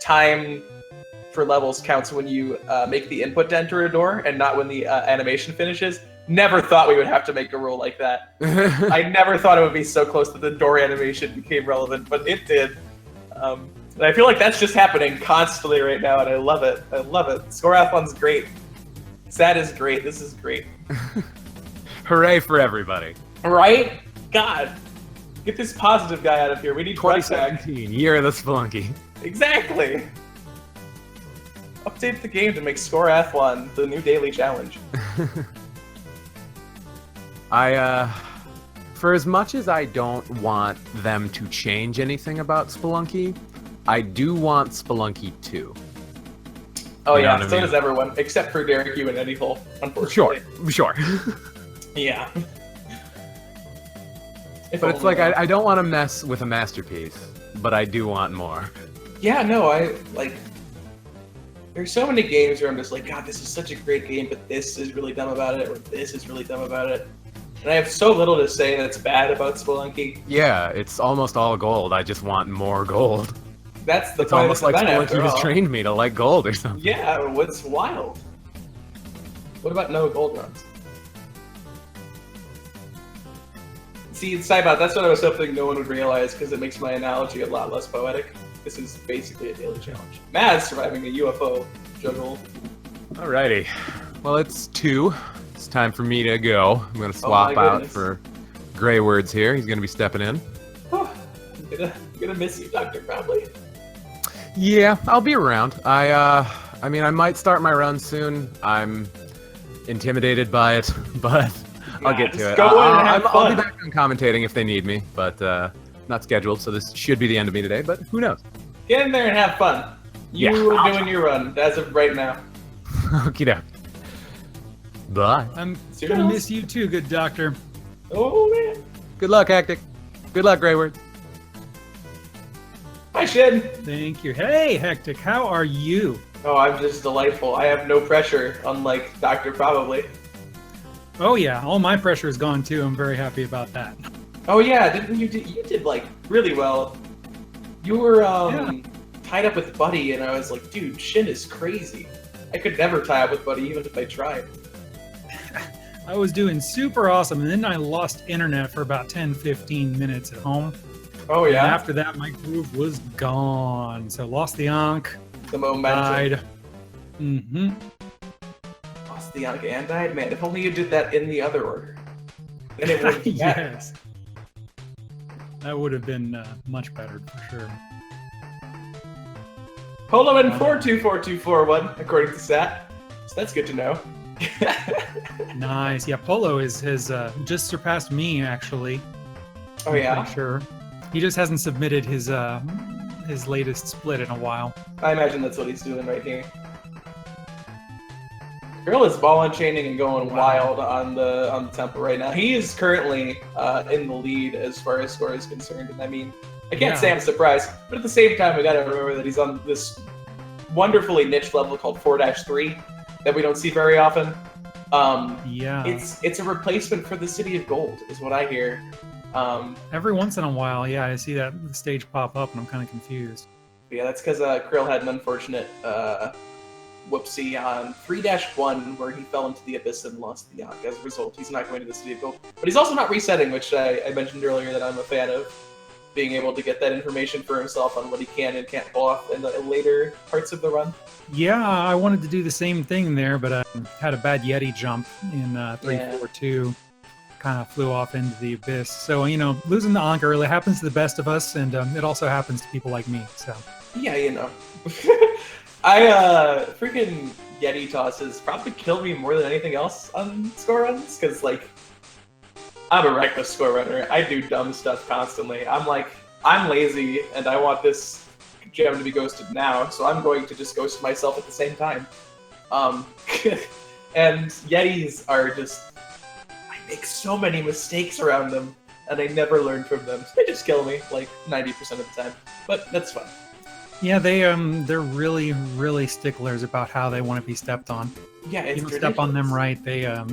time for levels counts when you make the input to enter a door and not when the animation finishes. Never thought we would have to make a rule like that. I never thought it would be so close that the door animation became relevant, but it did. And I feel like that's just happening constantly right now, and I love it. I love it. Scoreathlon's great. Sad is great. This is great. Hooray for everybody. Right? God. Get this positive guy out of here. We need Brett back. 2017, year of the Spelunky. Exactly. Update the game to make Scoreathlon the new daily challenge. For as much as I don't want them to change anything about Spelunky, I do want Spelunky 2. Oh You know yeah, what I so mean? does everyone, except for Derek, you, and Eddie Hole, unfortunately. Sure. Yeah. If But it's only, like, though. I don't want to mess with a masterpiece, but I do want more. Yeah, no, there's so many games where I'm just like, God, this is such a great game, but this is really dumb about it, or this is really dumb about it. And I have so little to say that's bad about Spelunky. Yeah, it's almost all gold. I just want more gold. That's the It's point almost of like the event, Spelunky after has all. trained me to like gold or something. Yeah, what's wild? What about no gold runs? See, Cybot, that's what I was hoping no one would realize, because it makes my analogy a lot less poetic. This is basically a daily challenge. Maz surviving a UFO juggle. Alrighty. Well, it's 2. It's time for me to go. I'm gonna Oh swap my out goodness. for Gray Words here. He's going to be stepping in. Oh, I'm gonna miss you, Doctor. Probably. Yeah, I'll be around. I mean, I might start my run soon. I'm intimidated by it, but I'll get to it. Go in and have I'll be fun. back on commentating if they need me, but not scheduled, so this should be the end of me today, but who knows? Get in there and have fun. You Yeah. are doing your run as of right now. Okie doke. Bye. I'm See you gonna guys. miss you too, good doctor. Oh man. Good luck, Hectic. Good luck, Gray Words. Hi, Shin. Thank you. Hey, Hectic, how are you? Oh, I'm just delightful. I have no pressure, unlike Doctor Probably. Oh yeah, all my pressure is gone too. I'm very happy about that. Oh yeah, didn't you? You did like really well. You were tied up with Buddy, and I was like, dude, Shin is crazy. I could never tie up with Buddy, even if I tried. I was doing super awesome, and then I lost internet for about 10-15 minutes at home. Oh And yeah, after that, my groove was gone. So lost the Ankh, the momentum. died. Mm-hmm. Lost the Yanka and died. Man, if only you did that in the other order, then it would be better. Yes. That would have been much better for sure. Polo in 424241, according to Sat. So that's good to know. Nice. Yeah, Polo has just surpassed me actually. Oh I'm yeah, pretty sure. He just hasn't submitted his latest split in a while. I imagine that's what he's doing right here. Girl is ball unchaining and going wild on the temple right now. He is currently in the lead as far as score is concerned, and I mean, I can't Yeah. say I'm surprised, but at the same time, we gotta remember that he's on this wonderfully niche level called 4-3 that we don't see very often. Yeah. It's a replacement for the City of Gold, is what I hear. Every once in a while, yeah, I see that stage pop up and I'm kind of confused. Yeah, that's because Krill had an unfortunate whoopsie on 3-1 where he fell into the abyss and lost the Yank. As a result, he's not going to the City of Gold. But he's also not resetting, which I mentioned earlier that I'm a fan of, being able to get that information for himself on what he can and can't pull off in the later parts of the run. Yeah, I wanted to do the same thing there, but I had a bad Yeti jump in 3-4-2. Kind of flew off into the abyss. So, you know, losing the Ankh early happens to the best of us, and it also happens to people like me. So, Yeah, you know. I freaking Yeti tosses probably killed me more than anything else on score runs, because like I'm a reckless score runner. I do dumb stuff constantly. I'm lazy and I want this gem to be ghosted now, so I'm going to just ghost myself at the same time. And Yetis are just, I make so many mistakes around them and I never learn from them. So they just kill me like 90% of the time, but that's fun. yeah, they're really, really sticklers about how they want to be stepped on. Yeah, If it's you don't step on them ridiculous. right,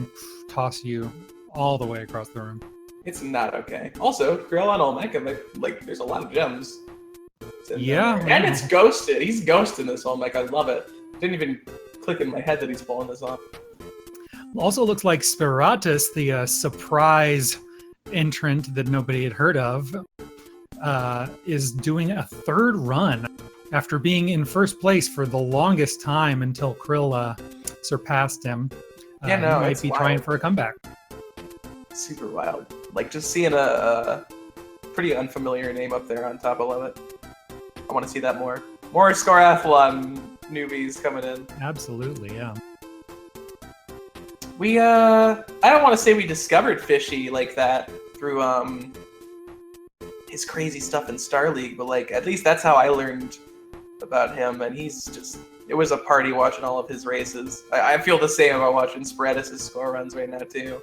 they toss you all the way across the room. It's not okay. Also, Grill on Olmec, like there's a lot of gems. sitting Yeah, down there. And yeah. it's ghosted. He's ghosting this Olmec. I love it. Didn't even click in my head that he's pulling this off. Also looks like Spiratus, the surprise entrant that nobody had heard of, is doing a third run after being in first place for the longest time until Krill surpassed him. Yeah, no, he might it's be wild. trying for a comeback. Super wild. Like just seeing a pretty unfamiliar name up there on top. I love it. I want to see that more. More Scoreathlon newbies coming in. Absolutely, yeah. We I don't want to say we discovered Fishy like that through his crazy stuff in Star League, but like at least that's how I learned about him, and he's just, it was a party watching all of his races. I feel the same about watching Spiratus' score runs right now too.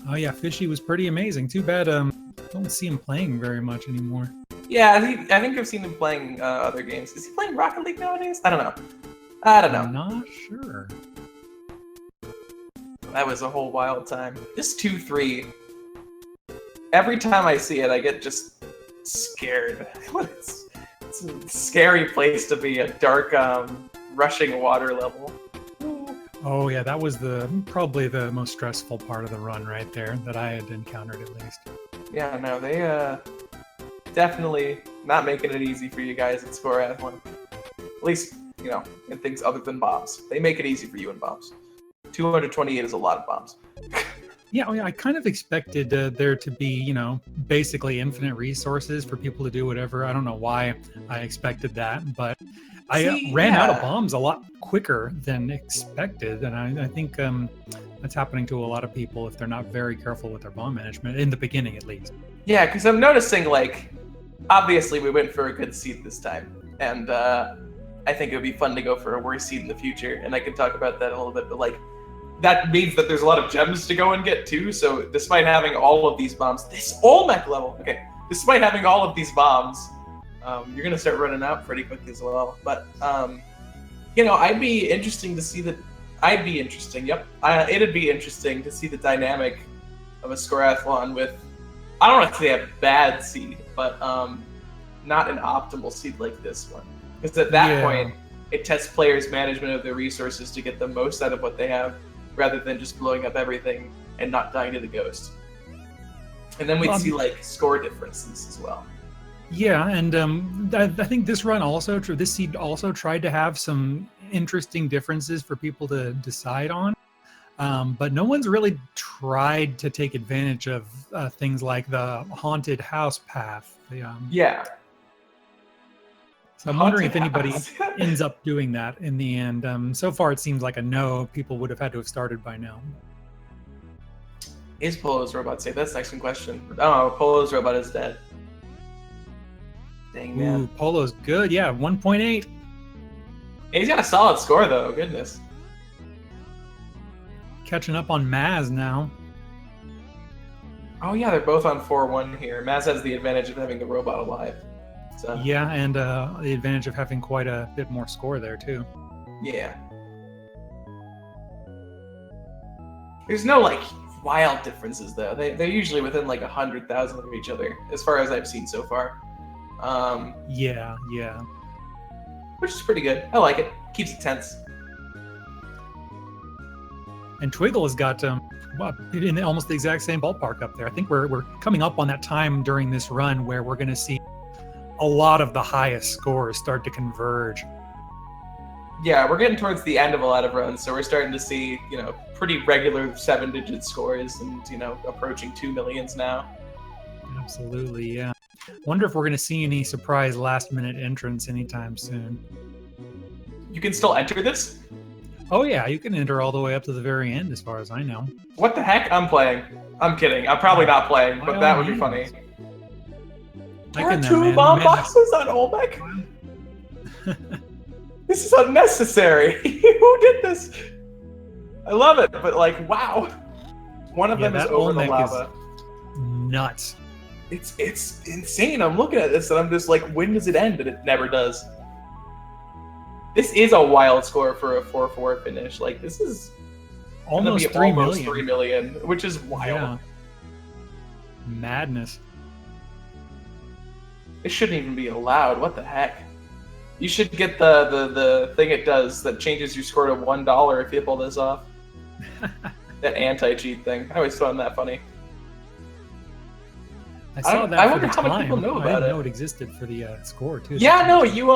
Oh yeah, Fishy was pretty amazing. Too bad don't see him playing very much anymore. Yeah, I think I've seen him playing other games. Is he playing Rocket League nowadays? I don't know. I don't know. I'm not sure. That was a whole wild time. This 2-3, every time I see it, I get just scared. it's a scary place to be, a dark, rushing water level. Oh yeah, that was probably the most stressful part of the run right there that I had encountered at least. Yeah, no, they definitely not making it easy for you guys at Scoreathlon. At least, you know, in things other than bombs. They make it easy for you in bombs. 228 is a lot of bombs. Yeah, I kind of expected there to be, basically infinite resources for people to do whatever. I don't know why I expected that, but I See, ran out of yeah. bombs a lot quicker than expected, and I think that's happening to a lot of people if they're not very careful with their bomb management in the beginning, at least. Yeah, because I'm noticing, like, obviously we went for a good seed this time, and I think it would be fun to go for a worse seed in the future, and I could talk about that a little bit, but, like, that means that there's a lot of gems to go and get, too, so despite having all of these bombs, this Olmec level, okay, despite having all of these bombs, you're going to start running out pretty quickly as well, but, I'd be interesting to see it'd be interesting to see the dynamic of a Scoreathlon with, I don't want to say a bad seed, but not an optimal seed like this one. Because at that point, it tests players' management of their resources to get the most out of what they have, rather than just blowing up everything and not dying to the ghost. And then we'd see like score differences as well. Yeah, and I think this seed also tried to have some interesting differences for people to decide on. But no one's really tried to take advantage of things like the haunted house path. Yeah. So I'm wondering if anybody ends up doing that in the end. So far, it seems like a no. People would have had to have started by now. Is Polo's robot safe? That's the next question. Oh, Polo's robot is dead. Dang, man. Ooh, Polo's good. Yeah, 1.8. He's got a solid score, though. Goodness. Catching up on Maz now. Oh, yeah, they're both on 4-1 here. Maz has the advantage of having the robot alive. So. Yeah, and the advantage of having quite a bit more score there, too. Yeah. There's no, like, wild differences, though. They're usually within, like, 100,000 of each other, as far as I've seen so far. Yeah. Which is pretty good. I like it. Keeps it tense. And Twiggle has got in almost the exact same ballpark up there. I think we're coming up on that time during this run where we're going to see a lot of the highest scores start to converge. Yeah, we're getting towards the end of a lot of runs, so we're starting to see, pretty regular 7-digit scores and, approaching 2 millions now. Absolutely, yeah. Wonder if we're going to see any surprise last-minute entrants anytime soon. You can still enter this? Oh yeah, you can enter all the way up to the very end, as far as I know. What the heck? I'm playing. I'm kidding. I'm probably not playing, but that would be funny. There are 2 bomb boxes on Olmec? This is unnecessary. Who did this? I love it, but like, wow. One of them is over the lava. Nuts. It's insane. I'm looking at this and I'm just like, when does it end? And it never does. This is a wild score for a 4-4 finish. Like, this is almost 3 million. 3 million, which is wild. Yeah. Madness. It shouldn't even be allowed. What the heck? You should get the thing it does that changes your score to $1 if you pull this off. That anti-cheat thing. I always found that funny. I saw that. I for wonder the how many time. people know I about didn't it. know it existed for the score too. Yeah, no, you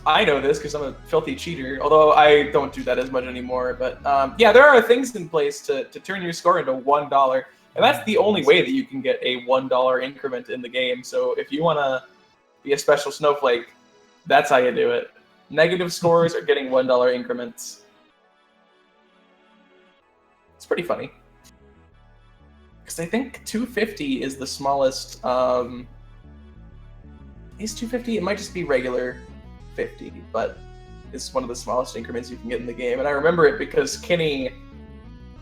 I know this because I'm a filthy cheater. Although I don't do that as much anymore. But yeah, there are things in place to turn your score into $1, and that's the only way that you can get a $1 increment in the game. So if you want to be a special snowflake, that's how you do it. Negative scores are getting $1 increments. It's pretty funny. Because I think 250 is the smallest. Is 250? It might just be regular 50, but it's one of the smallest increments you can get in the game. And I remember it because Kenny,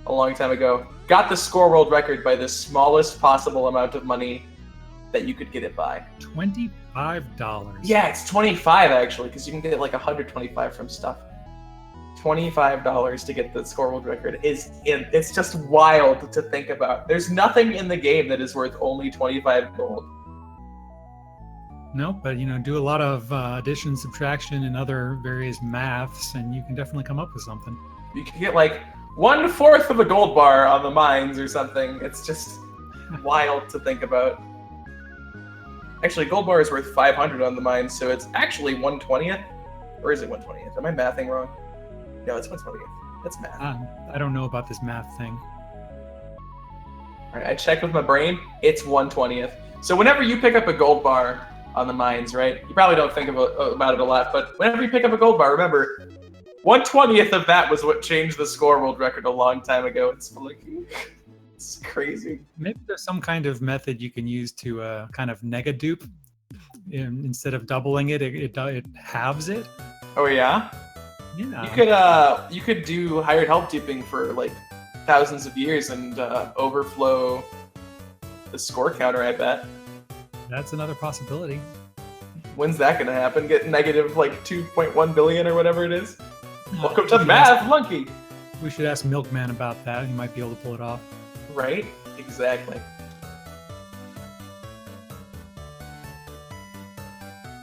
a long time ago, got the score world record by the smallest possible amount of money that you could get it by. $25. Yeah, it's 25 actually, because you can get like 125 from stuff. $25 to get the score world record it's just wild to think about. There's nothing in the game that is worth only 25 gold. No, but do a lot of addition, subtraction, and other various maths, and you can definitely come up with something. You can get like 1/4 of a gold bar on the mines or something. It's just wild to think about. Actually, gold bar is worth 500 on the mines, so it's actually 1/20th. Or is it 1/20th? Am I mathing wrong? No, it's 1/20th. That's math. I don't know about this math thing. Alright, I checked with my brain. It's 1/20th. So whenever you pick up a gold bar on the mines, right? You probably don't think about it a lot, but whenever you pick up a gold bar, remember, 1/20th of that was what changed the score world record a long time ago. It's like, it's crazy. Maybe there's some kind of method you can use to kind of nega dupe. Instead of doubling it, it halves it. Oh yeah? Yeah. You could do hired help duping for like thousands of years and overflow the score counter, I bet. That's another possibility. When's that gonna happen? Get negative like 2.1 billion or whatever it is? Welcome to we should Math ask- Monkey! We should ask Milkman about that. He might be able to pull it off. Right? Exactly.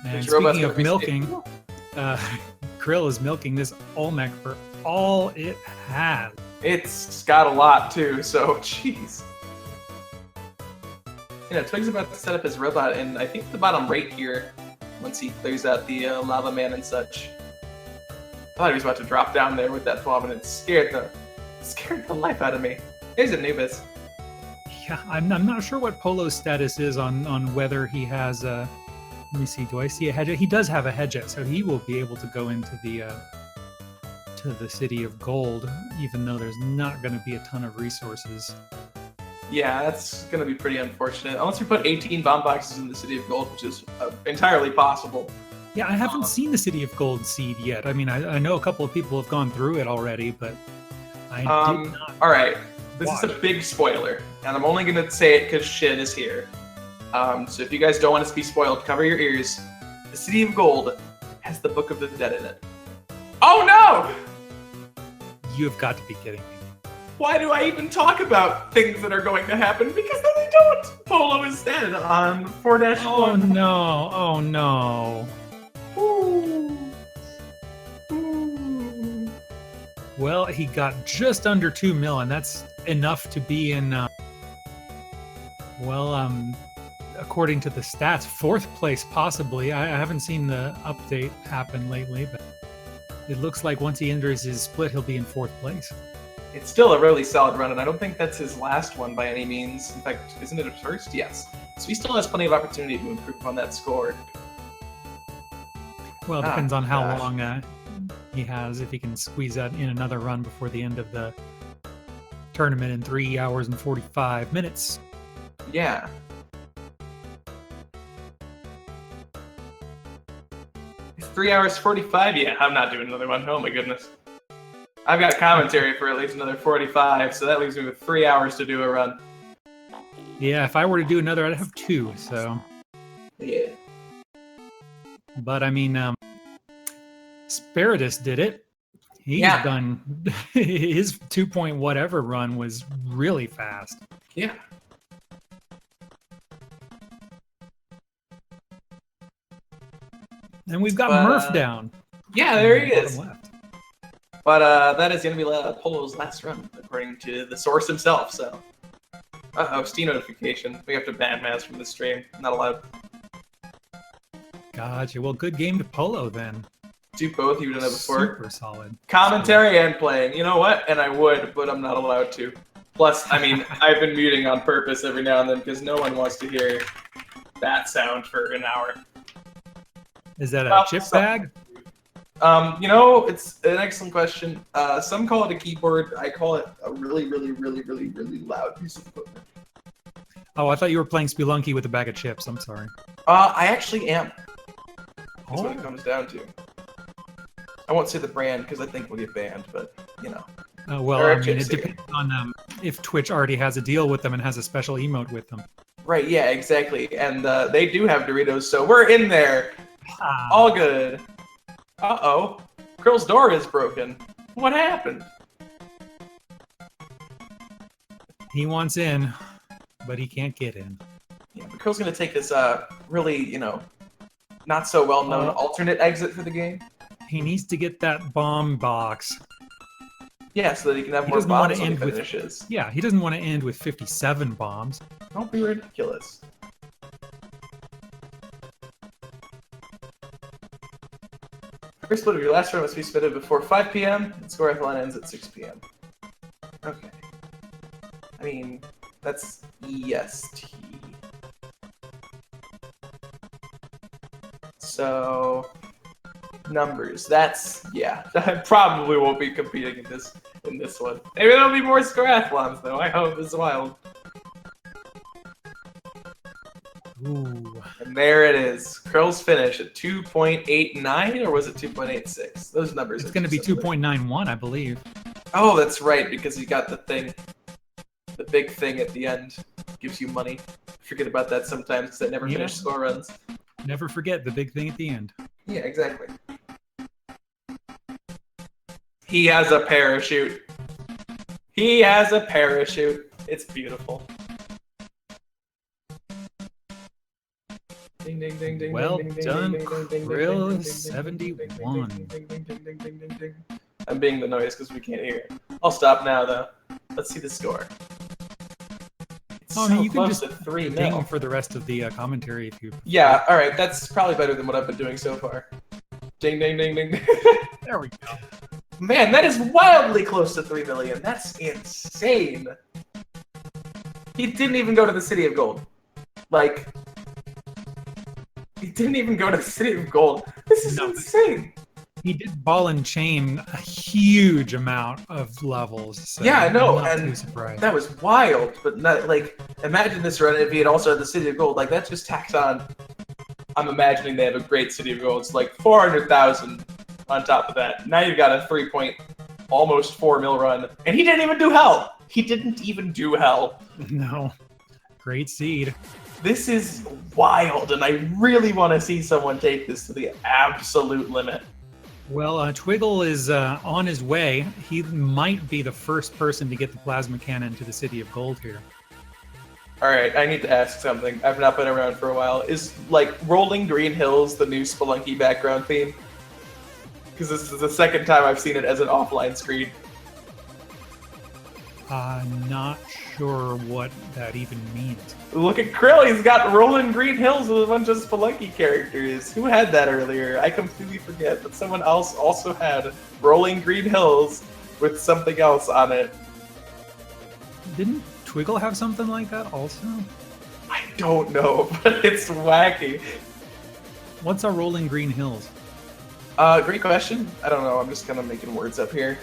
And Which robot's speaking gonna of be milking, Krill is milking this Olmec for all it has. It's got a lot too, so jeez. You know, Twig's about to set up his robot in, I think, the bottom right here, once he clears out the lava man and such. I thought he was about to drop down there with that bomb, and it scared the life out of me. Here's Anubis. Yeah, I'm not sure what Polo's status is on whether he has a. Let me see. Do I see a hedge? He does have a hedge, so he will be able to go into the city of gold, even though there's not going to be a ton of resources. Yeah, that's going to be pretty unfortunate. Unless we put 18 bomb boxes in the City of Gold, which is entirely possible. Yeah, I haven't seen the city of gold seed yet. I mean, I know a couple of people have gone through it already, but I did not. All right, this is watch. a big spoiler, and I'm only going to say it because Shin is here. So if you guys don't want us to be spoiled, cover your ears. The City of Gold has the Book of the Dead in it. Oh no! You have got to be kidding me. Why do I even talk about things that are going to happen? Because then they don't. Polo is dead on 4-1. Oh no! Oh no! Ooh. Ooh. Well, he got just under 2 million. That's enough to be in. According to the stats, 4th place possibly. I haven't seen the update happen lately, but it looks like once he enters his split, he'll be in 4th place. It's still a really solid run, and I don't think that's his last one by any means. In fact, isn't it his first? Yes. So he still has plenty of opportunity to improve on that score. Well, it depends on how gosh. long he has. If he can squeeze that in another run before the end of the tournament in 3 hours and 45 minutes. Yeah. It's 3 hours 45. Yeah, I'm not doing another one. Oh my goodness. I've got commentary for at least another 45, so that leaves me with 3 hours to do a run. Yeah, if I were to do another, I'd have 2. So, Yeah. but I mean, Spiritus did it. He's Yeah. done his 2 point whatever run was really fast. Yeah. And we've got But, Murph down. Yeah, there he Bottom is. left. But that is going to be Polo's last run, according to the source himself, so. Uh-oh, Steam notification. We have to ban Maz from the stream. Not allowed. Gotcha. Well, good game to Polo then. Do both, you've done that before. Super solid. Commentary and playing. You know what? And I would, but I'm not allowed to. Plus, I mean, I've been muting on purpose every now and then because no one wants to hear that sound for an hour. Is that a Well, chip some- bag? You know, it's an excellent question. Some call it a keyboard. I call it a really, really, really, really, really loud piece of equipment. Oh, I thought you were playing Spelunky with a bag of chips. I'm sorry. I actually am. That's what it Oh. comes down to. I won't say the brand because I think we'll get banned, but, you know. Well, There are I mean, chips it here. depends on if Twitch already has a deal with them and has a special emote with them. Right, yeah, exactly. And they do have Doritos, so we're in there. Ah, All good. Uh-oh. Krill's door is broken. What happened? he wants in, but he can't get in. Yeah, but Krill's gonna take this really, you know, not so well-known alternate exit for the game. He needs to get that bomb box. Yeah, so that he can have He more doesn't wanna bombs when he end with- finishes. Yeah, he doesn't want to end with 57 bombs. Don't be ridiculous. First split of your last run must be submitted before 5 p.m. and Scoreathlon ends at 6 p.m. Okay. I mean, That's EST. So numbers. That's I probably won't be competing in this one. Maybe there'll be more Scoreathlons though. I hope as well. Ooh. And there it is. Krill's finish at 2.89, or was it 2.86? Those numbers. It's are going to be similar. 2.91, I believe. Oh, that's right, because you got the thing, the big thing at the end gives you money. Forget about that sometimes because I never finish score runs. Never forget the big thing at the end. Yeah, exactly. He has a parachute. He has a parachute. It's beautiful. Ding ding ding ding. Well ding, ding, done, ding, ding, ding, Krill, ding, ding, 71. ding, ding, ding, ding, ding, ding, ding, ding. I'm being the noise because we can't hear it. I'll stop now though. Let's see the score. It's Oh, so you can close just to 3 ding nil. for the rest of the commentary if you. Yeah, all right. That's probably better than what I've been doing so far. Ding ding ding ding. There we go. Man, that is wildly close to 3 million. That's insane. He didn't even go to the City of Gold. Like, he didn't even go to the City of Gold. This is insane. He did ball and chain a huge amount of levels. So Yeah, I know, I'm not and too surprised. that was wild. But not like, imagine this run if he had also had the City of Gold. Like, that's just tacked on. I'm imagining they have a great City of Gold. It's like 400,000 on top of that. Now you've got a 3 almost 4 mil run, and he didn't even do hell. He didn't even do hell. No. Great seed. This is wild, and I really want to see someone take this to the absolute limit. Well, Twiggle is on his way. He might be the first person to get the plasma cannon to the City of Gold here. All right, I need to ask something. I've not been around for a while. Is, like, Rolling Green Hills the new Spelunky background theme? Because this is the second time I've seen it as an offline screen. Not sure what that even means. Look at Krill, he's got Rolling Green Hills with a bunch of Spelunky characters. Who had that earlier? I completely forget, but someone else also had Rolling Green Hills with something else on it. Didn't Twiggle have something like that also? I don't know, but it's wacky. What's a Rolling Green Hills? Great question. I don't know, I'm just kind of making words up here.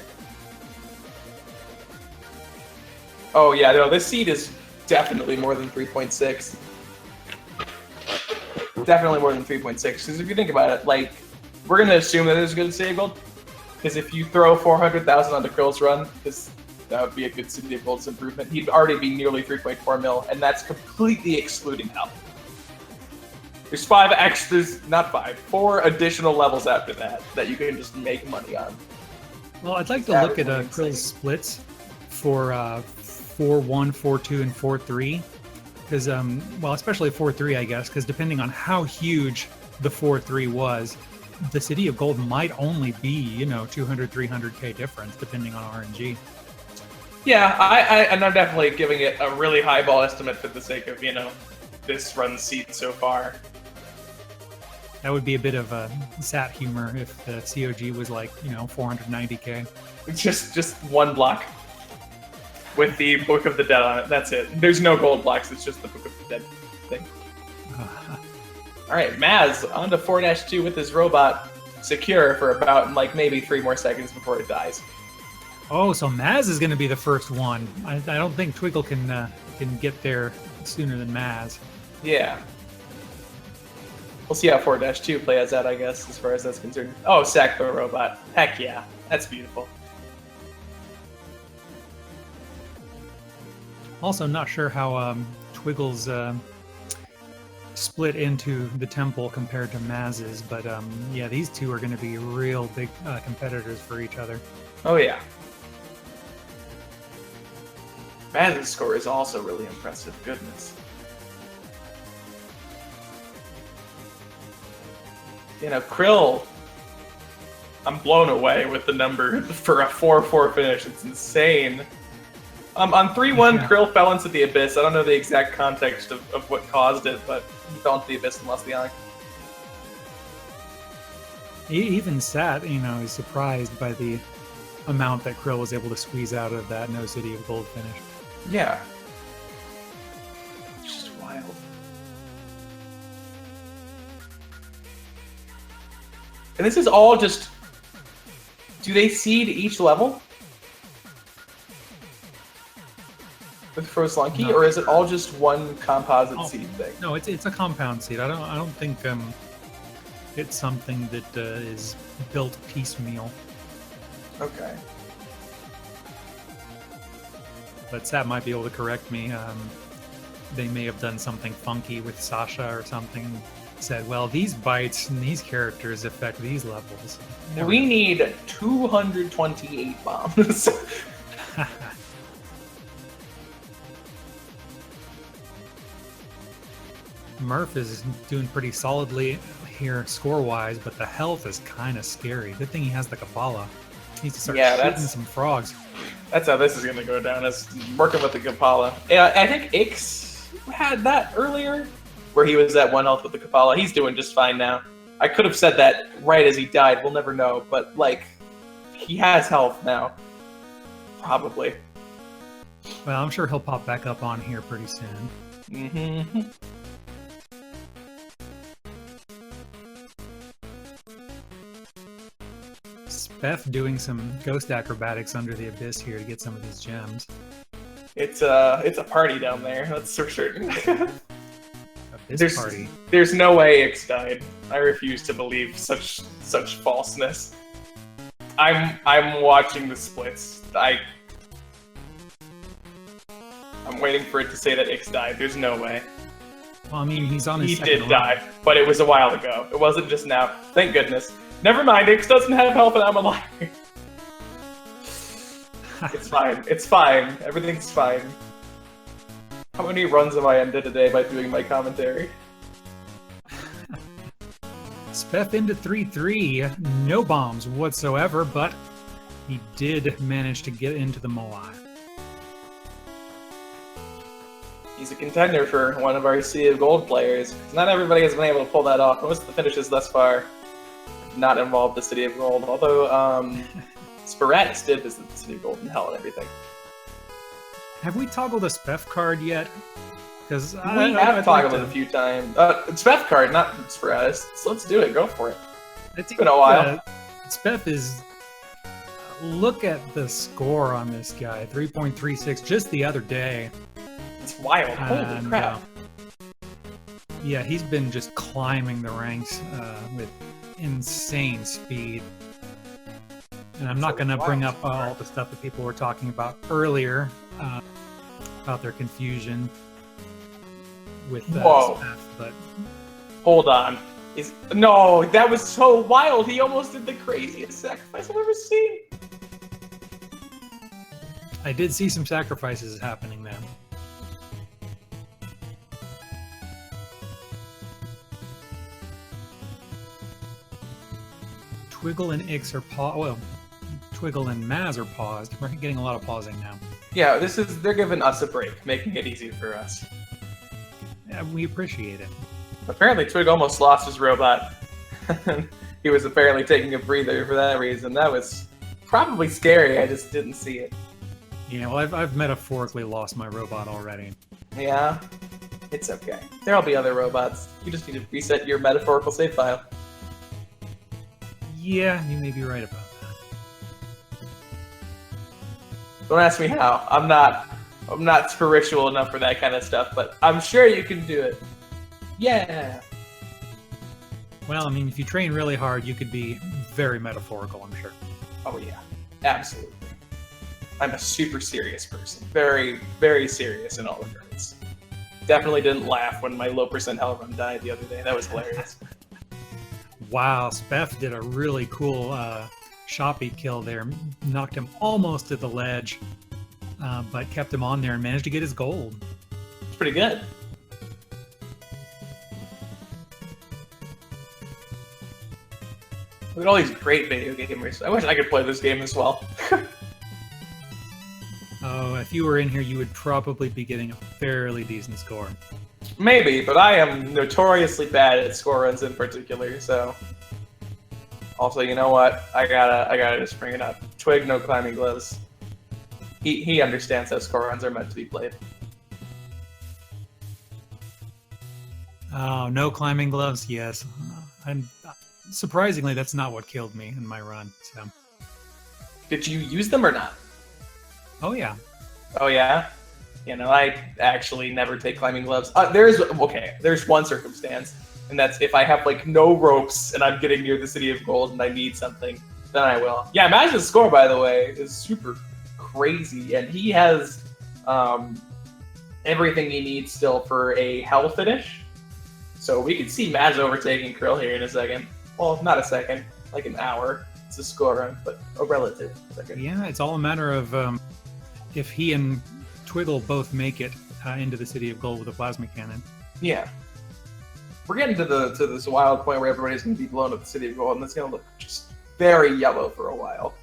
Oh yeah, no, this seed is definitely more than 3.6. Definitely more than 3.6, because if you think about it, like, we're going to assume that it's a good City of Gold, because if you throw 400,000 onto Krill's run, that would be a good City of Gold's improvement. He'd already be nearly 3.4 mil, and that's completely excluding hell. There's 4 additional levels after that you can just make money on. Well, I'd like to look at Krill's splits for 4-1, 4-2, and 4-3. Because, well, especially 4-3, I guess, because depending on how huge the 4-3 was, the City of Gold might only be, 200, 300k difference, depending on RNG. Yeah, I'm definitely giving it a really highball estimate for the sake of, this run seed so far. That would be a bit of a sat humor if the COG was like, 490k. Just one block with the Book of the Dead on it. That's it. There's no gold blocks. It's just the Book of the Dead thing. All right, Maz on to 4-2 with his robot secure for about maybe 3 more seconds before it dies. Oh, so Maz is going to be the first one. I don't think Twiggle can get there sooner than Maz. Yeah. We'll see how 4-2 plays out, I guess, as far as that's concerned. Oh, sack the robot. Heck yeah. That's beautiful. Also, not sure how Twiggle's split into the temple compared to Maz's, but yeah, these two are going to be real big competitors for each other. Oh, yeah. Maz's score is also really impressive. Goodness. Krill, I'm blown away with the number for a 4-4 finish. It's insane. On 3-1, Yeah. Krill fell into the Abyss. I don't know the exact context of what caused it, but he fell into the Abyss and lost the Onyx. He even Sat, is surprised by the amount that Krill was able to squeeze out of that No City of Gold finish. Yeah. And this is all just... Do they seed each level? With Frozlunky, Not or is it all just one composite Oh. seed thing? No, it's a compound seed. I don't think it's something that is built piecemeal. Okay. But Sat might be able to correct me. They may have done something funky with Sasha or something. Said, well, these bites and these characters affect these levels. Never We know. need 228 bombs. Murph is doing pretty solidly here score-wise, but the health is kind of scary. Good thing he has the Kapala. He needs to start Yeah, shooting that's- some frogs. That's how this is going to go down, is working with the Kapala. Yeah, I think Ix had that earlier, where he was at 1 health with the Kapala. He's doing just fine now. I could have said that right as he died. We'll never know. But, like, he has health now. Probably. Well, I'm sure he'll pop back up on here pretty soon. Mm-hmm. Speth doing some ghost acrobatics under the abyss here to get some of these gems. It's a party down there. That's for certain. Abyss party. There's no way Ix died. I refuse to believe such falseness. I'm watching the splits. I'm waiting for it to say that Ix died. There's no way. Well, I mean, he's on his He second did run. die, but it was a while ago. It wasn't just now. Thank goodness. Never mind, Ix doesn't have health and I'm alive. It's fine. It's fine. Everything's fine. How many runs have I ended today by doing my commentary? Speth into 3-3. No bombs whatsoever, but he did manage to get into the Moai. He's a contender for one of our Sea of Gold players. Not everybody has been able to pull that off. Most of the finishes thus far have not involved the City of Gold, although Sporadus did visit the City of Gold and hell and everything. Have we toggled a Speth card yet? Because We have toggled it a few times. It's Speth card, not Sporadus. So let's do it. Go for it. It's been a while. Speth is. Look at the score on this guy, 3.36 just the other day. It's wild. Holy And, crap. yeah, he's been just climbing the ranks with insane speed. And I'm not So going to bring wild. up all the stuff that people were talking about earlier about their confusion with Whoa. Speth, but Hold on. No, that was so wild. He almost did the craziest sacrifice I've ever seen. I did see some sacrifices happening there. Twiggle and Ix are well, Twiggle and Maz are paused. We're getting a lot of pausing now. Yeah, they're giving us a break, making it easy for us. Yeah, we appreciate it. Apparently, Twig almost lost his robot. He was apparently taking a breather for that reason. That was probably scary. I just didn't see it. Yeah, well, I've metaphorically lost my robot already. Yeah, it's okay. There'll be other robots. You just need to reset your metaphorical save file. Yeah, you may be right about that. Don't ask me how. I'm not spiritual enough for that kind of stuff, but I'm sure you can do it. Yeah. Well, I mean, if you train really hard, you could be very metaphorical, I'm sure. Oh yeah, absolutely. I'm a super serious person. Very, very serious in all regards. Definitely didn't laugh when my low percent hell run died the other day. That was hilarious. Wow, Speth did a really cool Shoppy kill there. Knocked him almost to the ledge, but kept him on there and managed to get his gold. It's pretty good. Look at all these great video gamers. I wish I could play this game as well. Oh, if you were in here, you would probably be getting a fairly decent score. Maybe, but I am notoriously bad at score runs in particular, so... Also, you know what? I gotta just bring it up. Twig, no climbing gloves. He understands how score runs are meant to be played. Oh, no climbing gloves? Yes. surprisingly, that's not what killed me in my run. So, Did you use them or not? oh yeah, Oh yeah. I actually never take climbing gloves. There's one circumstance, and that's if I have like no ropes and I'm getting near the City of Gold and I need something, then I will. Yeah, Maz's score, by the way, is super crazy, and he has everything he needs still for a hell finish. So we could see Maz overtaking Krill here in a second. Well, not a second, like an hour. It's a score run, but a relative second. yeah. It's all a matter of if he and Twiggle both make it into the City of Gold with a plasma cannon. Yeah. We're getting to this wild point where everybody's going to be blown up the City of Gold, and it's going to look just very yellow for a while.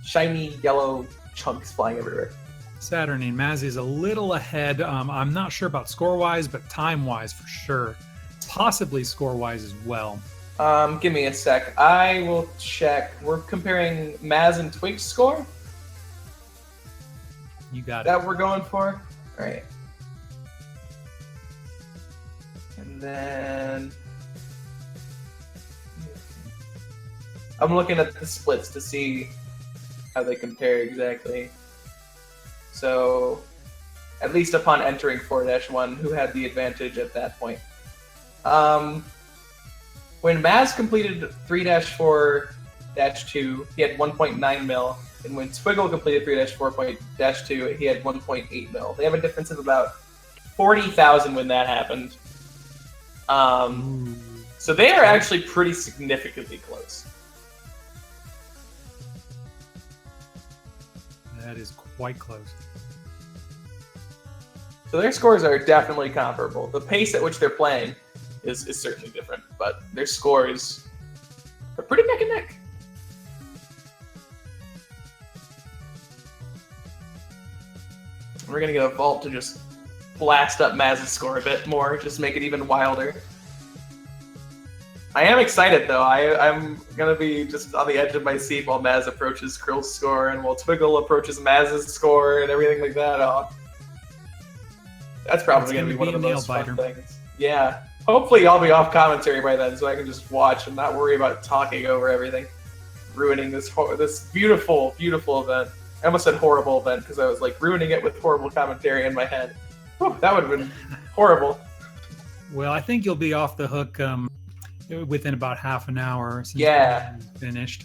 Shiny yellow chunks flying everywhere. Saturn and Maz is a little ahead. I'm not sure about score-wise, but time-wise for sure. Possibly score-wise as well. Give me a sec. I will check. We're comparing Maz and Twig's score You got it. that we're going for. All right. And then I'm looking at the splits to see how they compare exactly. So, at least upon entering 4-1, who had the advantage at that point? When Maz completed 3-4-2, he had 1.9 mil, and when Twiggle completed 3-4-2, he had 1.8 mil. They have a difference of about 40,000 when that happened. So they are actually pretty significantly close. That is quite close. So their scores are definitely comparable. The pace at which they're playing is certainly different, but their scores are pretty neck and neck. We're going to get a vault to just blast up Maz's score a bit more, just make it even wilder. I am excited, though. I'm going to be just on the edge of my seat while Maz approaches Krill's score and while Twiggle approaches Maz's score and everything like that. Oh, that's probably going to be one of the most fun things. Yeah. Hopefully I'll be off commentary by then so I can just watch and not worry about talking over everything, ruining this beautiful, beautiful event. I almost said horrible event because I was like ruining it with horrible commentary in my head. Whew, that would have been horrible. Well, I think you'll be off the hook within about half an hour since Yeah. we're finished.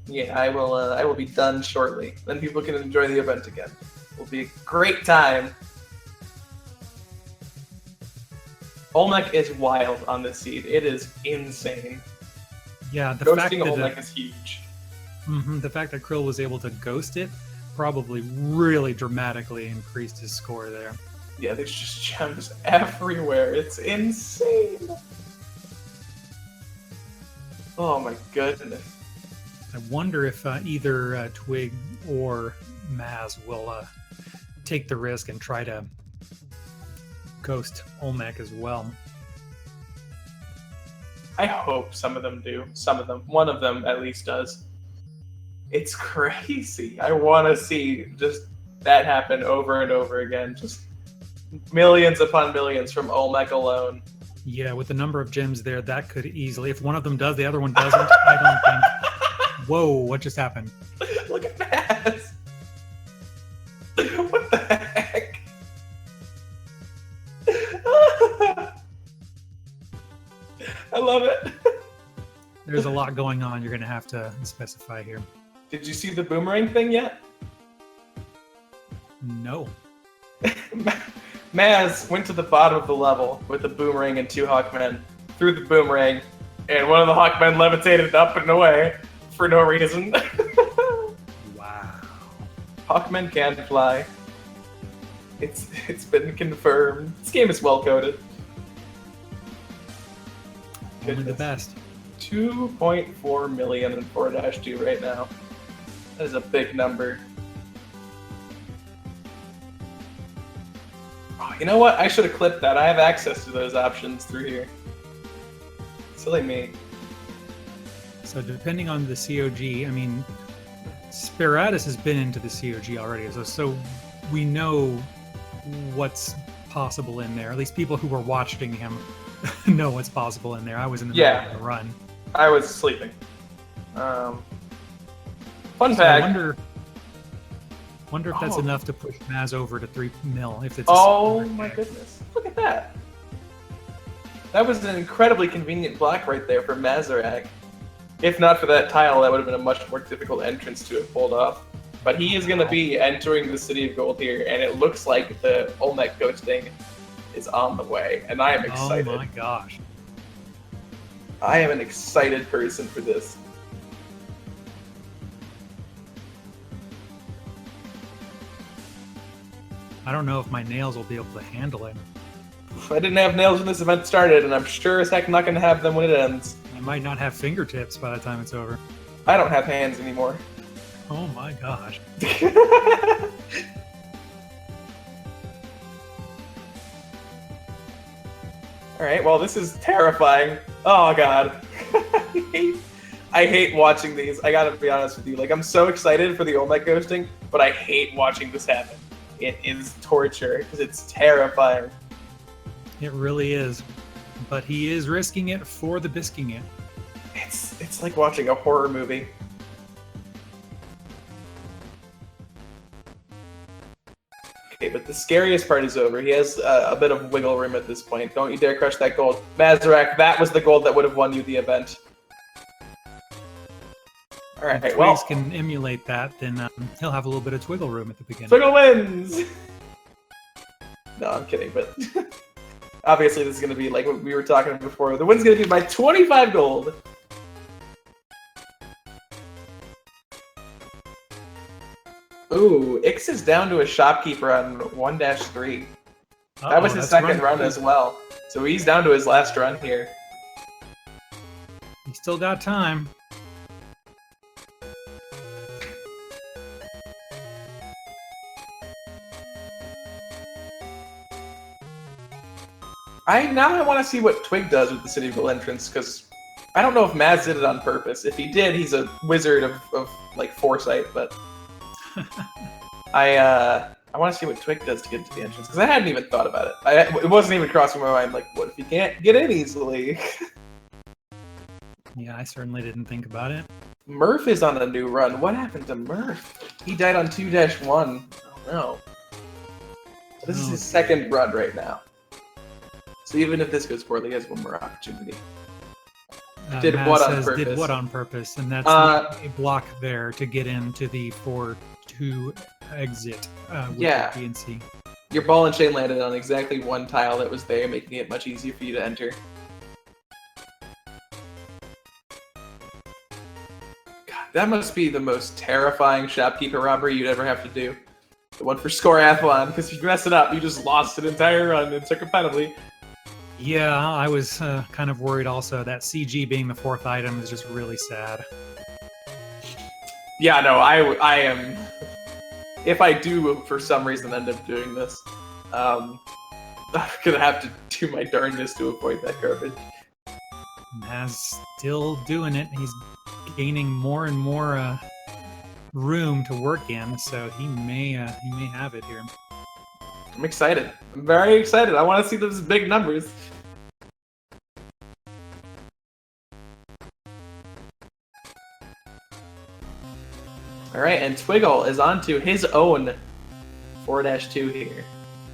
Yeah, I will be done shortly. Then people can enjoy the event again. It will be a great time. Olmec is wild on this seed. It is insane. Yeah, the fact Ghosting that Olmec is huge. the fact that Krill was able to ghost it probably really dramatically increased his score there. Yeah, there's just gems everywhere. It's insane. Oh my goodness. I wonder if either Twig or Maz will take the risk and try to ghost Olmec as well. I hope some of them do. Some of them. One of them at least does. It's crazy. I want to see just that happen over and over again. Just millions upon millions from Olmec alone. Yeah, with the number of gems there, that could easily, if one of them does, the other one doesn't, I don't think. Whoa, what just happened? Look at that. What the heck? I love it. There's a lot going on you're going to have to specify here. Did you see the boomerang thing yet? No. Maz went to the bottom of the level with the boomerang and 2 Hawkmen, threw the boomerang, and one of the Hawkmen levitated up and away for no reason. Wow. Hawkmen can fly. It's been confirmed. This game is well coded. Only the best. 2.4 million in 4-2 right now. That is a big number. Oh, you know what? I should have clipped that. I have access to those options through here. Silly me. So depending on the COG, I mean, Spiratus has been into the COG already, so we know what's possible in there. At least people who were watching him know what's possible in there. I was in the middle of the run. I was sleeping. Fun So I fact. wonder if that's Oh. enough to push Maz over to 3 mil. If it's Oh my goodness. Look at that. That was an incredibly convenient block right there for Mazarak. If not for that tile, that would have been a much more difficult entrance to have pulled off. But he is going to be entering the City of Gold here, and it looks like the Olmec ghosting is on the way, and I am excited. Oh my gosh. I am an excited person for this. I don't know if my nails will be able to handle it. I didn't have nails when this event started, and I'm sure as heck not going to have them when it ends. I might not have fingertips by the time it's over. I don't have hands anymore. Oh my gosh. Alright, well, this is terrifying. Oh, God. I hate watching these. I gotta be honest with you. Like, I'm so excited for the Olmec ghosting, but I hate watching this happen. It is torture, because it's terrifying. It really is. But he is risking it for the bisking it. It's like watching a horror movie. Okay, but the scariest part is over. He has a bit of wiggle room at this point. Don't you dare crush that gold. Mazarak, that was the gold that would have won you the event. Alright, If well, Twigs can emulate that, then he'll have a little bit of twiggle room at the beginning. Twiggle wins! No, I'm kidding, but obviously this is going to be like what we were talking about before. The win's going to be by 25 gold. Ooh, Ix is down to a shopkeeper on 1-3. That was his second run as well. So he's down to his last run here. He's still got time. I want to see what Twig does with the City of Gold entrance, because I don't know if Maz did it on purpose. If he did, he's a wizard of like foresight, but I want to see what Twig does to get into the entrance, because I hadn't even thought about it. It wasn't even crossing my mind, like, what if he can't get in easily? Yeah, I certainly didn't think about it. Murph is on a new run. What happened to Murph? He died on 2-1. Oh no. This is his second run right now. So even if this goes poorly, he has one more opportunity. Did Matt what on says, purpose? Did what on purpose? And that's a block there to get into the 4-2 exit with Yeah. the BNC. Your ball and chain landed on exactly one tile that was there, making it much easier for you to enter. God, that must be the most terrifying shopkeeper robbery you'd ever have to do. The one for Scoreathlon, because if you mess it up, you just lost an entire run incircumventably. Yeah, I was kind of worried also. That CG being the fourth item is just really sad. Yeah, no, I am. If I do, for some reason, end up doing this, I'm gonna have to do my darndest to avoid that garbage. Maz still doing it. He's gaining more and more room to work in, so he may have it here. I'm excited. I'm very excited. I want to see those big numbers. Alright, and Twiggle is on to his own 4-2 here.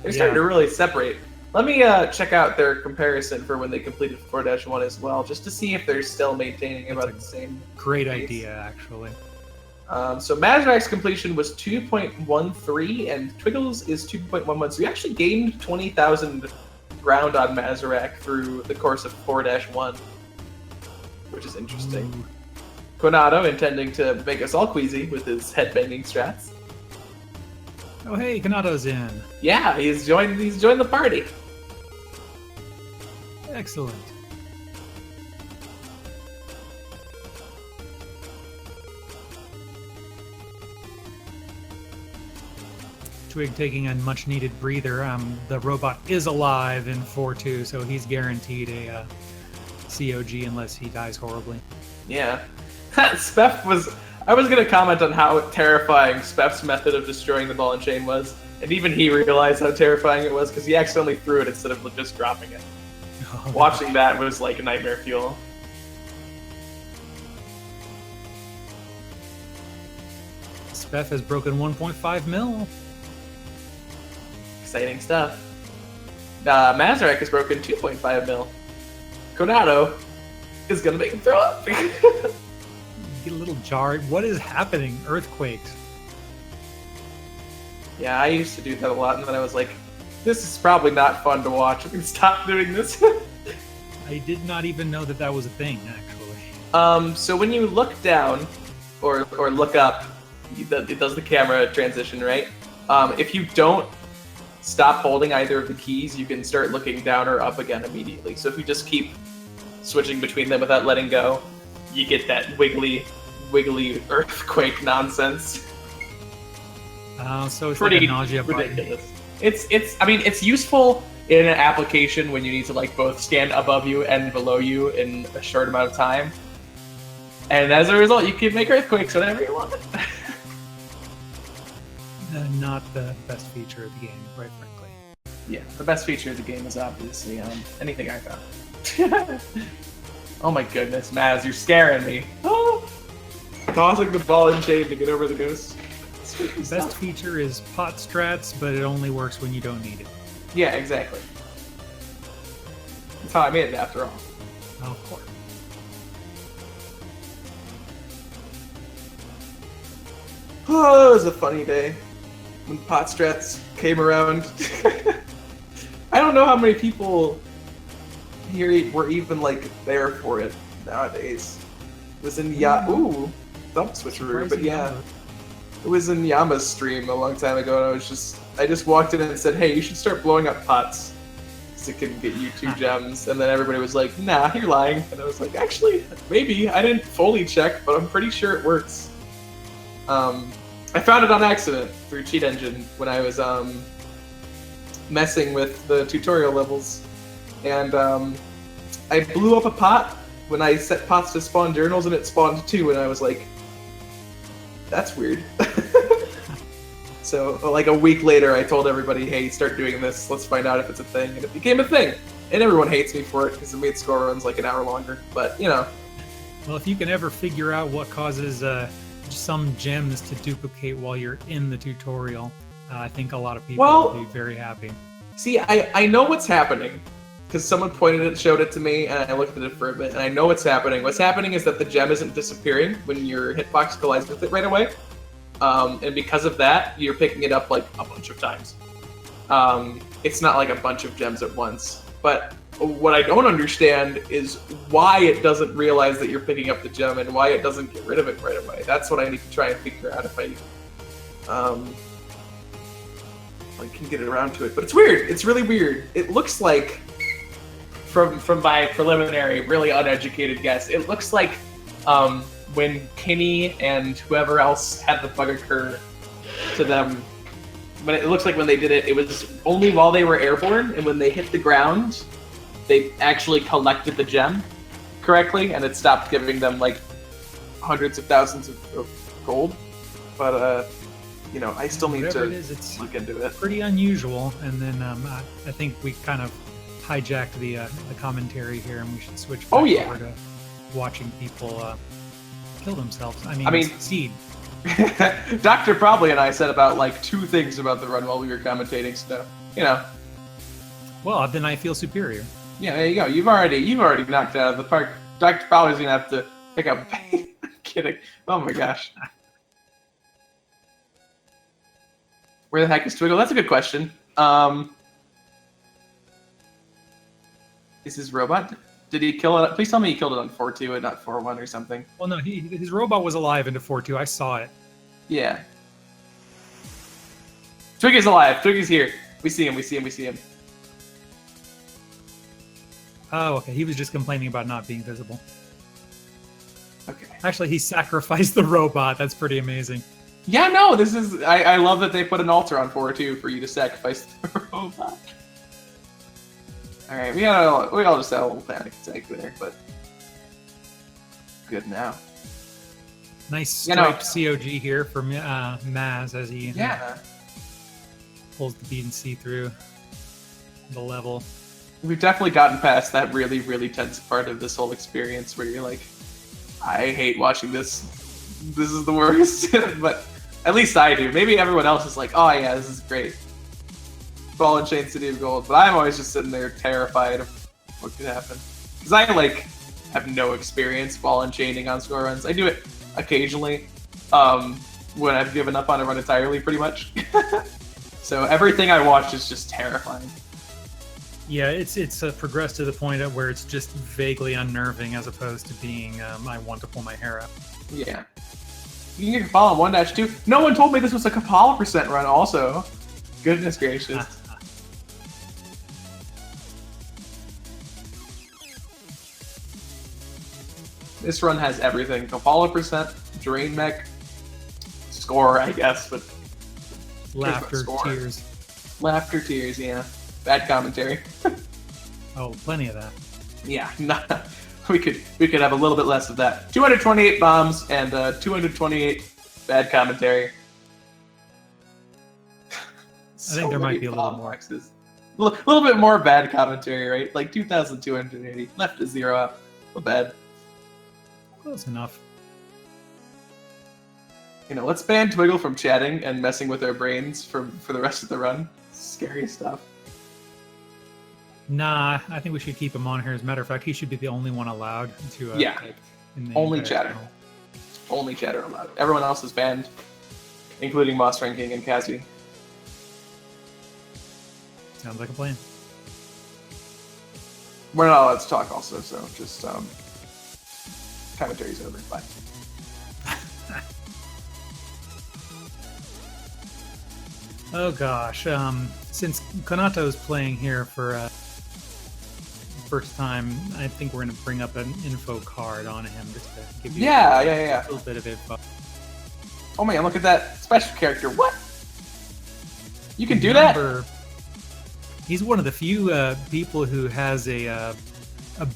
They're starting to really separate. Let me check out their comparison for when they completed 4-1 as well, just to see if they're still maintaining about the same Great pace. idea, actually. So Mazrak's completion was 2.13, and Twiggle's is 2.11. So we actually gained 20,000 ground on Mazrak through the course of 4-1, which is interesting. Ooh. Konado intending to make us all queasy with his headbanging strats. Oh hey, Kanado's in. Yeah, he's joined the party. Excellent. Twig taking a much needed breather. The robot is alive in 4-2, so he's guaranteed a COG unless he dies horribly. Yeah. Speff was... I was going to comment on how terrifying Speff's method of destroying the ball and chain was, and even he realized how terrifying it was because he accidentally threw it instead of just dropping it. Watching that was like nightmare fuel. Beth has broken 1.5 mil. Exciting stuff. Mazarek has broken 2.5 mil. Konado is gonna make him throw up. Get a little jarred. What is happening? Earthquakes. Yeah, I used to do that a lot, and then I was like, this is probably not fun to watch. I'm gonna stop doing this. I did not even know that that was a thing, actually. So when you look down or look up, it does the camera transition, right? If you don't stop holding either of the keys, you can start looking down or up again immediately. So if you just keep switching between them without letting go, you get that wiggly earthquake nonsense. So it's Pretty like a nausea button. ridiculous. I mean, it's useful in an application when you need to like both stand above you and below you in a short amount of time. And as a result, you can make earthquakes whenever you want. Not the best feature of the game, quite frankly. Yeah, the best feature of the game is obviously anything I found. Oh my goodness, Maz, you're scaring me. Oh! Tossing the ball and chain to get over the ghost. The best feature is pot strats, but it only works when you don't need it. Yeah, exactly. That's how I made it after all. Of course. Oh, it was a funny day when pot strats came around. I don't know how many people here were even like there for it nowadays. It was in thumb switcheroo, but yeah. It was in Yama's stream a long time ago, and I just walked in and said, hey, you should start blowing up pots, because it can get you 2 gems, and then everybody was like, nah, you're lying, and I was like, actually, maybe, I didn't fully check, but I'm pretty sure it works. I found it on accident through Cheat Engine when I was messing with the tutorial levels, and I blew up a pot when I set pots to spawn journals, and it spawned 2, and I was like, that's weird. So, like a week later, I told everybody, hey, start doing this. Let's find out if it's a thing. And it became a thing. And everyone hates me for it because it made score runs like an hour longer. But, you know. Well, if you can ever figure out what causes some gems to duplicate while you're in the tutorial, I think a lot of people will be very happy. See, I know what's happening because someone showed it to me, and I looked at it for a bit, and I know what's happening. What's happening is that the gem isn't disappearing when your hitbox collides with it right away. And because of that, you're picking it up like a bunch of times. It's not like a bunch of gems at once. But what I don't understand is why it doesn't realize that you're picking up the gem and why it doesn't get rid of it right away. That's what I need to try and figure out if I can get it around to it. But it's weird. It's really weird. It looks like, from my preliminary, really uneducated guess, it looks like when Kenny and whoever else had the bug occur to them, but it looks like when they did it, it was only while they were airborne, and when they hit the ground, they actually collected the gem correctly, and it stopped giving them like hundreds of thousands of gold. But you know, I still need to look into it. Pretty unusual. And then I think we kind of hijacked the commentary here, and we should switch back over to watching people kill themselves. I mean Seed. Dr. Probably and I said about like 2 things about the run while we were commentating, so you know. Well, then I feel superior. Yeah, there you go. You've already knocked it out of the park. Dr. Probably's gonna have to pick up. I'm kidding. Oh my gosh. Where the heck is Twiggle? That's a good question. Is his robot? Did he kill it? Please tell me he killed it on 4-2 and not 4-1 or something. Well, no, his robot was alive into 4-2. I saw it. Yeah. Twiggy's alive. Twiggy's here. We see him. Oh, okay. He was just complaining about not being visible. Okay. Actually, he sacrificed the robot. That's pretty amazing. Yeah, no, this is... I love that they put an altar on 4-2 for you to sacrifice the robot. Alright, we all just had a little panic attack there, but... good now. Nice striped COG here for Maz as he pulls the B and C through the level. We've definitely gotten past that really, really tense part of this whole experience where you're like, I hate watching this. This is the worst. But At least I do. Maybe everyone else is like, oh yeah, this is great. Ball and Chain City of Gold. But I'm always just sitting there terrified of what could happen. Because I, like, have no experience ball and chaining on score runs. I do it occasionally when I've given up on a run entirely, pretty much. So everything I watch is just terrifying. Yeah, it's progressed to the point at where it's just vaguely unnerving as opposed to being I want to pull my hair out. Yeah. You can get Kapala on 1-2. No one told me this was a Kapala % run also. Goodness gracious. This run has everything. Kapala %, Drain Mech, score, I guess, but Laughter, score. tears. Laughter, tears, yeah. Bad commentary. Oh, plenty of that. Yeah, we could have a little bit less of that. 228 bombs and 228 bad commentary. I think there might be a little more. A little bit more bad commentary, right? Like 2,280. Left to 0 up. Not bad. Close enough. You know, let's ban Twiggle from chatting and messing with our brains for the rest of the run. Scary stuff. Nah, I think we should keep him on here. As a matter of fact, he should be the only one allowed to. Yeah. Type in the Only entire chatter. channel. Only chatter allowed. Everyone else is banned, including Moss Ranking and Cassie. Sounds like a plan. We're not allowed to talk also, so just commentary's over. Bye. Oh gosh, since Konato's playing here for first time, I think we're going to bring up an info card on him just to give you Yeah. a little bit of info. Oh man, look at that special character. What? You can do that? Remember, he's one of the few people who has a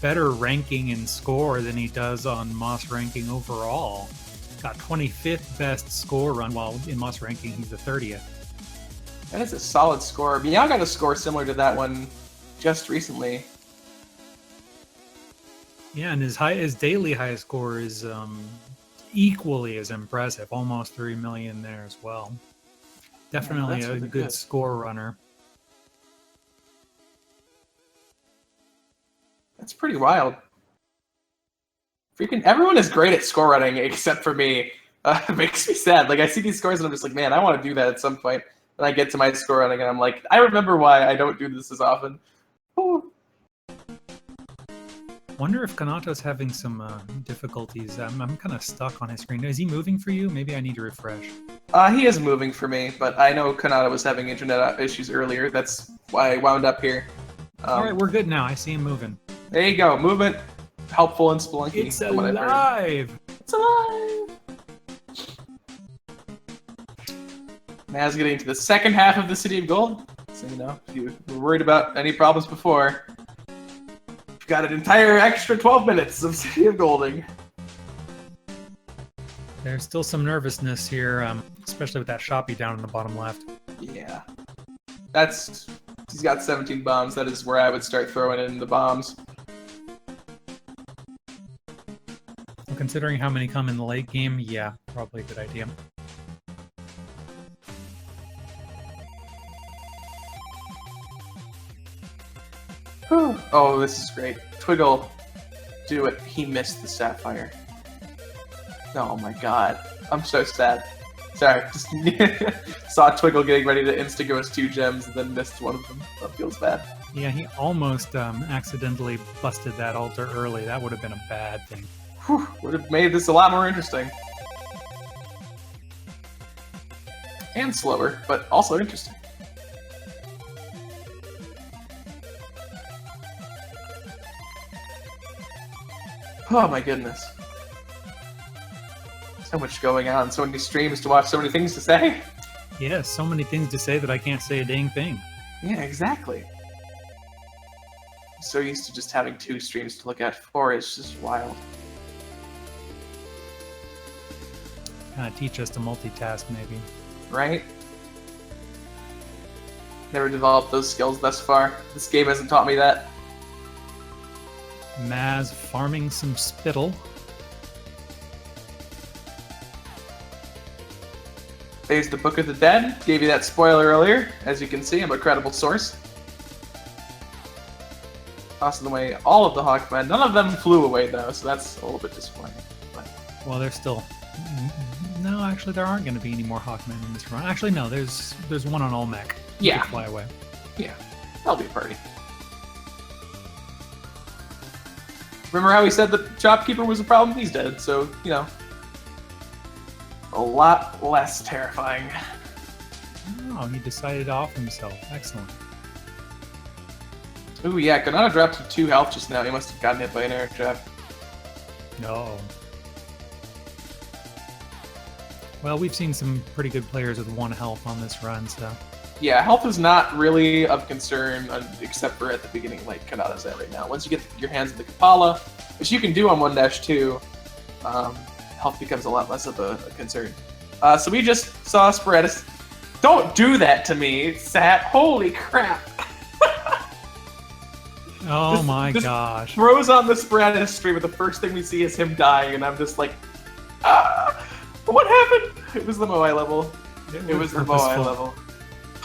better ranking in score than he does on Moss Ranking overall. Got 25th best score run, while in Moss Ranking he's the 30th. That is a solid score. Meow got a score similar to that one just recently. Yeah, and his daily highest score is equally as impressive, almost 3 million there as well. Definitely that's a really good score runner. That's pretty wild. Freaking everyone is great at score running except for me. It makes me sad. Like I see these scores and I'm just like, man, I want to do that at some point. Then I get to my score running and I'm like, I remember why I don't do this as often. Ooh. Wonder if Kanato's having some difficulties. I'm kind of stuck on his screen. Is he moving for you? Maybe I need to refresh. He is moving for me, but I know Kanata was having internet issues earlier. That's why I wound up here. All right, we're good now. I see him moving. There you go. Movement helpful in Spelunky. It's from what I've heard. alive! It's alive! Now getting into the second half of the City of Gold. So, you know, if you were worried about any problems before, you've got an entire extra 12 minutes of City of Golding. There's still some nervousness here, especially with that shoppy down in the bottom left. Yeah. He's got 17 bombs. That is where I would start throwing in the bombs. Well, considering how many come in the late game, yeah, probably a good idea. Oh, this is great. Twiggle, do it. He missed the Sapphire. Oh my god. I'm so sad. Sorry, just saw Twiggle getting ready to insta-go us 2 gems and then missed one of them. That feels bad. Yeah, he almost accidentally busted that altar early. That would have been a bad thing. Whew, would have made this a lot more interesting. And slower, but also interesting. Oh my goodness. So much going on, so many streams to watch, so many things to say. Yeah, so many things to say that I can't say a dang thing. Yeah, exactly. I'm so used to just having 2 streams to look at. 4 is just wild. Kind of teach us to multitask, maybe. Right? Never developed those skills thus far. This game hasn't taught me that. Maz farming some spittle. There's the Book of the Dead. Gave you that spoiler earlier. As you can see, I'm a credible source. Tossing away all of the Hawkmen. None of them flew away, though, so that's a little bit disappointing. But Well, there's still. No, actually, there aren't going to be any more Hawkmen in this run. Actually, no, there's one on Olmec. He Yeah. could fly away. yeah, that'll be a party. Remember how he said the shopkeeper was a problem? He's dead, so, you know, a lot less terrifying. Oh, he decided to off himself. Excellent. Ooh, yeah, Kanata dropped to 2 health just now. He must have gotten hit by an air trap. No. Well, we've seen some pretty good players with 1 health on this run, so. Yeah, health is not really of concern, except for at the beginning, like Kanata's at right now. Once you get your hands on the Kapala, which you can do on 1-2, health becomes a lot less of a concern. So we just saw Sporatus. Don't do that to me, Sat. Holy crap. Oh my just gosh. Throws on the Sporatus stream, but the first thing we see is him dying, and I'm just like, what happened? It was the Moai level. It was the Moai level.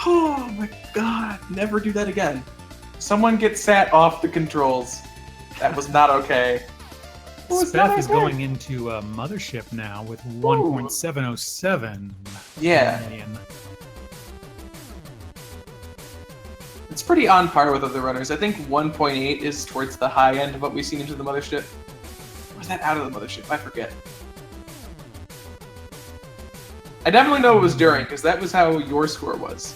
Oh my god, never do that again. Someone get Sat off the controls. That was not okay. Speth is going into Mothership now with 1.707 Yeah. million. It's pretty on par with other runners. I think 1.8 is towards the high end of what we've seen into the Mothership. Or is that out of the Mothership? I forget. I definitely know it was during, because that was how your score was.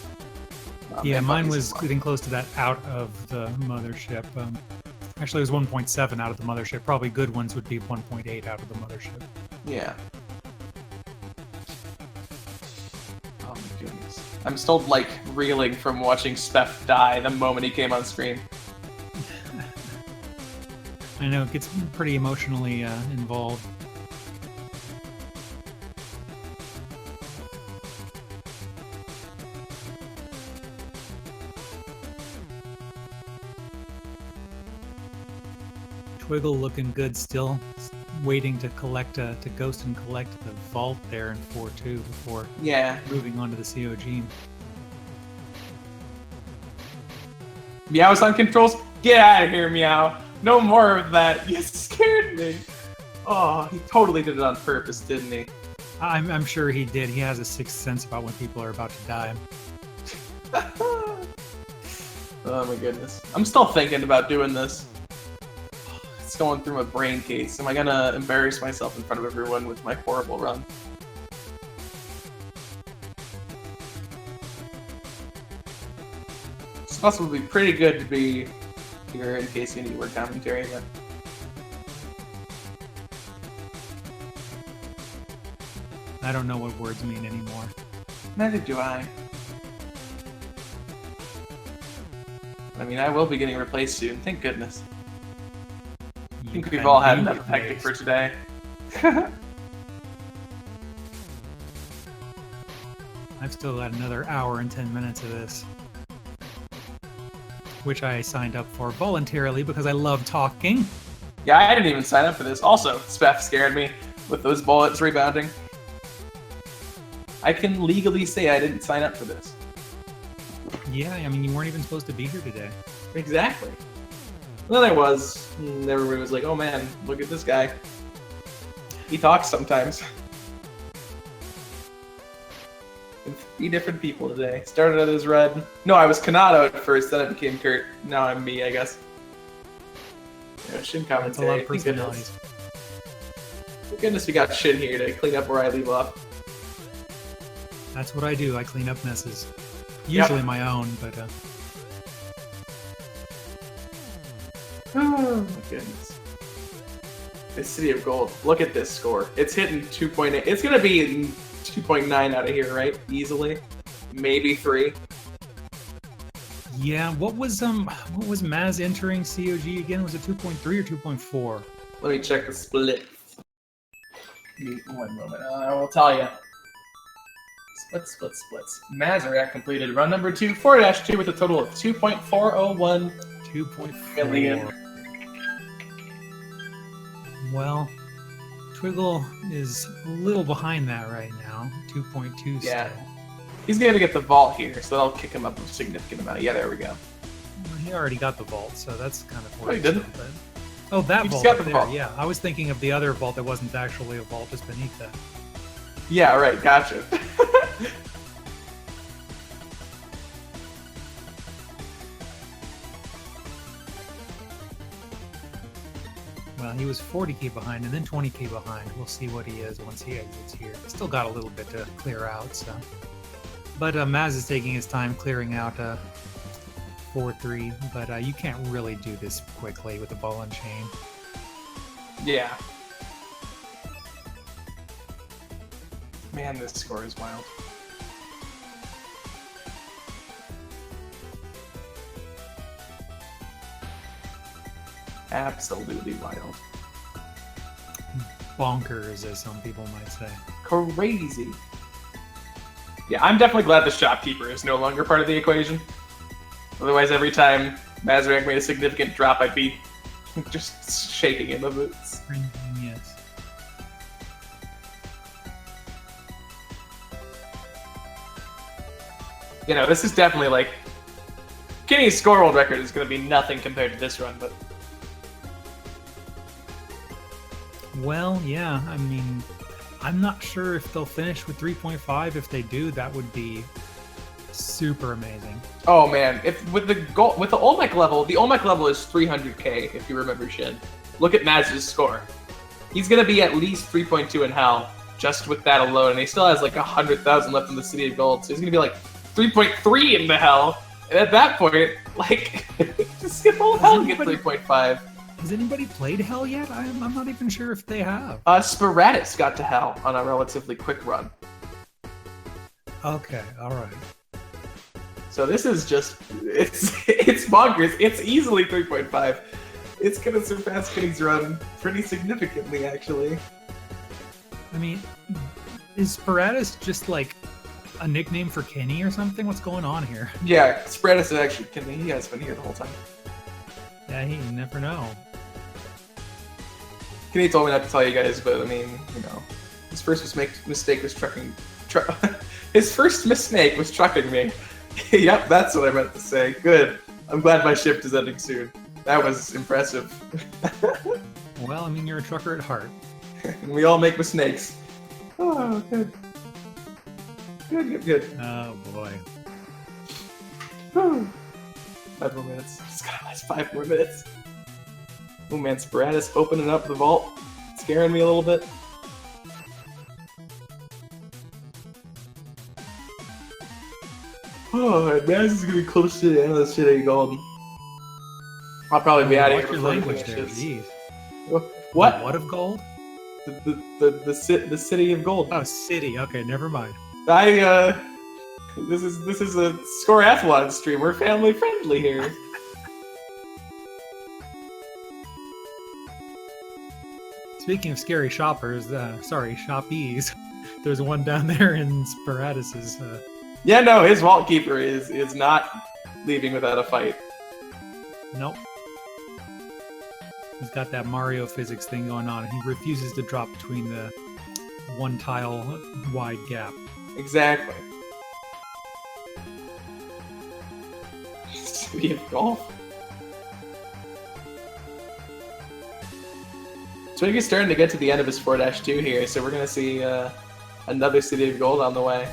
Yeah, and mine Bucky's was score. getting close to that out of the Mothership. Actually, it was 1.7 out of the Mothership. Probably good ones would be 1.8 out of the Mothership. Yeah. Oh my goodness. I'm still, like, reeling from watching Speth die the moment he came on screen. I know, it gets pretty emotionally involved. Twiggle looking good still, waiting to collect, to ghost and collect the vault there in 4-2 before Yeah. moving on to the COG. Meow's on controls. Get out of here, Meow. No more of that. You scared me. Oh, he totally did it on purpose, didn't he? I'm sure he did. He has a sixth sense about when people are about to die. Oh my goodness. I'm still thinking about doing this. It's going through my brain case. Am I gonna embarrass myself in front of everyone with my horrible run? It's also would be pretty good to be here in case you need word commentary, but I don't know what words mean anymore. neither do I. I mean, I will be getting replaced soon, thank goodness. I think we've all had enough hectic for today. I've still got another hour and 10 minutes of this, which I signed up for voluntarily because I love talking. Yeah, I didn't even sign up for this. Also, Speth scared me with those bullets rebounding. I can legally say I didn't sign up for this. Yeah, I mean, you weren't even supposed to be here today. Exactly. Well, there was. And everybody was like, oh man, look at this guy. He talks sometimes. With 3 different people today. Started out as Red. No, I was Kanata at first, then I became Kurt. Now I'm me, I guess. Yeah, shouldn't That's a lot commentary. of personalities. Thank goodness we got shit here to clean up where I leave off. That's what I do. I clean up messes. Yep. Usually my own, but Oh my goodness. This City of Gold. Look at this score. It's hitting 2.8. It's gonna be 2.9 out of here, right? Easily. Maybe 3. yeah. What was Maz entering COG again? Was it 2.3 or 2.4? Let me check the split. Give me 1 moment. I will tell you. Splits. Mazerac completed run number 2, 4-2 with a total of 2.401 2.4 million. Well, Twiggle is a little behind that right now. 2.2 Yeah. still. He's gonna get the vault here, so that'll kick him up a significant amount. Yeah, there we go. Well, he already got the vault, so that's kind of Oh, he didn't? but... Oh, that He just vault got up the there, vault. yeah. I was thinking of the other vault that wasn't actually a vault, just beneath that. Yeah, right. Gotcha. Well, he was 40k behind and then 20k behind. We'll see what he is once he exits here. Still got a little bit to clear out, so. But Maz is taking his time clearing out 4-3, but you can't really do this quickly with the ball and chain. Yeah. Man, this score is wild. Absolutely wild. Bonkers, as some people might say. Crazy. Yeah, I'm definitely glad the shopkeeper is no longer part of the equation. Otherwise, every time Mazurek made a significant drop, I'd be just shaking in the boots. Yes. You know, this is definitely like Kenny's score world record is going to be nothing compared to this run, but Well, yeah, I mean, I'm not sure if they'll finish with 3.5. If they do, that would be super amazing. oh man, if with the Olmec level, the Olmec level is 300k if you remember Shin. Look at Maz's score. He's going to be at least 3.2 in hell just with that alone, and he still has like 100,000 left in the City of Gold, so he's going to be like 3.3 in the hell. And at that point, like, just skip all hell and get 3.5. Has anybody played Hell yet? I'm not even sure if they have. Sporatus got to hell on a relatively quick run. Okay, all right. So this is just, it's bonkers. It's easily 3.5. It's going to surpass Kenny's run pretty significantly, actually. I mean, is Sporatus just like a nickname for Kenny or something? What's going on here? Yeah, Sporatus is actually Kenny. He has been here the whole time. Yeah, you never know. Kenny told me not to tell you guys, but I mean, you know, his first mistake was trucking. His first mistake was trucking me. Yep, that's what I meant to say. Good. I'm glad my shift is ending soon. That was impressive. Well, I mean, you're a trucker at heart. And we all make mistakes. Oh, good. Good. Oh boy. Whew. 5 more minutes. Just gotta last 5 more minutes. Oh man, Sporatus opening up the vault. Scaring me a little bit. Oh, and Maz is gonna be close to the end of the City of Gold. I'll probably be out of Watch here your before he language there, finishes. jeez. What? What of gold? The City of Gold. Oh, city. Okay, never mind. This is a Scoreathlon stream. We're family friendly here. Speaking of scary shoppers, shoppies, there's one down there in Sporatus's. Yeah, no, his Vault Keeper is not leaving without a fight. Nope. He's got that Mario physics thing going on, and he refuses to drop between the one tile wide gap. Exactly. City of Golf. So he's starting to get to the end of his 4-2 here, so we're gonna see another City of Gold on the way.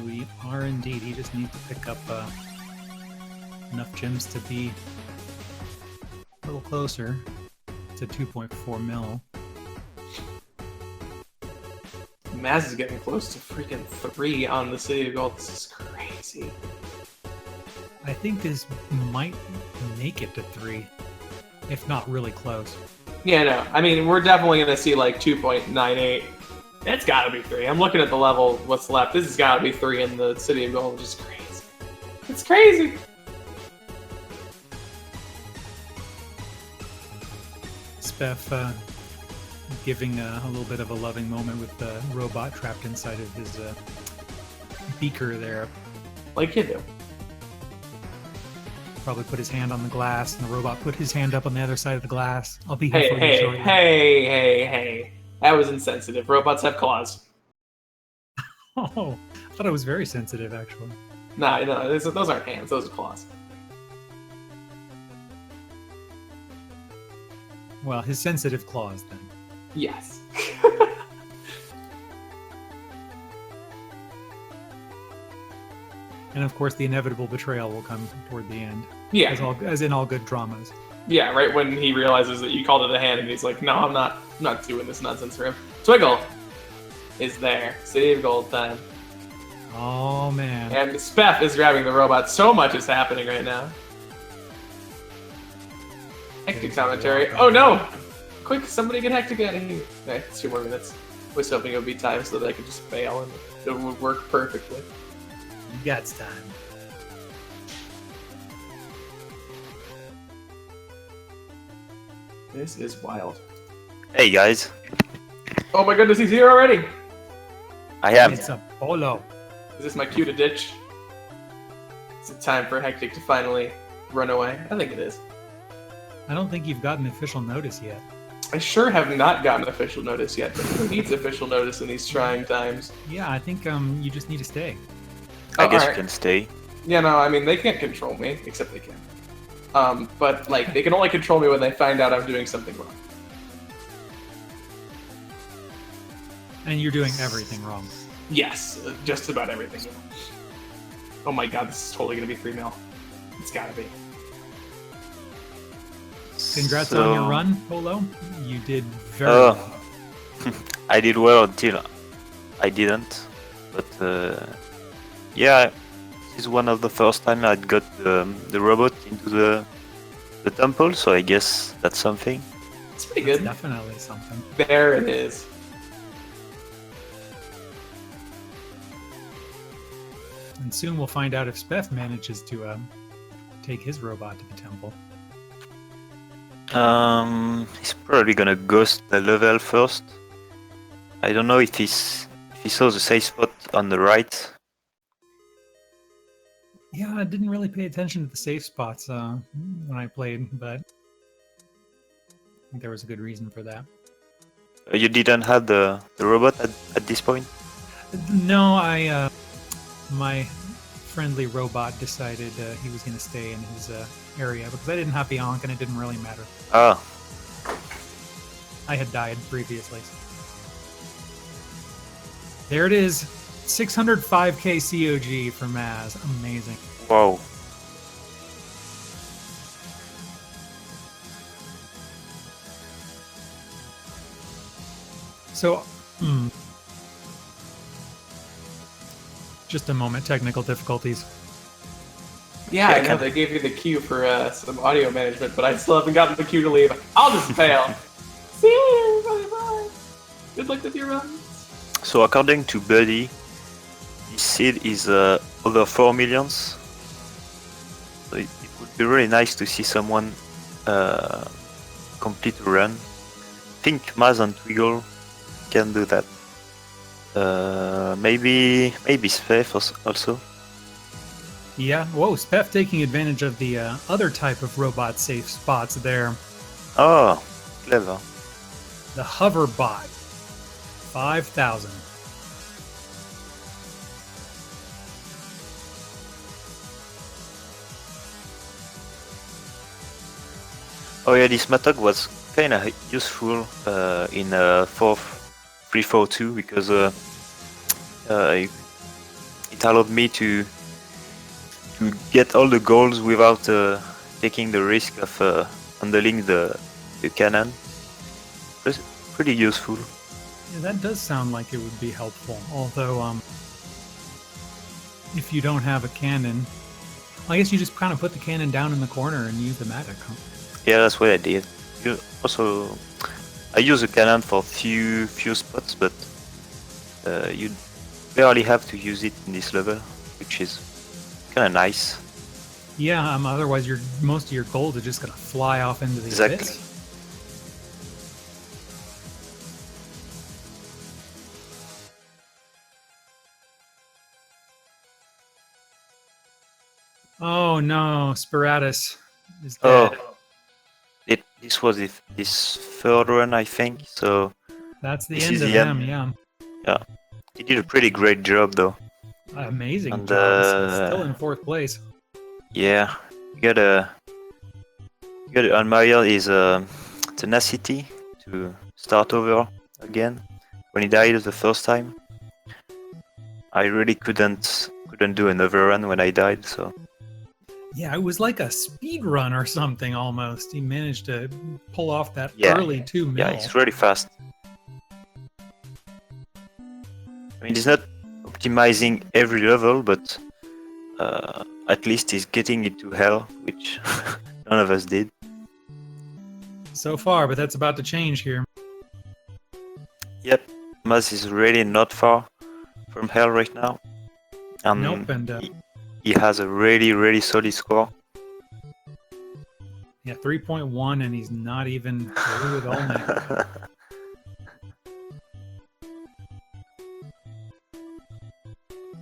We are indeed. He just needs to pick up enough gems to be a little closer to 2.4 mil. Maz is getting close to freaking 3 on the City of Gold. This is crazy. I think this might make it to 3, if not really close. Yeah, no. I mean, we're definitely gonna see like 2.98. It's gotta be 3. I'm looking at the level, what's left. This has gotta be 3 in the City of Gold, which is crazy. It's crazy! Spef giving a little bit of a loving moment with the robot trapped inside of his beaker there. Like you do. probably put his hand on the glass, and the robot put his hand up on the other side of the glass. I'll be here Hey, for you hey, shortly. hey. That was insensitive. Robots have claws. Oh, I thought it was very sensitive, actually. Nah, no, those aren't hands. Those are claws. Well, his sensitive claws, then. Yes. And of course, the inevitable betrayal will come toward the end, Yeah. as in all good dramas. Yeah, right when he realizes that you called it a hand, and he's like, "No, I'm not doing this nonsense for him." Twiggle is there. City of Gold time. Oh man. And Speth is grabbing the robot. So much is happening right now. Hectic commentary. Oh no! Quick, somebody get Hectic out of here. Okay, it's 2 more minutes. I was hoping it would be time so that I could just fail and it would work perfectly. You got time. This is wild. Hey guys, Oh my goodness, he's here already! I am. It's a polo. Is this my cue to ditch? Is it time for Hectic to finally run away? I think it is. I don't think you've gotten official notice yet. I sure have not gotten official notice yet, but who needs official notice in these trying times? Yeah, I think you just need to stay. I guess alright. you can stay. Yeah, no, I mean, they can't control me, except they can. But, like, they can only control me when they find out I'm doing something wrong. And you're doing everything wrong. Yes, just about everything. Oh my god, this is totally gonna be 3 mil. It's gotta be. Congrats So, on your run, Polo. You did very Oh. well. I did well until I didn't. But yeah, this is one of the first time I got the robot into the temple, so I guess that's something. It's pretty That's good. definitely something. There it is. And soon we'll find out if Speth manages to take his robot to the temple. He's probably gonna ghost the level first. I don't know if he saw the safe spot on the right. Yeah, I didn't really pay attention to the safe spots when I played, but I think there was a good reason for that. You didn't have the robot at this point? No, my friendly robot decided he was going to stay in his area because I didn't have Bianca and it didn't really matter. Ah, I had died previously. There it is. 605k COG for Maz. Amazing. wow. So, just a moment. Technical difficulties. Yeah, Yeah, I know they gave you the cue for some audio management, but I still haven't gotten the cue to leave. I'll just fail. See you, everybody. Bye. Good luck with your runs. So according to Buddy, this seed is over 4 millions. So it would be really nice to see someone complete a run. I think Maz and Twiggle can do that. Maybe Speth also. Yeah. Whoa, Speth taking advantage of the other type of robot safe spots there. Oh, clever. The hover bot. 5,000. Oh yeah, this Mattock was kind of useful in 342 because it allowed me to get all the goals without taking the risk of handling the cannon. It's pretty useful. Yeah, that does sound like it would be helpful. Although, if you don't have a cannon, I guess you just kind of put the cannon down in the corner and use the magic. Huh? Yeah, that's what I did. I use a cannon for few spots, but you barely have to use it in this level, which is kind of nice. Yeah. Otherwise, most of your gold are just gonna fly off into the Exactly. abyss. Oh no, Spiratus is dead. Oh, this was this third run, I think. So That's the this end is of the him. end. Yeah, He did a pretty great job, though. amazing And, job. Still in 4th place. Yeah, you gotta admire his tenacity to start over again. When he died the first time, I really couldn't do another run when I died. So Yeah, it was like a speed run or something almost. He managed to pull off that Yeah. early 2 mil. yeah, it's really fast. I mean, he's not optimizing every level, but at least he's getting into hell, which none of us did. So far, but that's about to change here. Yep, Maz is really not far from hell right now. And Nope, and he has a really solid score. yeah, 3.1, and he's not even through with Olmec.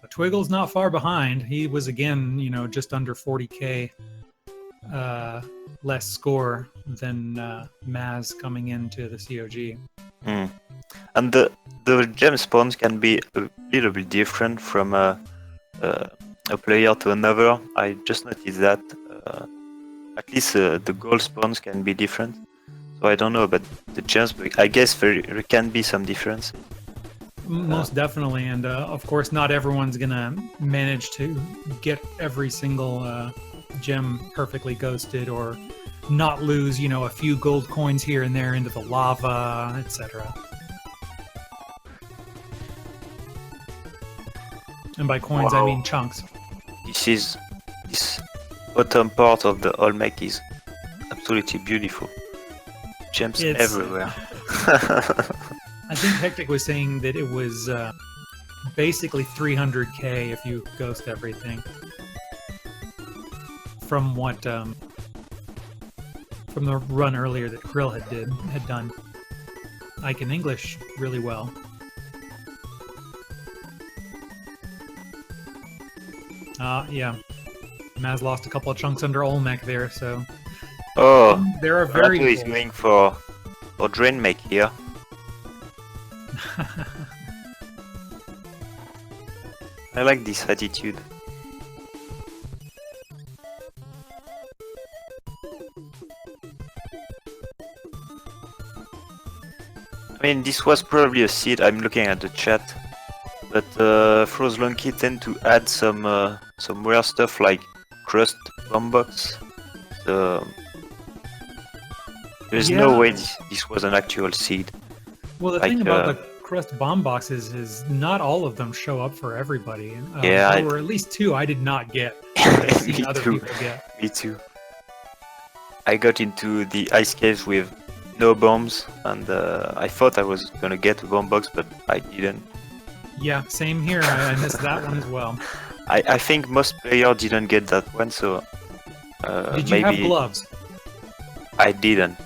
But Twiggle's not far behind. He was again, just under 40k less score than Maz coming into the COG. Mm. And the gem spawns can be a little bit different from a player to another. I just noticed that. At least the gold spawns can be different. So I don't know about the gems, but I guess there can be some difference. Most definitely, and of course, not everyone's gonna manage to get every single gem perfectly ghosted, or not lose, a few gold coins here and there into the lava, etc. And by coins, I Wow. mean chunks. This bottom part of the Olmec is absolutely beautiful. Gems It's- everywhere. I think Hectic was saying that it was basically 300k if you ghost everything. From what from the run earlier that Krill had done. I can English really well. Yeah. Maz lost a couple of chunks under Olmec there, so Oh, there are very Rato is going for drain make here. I like this attitude. I mean, this was probably a seed. I'm looking at the chat, but Frozlunky tend to add some weird stuff like crust bomb box. So there's no Yeah. way this was an actual seed. Well, the Like, thing about the crust bomb boxes is not all of them show up for everybody. Yeah, there were at least 2 I did not get. I've seen Me other too. people get. Me too. I got into the ice caves with no bombs, and I thought I was gonna get a bomb box, but I didn't. Yeah, same here. I missed that one as well. I think most players didn't get that one, so Did you maybe have gloves? I didn't.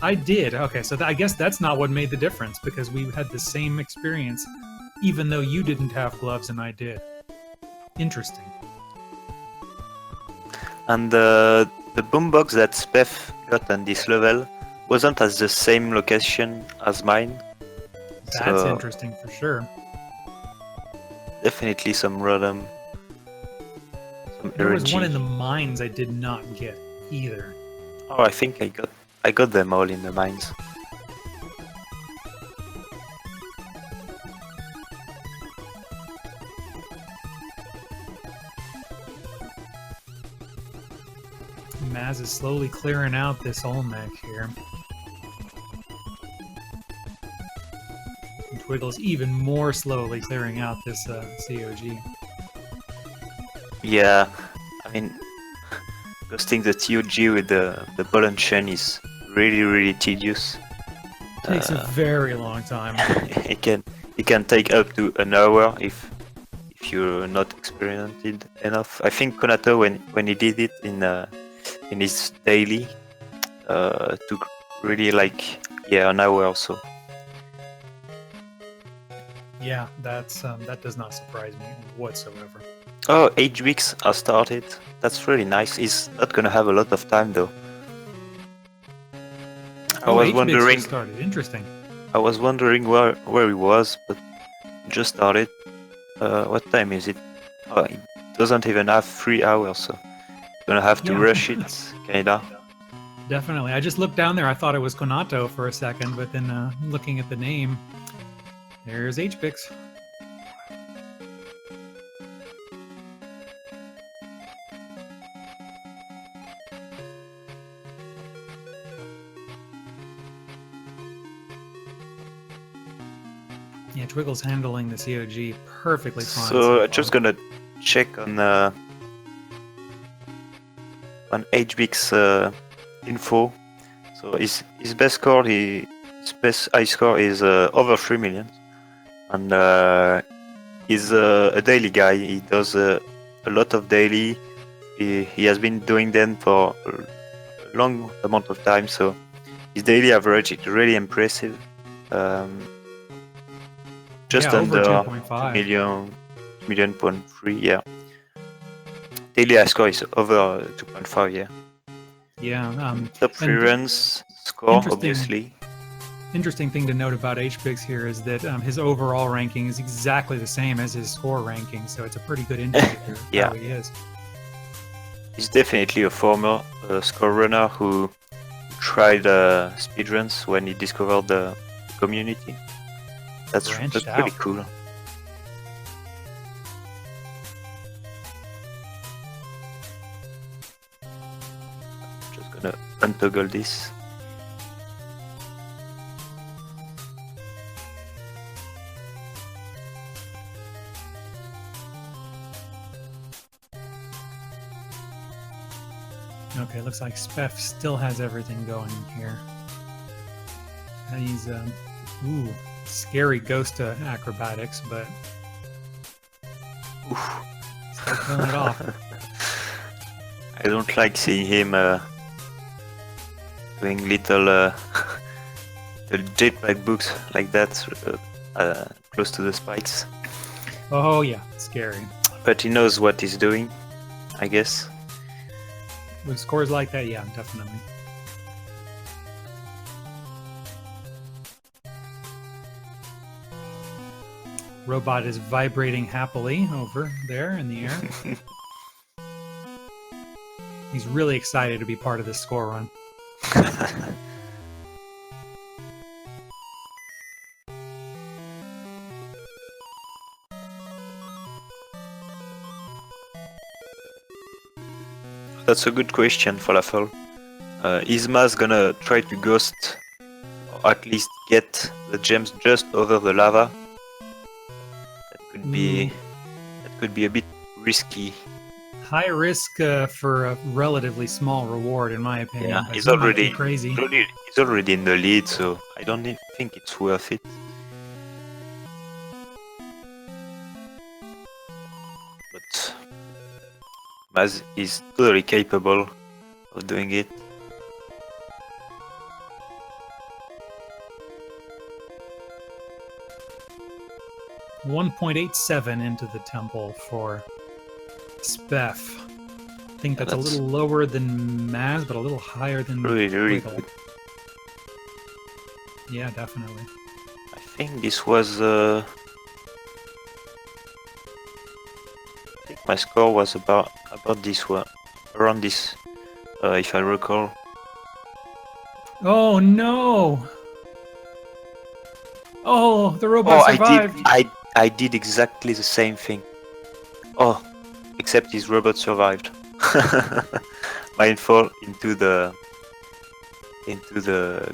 I did. Okay, so I guess that's not what made the difference, because we had the same experience, even though you didn't have gloves and I did. Interesting. And the boombox that Spef got on this level wasn't at the same location as mine. That's So interesting for sure. definitely some random. There was RNG. one in the mines I did not get either. Oh, I think I got them all in the mines. Maz is slowly clearing out this Olmec here. And Twiggle's even more slowly clearing out this COG. Yeah, I mean, ghosting the TOG with the ball and chain is really tedious. Takes a very long time. it can take up to an hour if you're not experienced enough. I think Konato when he did it in his daily took really like an hour or so. Yeah, that does not surprise me whatsoever. Oh, 8 weeks are started. That's really nice. He's not gonna have a lot of time though. I was HBix wondering. just started. Interesting. I was wondering where he was, but he just started. What time is it? Oh, he doesn't even have 3 hours, so gonna have to Yeah. rush it, kinda. Definitely. I just looked down there. I thought it was Konato for a second, but then looking at the name, there's HBix. Yeah, Twiggle's handling the COG perfectly fine. So far. just gonna check on HBX info. So his best score, his best high score is over 3 million, and he's a daily guy. He does a lot of daily. He has been doing them for a long amount of time. So his daily average is really impressive. Just Yeah, over under 2.5. million point 3, yeah. Daily high score is over 2.5, yeah. Yeah. Top 3 and runs score, interesting- obviously. Interesting thing to note about HBix here is that his overall ranking is exactly the same as his score ranking, so it's a pretty good indicator of Yeah. how he is. He's definitely a former score runner who tried speedruns when he discovered the community. That's Branched pretty out. cool. Just gonna untoggle this. Okay, looks like Speff still has everything going here. And he's ooh, scary ghost acrobatics, but Oof. still pulling it off. I don't like seeing him doing little the jetpack books like that close to the spikes. Oh yeah, scary. But he knows what he's doing, I guess. With scores like that, yeah, definitely. Robot is vibrating happily over there in the air. He's really excited to be part of this score run. That's a good question, Falafel. Isma's gonna try to ghost, or at least get the gems just over the lava. That could be a bit risky. High risk for a relatively small reward, in my opinion. Yeah, but he's he might be already crazy. He's already in the lead, so I don't think it's worth it. But Maz is totally capable of doing it. $1.87 into the temple for Speff. I think Yeah, that's a little lower than Maz, but a little higher than Really Wiggle. good. Yeah, definitely. I think this was. I think my score was about this one, around this, if I recall. Oh no! Oh, the robot survived. I did exactly the same thing. Oh, except his robot survived. Mine fall into the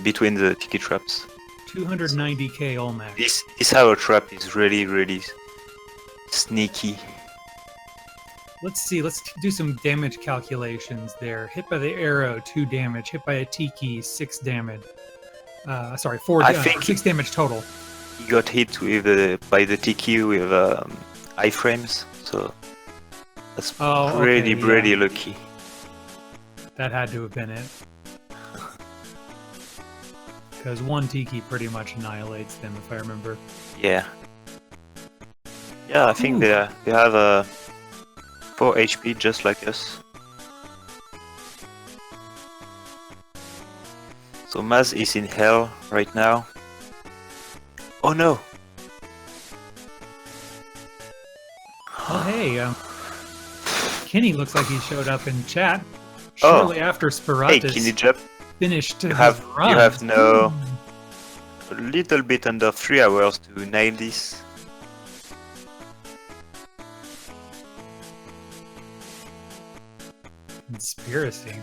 between the tiki traps. 290k Olmec. This hour trap is really sneaky. Let's see. Let's do some damage calculations there. Hit by the arrow, 2 damage. Hit by a tiki, 6 damage. Sorry, 4. I think 6 damage total. He got hit with by the TQ with iframes, so that's pretty lucky. That had to have been it. Because 1 tiki pretty much annihilates them, if I remember. Yeah. Yeah, I think they have a 4 HP, just like us. So Maz is in hell right now. Oh no! Oh, hey, Kenny looks like he showed up in chat shortly after Hey, Spiratus Kinijab, finished you his have run. no a little bit under 3 hours to nail this. Conspiracy.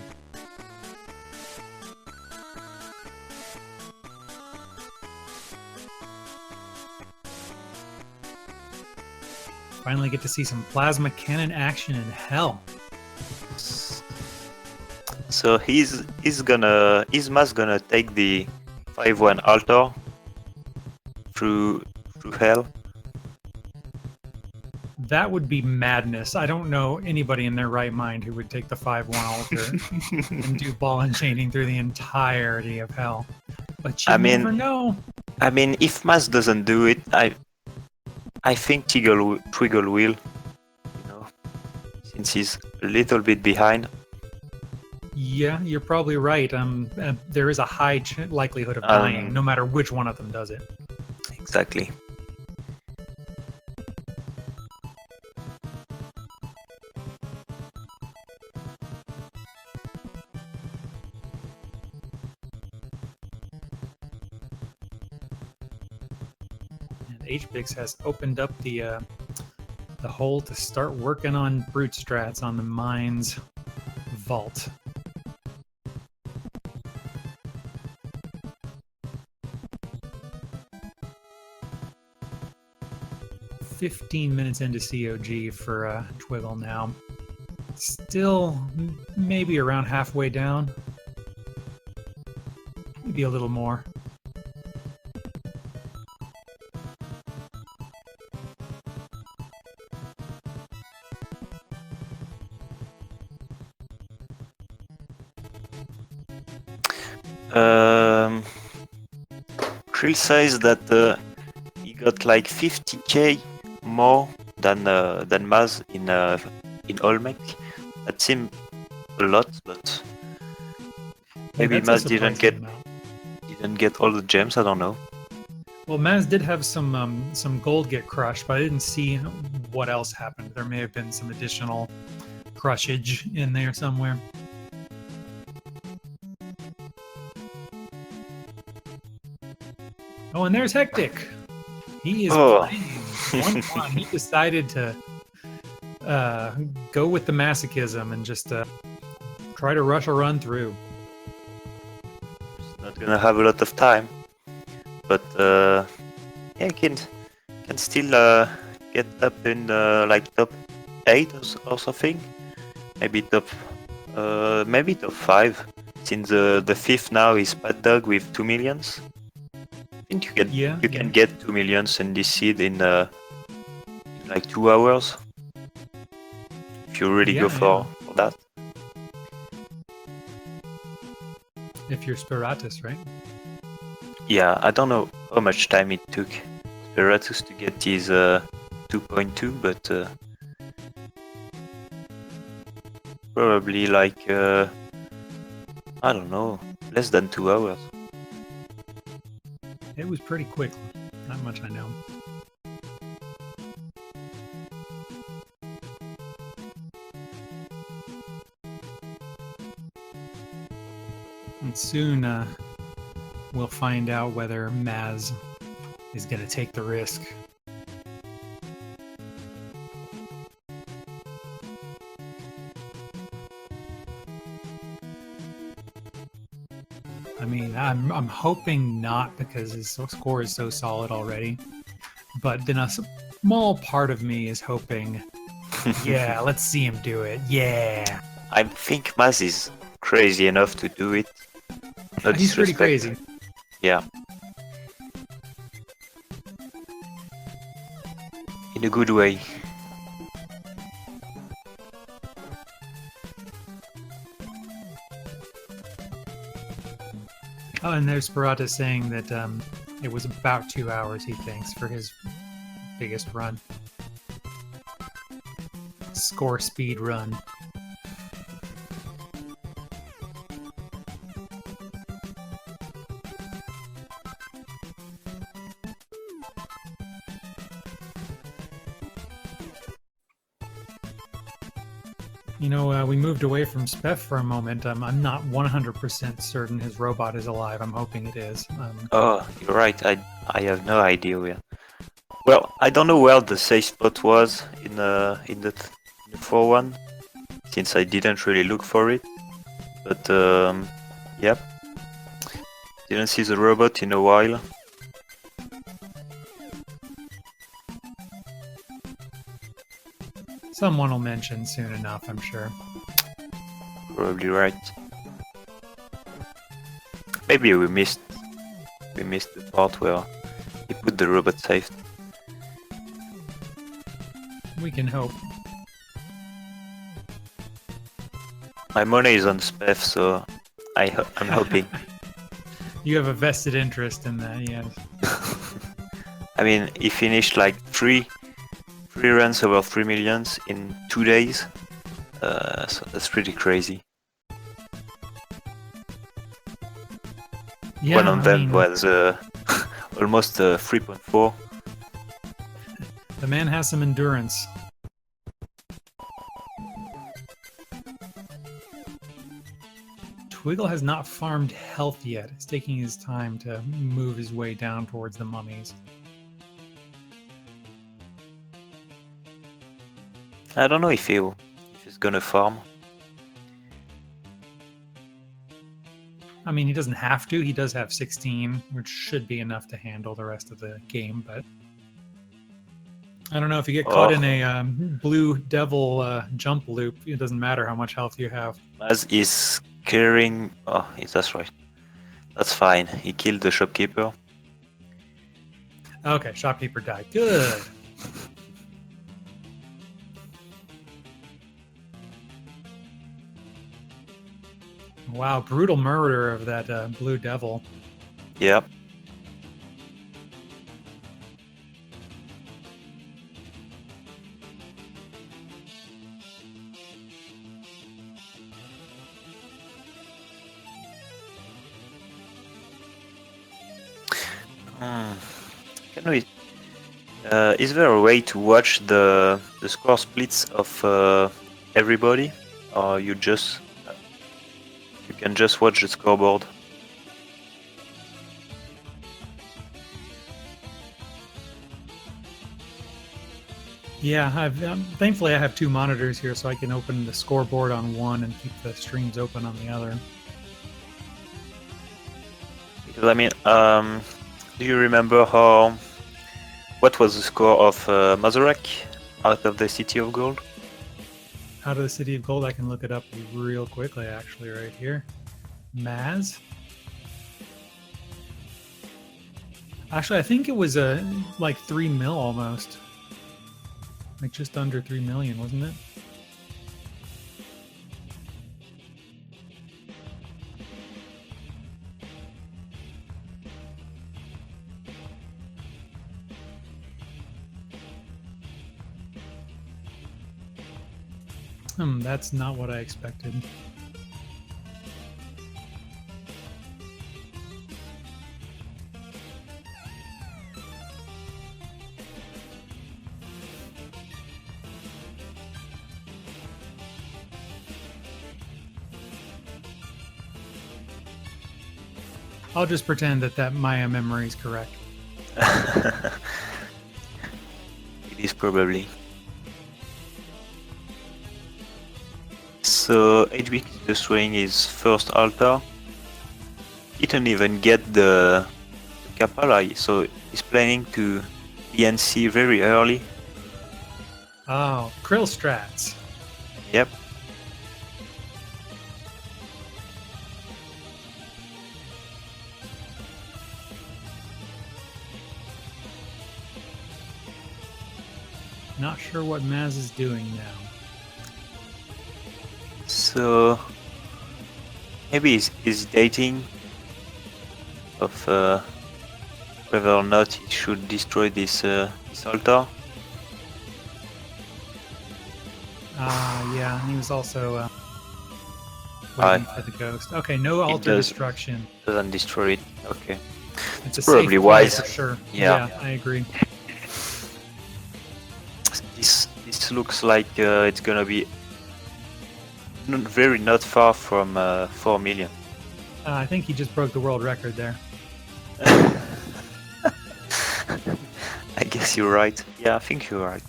Finally get to see some plasma cannon action in hell. So he's Maz gonna take the 5-1 altar through hell. That would be madness. I don't know anybody in their right mind who would take the 5-1 altar and do ball and chaining through the entirety of hell. But you never know. I mean, if Maz doesn't do it, I think Twiggle will, since he's a little bit behind. Yeah, you're probably right. There is a high likelihood of dying, no matter which one of them does it. Exactly. And HBix has opened up the hole to start working on brute strats on the mine's vault. "15 minutes into COG for Twiggle now. Still maybe around halfway down. Maybe a little more. Krill says that he got like 50k more than Maz in Olmec. That seemed a lot, but maybe Maz didn't get all the gems. I don't know. Well, Maz did have some gold get crushed, but I didn't see what else happened. There may have been some additional crushage in there somewhere. Oh, and there's Hectic. He is playing 1-1. He decided to go with the masochism and just try to rush a run through. He's not gonna have a lot of time, but yeah, can still get up in like top 8 or something. Maybe top 5. Since the 5th now is Bad Dog with 2 millions. I think you can get 2 millions in this seed in like 2 hours. If you really go for that. If you're Spiratus, right? Yeah, I don't know how much time it took Spiratus to get his 2.2, but probably like I don't know, less than 2 hours. It was pretty quick. Not much I know. And soon we'll find out whether Maz is going to take the risk. I mean, I'm hoping not, because his score is so solid already. But then a small part of me is hoping, yeah, let's see him do it. Yeah. I think Maz is crazy enough to do it. No He's pretty crazy. Yeah. In a good way. Oh, and there's Sparata saying that it was about 2 hours, he thinks, for his biggest run. score speed run. You know, we moved away from Spef for a moment. I'm not 100% certain his robot is alive. I'm hoping it is. Oh, you're right. I have no idea where. Well, I don't know where the safe spot was in the 4-1, since I didn't really look for it. But yep, didn't see the robot in a while. Someone will mention soon enough, I'm sure. Probably right. Maybe we missed the part where he put the robot safe. We can hope. My money is on Spef, so I'm hoping. You have a vested interest in that, yes. I mean, he finished like three runs over 3 millions in 2 days, so that's pretty crazy. Yeah, One of them I mean, was almost 3.4. the man has some endurance. Twiggle has not farmed health yet. He's taking his time to move his way down towards the mummies. I don't know if he's gonna farm. I mean, he doesn't have to. He does have 16, which should be enough to handle the rest of the game, but I don't know if you get caught in a blue devil jump loop, it doesn't matter how much health you have. As is carrying. Oh, that's right. That's fine. He killed the shopkeeper. Okay, shopkeeper died. Good. Wow, brutal murder of that blue devil. Yep. Can we? Is there a way to watch the score splits of everybody, or you can just watch the scoreboard? Yeah, thankfully I have two monitors here, so I can open the scoreboard on one and keep the streams open on the other. Because I mean, do you remember what was the score of Mazurek out of the City of Gold? Out of the City of Gold, I can look it up real quickly, actually, right here. Maz? Actually, I think it was like 3 mil almost. Like just under 3 million, wasn't it? That's not what I expected. I'll just pretend that Maya memory is correct. It is probably. So HB is destroying his first altar. He didn't even get the Kapala, so he's planning to ENC very early. Oh, Krill strats. Yep. Not sure what Maz is doing now. So maybe he's dating of whether or not he should destroy this altar. Yeah, and he was also waiting for the ghost. Okay, no altar does- destruction. Doesn't destroy it. Okay. It's a probably safe play wise. for sure. Yeah. I agree. This looks like it's gonna be very not far from 4 million. I think he just broke the world record there. I guess you're right. Yeah, I think you're right.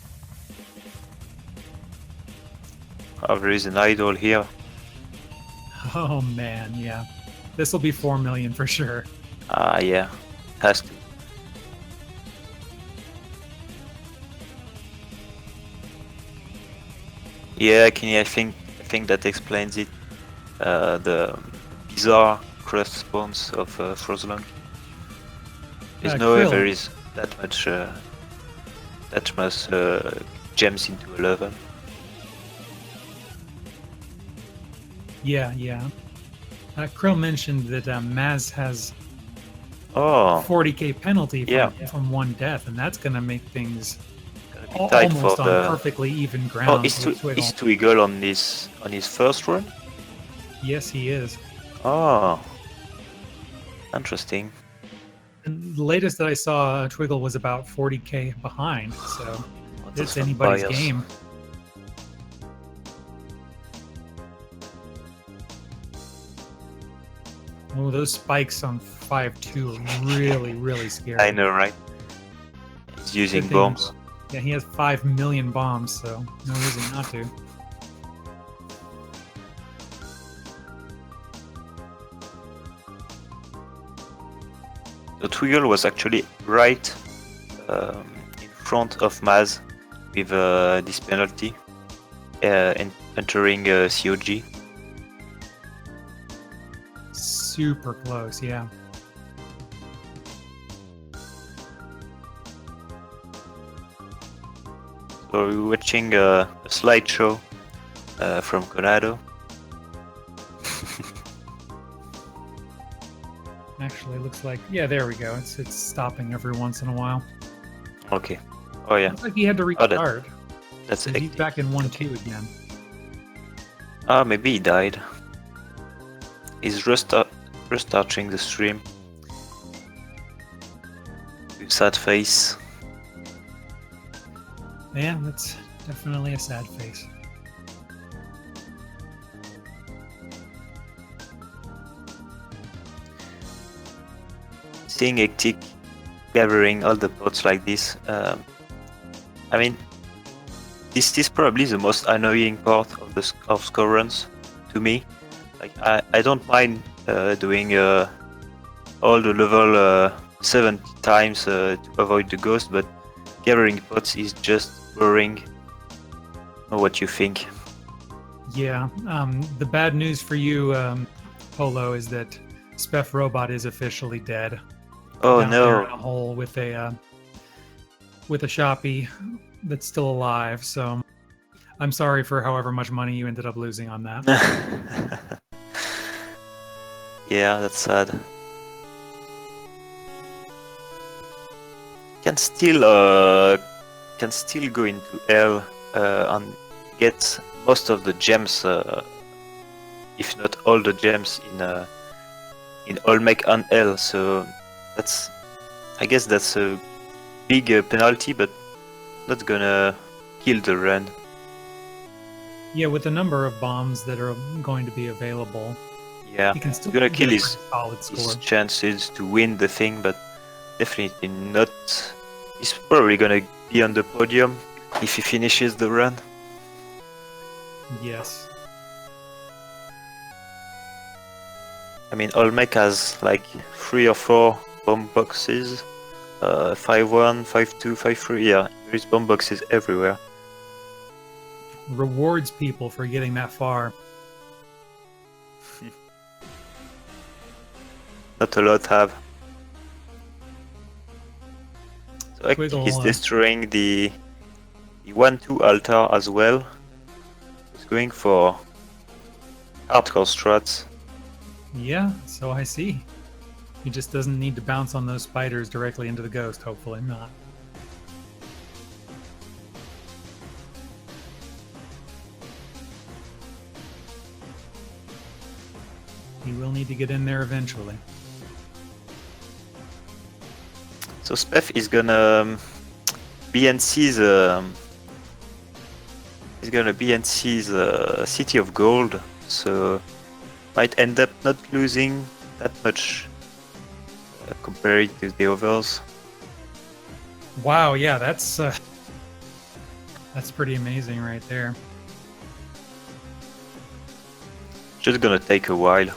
Oh, there is an idol here. Oh man, yeah. This will be 4 million for sure. Yeah, has to. Yeah, Kenny, I think that explains it. The bizarre crust spawns of Frozlong. There's no way Krill. there is that much gems into a level. Yeah. Krill mentioned that Maz has Oh, 40k penalty Yeah. from one death, and that's going to make things gonna be tight for almost on the. perfectly even Oh, ground. is with Twiggle. Twiggle on his first run? Yes, he is. Oh, interesting. And the latest that I saw, Twiggle was about 40k behind, so Oh, it's that's some anybody's bias. game. Oh, those spikes on 5-2 are really, really scary. I know, right? He's using Good thing- bombs. Yeah, he has 5 million bombs, so no reason not to. The Twiggle was actually right in front of Maz with this penalty entering COG. Super close, yeah. So we're watching a slideshow from Colorado. Actually, it looks like, yeah, there we go. It's stopping every once in a while. Okay. Oh yeah, Looks like he had to Oh, restart. that's So he's hectic. back in 1-2 again. Ah, maybe he died. He's restarting the stream. With sad face. Yeah, that's definitely a sad face. Seeing hectic gathering all the pots like this. I mean, this is probably the most annoying part of of score runs to me. Like I don't mind doing all the level 70 times to avoid the ghost, but gathering pots is just boring. Know what you think? Yeah, the bad news for you, Polo, is that Spef Robot is officially dead. Oh Down there in no! a hole with a Shopee that's still alive. So I'm sorry for however much money you ended up losing on that. Yeah, that's sad. Can still go into hell and get most of the gems, if not all the gems in Olmec and hell. So I guess that's a big penalty, but not gonna kill the run. Yeah, with the number of bombs that are going to be available, Yeah, he can still gonna get kill a his- pretty solid score. his chances to win the thing, but definitely not. He's probably gonna be on the podium if he finishes the run. Yes. I mean, Olmec has like 3 or 4 bomb boxes. 5-1, 5-2, 5-3. Yeah, there's bomb boxes everywhere. Rewards people for getting that far. Not a lot have. So Twiggle, he's destroying the 1-2 altar as well. He's going for hardcore strats. Yeah, so I see. He just doesn't need to bounce on those spiders directly into the ghost, hopefully not. He will need to get in there eventually. So Spef is gonna BNC the City of Gold, so might end up not losing that much compared to the others. Wow, yeah, that's pretty amazing right there. Just gonna take a while.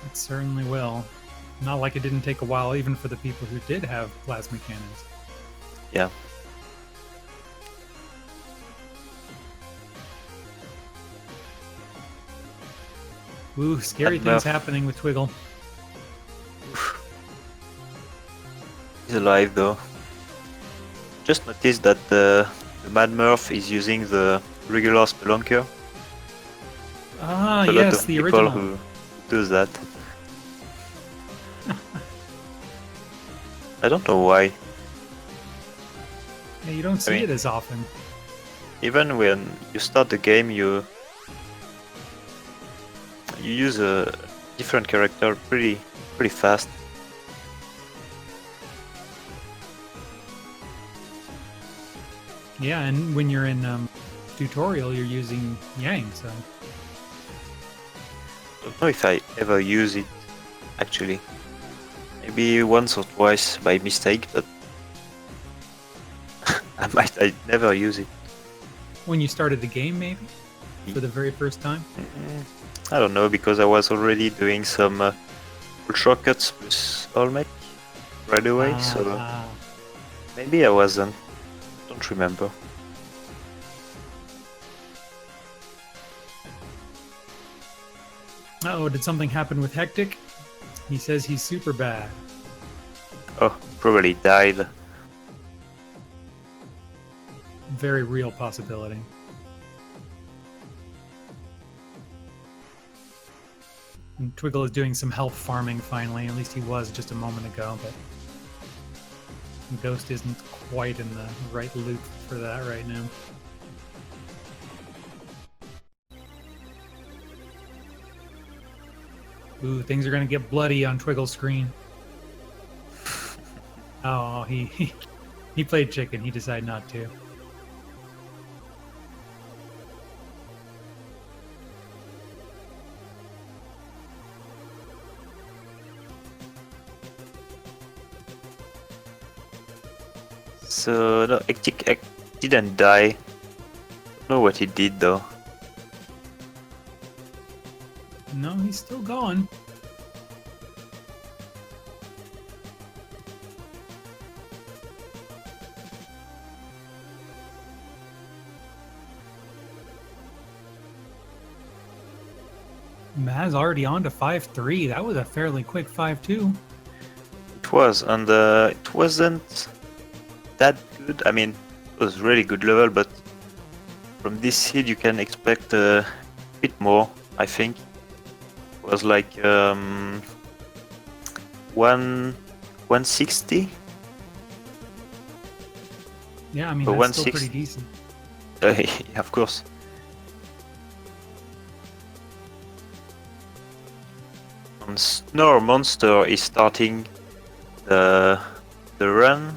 It certainly will. Not like it didn't take a while even for the people who did have plasma cannons. Yeah. Ooh, scary Not things enough. happening with Twiggle. He's alive though. Just noticed that the Mad Murph is using the regular Spelunker. Ah, A lot yes, of the people original. who does that. I don't know why. Yeah, you don't see mean- it as often. Even when you start the game, you use a different character pretty fast. Yeah, and when you're in tutorial, you're using Yang, so I don't know if I ever use it actually. Maybe once or twice by mistake, but I never use it. when you started the game, maybe for the very first time. I don't know, because I was already doing some shortcuts with Olmec right away, so Ah, maybe I wasn't. Don't remember. oh, did something happen with Hectic? He says he's super bad. Oh, probably died. Very real possibility. And Twiggle is doing some health farming finally. At least he was just a moment ago, but Ghost isn't quite in the right loop for that right now. Ooh, things are gonna get bloody on Twiggle's screen. Oh, he played chicken. He decided not to. So no, Ectic didn't die. Don't know what he did though. No, he's still going. Maz already on to 5-3. That was a fairly quick 5-2. It was, and it wasn't that good. I mean, it was really good level, but from this seed you can expect a bit more, I think. It was like 160? Yeah, I mean, So that's still 160. pretty decent. Yeah, of course. And Snore Monster is starting the run.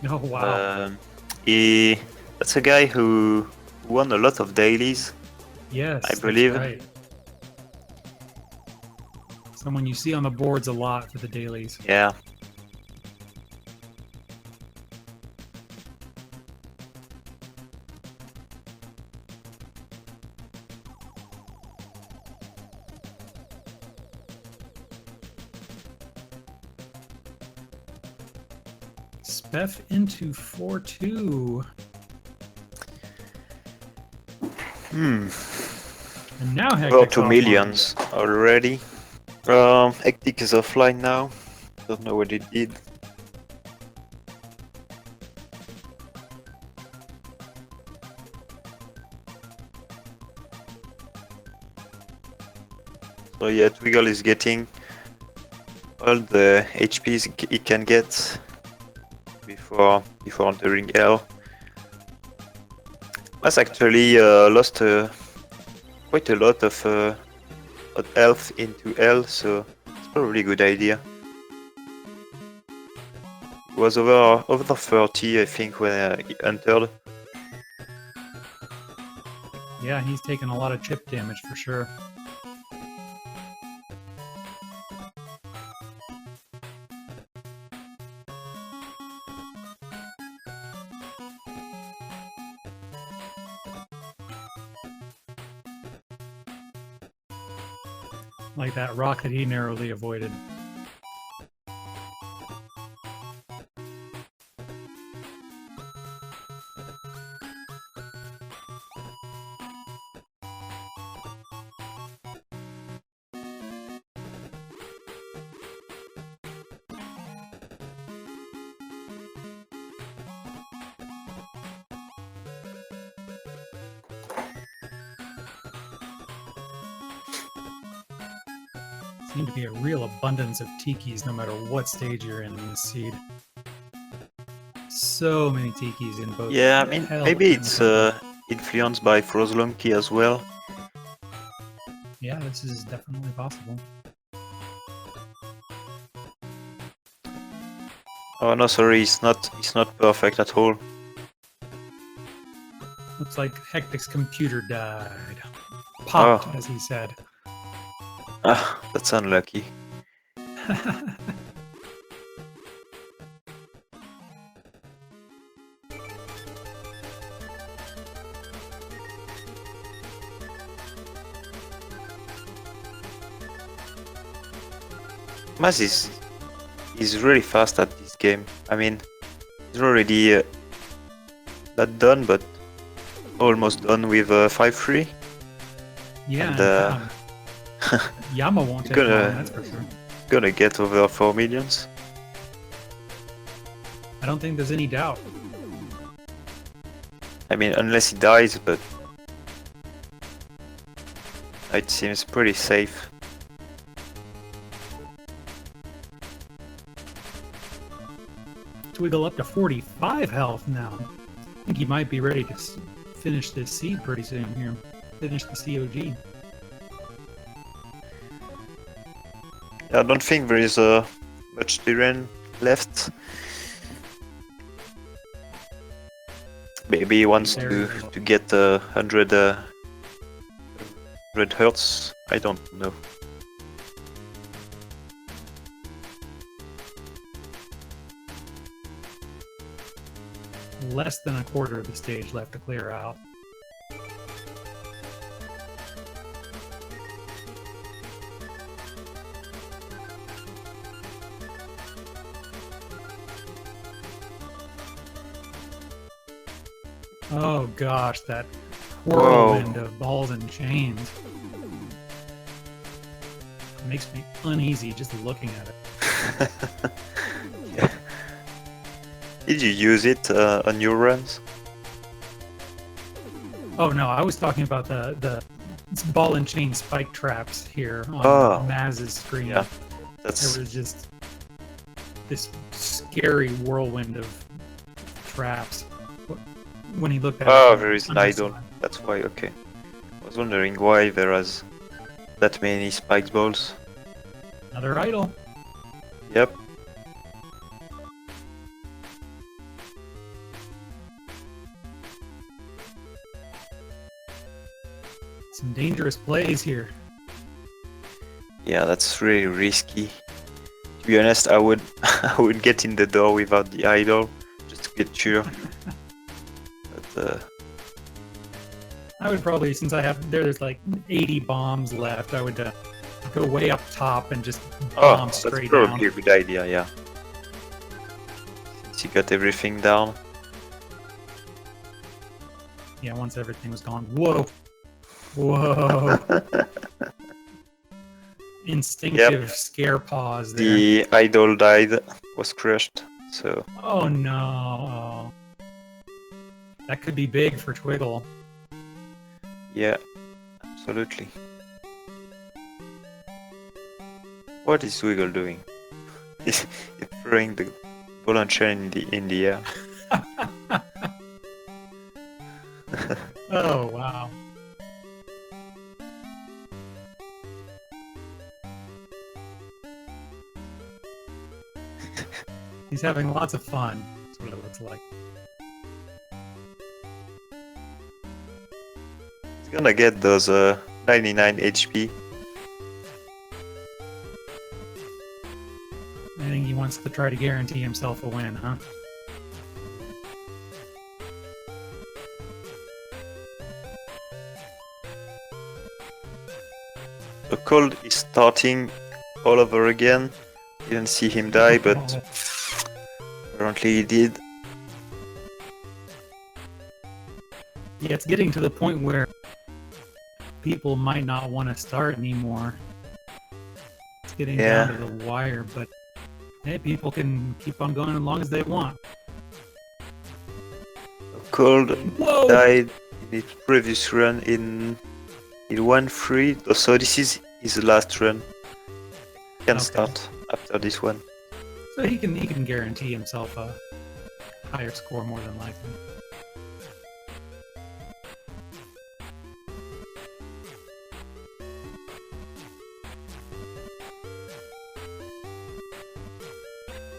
Oh, wow. That's a guy who won a lot of dailies. Yes, I that's believe. right. Someone you see on the boards a lot for the dailies. Yeah. Spef into 4-2. And now About Hectic's 2 offline. millions already. Hectic is offline now. Don't know what it did. So yeah, Twiggle is getting all the HPs he can get before entering L. Mas actually lost quite a lot of health into L, so it's probably a good idea. It was over 30, I think, when he entered. Yeah, he's taken a lot of chip damage for sure. Like that rock that he narrowly avoided. Seem to be a real abundance of tikis no matter what stage you're in this seed. So many tikis in both. Yeah, I mean, hell maybe and it's temple. influenced by Frozlunky as well. Yeah, this is definitely possible. Oh no, sorry, it's not perfect at all. Looks like Hectic's computer died. Popped, as he said. Ah, that's unlucky. Maz is really fast at this game. I mean, he's already not done, but almost done with 5-3. Yeah, And, Yama won't take gonna- long, that's for sure. Gonna get over 4 millions. I don't think there's any doubt. I mean, unless he dies, but it seems pretty safe. Twiggle up to 45 health now. I think he might be ready to finish this seed pretty soon here. Finish the COG. I don't think there is much terrain left. Maybe he wants to get 100 hertz. I don't know. Less than a quarter of the stage left to clear out. Oh gosh, that whirlwind of balls and chains. It makes me uneasy just looking at it. Yeah. Did you use it on your runs? Oh no, I was talking about the ball and chain spike traps here on Maz's screen. Yeah, There was just this scary whirlwind of traps. When he looked at Oh, it, there is an I'm just- idol. That's why, okay. I was wondering why there was that many spiked balls. Another idol. Yep. Some dangerous plays here. Yeah, that's really risky. To be honest, I would I would get in the door without the idol, just to get sure. But I would probably, since I have there's like 80 bombs left, I would go way up top and just bomb that's straight probably down. a good idea, yeah. Since you got everything down. Yeah, once everything was gone. Whoa. Whoa. Instinctive scare pause there. The idol died, was crushed, so Oh no. That could be big for Twiggle. yeah, absolutely. What is Wiggle doing? He's throwing the ball and chain in the air. He's having lots of fun. That's what it looks like. He's gonna get those 99 HP. I think he wants to try to guarantee himself a win, huh? The cold is starting all over again. Didn't see him die, but apparently he did. Yeah, it's getting to the point where people might not want to start anymore. It's getting down to the wire, but hey, people can keep on going as long as they want. Cold Whoa! died in its previous run in 1-3, so this is his last run. He can start after this one. So he can guarantee himself a higher score more than likely.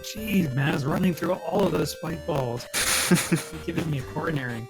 Jeez, man, is running through all of those spike balls. He's giving me a coronary.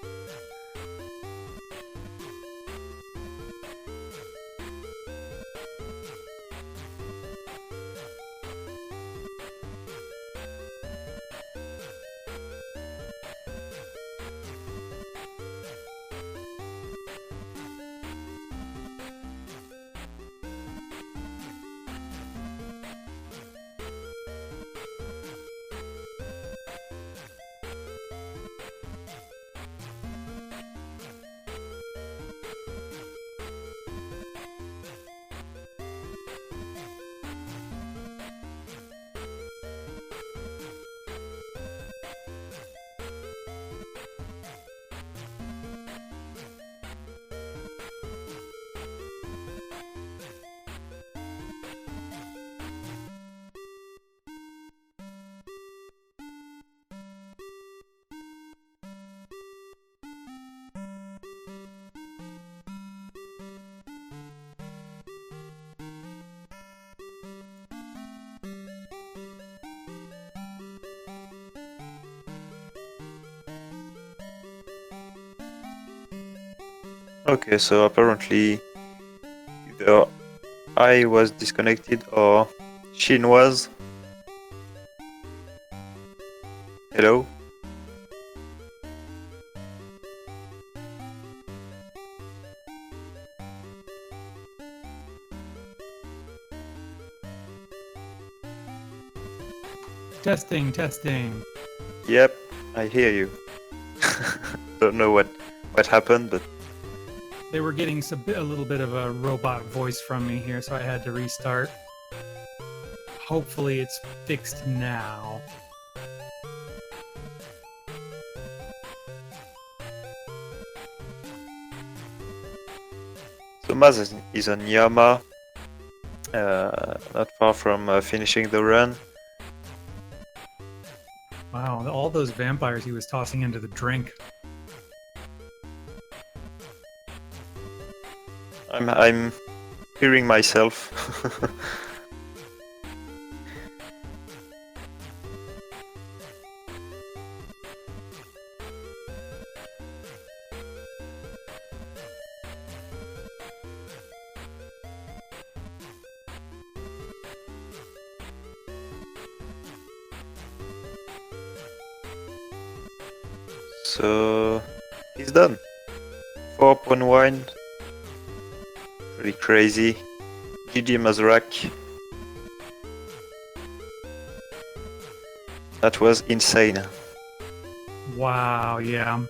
Okay, so apparently either I was disconnected or Shin was. Hello? Testing, testing. Yep, I hear you. Don't know what happened, but They were getting a little bit of a robot voice from me here, so I had to restart. Hopefully it's fixed now. so Maz is on Yama, not far from finishing the run. Wow, all those vampires he was tossing into the drink. I'm hearing myself. So he's done. 4.1. Pretty crazy. GG Mazrak. That was insane. Wow, yeah.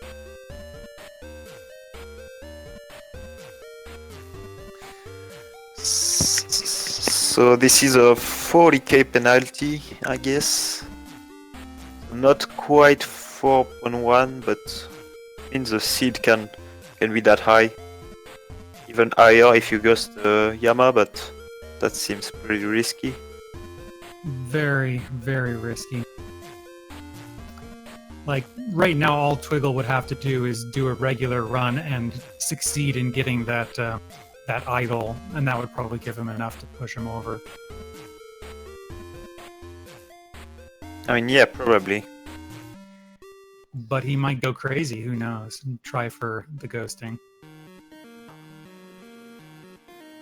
So this is a 40k penalty, I guess. Not quite 4.1, but means the seed can be that high. Even higher if you ghost Yama, but that seems pretty risky. Very, very risky. Like, right now all Twiggle would have to do is do a regular run and succeed in getting that that idol, and that would probably give him enough to push him over. I mean, yeah, probably. But he might go crazy. Who knows? And try for the ghosting.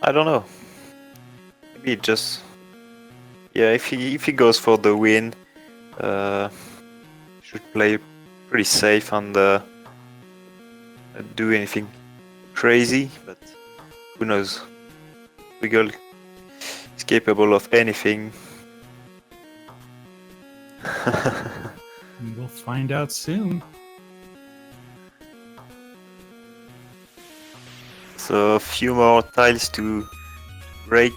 I don't know. Maybe just yeah. If he goes for the win, should play pretty safe and not do anything crazy. But who knows? Wiggle is capable of anything. We'll find out soon. So a few more tiles to break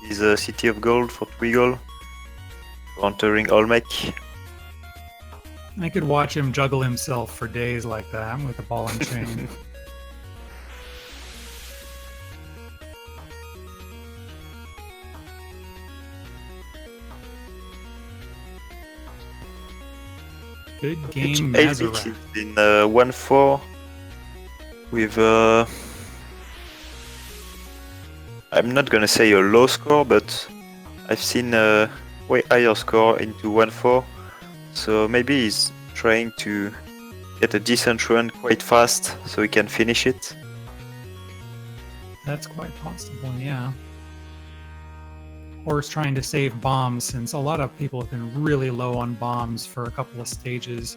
in this City of Gold for Twiggle for entering Olmec. I could watch him juggle himself for days like that with a ball and chain. Good game, Mazarek. is in 1-4 with I'm not gonna say a low score, but I've seen a way higher score into 1-4. So maybe he's trying to get a decent run quite fast so he can finish it. That's quite possible, yeah. Or is trying to save bombs, since a lot of people have been really low on bombs for a couple of stages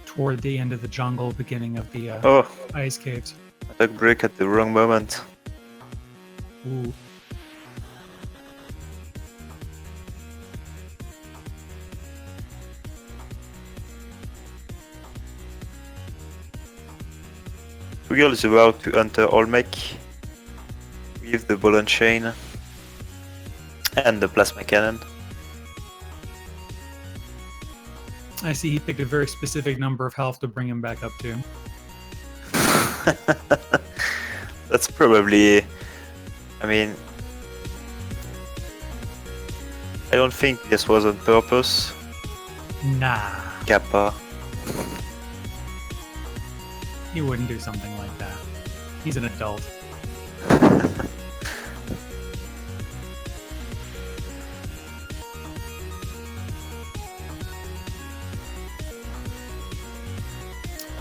toward the end of the jungle, beginning of the Oh, ice caves. attack break at the wrong moment. Ooh. Twiggle is about to enter Olmec with the ball and chain and the plasma cannon. I see he picked a very specific number of health to bring him back up to. That's probably, I mean, I don't think this was on purpose. Nah, Kappa. he wouldn't do something like that. He's an adult.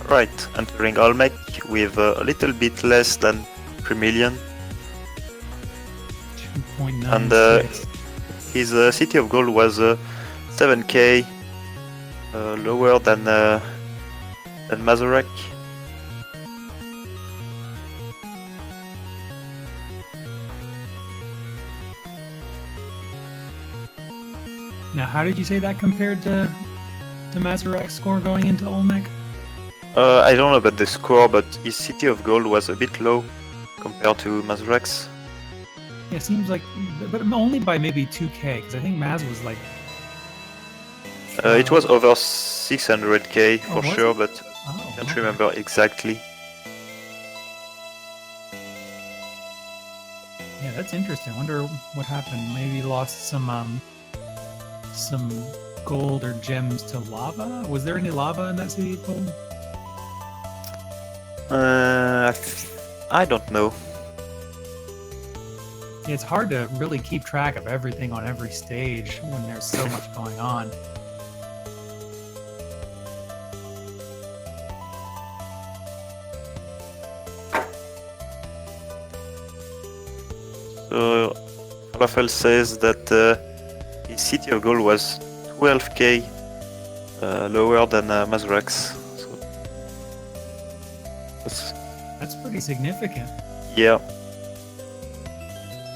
Right, entering Olmec with a little bit less than 3 million. 2.96. And his City of Gold was 7k lower than Mazarek. Now, how did you say that compared to Mazarek's score going into Olmec? I don't know about the score, but his City of Gold was a bit low compared to Mazarek's. Yeah, it seems like, but only by maybe 2k, because I think Maz was like. It was over 600k for was sure, it? but Oh, I can't okay. remember exactly. Yeah, that's interesting. I wonder what happened. Maybe lost some gold or gems to lava. Was there any lava in that city of gold? I don't know. Yeah, it's hard to really keep track of everything on every stage when there's so much going on. So Falafel says that his City of Gold was 12k lower than Mazarek's. So That's pretty significant. yeah,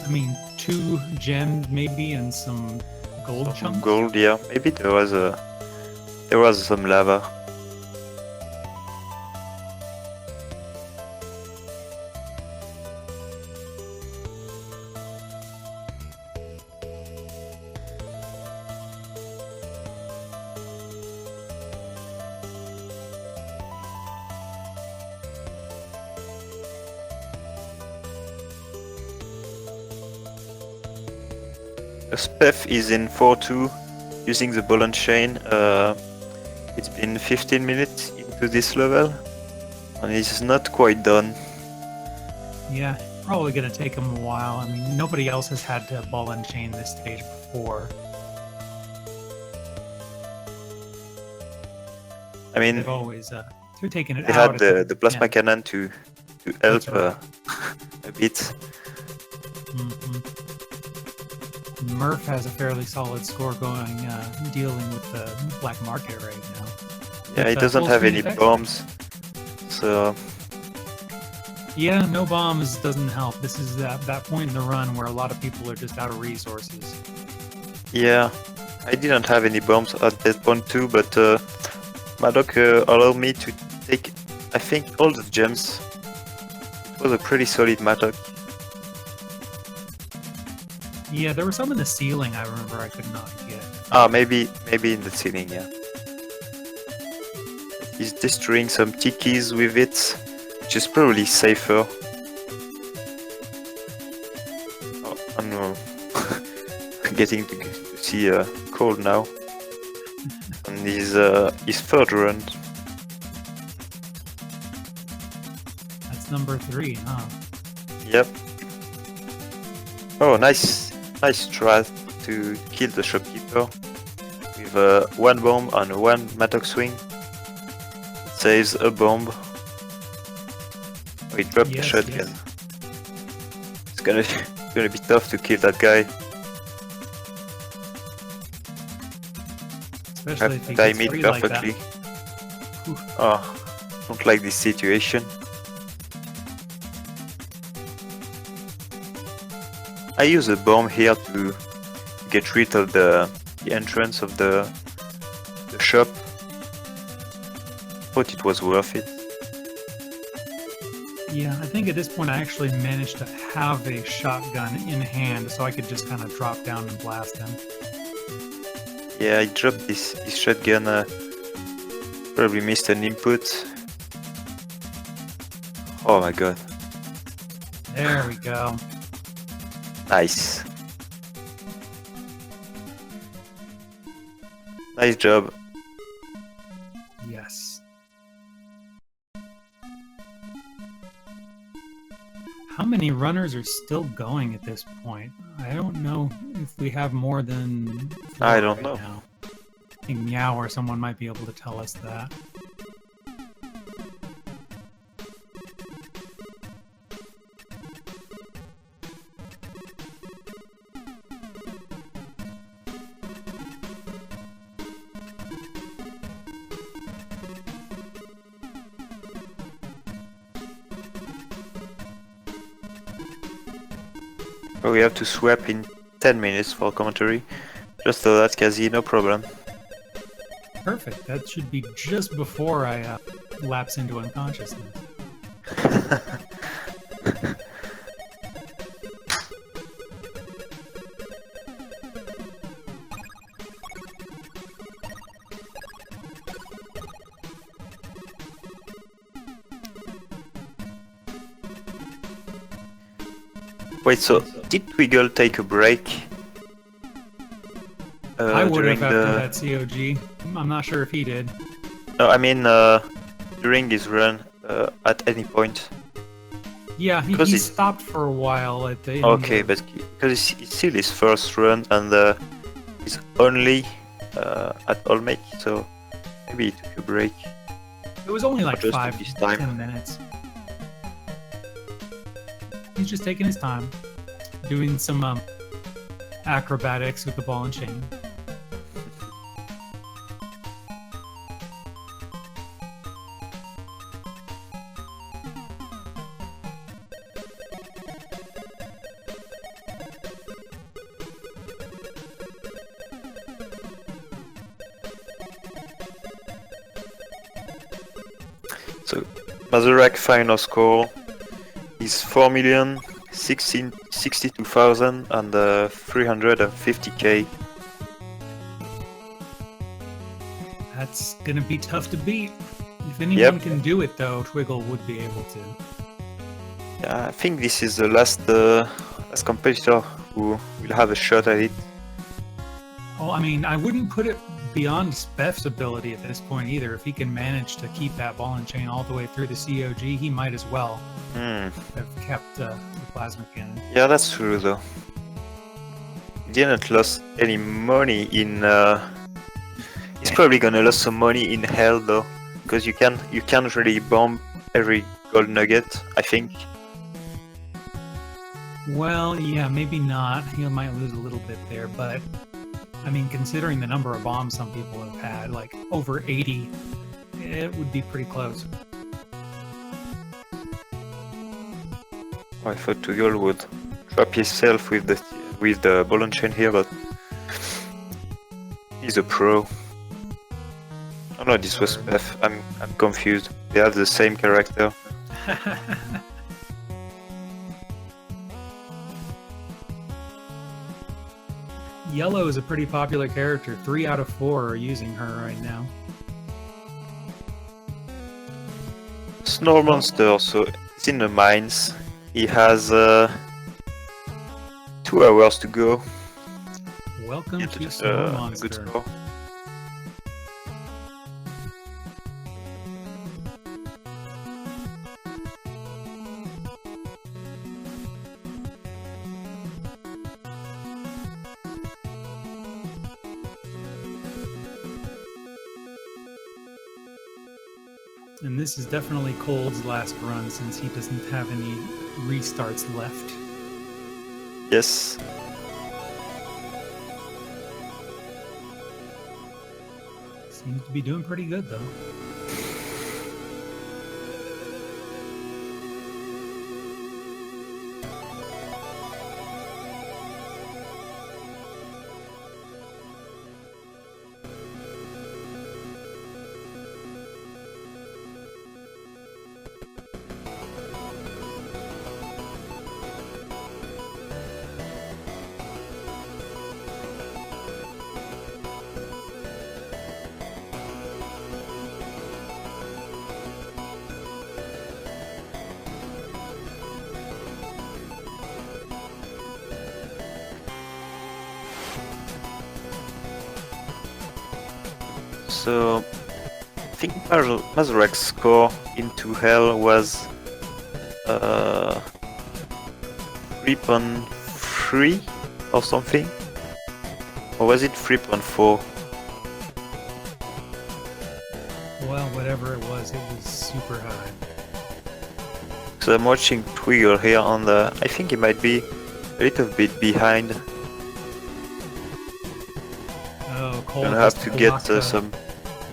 I mean, 2 gems maybe and some gold chunks. gold. Yeah, maybe there was some lava. Spef is in 4-2 using the ball and chain. It's been 15 minutes into this level and he's not quite done. Yeah, probably gonna take him a while. I mean, nobody else has had to ball and chain this stage before. mean, they've always they're taking it they out. had at the plasma end. cannon to help That's right. a bit. Mhm. Murph has a fairly solid score going, dealing with the black market right now. Yeah, he With, doesn't full have screen any effects. bombs, so Yeah, no bombs doesn't help. This is that point in the run where a lot of people are just out of resources. yeah. I didn't have any bombs at that point too, but Madoc allowed me to take, I think, all the gems. It was a pretty solid Madoc. Yeah, there were some in the ceiling I remember I could not get. Ah, maybe in the ceiling, yeah. He's destroying some tikis with it, which is probably safer. Oh, I'm getting to see Cole now. On his third run. That's number 3, huh? Yep. Oh, nice try to kill the shopkeeper with one bomb and one Madoc swing. Saves a bomb. Oh, he dropped the Yes, shotgun. yes. It's gonna be tough to kill that guy. Especially Have if to he time gets it free like that. perfectly. Oh, don't like this situation. I use a bomb here to get rid of the entrance of the shop. Thought it was worth it. Yeah, I think at this point I actually managed to have a shotgun in hand, so I could just kind of drop down and blast him. Yeah, I dropped his shotgun. Probably missed an input. Oh my god. There we go. Nice. Nice job. Yes. How many runners are still going at this point? I don't know if we have more than 4 I don't right know. now. I think Meow or someone might be able to tell us that. Oh, we have to swap in 10 minutes for commentary. Just so that, Kazi, no problem. Perfect. That should be just before I lapse into unconsciousness. Wait, so did Twiggle take a break? I would during have after that COG. I'm not sure if he did. No, I mean during his run at any point. Yeah, he Because it- stopped for a while at the end. Okay, of- but because it's still his first run and he's only at Olmec, so maybe he took a break. it was only like just 5 took his to time. 10 minutes. He's just taking his time, doing some acrobatics with the ball and chain. So Mazurak final score is 4,062,000 and 350k. That's gonna be tough to beat. If anyone can do it, though, Twiggle would be able to. Yeah, I think this is the last competitor who will have a shot at it. Oh, I mean, I wouldn't put it beyond Speph's ability at this point either. If he can manage to keep that ball and chain all the way through the COG, he might as well have kept the plasma cannon. Yeah, that's true though. He didn't lose any money in. He's probably gonna lose some money in hell though. because you can't really bomb every gold nugget. I think. Well, yeah, maybe not. He might lose a little bit there, but I mean, considering the number of bombs some people have had, like over 80, it would be pretty close. I thought Tugel would trap himself with the ball and chain here, but he's a pro. Oh no, this was Beth. I'm confused. They have the same character. Yellow is a pretty popular character. 3 out of 4 are using her right now. Snore Monster, so it's in the mines. He has 2 hours to go. Welcome Get to Snow good Monster. score. And this is definitely Cold's last run since he doesn't have any restarts left. Yes. Seems to be doing pretty good though. So I think Mazarek's score into Hell was 3.3 or something, or was it 3.4? Well, whatever it was super high. So I'm watching Twiggle here on the. I think he might be a little bit behind. Oh, Cold Gonna have just to get blocked some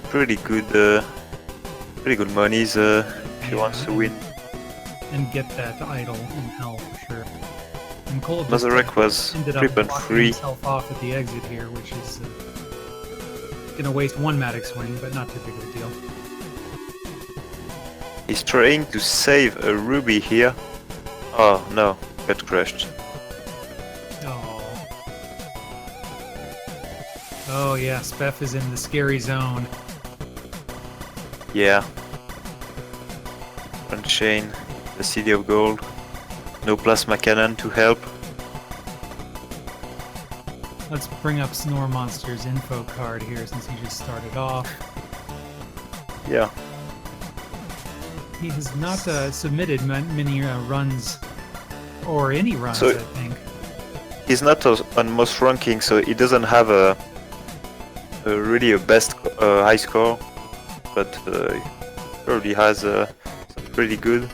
pretty good monies if he wants to win. and get that idol in hell for sure. And Cold just, Mazarek was ended up blocking 3.3. himself off at the exit here, which is gonna waste one Matic swing, but not too big of a deal. He's trying to save a ruby here. Oh no, got crushed. Oh. Oh yeah, Spef is in the scary zone. Yeah. Unchain, the City of Gold. No plasma cannon to help. Let's bring up Snore Monster's info card here since he just started off. Yeah. He has not submitted many runs, or any runs, So- I think. He's not on most ranking, so he doesn't have a really a best high score, but he probably has some pretty good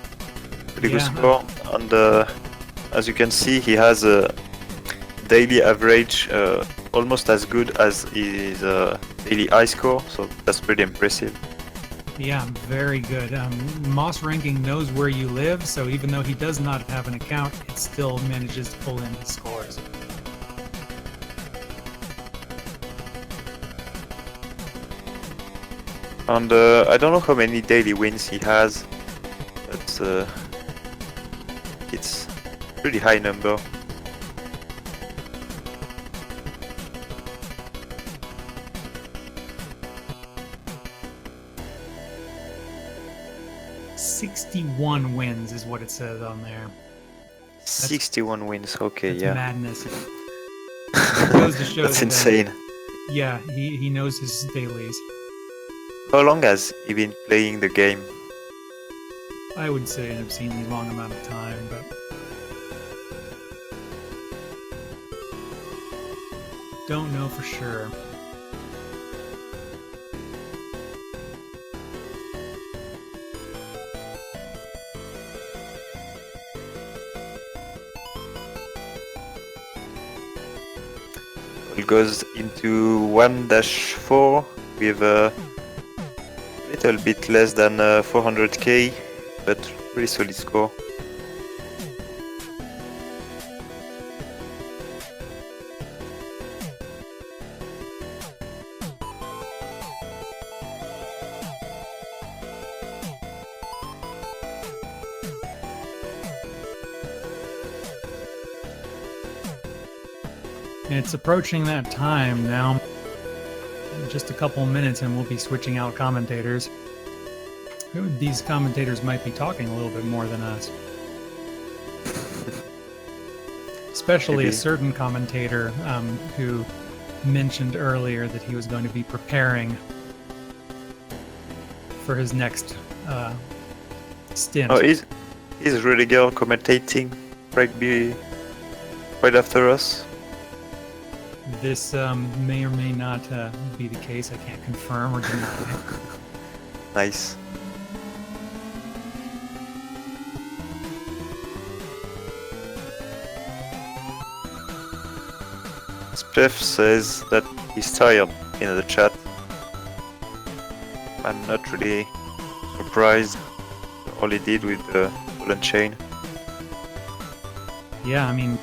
score. And as you can see, he has a daily average almost as good as his daily high score, so that's pretty impressive. Yeah, very good. Moss Ranking knows where you live, so even though he does not have an account, it still manages to pull in his scores. And I don't know how many daily wins he has, but it's a pretty high number. "61 wins" is what it says on there. 61 wins, okay, That's yeah. madness. It goes to show That's that, insane. Yeah, he knows his dailies. How long has he been playing the game? I would say an obscenely long amount of time, but don't know for sure. It goes into 1-4 with a little bit less than 400k, but really solid score. It's approaching that time now. In just a couple minutes and we'll be switching out commentators. These commentators might be talking a little bit more than us. Especially Maybe. a certain commentator who mentioned earlier that he was going to be preparing for his next stint. Oh, is Rudiger commentating right after us? This may or may not be the case. I can't confirm or deny. Nice. Jeff says that he's tired in the chat. I'm not really surprised. All he did with the ball and chain. Yeah, I mean,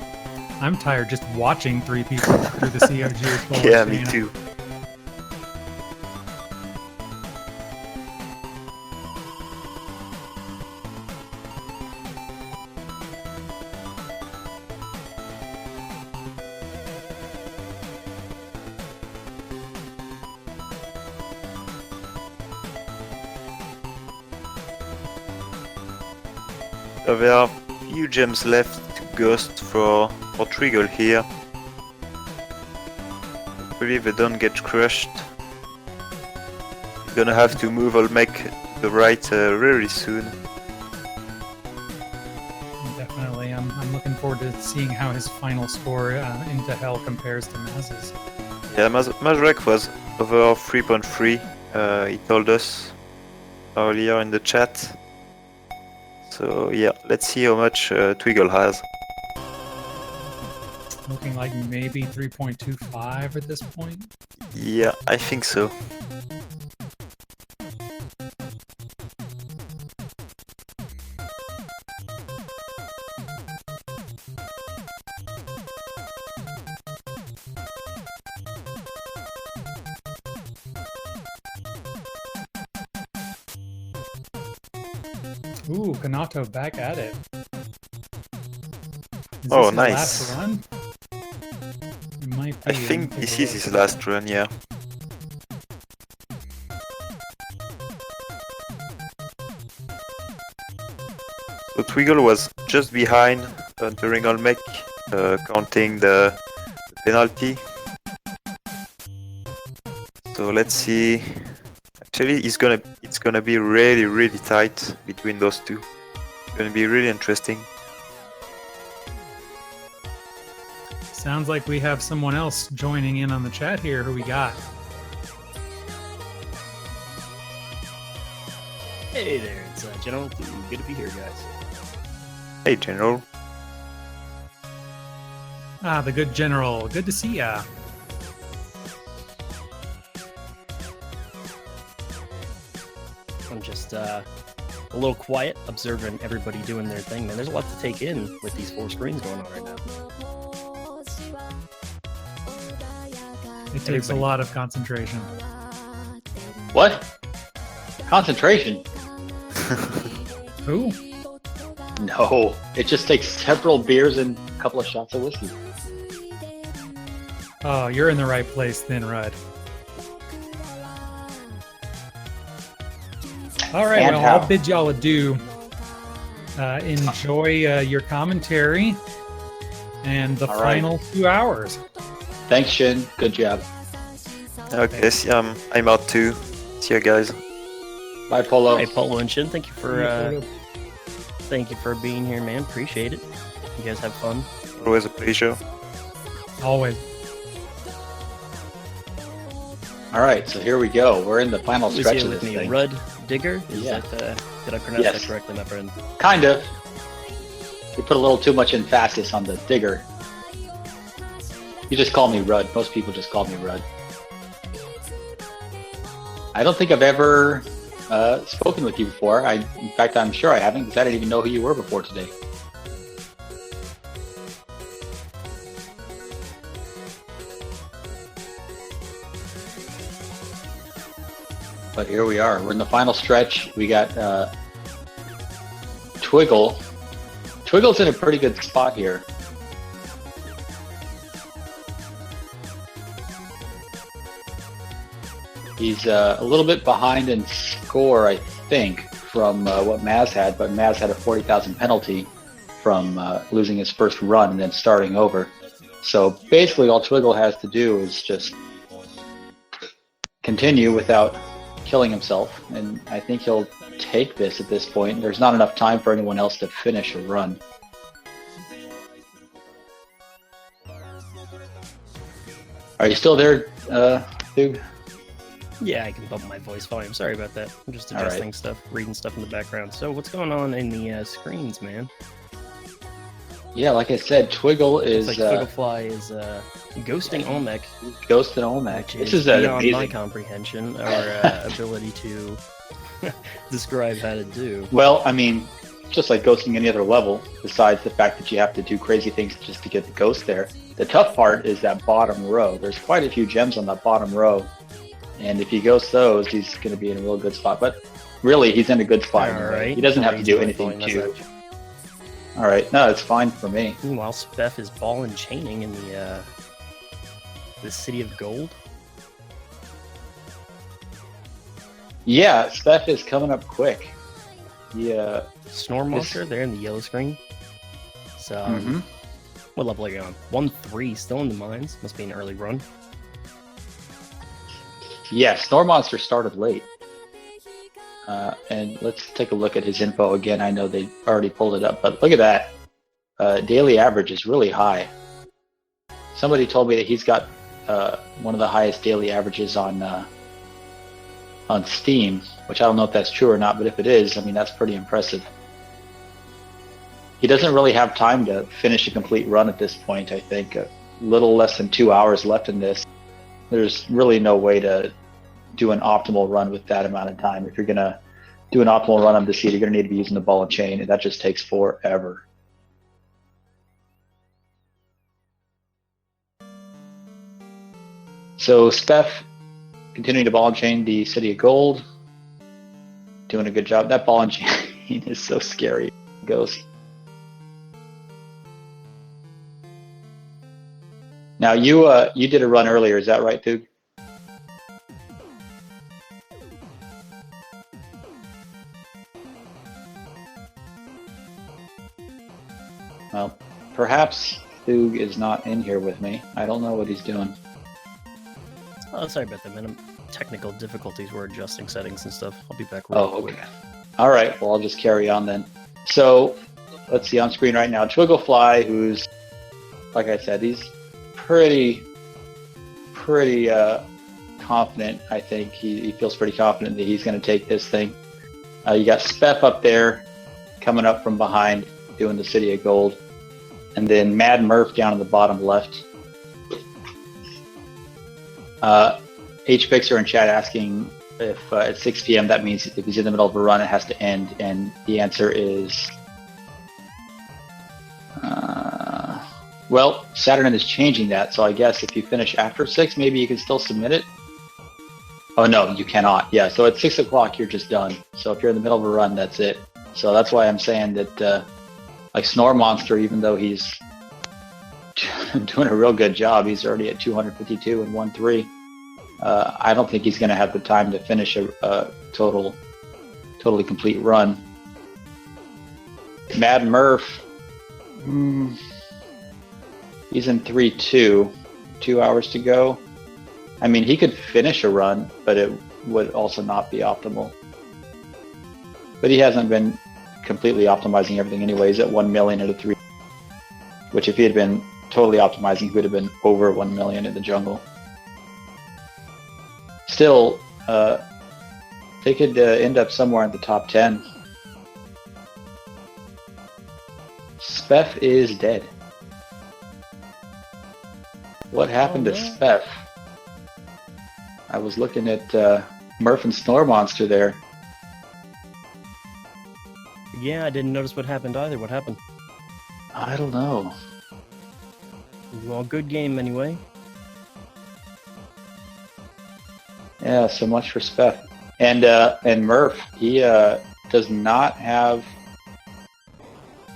I'm tired just watching three people through the COG. Yeah, me too. So there are few gems left to ghost for Triggle here. Hopefully they don't get crushed. Gonna have to move or make the right very soon. Definitely. I'm looking forward to seeing how his final score into Hell compares to Maz's. Yeah, Mazrek was over 3.3, he told us earlier in the chat. So yeah, let's see how much Twiggle has. Looking like maybe 3.25 at this point. Yeah, I think so. Ooh, Kanato back at it. Is Oh, this his nice. last run? It might be. I think this is his last run, yeah. So Twiggle was just behind during Olmec, counting the penalty. So let's see. Actually, it's gonna be really tight between those two. It's gonna be really interesting. Sounds like we have someone else joining in on the chat here. Who we got? Hey there, it's General. Good to be here, guys. Hey, General. Ah, the good general. Good to see ya. I'm just a little quiet, observing everybody doing their thing. Man, there's a lot to take in with these 4 screens going on right now. It takes a lot of concentration. What? Concentration? Who? No, it just takes several beers and a couple of shots of whiskey. Oh, you're in the right place then, Rudd. All right, And well, how? I'll bid y'all adieu. Enjoy your commentary and the All right. final 2 hours. Thanks, Shin. Good job. Okay, see, I'm out too. See you guys. Bye, Polo. Hey, Polo and Shin, thank you for being here, man. Appreciate it. You guys have fun. Always a pleasure. Always. All right, so here we go. We're in the final Who's stretch here of with this me? thing. Rudd Digger? Is Yeah. that, did I pronounce Yes. that correctly, my friend? Kind of. You put a little too much emphasis on the digger. You just call me Rudd. Most people just call me Rudd. I don't think I've ever spoken with you before. In fact, I'm sure I haven't, because I didn't even know who you were before today. But here we are. We're in the final stretch. We got Twiggle. Twiggle's in a pretty good spot here. He's a little bit behind in score, I think, from what Maz had, but Maz had a 40,000 penalty from losing his first run and then starting over. So basically all Twiggle has to do is just continue without killing himself, and I think he'll take this at this point. There's not enough time for anyone else to finish a run. Are you still there, Thug? Yeah, I can bump my voice volume. Sorry about that. I'm just All right. adjusting stuff, reading stuff in the background. So what's going on in the screens, man? Yeah, like I said, Twiggle is It's like Twigglefly is ghosting Olmec, Ghost and Olmec. which This is is beyond my amazing. comprehension or ability to describe how to do. Well, I mean, just like ghosting any other level, besides the fact that you have to do crazy things just to get the ghost there. The tough part is that bottom row. There's quite a few gems on that bottom row, and if he ghosts those, he's going to be in a real good spot. But really, he's in a good spot. All right. He doesn't have to do Raise my anything volume, too. that's that. All right, no, it's fine for me. Meanwhile, Speth is ball and chaining in the City of Gold. Yeah, Steph is coming up quick. Yeah. Snore Monster there in the yellow screen. So, Mhm. what level are you on? 1-3, still in the mines. Must be an early run. Yeah, Snore Monster started late. And let's take a look at his info again. I know they already pulled it up, but look at that. Daily average is really high. Somebody told me that he's got one of the highest daily averages on Steam, which I don't know if that's true or not, but if it is, I mean, that's pretty impressive. He doesn't really have time to finish a complete run at this point, I think. A little less than 2 hours left in this. There's really no way to do an optimal run with that amount of time. If you're going to do an optimal run on the seed, you're going to need to be using the ball and chain, and that just takes forever. So Speth continuing to ball and chain the City of Gold, doing a good job. That ball and chain is so scary. Ghost. Now you did a run earlier, is that right, Thug? Well, perhaps Thug is not in here with me. I don't know what he's doing. Oh, sorry about that, man. Technical difficulties. We're adjusting settings and stuff. I'll be back real Oh, quick. okay. All right. Well, I'll just carry on then. So, let's see on screen right now. Twigglefly, who's, like I said, he's pretty confident. I think he feels pretty confident that he's going to take this thing. You got Speth up there, coming up from behind, doing the City of Gold, and then Mad Murph down in the bottom left. HPixer in chat asking if at 6 p.m. that means if he's in the middle of a run, it has to end, and the answer is, well, Saturn is changing that, so I guess if you finish after 6, maybe you can still submit it. Oh no, you cannot. Yeah, so at 6 o'clock you're just done. So if you're in the middle of a run, that's it. So that's why I'm saying that, like Snore Monster, even though he's doing a real good job, he's already at 252 and 1-3. I don't think he's going to have the time to finish a totally complete run. Mad Murph, he's in 3-2, 2 hours to go. I mean, he could finish a run, but it would also not be optimal. But he hasn't been completely optimizing everything anyway. He's at 1 million at a 3, which if he had been totally optimizing, he would have been over 1 million in the jungle. Still, they could end up somewhere in the top 10. Speth is dead. What happened Oh, to no. Speth? I was looking at Murph and Snore Monster there. Yeah, I didn't notice what happened either. What happened? I don't know. Well, good game anyway. Yeah, so much for Speth. And Murph, he does not have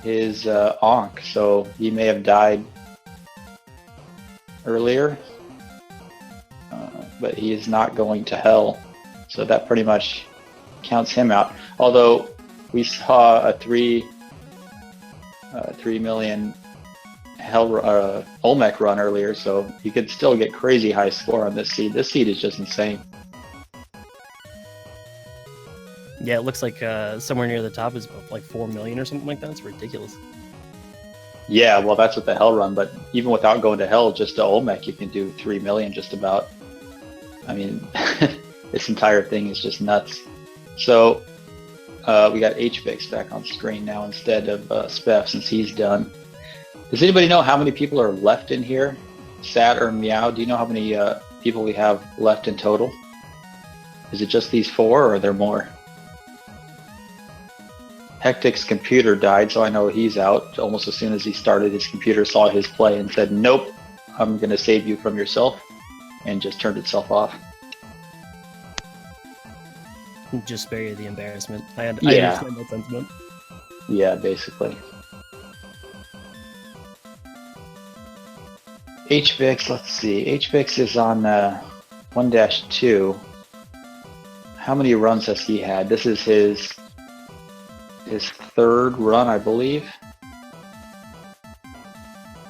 his Ankh, so he may have died earlier. But he is not going to hell, so that pretty much counts him out. Although we saw a 3 million hell Olmec run earlier, so you could still get crazy high score on this seed. This seed is just insane. Yeah, it looks like somewhere near the top is like 4 million or something like that. It's ridiculous. Yeah, well, that's with the hell run, but even without going to hell, just to Olmec, you can do 3 million just about. I mean, this entire thing is just nuts. So we got HVix back on screen now instead of Spef since he's done. Does anybody know how many people are left in here? Sat or Meow, do you know how many people we have left in total? Is it just these 4 or are there more? Hectic's computer died, so I know he's out. Almost as soon as he started, his computer saw his play and said, nope, I'm going to save you from yourself, and just turned itself off. Just spare you the embarrassment. I Yeah. understand that sentiment. Yeah, basically. HVix, let's see. HVix is on 1-2. How many runs has he had? This is his 3rd run, I believe.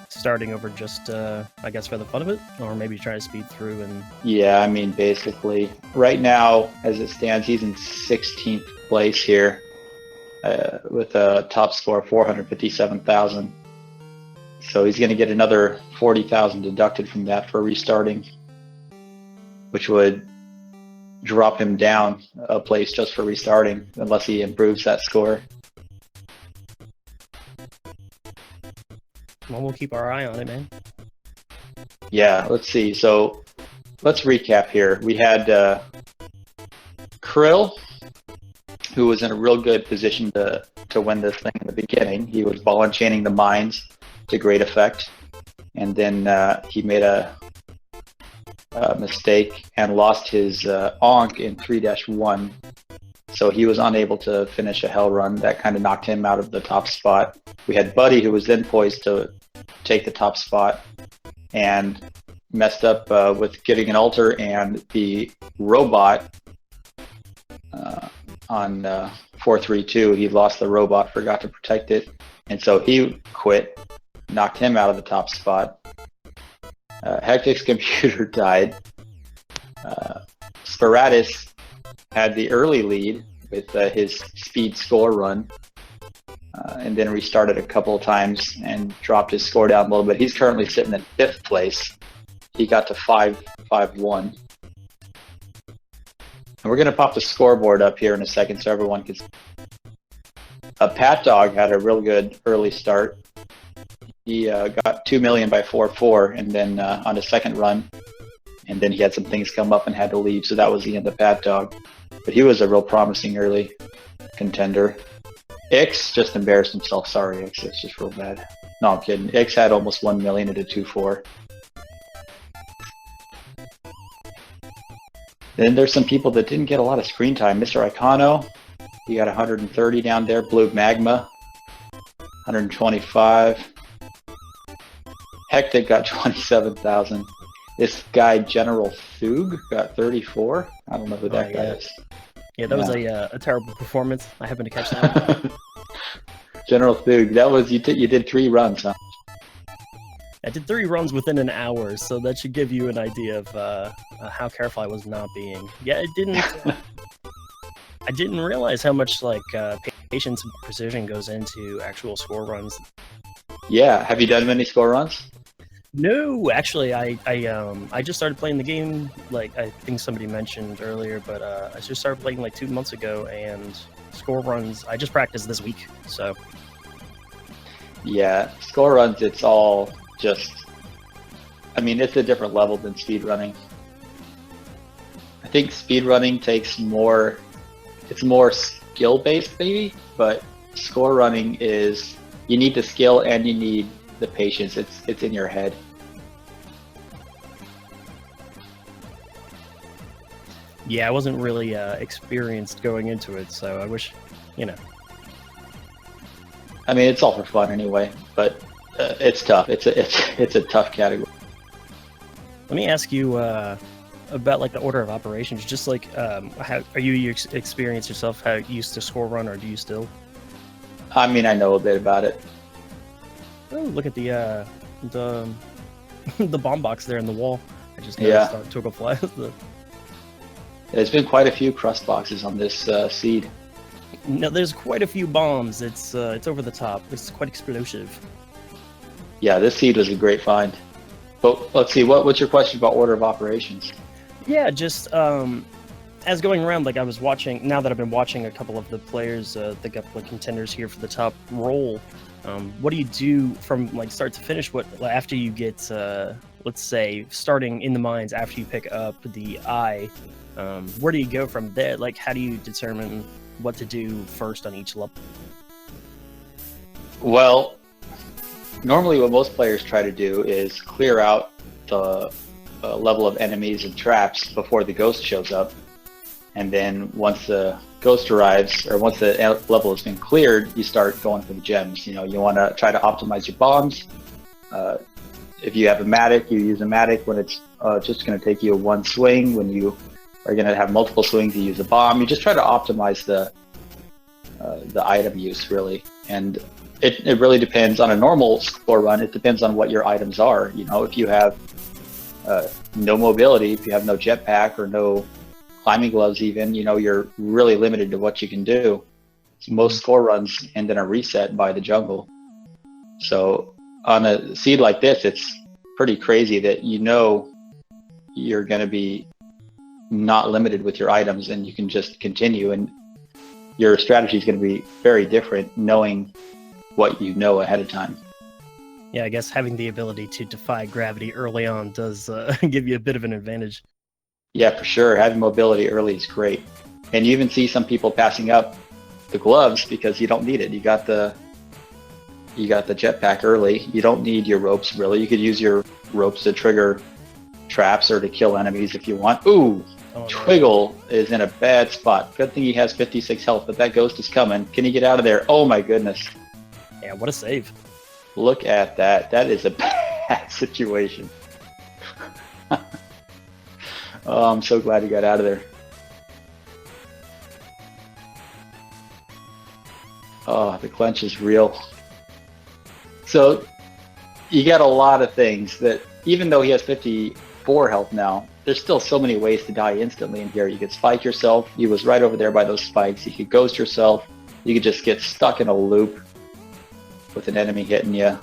Starting over just, I guess, for the fun of it, or maybe try to speed through and. Yeah, I mean, basically. Right now, as it stands, he's in 16th place here with a top score of 457,000. So he's going to get another 40,000 deducted from that for restarting, which would drop him down a place just for restarting, unless he improves that score. Well, we'll keep our eye on it, man. Yeah, let's see. So let's recap here. We had Krill, who was in a real good position to win this thing in the beginning. He was ball enchaining the mines to great effect, and then he made a mistake and lost his Ankh in 3-1. So he was unable to finish a hell run. That kind of knocked him out of the top spot. We had Buddy, who was then poised to take the top spot and messed up with getting an altar and the robot on 4-3-2. He lost the robot, forgot to protect it, and so he quit, knocked him out of the top spot. Hectic's computer died. Sparatus had the early lead with his speed score run, and then restarted a couple of times and dropped his score down a little bit. He's currently sitting in 5th place. He got to 5-1. And we're going to pop the scoreboard up here in a second so everyone can see. Pat Dog had a real good early start. He got 2 million by 4-4, and then on his second run, and then he had some things come up and had to leave, so that was the end of Pat Dog. But he was a real promising early contender. Ix just embarrassed himself. Sorry, Ix. It's just real bad. No, I'm kidding. Ix had almost 1 million at a 2-4. Then there's some people that didn't get a lot of screen time. Mr. Icano, he got 130 down there. Blue Magma, 125. Hectic got 27,000. This guy, General Thug, got 34. I don't know who that guy is. Yeah, that was a terrible performance. I happened to catch that. General Thug, that was you did 3 runs, huh? I did 3 runs within an hour, so that should give you an idea of how careful I was not being. Yeah, it didn't. I didn't realize how much patience and precision goes into actual score runs. Yeah, have you done many score runs? No, actually, I just started playing the game, like I think somebody mentioned earlier, but I just started playing like 2 months ago, and score runs, I just practiced this week, so. Yeah, score runs, it's all just I mean, it's a different level than speedrunning. I think speedrunning takes more, it's more skill-based maybe, but score running is, you need the skill and you need the patience. It's in your head. Yeah, I wasn't really experienced going into it, so I wish, you know. I mean, it's all for fun anyway, but it's tough. It's a tough category. Let me ask you about like the order of operations. Just like, how are you experience yourself? How you used to score run, or do you still? I mean, I know a bit about it. Oh, look at the the bomb box there in the wall. I just noticed on Toggle Fly. There's been quite a few crust boxes on this seed. No, there's quite a few bombs. It's over the top. It's quite explosive. Yeah, this seed was a great find. But let's see, what's your question about order of operations? Yeah, just as going around, like I was watching. Now that I've been watching a couple of the players, that got like contenders here for the top role. What do you do from like start to finish? What after you get, let's say, starting in the mines after you pick up the eye? Where do you go from there? Like, how do you determine what to do first on each level? Well, normally what most players try to do is clear out the level of enemies and traps before the ghost shows up. And then once the ghost arrives, or once the level has been cleared, you start going for the gems. You know, you want to try to optimize your bombs. If you have a Matic, you use a Matic when it's just going to take you one swing. When you are going to have multiple swings, you use a bomb. You just try to optimize the item use, really. And it really depends on a normal score run. It depends on what your items are. You know, if you have no mobility, if you have no jetpack or no climbing gloves even, you know, you're really limited to what you can do. So most score runs end in a reset by the jungle. So on a seed like this, it's pretty crazy that you know you're going to be not limited with your items and you can just continue, and your strategy is going to be very different knowing what you know ahead of time. Yeah, I guess having the ability to defy gravity early on does give you a bit of an advantage. Yeah, for sure. Having mobility early is great. And you even see some people passing up the gloves because you don't need it. You got the jetpack early. You don't need your ropes, really. You could use your ropes to trigger traps or to kill enemies if you want. Ooh, Oh, Twiggle is in a bad spot. Good thing he has 56 health, but that ghost is coming. Can he get out of there? Oh my goodness. Yeah, what a save. Look at that. That is a bad situation. Oh, I'm so glad he got out of there. Oh, the clench is real. So you got a lot of things that, even though he has 54 health now, there's still so many ways to die instantly in here. You could spike yourself. He was right over there by those spikes. You could ghost yourself. You could just get stuck in a loop with an enemy hitting you.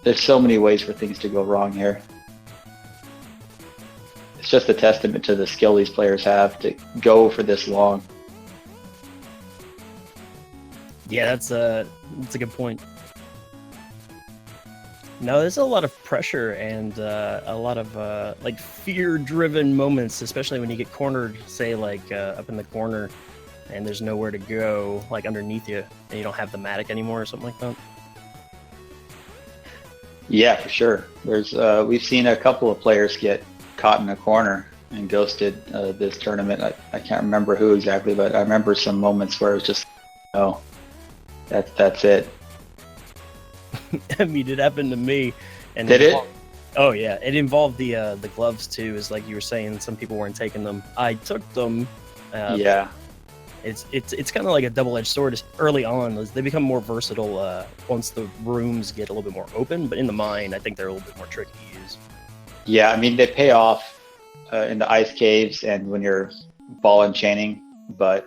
There's so many ways for things to go wrong here. It's just a testament to the skill these players have to go for this long. Yeah, that's a good point. No, there's a lot of pressure and a lot of like fear-driven moments, especially when you get cornered, say like up in the corner, and there's nowhere to go, like underneath you, and you don't have the Matic anymore or something like that. Yeah, for sure. There's we've seen a couple of players get caught in a corner and ghosted this tournament. I can't remember who exactly, but I remember some moments where it was just, oh, that's it. I mean, it happened to me. And Did it? Oh yeah, it involved the gloves too. Is like you were saying, some people weren't taking them. I took them. Yeah. It's kind of like a double-edged sword. Early on, they become more versatile once the rooms get a little bit more open. But in the mine, I think they're a little bit more tricky to use. Yeah, I mean, they pay off in the ice caves and when you're ball and chaining, but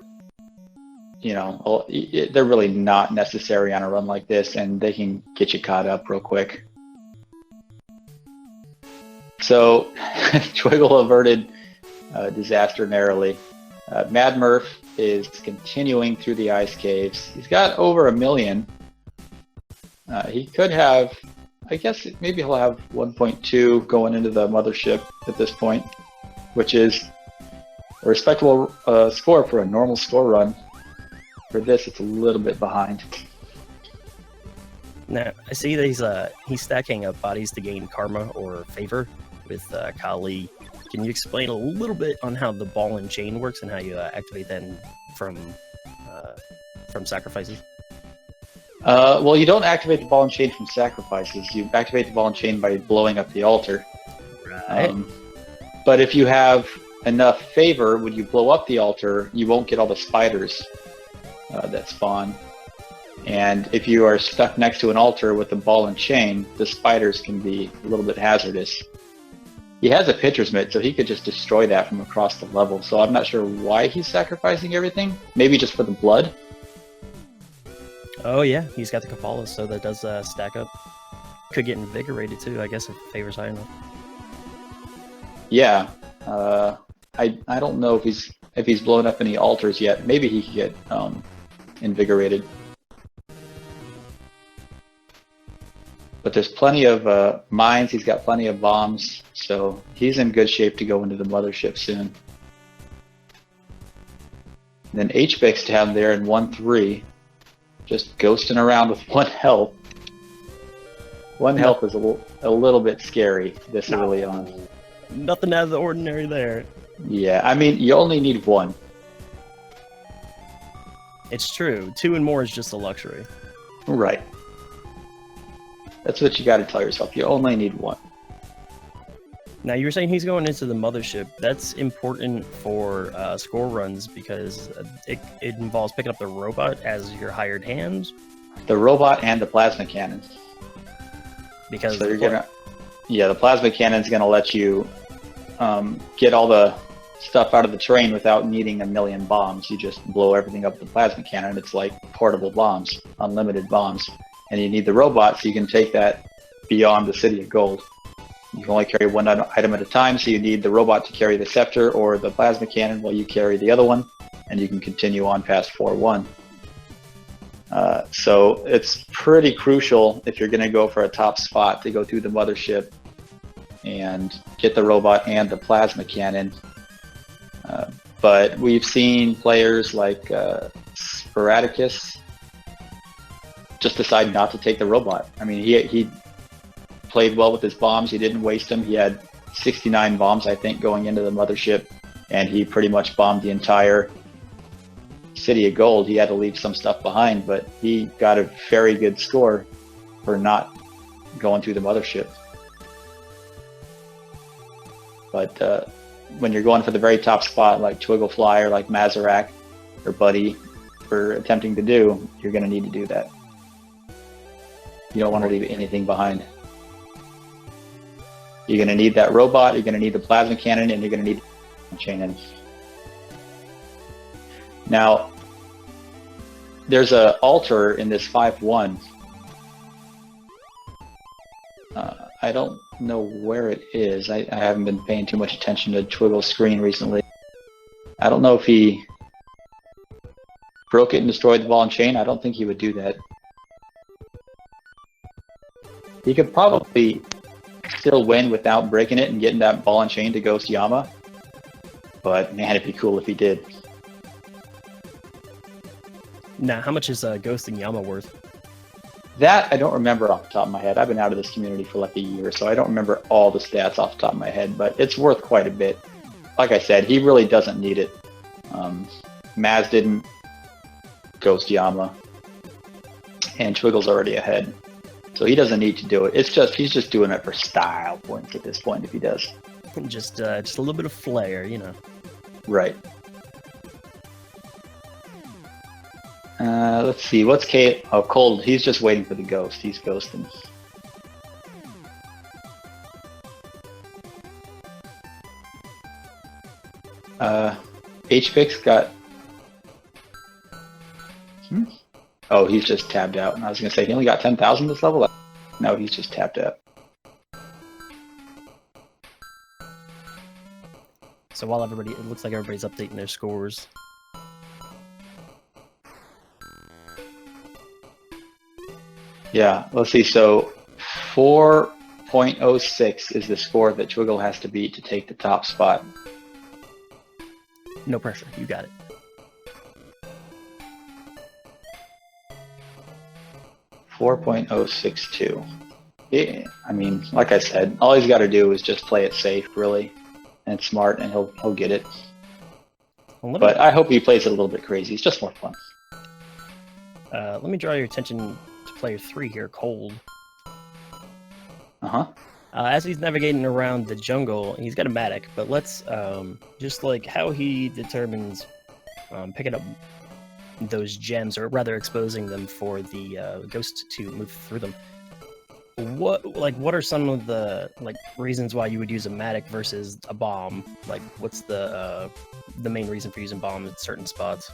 you know, they're really not necessary on a run like this, and they can get you caught up real quick. So, Twiggle averted disaster narrowly. Mad Murph is continuing through the ice caves. He's got over 1 million. He could have I guess maybe he'll have 1.2 going into the mothership at this point, which is a respectable score for a normal score run. For this, it's a little bit behind. Now, I see that he's stacking up bodies to gain karma or favor with Kali. Can you explain a little bit on how the ball and chain works and how you activate that from sacrifices? Well, you don't activate the ball and chain from sacrifices. You activate the ball and chain by blowing up the altar. Right. But if you have enough favor, when you blow up the altar, you won't get all the spiders that spawn. And if you are stuck next to an altar with a ball and chain, the spiders can be a little bit hazardous. He has a pitcher's mitt, so he could just destroy that from across the level. So I'm not sure why he's sacrificing everything. Maybe just for the blood. Oh yeah, he's got the Kapala, so that does stack up. Could get invigorated too, I guess, if favor's high enough. Yeah, I don't know if he's blown up any altars yet. Maybe he could get invigorated. But there's plenty of mines. He's got plenty of bombs, so he's in good shape to go into the mothership soon. And then HBX down there in 1-3, just ghosting around with 1 health. 1 health is a little bit scary this early on. Nothing out of the ordinary there. Yeah, I mean, you only need 1. It's true. 2 and more is just a luxury. Right. That's what you got to tell yourself. You only need 1. Now, you were saying he's going into the mothership. That's important for score runs because it involves picking up the robot as your hired hand. The robot and the plasma cannon. Because so the plasma cannon's gonna let you get all the stuff out of the train without needing a million bombs. You just blow everything up with the plasma cannon. It's like portable bombs, unlimited bombs. And you need the robot so you can take that beyond the City of Gold. You can only carry 1 item at a time, so you need the robot to carry the scepter or the plasma cannon while you carry the other one, and you can continue on past 4-1. So it's pretty crucial if you're going to go for a top spot to go through the mothership and get the robot and the plasma cannon. But we've seen players like Sporadicus just decide not to take the robot. I mean, he played well with his bombs. He didn't waste them. He had 69 bombs, I think, going into the mothership, and he pretty much bombed the entire City of Gold. He had to leave some stuff behind, but he got a very good score for not going through the mothership. But when you're going for the very top spot, like Twigglefly or like Mazarak or Buddy for attempting to do, you're going to need to do that. You don't want to leave anything behind. You're going to need that robot, you're going to need the plasma cannon, and you're going to need the chain in. Now, there's an altar in this 5-1. I don't know where it is. I haven't been paying too much attention to Twiggle's screen recently. I don't know if he broke it and destroyed the ball and chain. I don't think he would do that. He could probably still win without breaking it and getting that ball and chain to Ghost Yama. But man, it'd be cool if he did. Now, how much is Ghost and Yama worth? That I don't remember off the top of my head. I've been out of this community for like a year, so I don't remember all the stats off the top of my head, but it's worth quite a bit. Like I said, he really doesn't need it. Maz didn't, Ghost Yama, and Twiggle's already ahead. So he doesn't need to do it. He's just doing it for style points at this point if he does. Just a little bit of flair, you know. Right. Let's see. What's Kate? Oh, Cold. He's just waiting for the ghost. He's ghosting. HPix got. Oh, he's just tabbed out. And I was gonna say he only got 10,000 this level. No, he's just tapped out. So while it looks like everybody's updating their scores. Yeah, let's see. So 4.06 is the score that Twiggle has to beat to take the top spot. No pressure. You got it. 4.062. Yeah, I mean, like I said, all he's got to do is just play it safe, really, and smart, and he'll get it. Well, But I hope he plays it a little bit crazy. It's just more fun. let me draw your attention to player 3 here, Cold. Uh-huh. As he's navigating around the jungle, he's got a Matic, but let's just like how he determines picking up those gems, or rather exposing them for the ghost to move through them. What are some of the reasons why you would use a Matic versus a bomb? Like, what's the main reason for using bomb at certain spots?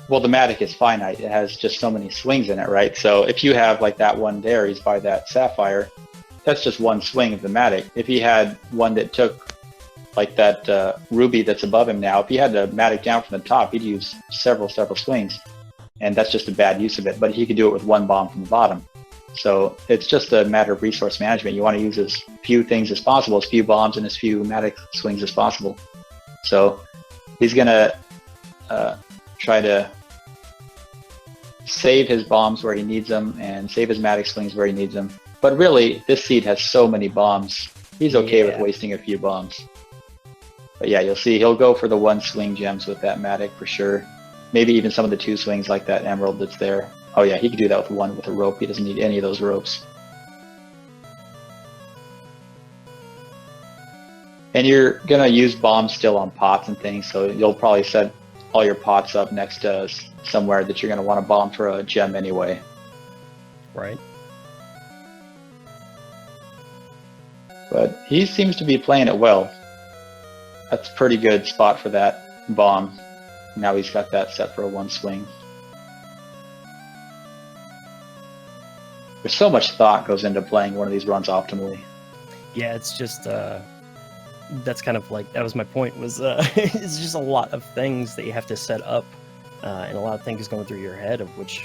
Well, the Matic is finite. It has just so many swings in it, right? So if you have like that one there, he's by that Sapphire, that's just one swing of the Matic. If he had one that took like that Ruby that's above him now, if he had the Matic down from the top, he'd use several swings. And that's just a bad use of it. But he could do it with one bomb from the bottom. So it's just a matter of resource management. You want to use as few things as possible, as few bombs and as few Matic swings as possible. So he's going to try to save his bombs where he needs them and save his Matic swings where he needs them. But really, this seed has so many bombs. He's okay with wasting a few bombs. But yeah, you'll see he'll go for the one swing gems with that Matic for sure. Maybe even some of the two swings like that Emerald that's there. Oh yeah, he could do that with one with a rope. He doesn't need any of those ropes. And you're going to use bombs still on pots and things, so you'll probably set all your pots up next to somewhere that you're going to want to bomb for a gem anyway. Right. But he seems to be playing it well. That's a pretty good spot for that bomb. Now he's got that set for a one swing. There's so much thought goes into playing one of these runs optimally. Yeah, it's just that's kind of like, that was my point, was it's just a lot of things that you have to set up, and a lot of things going through your head of which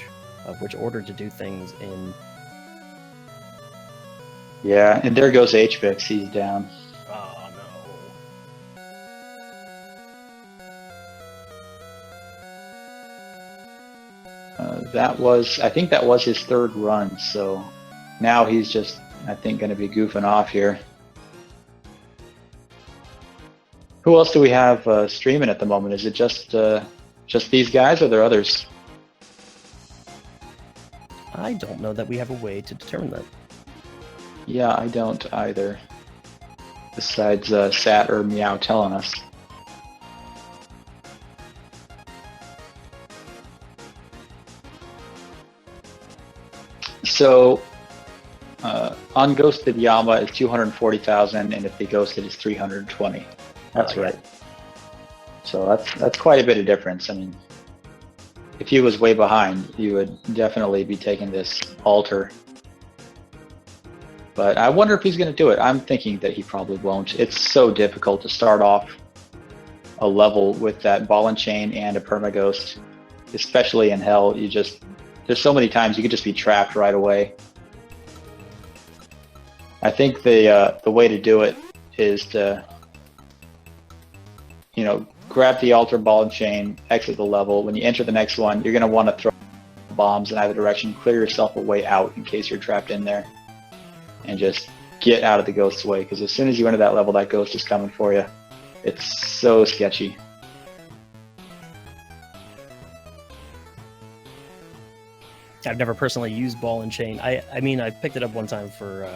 order to do things in. Yeah, and there goes HBX. He's down. Oh no. I think that was his third run, so now he's just, I think, going to be goofing off here. Who else do we have streaming at the moment? Is it just these guys, or are there others? I don't know that we have a way to determine that. Yeah, I don't either. Besides Sat or Meow telling us. So, unghosted Yama is 240,000, and if they ghosted, it's 320. That's right. So that's quite a bit of difference. I mean, if he was way behind, you would definitely be taking this altar. But I wonder if he's going to do it. I'm thinking that he probably won't. It's so difficult to start off a level with that ball and chain and a permaghost, especially in Hell. There's so many times you could just be trapped right away. I think the way to do it is to, grab the altar, ball and chain, exit the level. When you enter the next one, you're going to want to throw bombs in either direction, clear yourself a way out in case you're trapped in there, and just get out of the ghost's way, because as soon as you enter that level, that ghost is coming for you. It's so sketchy. I've never personally used ball and chain. I mean, I picked it up one time for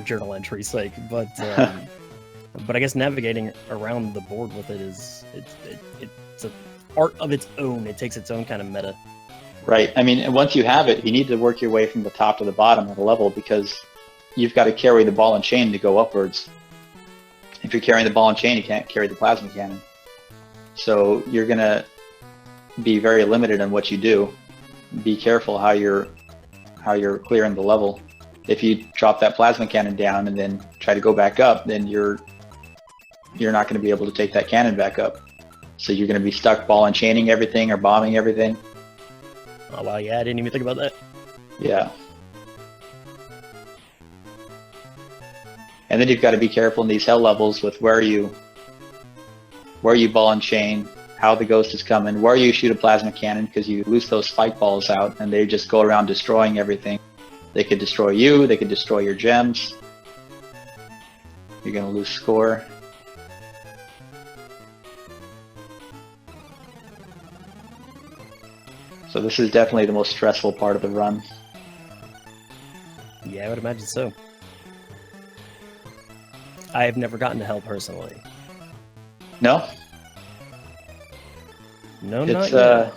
journal entry's sake, but but I guess navigating around the board with it it's an art of its own. It takes its own kind of meta. Right. I mean, once you have it, you need to work your way from the top to the bottom of the level, because you've got to carry the ball and chain to go upwards. If you're carrying the ball and chain, you can't carry the plasma cannon. So you're going to be very limited in what you do. Be careful how you're clearing the level. If you drop that plasma cannon down and then try to go back up, then you're not going to be able to take that cannon back up. So you're going to be stuck ball and chaining everything or bombing everything. Oh wow, yeah, I didn't even think about that. Yeah. And then you've got to be careful in these hell levels with where you ball and chain, how the ghost is coming, where you shoot a plasma cannon, because you lose those spike balls out and they just go around destroying everything. They could destroy you, they could destroy your gems. You're going to lose score. So this is definitely the most stressful part of the run. Yeah, I would imagine so. I have never gotten to hell personally. No? No, It's not yet.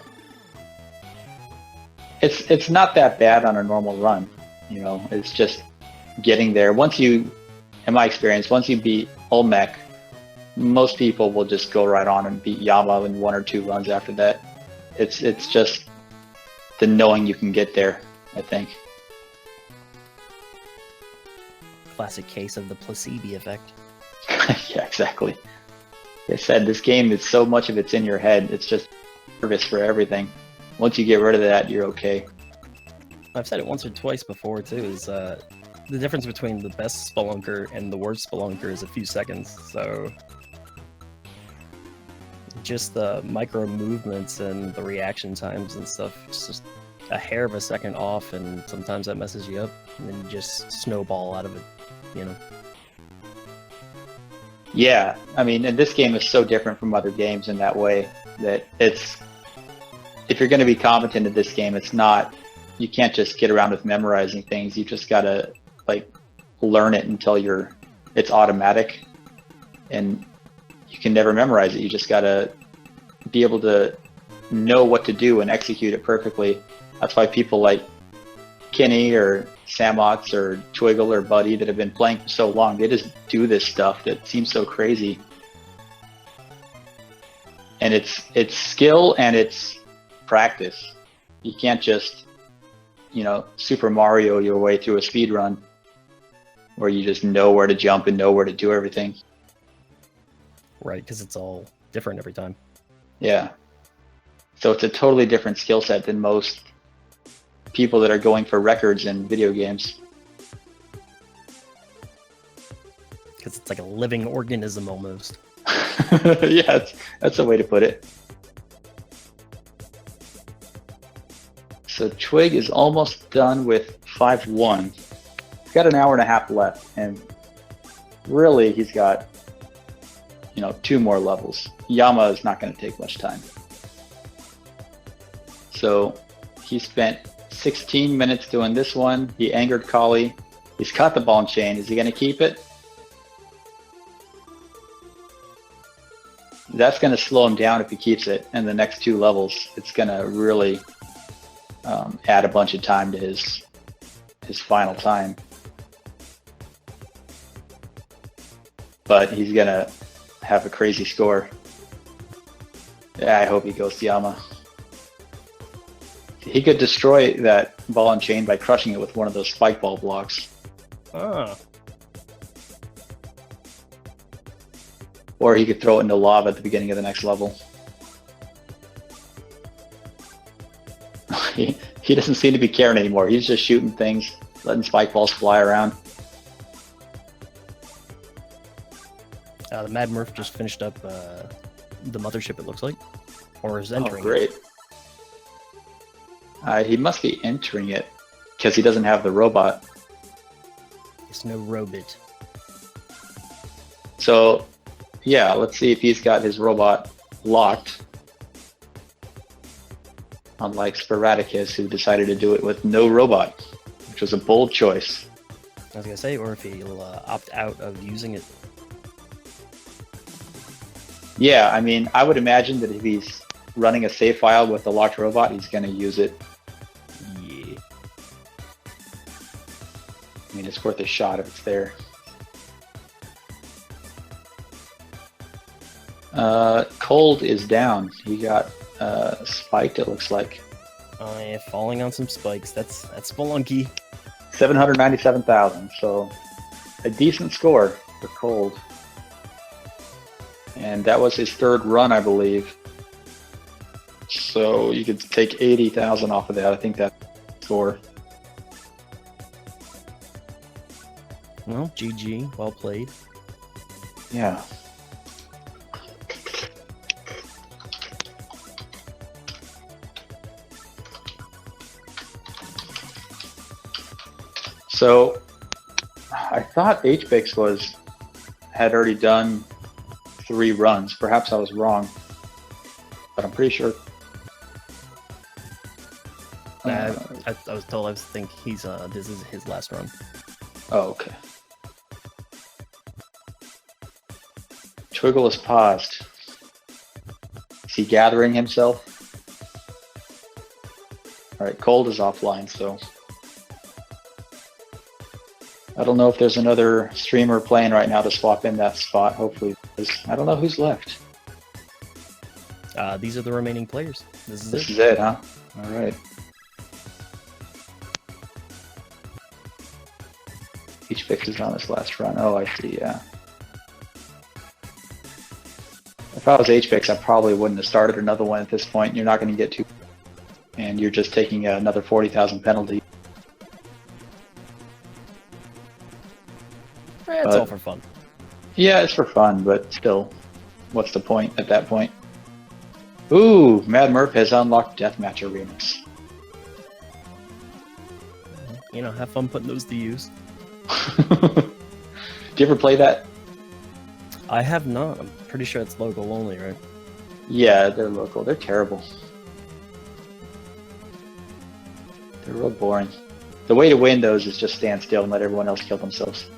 it's not that bad on a normal run. You know, it's just getting there. Once you, in my experience, once you beat Olmec, most people will just go right on and beat Yama in 1 or 2 runs after that. It's just the knowing you can get there, I think. Classic case of the placebo effect. Yeah, exactly. Like I said, this game is so much of it's in your head. It's just nervous for everything. Once you get rid of that, you're okay. I've said it once or twice before too. Is the difference between the best spelunker and the worst spelunker is a few seconds. So just the micro movements and the reaction times and stuff, it's just a hair of a second off, and sometimes that messes you up, and then you just snowball out of it, you know. Yeah, I mean, and this game is so different from other games in that way that it's, if you're going to be competent at this game, it's not, you can't just get around with memorizing things. You just got to like learn it until it's automatic, and you can never memorize it. You just got to be able to know what to do and execute it perfectly. That's why people like Kenny or Samox or Twiggle or Buddy that have been playing for so long, they just do this stuff that seems so crazy. And it's skill and it's practice. You can't just, you know, Super Mario your way through a speed run where you just know where to jump and know where to do everything. Right, because it's all different every time. Yeah. So it's a totally different skill set than most people that are going for records in video games. Because it's like a living organism almost. Yeah, that's a way to put it. So Twig is almost done with 5-1. He's got an hour and a half left, and really he's got, you know, 2 more levels. Yama is not going to take much time. So he spent 16 minutes doing this one. He angered Kali. He's caught the ball and chain. Is he going to keep it? That's going to slow him down if he keeps it. And the next 2 levels, it's going to really add a bunch of time to his final time. But he's going to have a crazy score. Yeah, I hope he goes to Yama. He could destroy that ball and chain by crushing it with one of those spike ball blocks. Ah. Or he could throw it into lava at the beginning of the next level. He doesn't seem to be caring anymore. He's just shooting things, letting spike balls fly around. The Mad Murph just finished up the mothership, it looks like. Or is entering. Oh, great. He must be entering it because he doesn't have the robot. It's no robot. So, yeah, let's see if he's got his robot locked. Unlike Sporadicus, who decided to do it with no robot, which was a bold choice. I was gonna say, or if he'll opt out of using it. Yeah, I mean, I would imagine that if he's running a save file with the locked robot, he's going to use it. Yeah. I mean, it's worth a shot if it's there. Cold is down. He got spiked, it looks like. Oh yeah, falling on some spikes. That's spelunky. 797,000, so a decent score for Cold. And that was his 3rd run, I believe. So you could take 80,000 off of that. I think that score. Well, GG. Well played. Yeah. So, I thought HBix had already done 3 runs. Perhaps I was wrong, but I'm pretty sure. I was told. I think he's this is his last run. Oh, okay. Twiggle is paused. Is he gathering himself? All right, Cold is offline, so I don't know if there's another streamer playing right now to swap in that spot. Hopefully, I don't know who's left. These are the remaining players. This This is it, huh? All right. Each pick is on his last run. Oh, I see. Yeah. If I was HPix, I probably wouldn't have started another one at this point. You're not going to get too, and you're just taking another 40,000 penalty. It's all for fun. Yeah, it's for fun, but still, what's the point at that point? Ooh, Mad Murph has unlocked Deathmatch Arenas. You know, have fun putting those to use. Do you ever play that? I have not. I'm pretty sure it's local only, right? Yeah, they're local. They're terrible. They're real boring. The way to win those is just stand still and let everyone else kill themselves.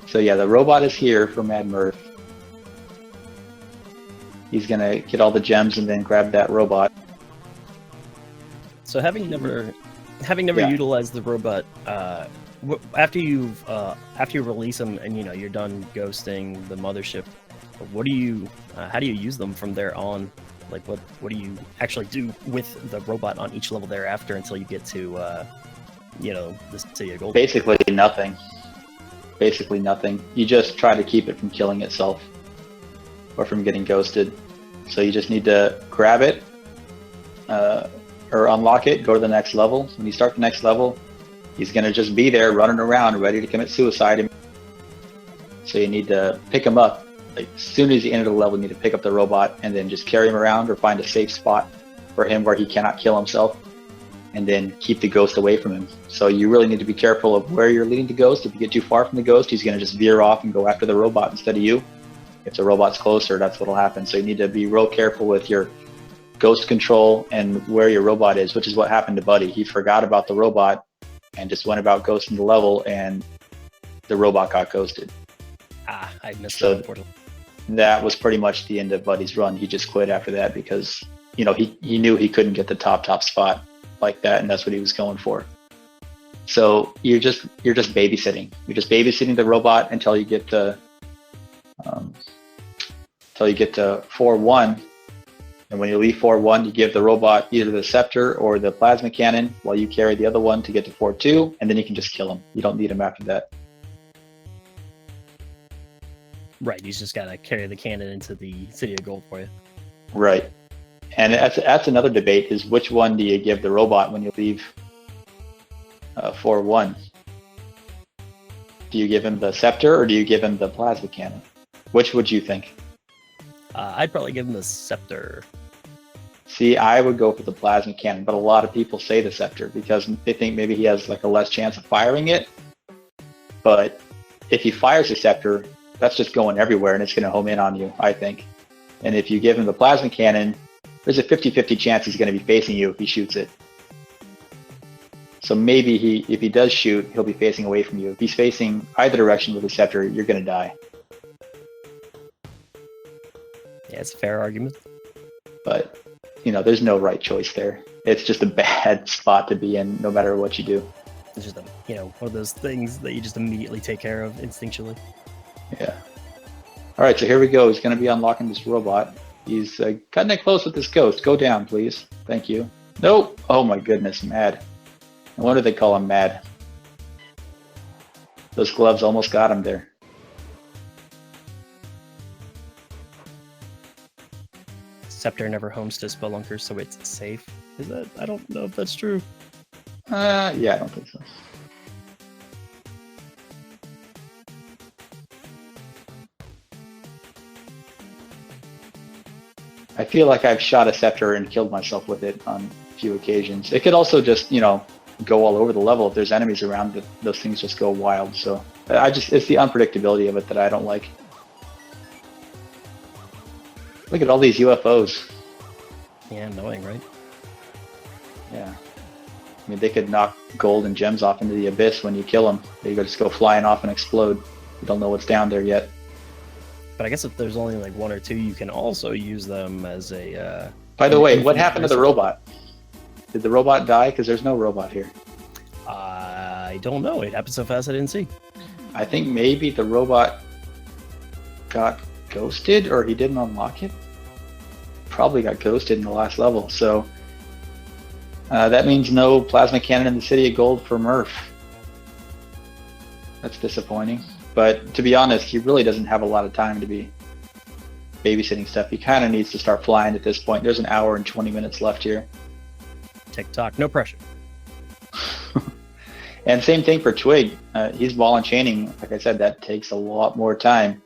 So yeah, the robot is here for Mad Murph. He's gonna get all the gems and then grab that robot. So having never Yeah. utilized the robot, after you release them and you're done ghosting the mothership, what do you how do you use them from there on? Like what do you actually do with the robot on each level thereafter until you get to the City of Gold? Basically nothing. Basically nothing. You just try to keep it from killing itself or from getting ghosted. So you just need to grab it or unlock it, go to the next level. When you start the next level, he's going to just be there running around ready to commit suicide. So you need to pick him up. Like, as soon as you enter the level, you need to pick up the robot and then just carry him around or find a safe spot for him where he cannot kill himself, and then keep the ghost away from him. So you really need to be careful of where you're leading the ghost. If you get too far from the ghost, he's going to just veer off and go after the robot instead of you. If the robot's closer, that's what'll happen. So you need to be real careful with your ghost control and where your robot is, which is what happened to Buddy. He forgot about the robot and just went about ghosting the level, and the robot got ghosted. I missed So that portal. that was pretty much the end of Buddy's run. He just quit after that because he knew he couldn't get the top spot like that, and that's what he was going for. So you're just babysitting. You're just babysitting the robot until you get to 4-1. And when you leave 4-1, you give the robot either the scepter or the plasma cannon while you carry the other one to get to 4-2, and then you can just kill him. You don't need him after that. Right, he's just gotta carry the cannon into the City of Gold for you. Right. And that's another debate, is which one do you give the robot when you leave 4-1? Do you give him the scepter or do you give him the plasma cannon? Which would you think? I'd probably give him the scepter. See, I would go for the plasma cannon, but a lot of people say the scepter because they think maybe he has like a less chance of firing it. But if he fires the scepter, that's just going everywhere and it's going to home in on you, I think. And if you give him the plasma cannon, there's a 50-50 chance he's going to be facing you if he shoots it. So maybe if he does shoot, he'll be facing away from you. If he's facing either direction with the scepter, you're going to die. Yeah, it's a fair argument. But, there's no right choice there. It's just a bad spot to be in no matter what you do. It's just one of those things that you just immediately take care of instinctually. Yeah. All right, so here we go. He's going to be unlocking this robot. He's cutting it close with this ghost. Go down, please. Thank you. Nope. Oh my goodness, Mad. No wonder they call him Mad. Those gloves almost got him there. Scepter never homes to Spelunkers, so it's safe. Is that? I don't know if that's true. Yeah, I don't think so. I feel like I've shot a scepter and killed myself with it on a few occasions. It could also just, go all over the level. If there's enemies around, those things just go wild. So it's the unpredictability of it that I don't like. Look at all these UFOs. Yeah, annoying, right? Yeah. I mean, they could knock gold and gems off into the abyss when you kill them. They could just go flying off and explode. You don't know what's down there yet. But I guess if there's only like one or two, you can also use them as a. By the an way, what infinite happened to the resource. robot? Did the robot die? Because there's no robot here. I don't know. It happened so fast I didn't see. I think maybe the robot got ghosted, or he didn't unlock it. Probably got ghosted in the last level. So that means no plasma cannon in the City of Gold for Murph. That's disappointing. But to be honest, he really doesn't have a lot of time to be babysitting stuff. He kind of needs to start flying at this point. There's an hour and 20 minutes left here. TikTok, no pressure. And same thing for Twig. He's ball and chaining. Like I said, that takes a lot more time.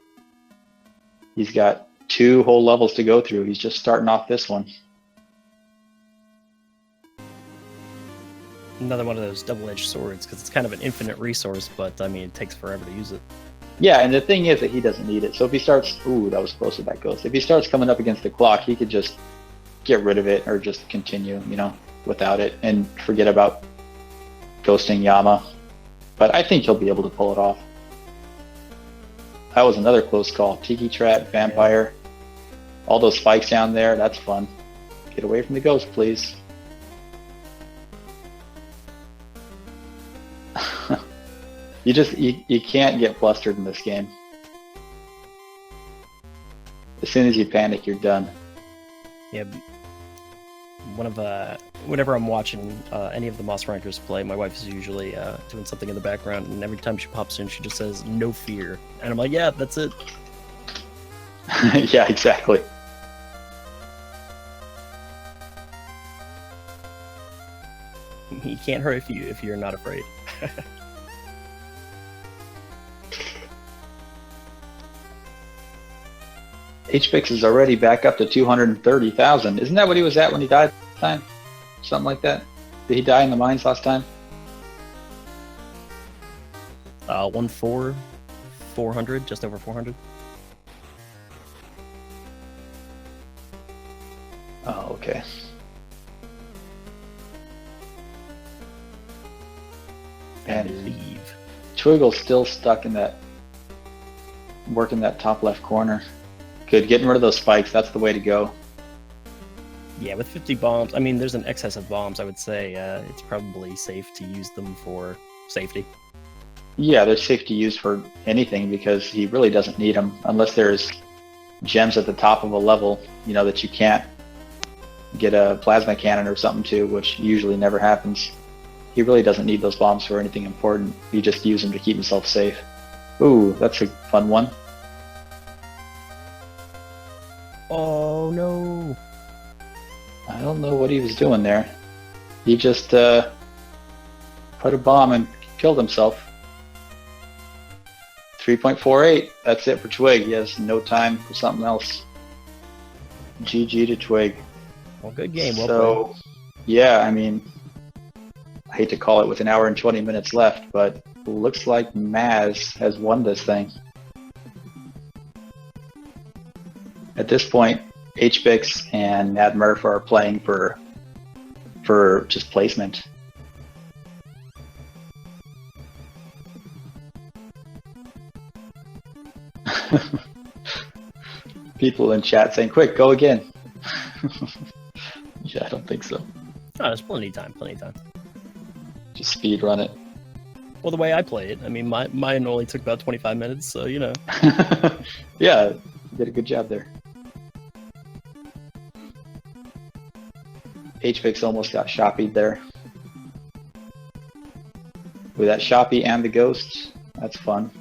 He's got 2 whole levels to go through. He's just starting off this one. Another one of those double-edged swords, because it's kind of an infinite resource, but I mean, it takes forever to use it. Yeah, and the thing is that he doesn't need it. So if he starts, ooh, that was close to that ghost. If he starts coming up against the clock, he could just get rid of it or just continue, without it and forget about ghosting Yama. But I think he'll be able to pull it off. That was another close call. Tiki Trap, Vampire, all those spikes down there, that's fun. Get away from the ghost, please. You can't get flustered in this game. As soon as you panic, you're done. Yeah. Whenever I'm watching any of the Moss Rankers play, my wife is usually doing something in the background, and every time she pops in, she just says, "No fear," and I'm like, "Yeah, that's it." Yeah, exactly. He can't hurt if you're not afraid. HPix is already back up to 230,000. Isn't that what he was at when he died last time? Something like that? Did he die in the mines last time? 400, just over 400. Oh, okay. I And believe. Twiggle's still stuck in that, working that top left corner. Good, getting rid of those spikes, that's the way to go. Yeah, with 50 bombs, I mean, there's an excess of bombs. I would say it's probably safe to use them for safety. Yeah, they're safe to use for anything because he really doesn't need them unless there's gems at the top of a level, that you can't get a plasma cannon or something to, which usually never happens. He really doesn't need those bombs for anything important. He just uses them to keep himself safe. Ooh, that's a fun one. Oh no! I don't know what he was doing there. He just put a bomb and killed himself. 3.48. That's it for Twig. He has no time for something else. GG to Twig. Well, good game. Well So, yeah, I mean, I hate to call it with an hour and 20 minutes left, but looks like Maz has won this thing. At this point, HBix and Mad Murph are playing for just placement. People in chat saying, "Quick, go again." Yeah, I don't think so. Oh, there's plenty of time. Just speed run it. Well, the way I play it, I mean, mine only took about 25 minutes, so Yeah, you did a good job there. HBix almost got shoppied there. With that shoppy and the ghosts, that's fun.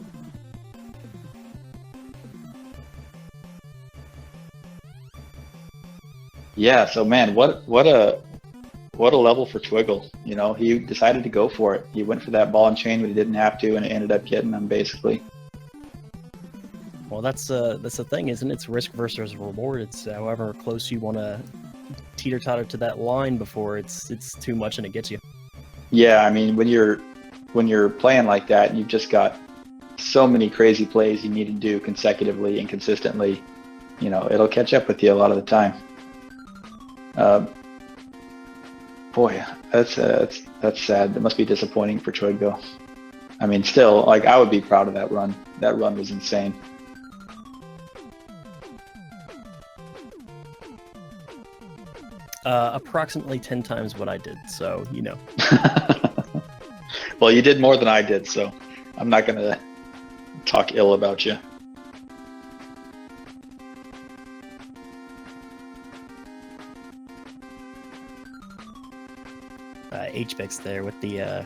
Yeah. So man, what a level for Twiggle. You know, he decided to go for it. He went for that ball and chain, but he didn't have to, and it ended up getting him basically. Well, that's the thing, isn't it? It's risk versus reward. It's however close you want to teeter-totter to that line before it's too much and it gets you. Yeah, I mean, when you're playing like that, you've just got so many crazy plays you need to do consecutively and consistently. You know, it'll catch up with you a lot of the time. Boy, that's sad. That must be disappointing for Twig, though. I mean, still, like, I would be proud of that run. That run was insane. Approximately 10 times what I did, so you know. Well, you did more than I did, so I'm not gonna talk ill about you. HBX there with the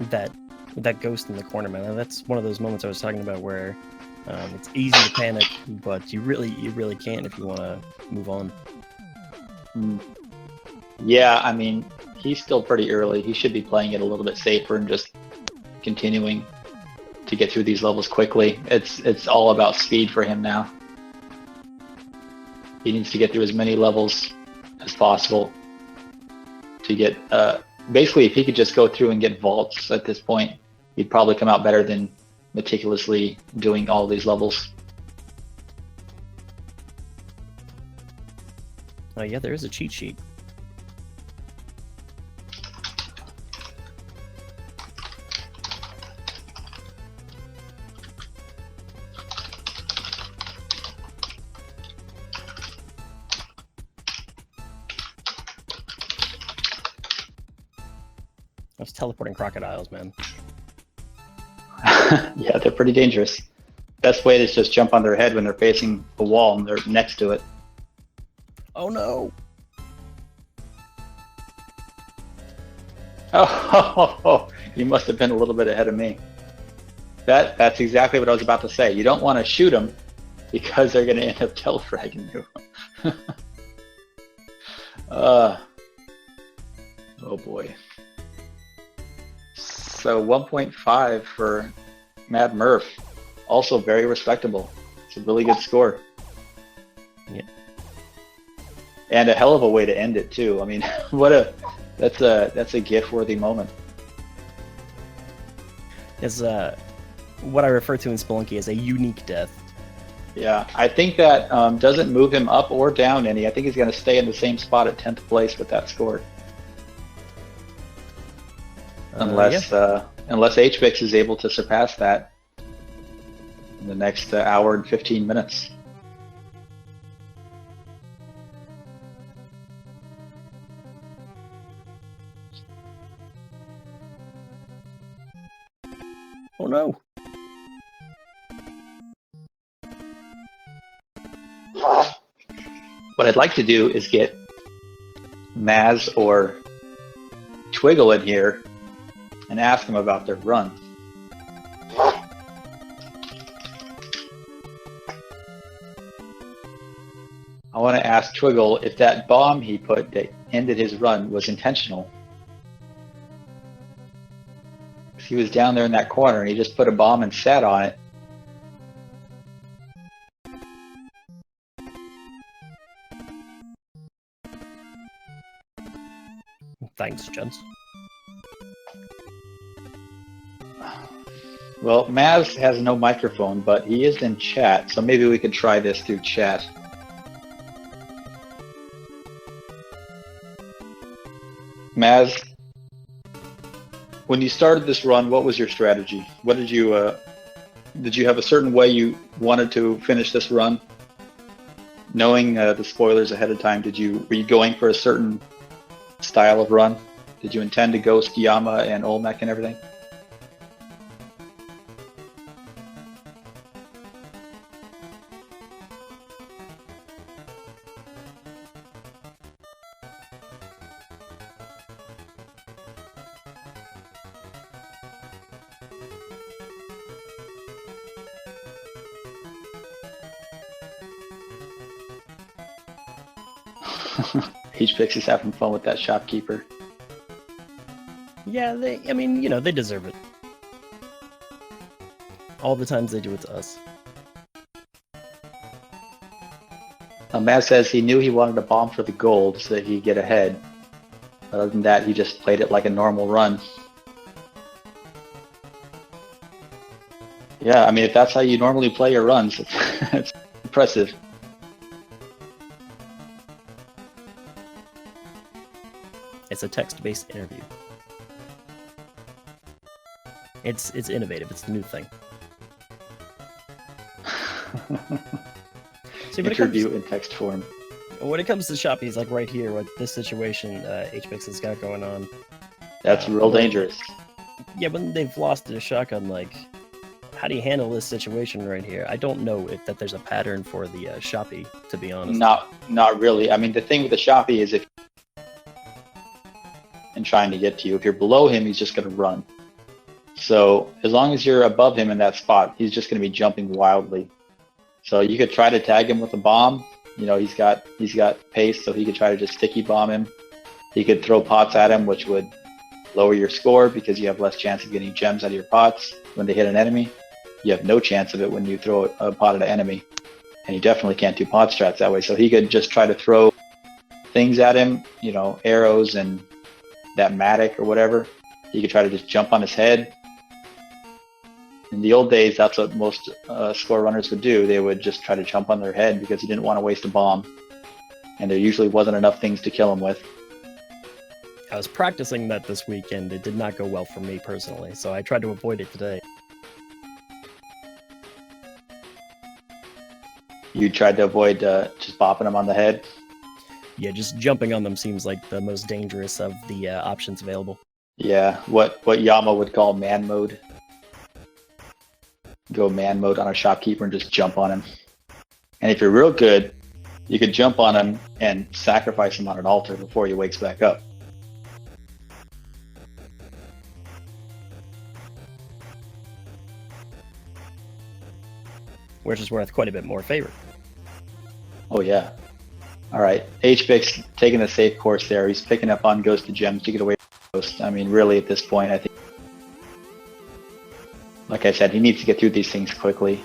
that ghost in the corner, man. That's one of those moments I was talking about where it's easy to panic, but you really can't if you want to move on. Yeah, I mean, he's still pretty early. He should be playing it a little bit safer and just continuing to get through these levels quickly. It's all about speed for him now. He needs to get through as many levels as possible to get basically, if he could just go through and get vaults at this point, he'd probably come out better than meticulously doing all these levels. Oh yeah, there is a cheat sheet. Those teleporting crocodiles, man. Yeah, they're pretty dangerous. Best way is just jump on their head when they're facing a wall and they're next to it. Oh no! Oh, you must have been a little bit ahead of me. That's exactly what I was about to say. You don't want to shoot them because they're going to end up telefragging you. Oh boy. So 1.5 for Mad Murph. Also very respectable. It's a really good score. Yeah. And a hell of a way to end it too. I mean, that's a GIF-worthy moment. It's what I refer to in Spelunky as a unique death. Yeah, I think that doesn't move him up or down any. I think he's going to stay in the same spot at 10th place with that score. Unless HBX is able to surpass that in the next hour and 15 minutes. Oh no! What I'd like to do is get Maz or Twiggle in here and ask them about their run. I want to ask Twiggle if that bomb he put that ended his run was intentional. He was down there in that corner and he just put a bomb and sat on it. Thanks, gents. Well, Maz has no microphone, but he is in chat, so maybe we could try this through chat. Maz, when you started this run, what was your strategy? What did you have a certain way you wanted to finish this run? Knowing the spoilers ahead of time, were you going for a certain style of run? Did you intend to ghost Yama and Olmec and everything? HPix is having fun with that shopkeeper. Yeah, I mean, they deserve it. All the times they do it to us. Matt says he knew he wanted a bomb for the gold so that he'd get ahead. Other than that, he just played it like a normal run. Yeah, I mean, if that's how you normally play your runs, it's impressive. It's a text-based interview. It's innovative. It's a new thing. See, Interview in text form. When it comes to shoppies, like right here, with this situation HPix has got going on. That's real dangerous. Yeah, when they've lost a shotgun, like, how do you handle this situation right here? I don't know if there's a pattern for the shoppy, to be honest. Not really. I mean, the thing with the shoppy is if and trying to get to you, if you're below him, he's just going to run. So as long as you're above him in that spot, he's just going to be jumping wildly. So you could try to tag him with a bomb. He's got pace, so he could try to just sticky bomb him. He could throw pots at him, which would lower your score because you have less chance of getting gems out of your pots when they hit an enemy. You have no chance of it when you throw a pot at an enemy. And you definitely can't do pot strats that way. So he could just try to throw things at him, arrows and that matic or whatever. He could try to just jump on his head. In the old days, that's what most score runners would do. They would just try to jump on their head because you didn't want to waste a bomb. And there usually wasn't enough things to kill him with. I was practicing that this weekend. It did not go well for me personally, so I tried to avoid it today. You tried to avoid just bopping him on the head? Yeah, just jumping on them seems like the most dangerous of the options available. Yeah, what Yama would call man mode. Go man mode on a shopkeeper and just jump on him. And if you're real good, you could jump on him and sacrifice him on an altar before he wakes back up. Which is worth quite a bit more favor. Oh yeah. All right, HPix taking a safe course there. He's picking up on ghosted gems to get away from Ghost. I mean, really, at this point, I think, like I said, he needs to get through these things quickly.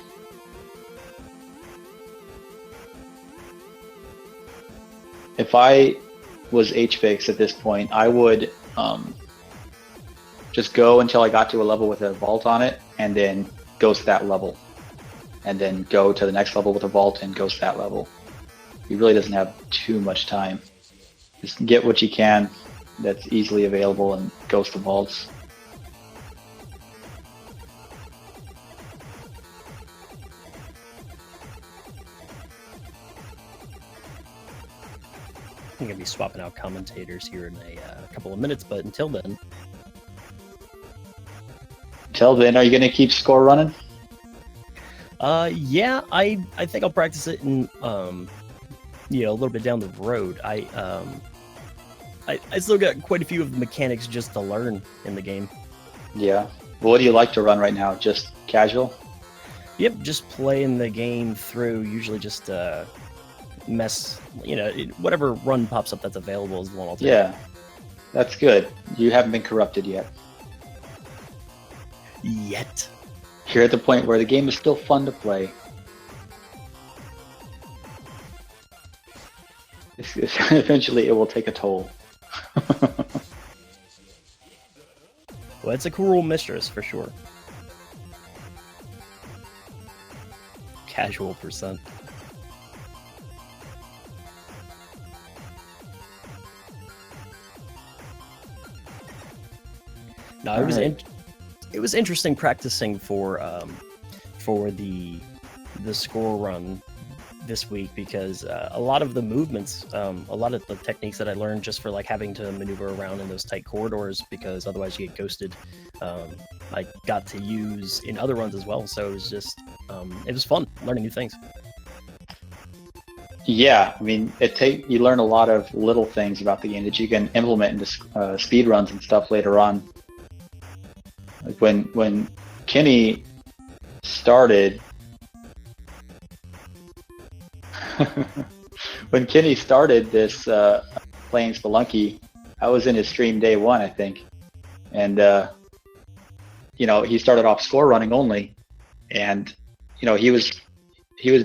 If I was HPix at this point, I would just go until I got to a level with a vault on it, and then ghost that level. And then go to the next level with a vault and ghost that level. He really doesn't have too much time. Just get what you can that's easily available and ghost the vaults. I'm going to be swapping out commentators here in a couple of minutes, but until then... Until then, are you going to keep score running? Yeah, I think I'll practice it in, a little bit down the road. I still got quite a few of the mechanics just to learn in the game. Yeah. Well, what do you like to run right now? Just casual? Yep, just playing the game through, usually just, mess, whatever run pops up that's available is the one I'll take. Yeah, that's good. You haven't been corrupted yet. Yet. You're at the point where the game is still fun to play. Eventually, it will take a toll. Well, it's a cruel mistress, for sure. Casual percent. No, it was interesting practicing for the score run this week because a lot of the movements, a lot of the techniques that I learned just for like having to maneuver around in those tight corridors because otherwise you get ghosted, I got to use in other runs as well. So it was just it was fun learning new things. Yeah, I mean, you learn a lot of little things about the game that you can implement into speed runs and stuff later on. Like when Kenny started, when Kenny started this playing Spelunky. I was in his stream day one, I think, and you know, he started off score running only, and you know, he was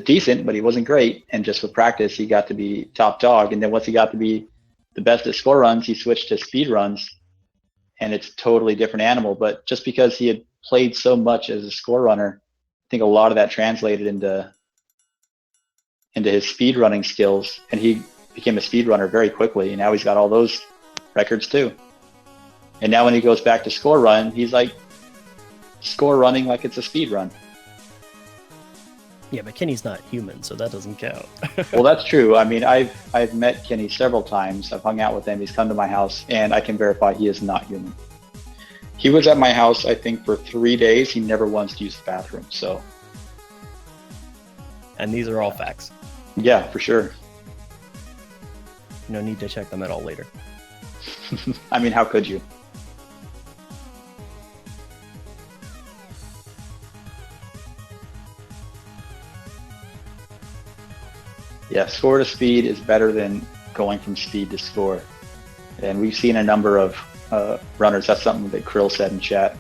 decent, but he wasn't great. And just with practice, he got to be top dog. And then once he got to be the best at score runs, he switched to speed runs, and it's a totally different animal. But just because he had played so much as a score runner, I think a lot of that translated into his speed running skills, and he became a speed runner very quickly. And now he's got all those records too. And now when he goes back to score run, he's like score running like it's a speed run. Yeah, but Kenny's not human, so that doesn't count. Well, that's true. I mean, I've met Kenny several times. I've hung out with him. He's come to my house, and I can verify he is not human. He was at my house, I think, for 3 days. He never once used the bathroom. So, And these are all facts. yeah, for sure. No need to check them at all later. I mean, how could you? Yeah, score to speed is better than going from speed to score. And we've seen a number of runners. That's something that Krill said in chat.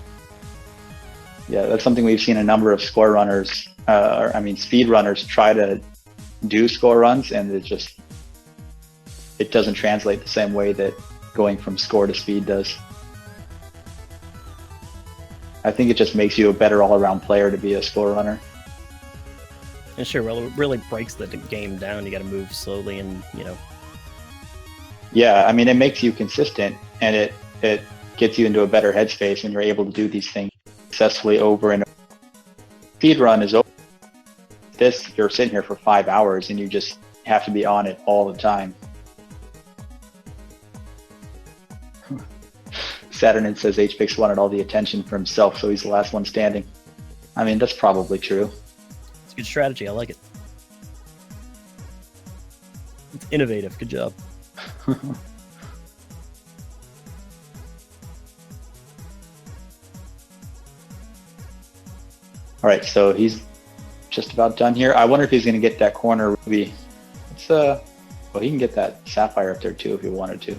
Yeah, that's something we've seen a number of score runners, speed runners try to do score runs, and it doesn't translate the same way that going from score to speed does. I think it just makes you a better all-around player to be a score runner. And sure, well, it really breaks the game down. You got to move slowly, and Yeah, I mean, it makes you consistent, and it gets you into a better headspace when you're able to do these things successfully over and over. Speed run is over. This, you're sitting here for 5 hours, and you just have to be on it all the time. Saturnin says HPix wanted all the attention for himself, so he's the last one standing. I mean, that's probably true. it's a good strategy. I like it. It's innovative. Good job. All right, so he's just about done here. I wonder if he's going to get that corner ruby. Well, he can get that sapphire up there too if he wanted to.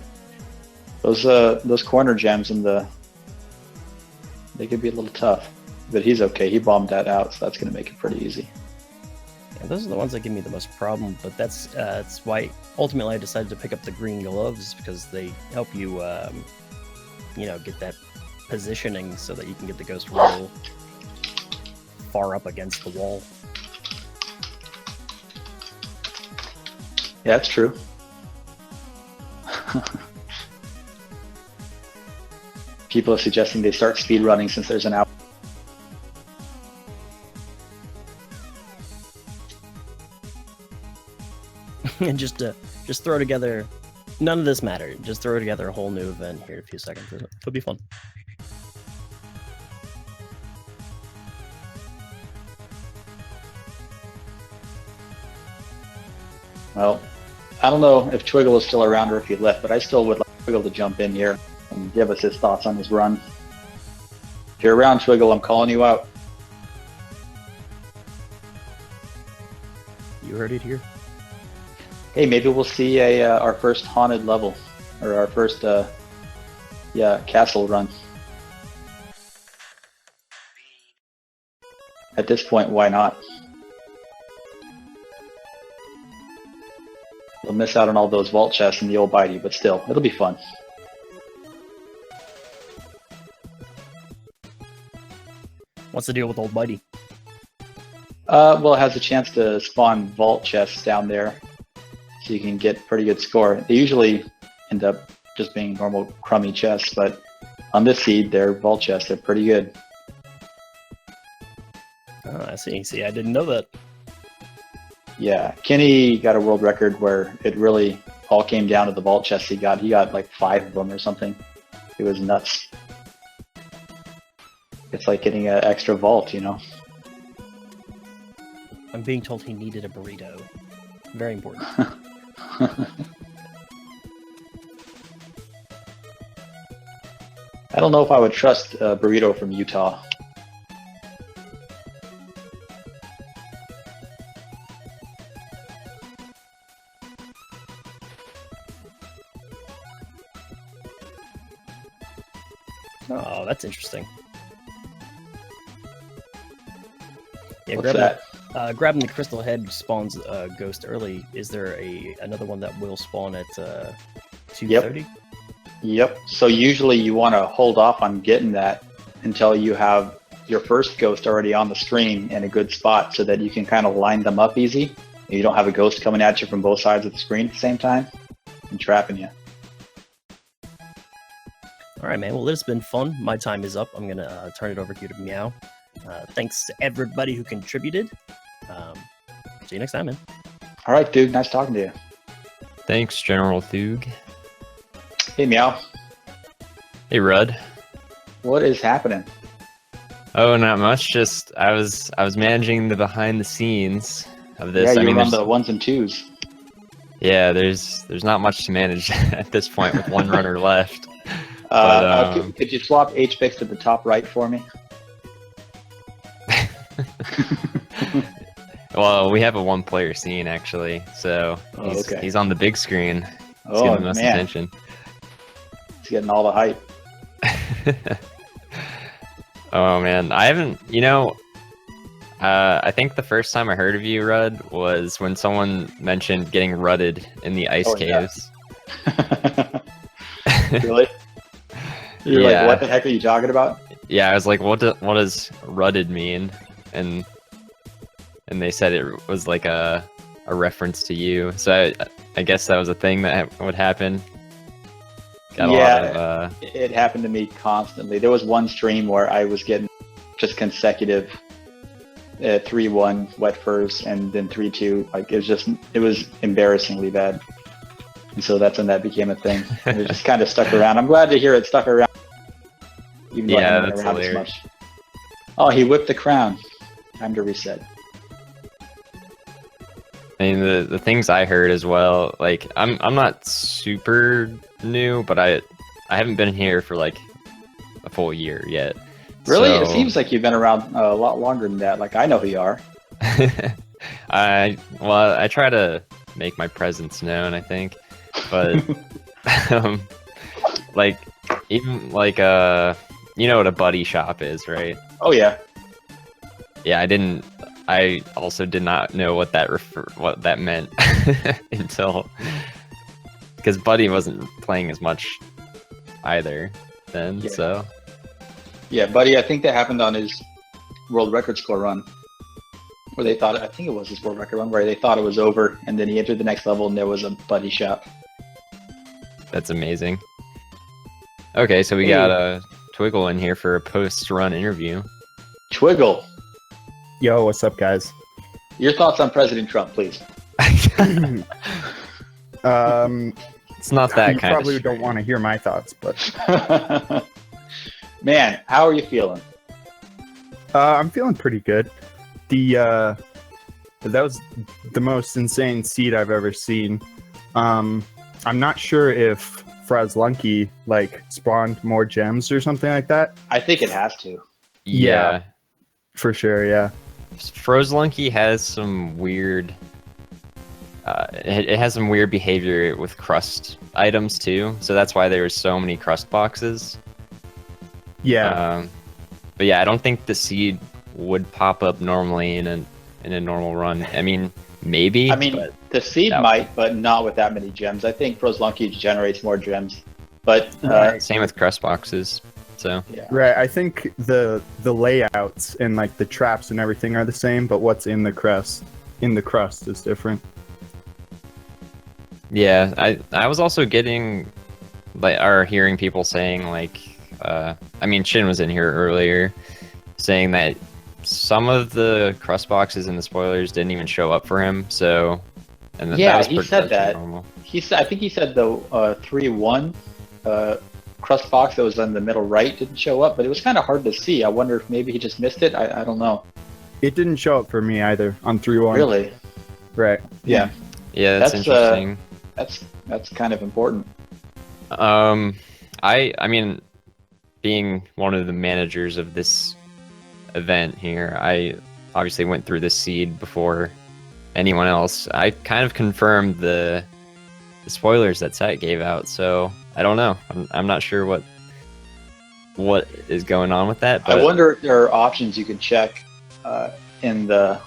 Those corner gems they could be a little tough, but he's okay. He bombed that out, so that's going to make it pretty easy. Yeah, those are the ones that give me the most problem, but that's why ultimately I decided to pick up the green gloves, because they help you, get that positioning so that you can get the ghost roll far up against the wall. Yeah, that's true. People are suggesting they start speed running since there's an hour. And just throw together. None of this mattered. Just throw together a whole new event here in a few seconds. It'll be fun. Well, I don't know if Twiggle is still around or if he left, but I still would like Twiggle to jump in here and give us his thoughts on his run. If you're around, Twiggle, I'm calling you out. You heard it here. Hey, maybe we'll see our first haunted level, or our first castle run. At this point, why not? We'll miss out on all those vault chests and the old bitey, but still, it'll be fun. What's the deal with old Bitey? Well, it has a chance to spawn vault chests down there, so you can get pretty good score. They usually end up just being normal crummy chests, but on this seed, they're vault chests. They're pretty good. Oh, I see. See, I didn't know that. Yeah, Kenny got a world record where it really all came down to the vault chests he got. He got like 5 of them or something. It was nuts. It's like getting an extra vault, you know? I'm being told he needed a burrito. Very important. I don't know if I would trust a burrito from Utah. Oh, that's interesting. Yeah, What's that? Grabbing the crystal head spawns ghost early. Is there another one that will spawn at 2:30? Yep. So usually you want to hold off on getting that until you have your first ghost already on the screen in a good spot, so that you can kind of line them up easy. And you don't have a ghost coming at you from both sides of the screen at the same time and trapping you. All right, man. Well, this has been fun. My time is up. I'm gonna turn it over to you to Meow. Thanks to everybody who contributed. See you next time, man. All right, dude. Nice talking to you. Thanks, General Thug. Hey, Meow. Hey, Rudd. What is happening? Oh, not much. Just I was managing the behind the scenes of this. Yeah, I you mean, run there's, the ones and twos. yeah, there's not much to manage at this point with one runner left. But, Could you swap HPix to the top right for me? Well, we have a one-player scene actually, so he's on the big screen. He's Oh, getting the most man. attention. He's getting all the hype. Oh man, I haven't. I think the first time I heard of you, Rudd, was when someone mentioned getting rutted in the ice caves. Yeah. Really? You're Yeah. like, what the heck are you talking about? Yeah, I was like, what does rutted mean? And they said it was like a reference to you. So I guess that was a thing that would happen. Got a lot of, it happened to me constantly. There was one stream where I was getting just consecutive 3-1 wet furs and then 3-2. Like it was embarrassingly bad. And so that's when that became a thing. And it just kind of stuck around. I'm glad to hear it stuck around. Even though I haven't been around as much. Oh, he whipped the crown. Time to reset. I mean, the things I heard as well. Like, I'm not super new, but I haven't been here for like a full year yet. Really? So... It seems like you've been around a lot longer than that. Like, I know who you are. I try to make my presence known, I think, but like even like you know what a buddy shop is, right? Oh yeah. Yeah, I also did not know what that meant until, because Buddy wasn't playing as much either then. Yeah. So Yeah, Buddy, I think that happened on his world record score run, where they thought, I think it was his world record run, where they thought it was over, and then he entered the next level, and there was a Buddy shop. that's amazing. Okay, so we got a Twiggle in here for a post-run interview. Twiggle, Yo, what's up, guys? your thoughts on President Trump, please. It's not that You kind probably of don't want to hear my thoughts, but Man, how are you feeling? I'm feeling pretty good. That was the most insane seed I've ever seen. I'm not sure if Frozlunky spawned more gems or something like that. I think it has to. Yeah. For sure, yeah. Frozlunky has some weird. It has some weird behavior with crust items too, so that's why there were so many crust boxes. Yeah. But yeah, I don't think the seed would pop up normally in a normal run. I mean, maybe. I mean, but the seed that- might, but not with that many gems. I think Frozlunky generates more gems. But same with crust boxes. So yeah. Right, I think the layouts and the traps and everything are the same, but what's in the crust is different. yeah, I was also getting hearing people saying I mean, Shin was in here earlier saying that some of the crust boxes in the spoilers didn't even show up for him. So, and Yeah, that was he pretty said that. normal. I think he said the 3-1 crust box that was on the middle right didn't show up, but it was kind of hard to see. I wonder if maybe he just missed it. I don't know. It didn't show up for me either on 3-1. Really? Right. Yeah. Yeah, that's interesting. That's kind of important. I mean, being one of the managers of this event here, I obviously went through this seed before anyone else. I kind of confirmed the spoilers that Seth gave out, so I don't know. I'm not sure what what is going on with that. But I wonder if there are options you can check in the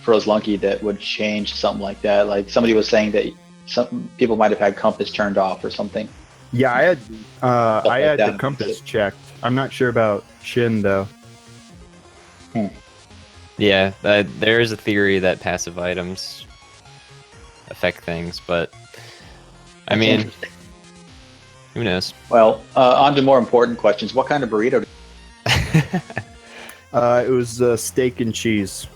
Froze Lunky that would change something like that. Like somebody was saying that some people might have had compass turned off or something. Yeah, I had like the that. compass checked. I'm not sure about Shin though. yeah, there is a theory that passive items affect things, but I That's mean, interesting. who knows? Well, on to more important questions. What kind of burrito? It was steak and cheese.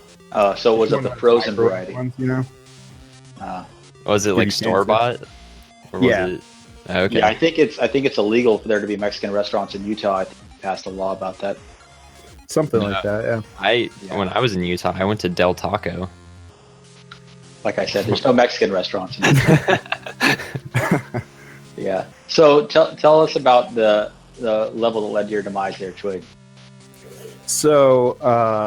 So it was of One the those frozen microwave variety. ones, you know? Was it like Pretty store bought? Or was Yeah. it okay? Yeah, I think it's illegal for there to be Mexican restaurants in Utah. I think they passed a law about that. Something like that, yeah. When I was in Utah, I went to Del Taco. Like I said, there's no Mexican restaurants in Utah. Yeah. So tell us about the level that led to your demise there, Twig. So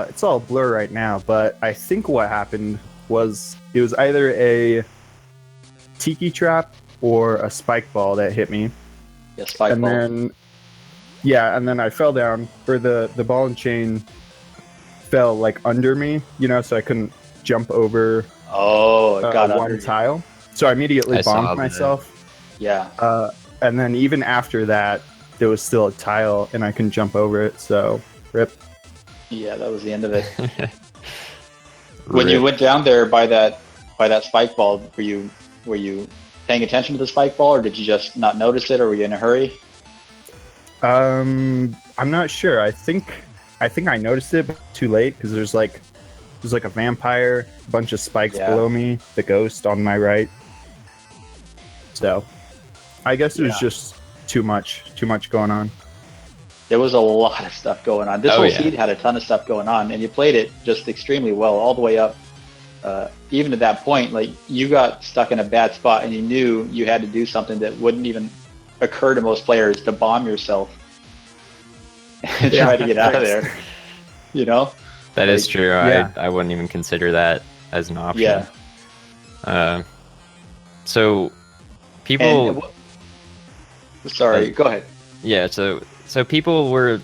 it's all a blur right now, but I think what happened was it was either a tiki trap or a spike ball that hit me. Yeah, spike and ball. then I fell down, or the ball and chain fell like under me, you know, so I couldn't jump over Oh, it got one under you. tile. So I immediately I saw bombed that. myself. Yeah. And then even after that, there was still a tile and I couldn't jump over it, so rip. Yeah, that was the end of it. When you went down there by that spike ball, were you paying attention to the spike ball, or did you just not notice it, or were you in a hurry? I'm not sure. I think I noticed it, but too late because there's like a vampire, a bunch of spikes Yeah. below me, the ghost on my right. So, I guess it was Yeah. just too much going on. There was a lot of stuff going on. This Oh, whole yeah. seed had a ton of stuff going on, and you played it just extremely well all the way up. Even at that point, like you got stuck in a bad spot, and you knew you had to do something that wouldn't even occur to most players, to bomb yourself and try to get out of there. You know? That is Like, true. yeah. I wouldn't even consider that as an option. Yeah. So people, Sorry, go ahead. yeah. So people were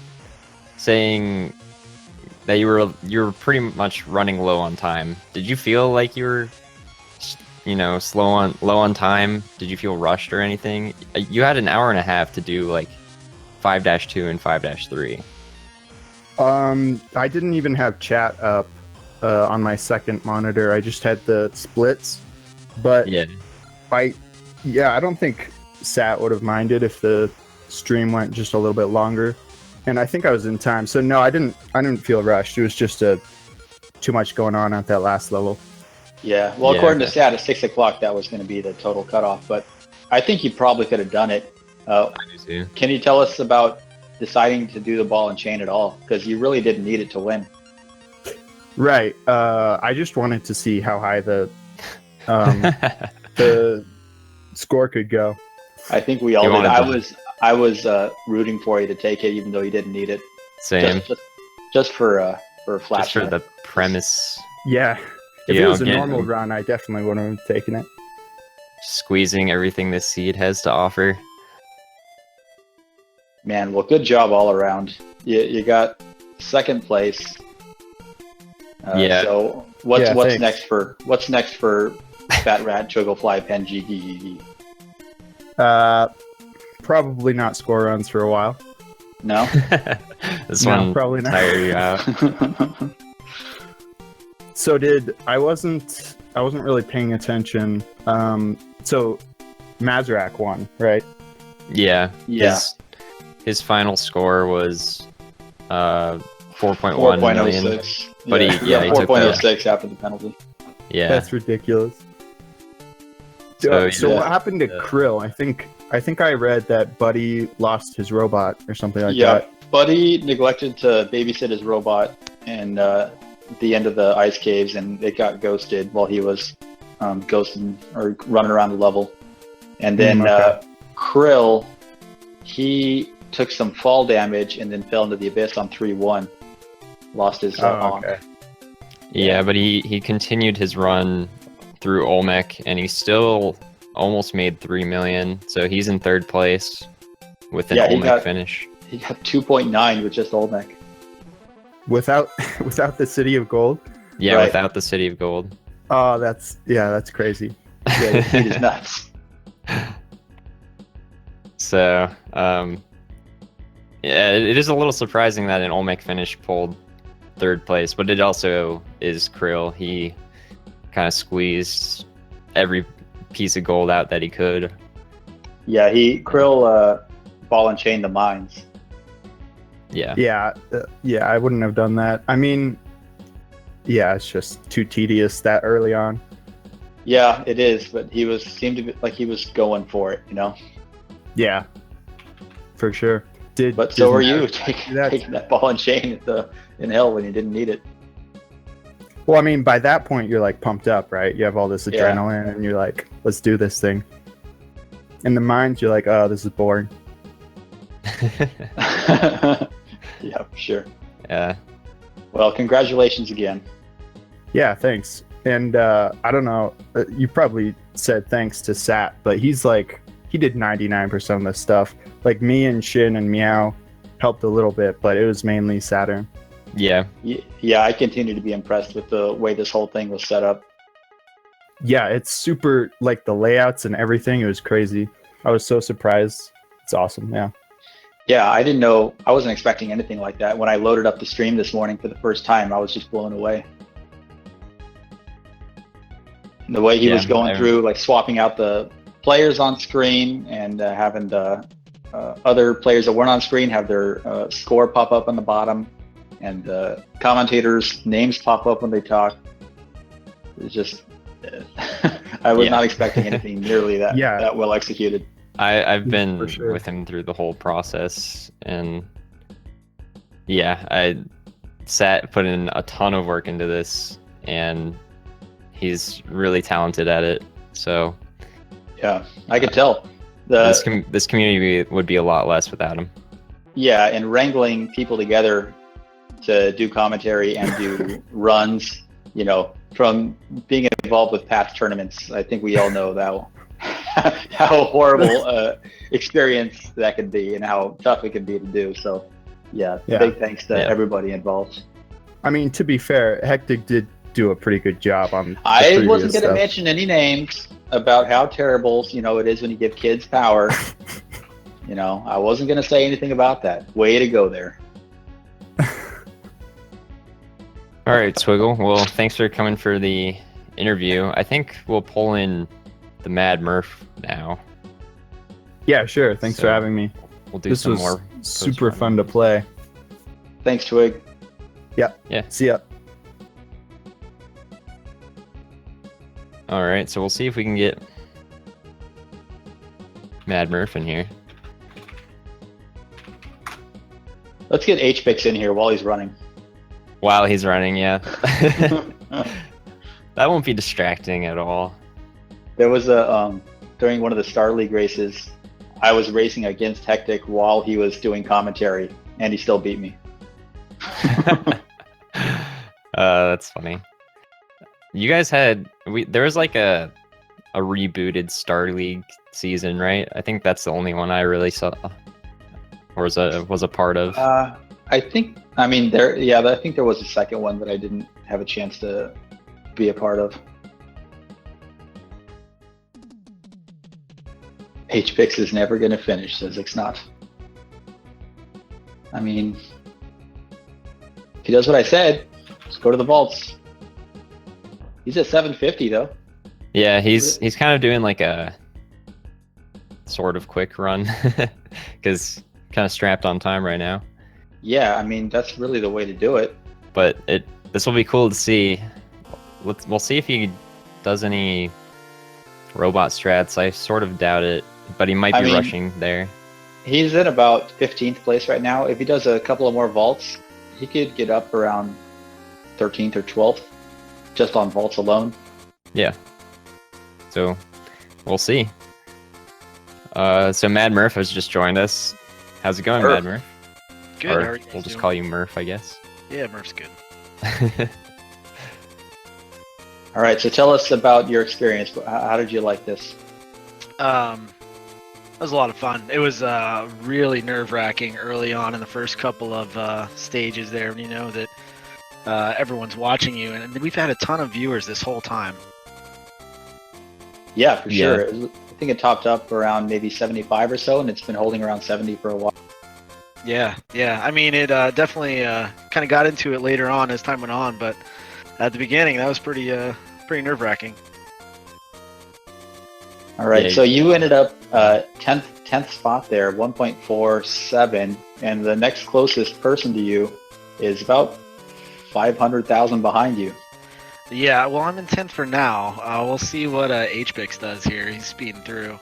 saying that you were pretty much running low on time. Did you feel like you were, low on time? Did you feel rushed or anything? You had an hour and a half to do like 5-2 and 5-3. I didn't even have chat up on my second monitor. I just had the splits. But Yeah. I don't think Sat would have minded if the stream went just a little bit longer. And I think I was in time. So no, I didn't feel rushed. It was just too much going on at that last level. Yeah. Well, Yeah, according to okay. Sat, at 6 o'clock, that was going to be the total cutoff. But I think you probably could have done it. I do too. Can you tell us about deciding to do the ball and chain at all? Because you really didn't need it to win. Right. I just wanted to see how high the score could go. I think we all You did. wanted I was rooting for you to take it, even though you didn't need it. Same. Just for a Just flash. for the premise, Yeah. If Yeah, it was a again. normal run, I definitely would have taken it. squeezing everything this seed has to offer. Man, well, good job all around. You got second place. Yeah. So what's Yeah, thanks. next for Fat Rat Chugglefly Pen G? Probably not score runs for a while. No. This No, one probably not. tire you out. So I wasn't really paying attention. So Mazrak won, right? Yeah. Yeah. His final score was 4.1 million. 4.06. But he took 4.06 after the penalty. Yeah. That's ridiculous. So, So yeah. what happened to Yeah. Krill? I think I read that Buddy lost his robot or something like Yeah, that. Buddy neglected to babysit his robot in the end of the ice caves, and it got ghosted while he was ghosting or running around the level. And then Okay. Krill, he took some fall damage and then fell into the abyss on 3-1. Lost his honk. Okay. Yeah, but he continued his run through Olmec, and he still almost made 3 million. So he's in third place with an Yeah, he Olmec got- finish. He got 2.9 with just Olmec. Without without the City of Gold. Yeah, Right. without the City of Gold. Oh, that's crazy. Yeah, the feed is nuts. So, yeah, it is a little surprising that an Olmec finish pulled third place, but it also is Krill. He kind of squeezed every piece of gold out that he could. Yeah, Krill ball and chain the mines. Yeah. Yeah, I wouldn't have done that. I mean, yeah, it's just too tedious that early on. Yeah, it is, but seemed to be like he was going for it, you know. Yeah, for sure. But so were you Matt taking do that? that ball and chain in hell when you didn't need it. Well, I mean, by that point, you're like pumped up, right? You have all this Yeah. adrenaline, and you're like, let's do this thing. In the mind, you're like, oh, this is boring. Yeah, for sure. Yeah. Well, congratulations again. Yeah, thanks. And I don't know, you probably said thanks to Sat, but he did 99% of the stuff. Like me and Shin and Meow helped a little bit, but it was mainly Saturn. Yeah. Yeah, I continue to be impressed with the way this whole thing was set up. Yeah, it's super, like the layouts and everything, it was crazy. I was so surprised. It's awesome, yeah. Yeah, I didn't know, I wasn't expecting anything like that. When I loaded up the stream this morning for the first time, I was just blown away. The way he was going through, like swapping out the players on screen and having the other players that weren't on screen have their score pop up on the bottom, and the commentators' names pop up when they talk. It's just, I was not expecting anything nearly that well executed. I've been For sure. with him through the whole process, and yeah, I put in a ton of work into this, and he's really talented at it. So yeah, I could tell. This community would be a lot less without him. Yeah, and wrangling people together to do commentary and do runs, you know, from being involved with past tournaments, I think we all know how horrible experience that can be and how tough it can be to do. So, yeah. Big thanks to everybody involved. I mean, to be fair, Hectic did do a pretty good job on the I previous wasn't going to stuff. mention any names about how terrible, you know, it is when you give kids power. You know, I wasn't going to say anything about that. Way to go there. All right, Swiggle. Well, thanks for coming for the interview. I think we'll pull in the Mad Murph now. Yeah, sure. Thanks for having me. We'll do This some was more. super fun to play. Thanks, Twig. Yeah. See ya. All right, so we'll see if we can get Mad Murph in here. Let's get H-Pix in here while he's running. While he's running, yeah. That won't be distracting at all. There was during one of the Star League races, I was racing against Hectic while he was doing commentary, and he still beat me. That's funny. You guys there was like a rebooted Star League season, right? I think that's the only one I really saw, or was a part of. I think I think there was a second one that I didn't have a chance to be a part of. H-Pix is never going to finish, says Ixnot. I mean, if he does what I said, just go to the vaults. He's at 750 though. Yeah, he's kind of doing like a sort of quick run because kind of strapped on time right now. Yeah, I mean that's really the way to do it. But this will be cool to see. We'll see if he does any robot strats. I sort of doubt it, but he might be rushing there. He's in about 15th place right now. If he does a couple of more vaults, he could get up around 13th or 12th just on vaults alone. Yeah. So we'll see. So Mad Murph has just joined us. How's it going, Mad Murph? Good. Or How are you guys we'll just doing? call you Murph, I guess. Yeah, Murph's good. All right, so tell us about your experience. How did you like this? That was a lot of fun. It was really nerve-wracking early on in the first couple of stages there, when you know that everyone's watching you, and we've had a ton of viewers this whole time. Yeah, for Yeah. sure. I think it topped up around maybe 75 or so, and it's been holding around 70 for a while. Yeah. I mean, it definitely kind of got into it later on as time went on, but at the beginning, that was pretty nerve-wracking. All right, Yeah. so you ended up 10th spot there, 1.47, and the next closest person to you is about 500,000 behind you. Yeah, well, I'm in 10th for now. We'll see what HBix does here. He's speeding through.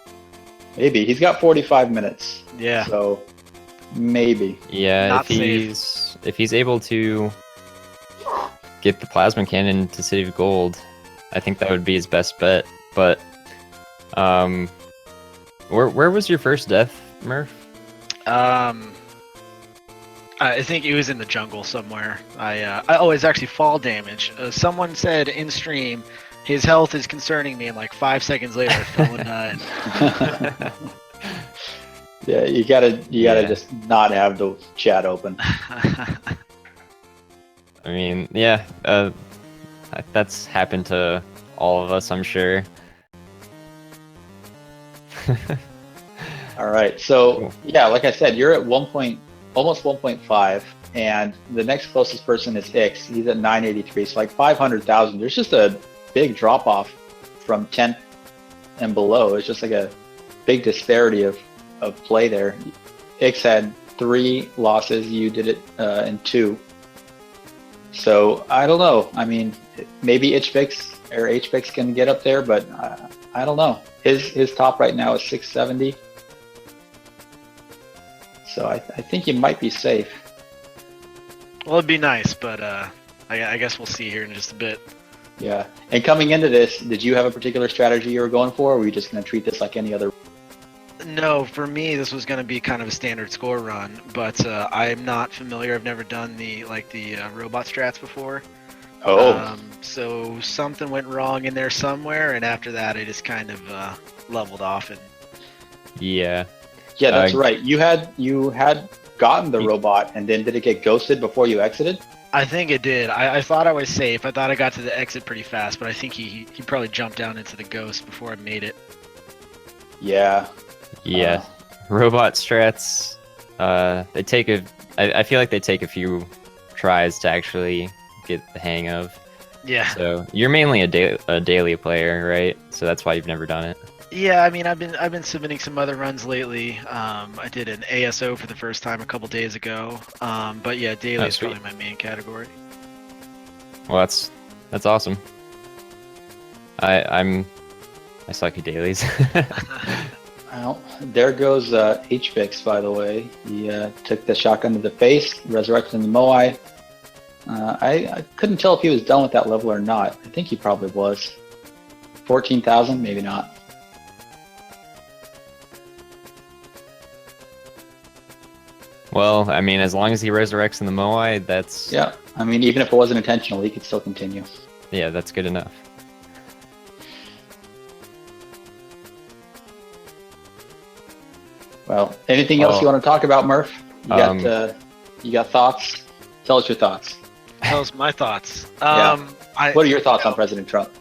Maybe. He's got 45 minutes. Yeah. So, maybe. Yeah, Not if he's able to get the plasma cannon to City of Gold, I think that would be his best bet. But where was your first death, Murph? I think he was in the jungle somewhere. It's actually fall damage. Someone said in stream, his health is concerning me, and like 5 seconds later, I fell and died. Yeah, you gotta just not have the chat open. I mean, yeah, that's happened to all of us, I'm sure. All right, so yeah, like I said, you're at almost 1.5, and the next closest person is Ix. He's at 983, so like 500,000. There's just a big drop off from 10th and below. It's just like a big disparity of play there. Ix had 3 losses. You did it in 2. So I don't know. I mean, maybe HBix can get up there, but I don't know. His top right now is 670. So I think you might be safe. Well, it'd be nice, but I guess we'll see here in just a bit. Yeah. And coming into this, did you have a particular strategy you were going for, or were you just going to treat this like any other? No, for me, this was going to be kind of a standard score run, but I'm not familiar. I've never done the robot strats before. Oh. So something went wrong in there somewhere, and after that, I just kind of leveled off. And Yeah. Yeah, that's right. You had gotten the robot, and then did it get ghosted before you exited? I think it did. I thought I was safe. I thought I got to the exit pretty fast, but I think he probably jumped down into the ghost before I made it. Yeah. Yeah. Robot strats, they take I feel like they take a few tries to actually get the hang of. Yeah. So you're mainly a daily player, right? So that's why you've never done it. Yeah, I mean, I've been submitting some other runs lately. I did an ASO for the first time a couple days ago. But yeah, daily is probably my main category. Well, that's awesome. I suck at dailies. Well, there goes HBix, by the way. He took the shotgun to the face, resurrected in the Moai. I couldn't tell if he was done with that level or not. I think he probably was. 14,000, maybe not. Well, I mean, as long as he resurrects in the Moai, that's... Yeah, I mean, even if it wasn't intentional, he could still continue. Yeah, that's good enough. Well, anything else you want to talk about, Murph? You got thoughts? Tell us your thoughts. Tell us my thoughts. What are your thoughts on President Trump?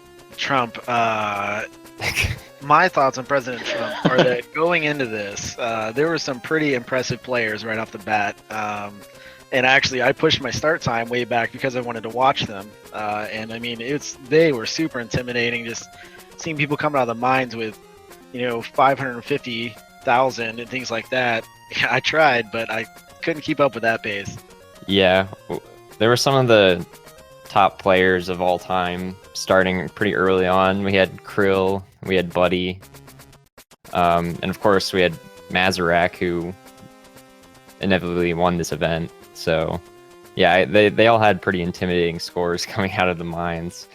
My thoughts on President Trump are that going into this, there were some pretty impressive players right off the bat. And actually, I pushed my start time way back because I wanted to watch them. And I mean, they were super intimidating. Just seeing people coming out of the mines with, 550,000 and things like that. I tried, but I couldn't keep up with that pace. Yeah, there were some of the top players of all time starting pretty early on. We had Krill, we had Buddy, and of course we had Mazarak, who inevitably won this event. So yeah, they all had pretty intimidating scores coming out of the mines.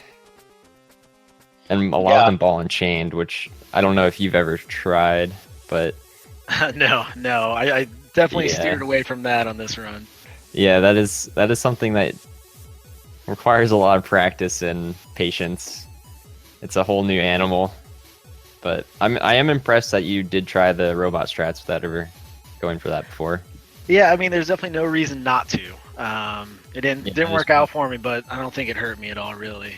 And a lot of them ball and chained, which I don't know if you've ever tried, but... No, I definitely steered away from that on this run. Yeah, that is something that requires a lot of practice and patience. It's a whole new animal. But I am impressed that you did try the robot strats without ever going for that before. Yeah, I mean, there's definitely no reason not to. It didn't Yeah, didn't that work is out for me, but I don't think it hurt me at all, really.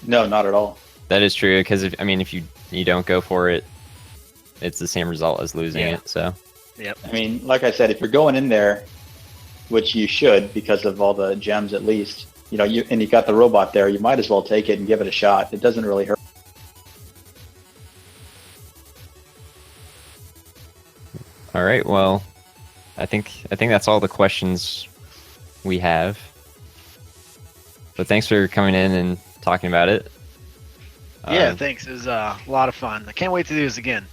No, not at all. That is true, because I mean, if you don't go for it, it's the same result as losing Yeah. it. So Yep. I mean, like I said, if you're going in there, which you should because of all the gems at least, you know, you got the robot there, you might as well take it and give it a shot. It doesn't really hurt. all right, well, I think that's all the questions we have. But thanks for coming in and talking about it. Yeah, thanks. It was a lot of fun. I can't wait to do this again.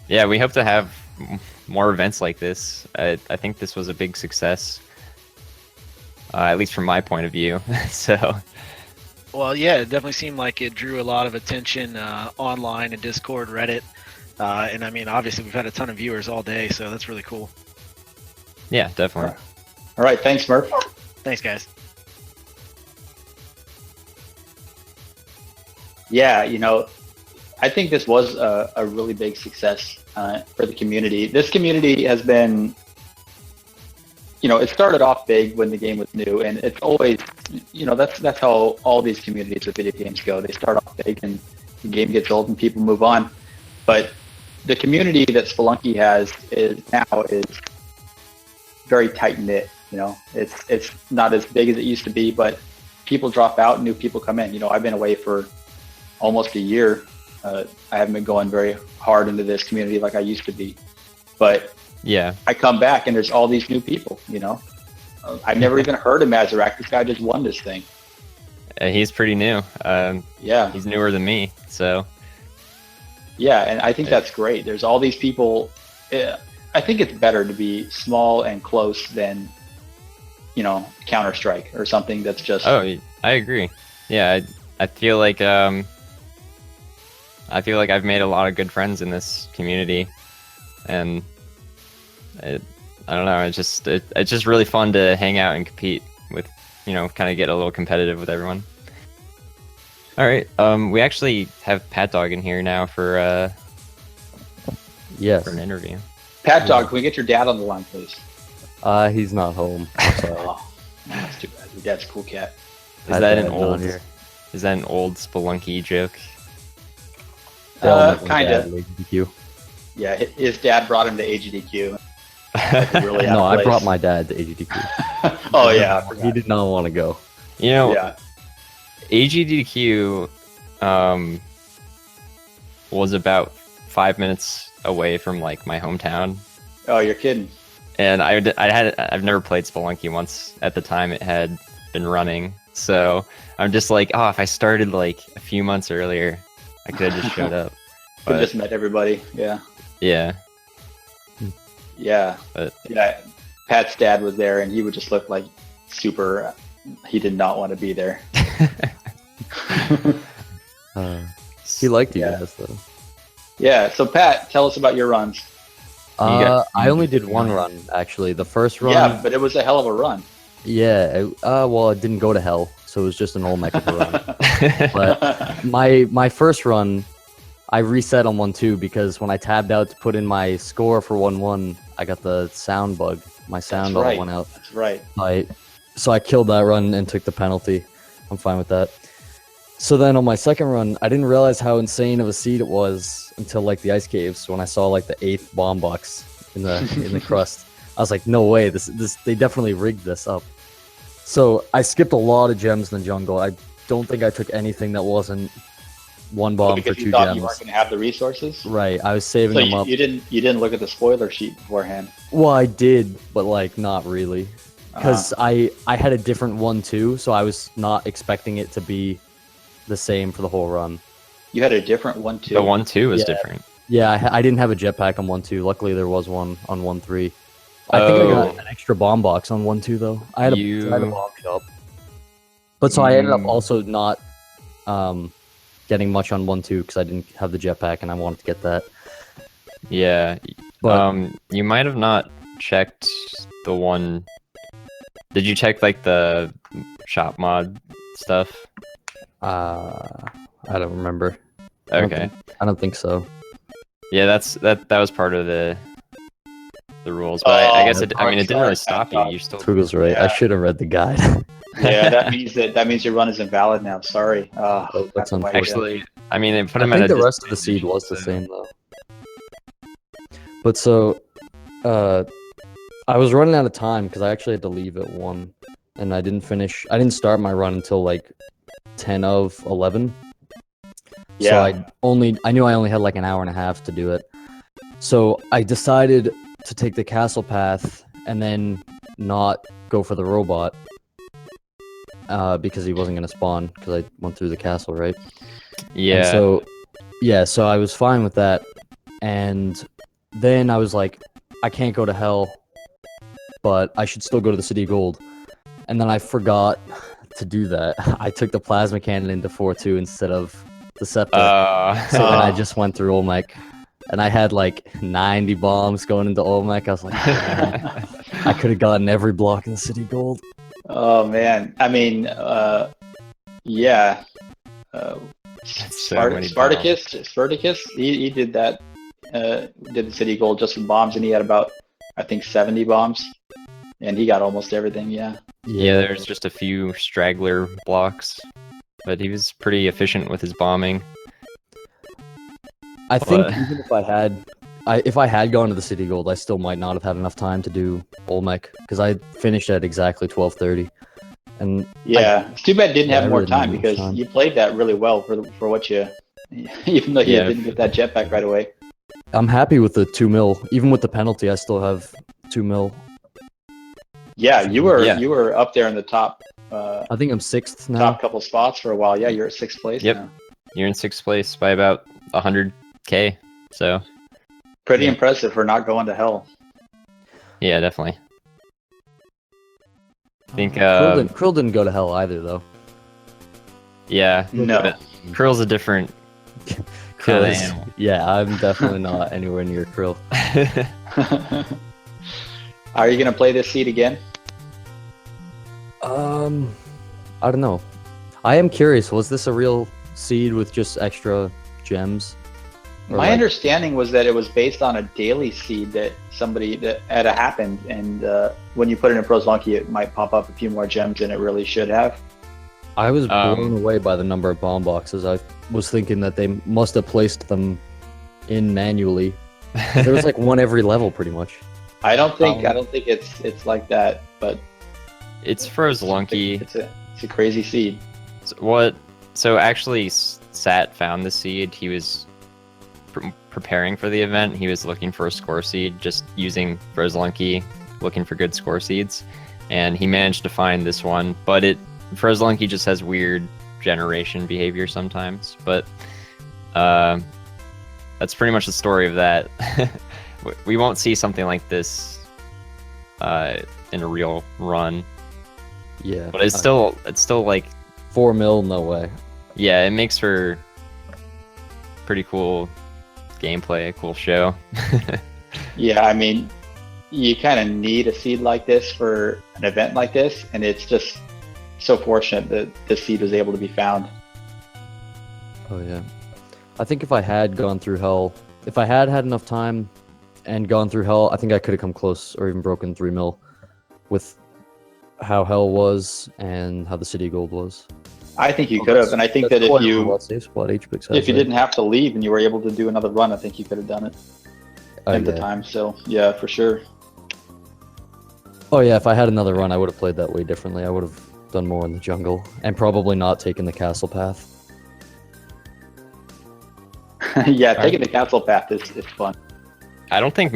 Yeah, we hope to have more events like this. I think this was a big success, at least from my point of view. So, Well, yeah, it definitely seemed like it drew a lot of attention online and Discord, Reddit. And I mean, obviously, we've had a ton of viewers all day, so that's really cool. yeah, definitely. All right, thanks, Murph. Thanks, guys. Yeah, you know, I think this was a really big success for the community. This community has been, you know, it started off big when the game was new, and it's always, you know, that's how all these communities of video games go. They start off big, and the game gets old, and people move on. But the community that Spelunky has is very tight knit. You know, it's not as big as it used to be, but people drop out, new people come in. You know, I've been away for almost a year. I haven't been going very hard into this community like I used to be, but Yeah, I come back and there's all these new people. You know, I've never even heard of Mazarak. This guy just won this thing. he's pretty new. Yeah, He's newer than me, so yeah, and I think that's great. There's all these people. I think it's better to be small and close than, you know, Counter-Strike or something that's just. oh, I agree. Yeah, I feel like I've made a lot of good friends in this community, and I don't know. It's just really fun to hang out and compete with, you know, kind of get a little competitive with everyone. All right, we actually have Pat Dog in here now for Yes. an interview. Pat Dog, can we get your dad on the line, please? He's not home. I'm sorry. Oh, that's too bad. Your dad's a cool cat. Is that an Dad's not old? here. Is that an old Spelunky joke? Kinda. AGDQ. Yeah, his dad brought him to AGDQ. Like, really out No, of I place. brought my dad to AGDQ. Oh yeah, I He forgot. did not want to go. You know, Yeah, AGDQ was about 5 minutes away from like my hometown, oh, you're kidding. and I've never played Spelunky once at the time it had been running, so I'm just like, oh, if I started like a few months earlier, I could have just showed up. We But just met everybody. Yeah, yeah, yeah, but yeah. Pat's dad was there, and he would just look like super. He did not want to be there. He liked you Yeah. guys though. Yeah. So Pat, tell us about your runs. I only did one run actually. The first run. Yeah, but it was a hell of a run. Yeah. Well, it didn't go to hell, so it was just an old mecha run. But my first run, I reset on 1-2 because when I tabbed out to put in my score for 1-1, I got the sound bug. My sound all right. went out. That's right. So I killed that run and took the penalty. I'm fine with that. So then on my second run, I didn't realize how insane of a seed it was until like the ice caves when I saw like the 8th bomb box in the crust. I was like, no way, this they definitely rigged this up. So I skipped a lot of gems in the jungle. I don't think I took anything that wasn't one bomb because for you 2 thought gems. you weren't going to have the resources. Right, I was saving So them up. you didn't look at the spoiler sheet beforehand. Well, I did, but like not really, because Uh-huh. I had a different 1-2, so I was not expecting it to be the same for the whole run. You had a different one too. the 1-2 is Yeah. different. Yeah, I didn't have a jetpack on 1-2. Luckily, there was one on 1-3. I think I got an extra bomb box on 1-2 though. I had a bomb shop, but so I ended up also not getting much on 1-2 because I didn't have the jetpack and I wanted to get that. Yeah, But you might have not checked the one. Did you check like the shop mod stuff? I don't remember. Okay. I don't think so. Yeah, that was part of the rules, but I guess it didn't really stop you. You still. Tugel's right. I Yeah. should have read the guide. Yeah, that means your run is invalid now. Sorry. That's unfortunate. Actually, I mean, they put I him at think a the rest of the seed was the same though. But so, I was running out of time because I actually had to leave at 1, and I didn't finish. I didn't start my run until like 10 of 11. Yeah. So I knew I only had like an hour and a half to do it. So I decided to take the castle path and then not go for the robot because he wasn't going to spawn because I went through the castle, right? Yeah. And so I was fine with that. And then I was like, I can't go to hell, but I should still go to the City of Gold. And then I forgot to do that. I took the plasma cannon into 4-2 instead of the scepter. So then I just went through Olmec. And I had like 90 bombs going into Olmec. I was like, man, I could have gotten every block in the City of Gold. Oh man, I mean, yeah. So many Spartacus, he did that. Did the City Gold just with bombs, and he had about, I think, 70 bombs, and he got almost everything. Yeah. Yeah, there's just a few straggler blocks, but he was pretty efficient with his bombing. I think even if I had gone to the City Gold, I still might not have had enough time to do Olmec because I finished at exactly 12:30. And yeah, it's too bad didn't have more really time didn't have because time. you played that really well for what you, even though you didn't get that jetpack right away. I'm happy with the 2 mil. Even with the penalty, I still have 2 mil. Yeah, you were up there in the top. I think I'm 6th now. Top couple spots for a while. Yeah, you're at 6th place. Yep, now. You're in 6th place by about 100K. So pretty impressive for not going to hell. Yeah, definitely. I think Krill didn't go to hell either, though. Yeah. No. Krill's a different Krill kinda is, animal. yeah, I'm definitely not anywhere near Krill. Are you gonna play this seed again? I don't know. I am curious. Was this a real seed with just extra gems? Or My like- understanding was that it was based on a daily seed that had happened, and when you put it in Pros Lunky, it might pop up a few more gems than it really should have. I was blown away by the number of bomb boxes. I was thinking that they must have placed them in manually. There was like one every level, pretty much. I don't think it's like that, but it's Froze Lunky. It's a crazy seed. So actually, Sat found the seed. He was preparing for the event. He was looking for a score seed, just using Froze Lunky, looking for good score seeds, and he managed to find this one. But Froze Lunky just has weird generation behavior sometimes. But that's pretty much the story of that. We won't see something like this in a real run. Yeah, but it's still like 4 mil, no way. Yeah, it makes for pretty cool gameplay, a cool show. Yeah, I mean, you kind of need a seed like this for an event like this, and it's just so fortunate that this seed was able to be found. Oh yeah, I think if I had gone through hell, if I had enough time and gone through hell, I think I could have come close or even broken 3 mil with how hell was and how the City of Gold was. I think you could have, and I think that if you didn't have to leave and you were able to do another run, I think you could have done it at the time. So yeah, for sure. Oh yeah, if I had another run, I would have played that way differently. I would have done more in the jungle and probably not taken the castle path. Yeah, taking the castle path is fun. I don't think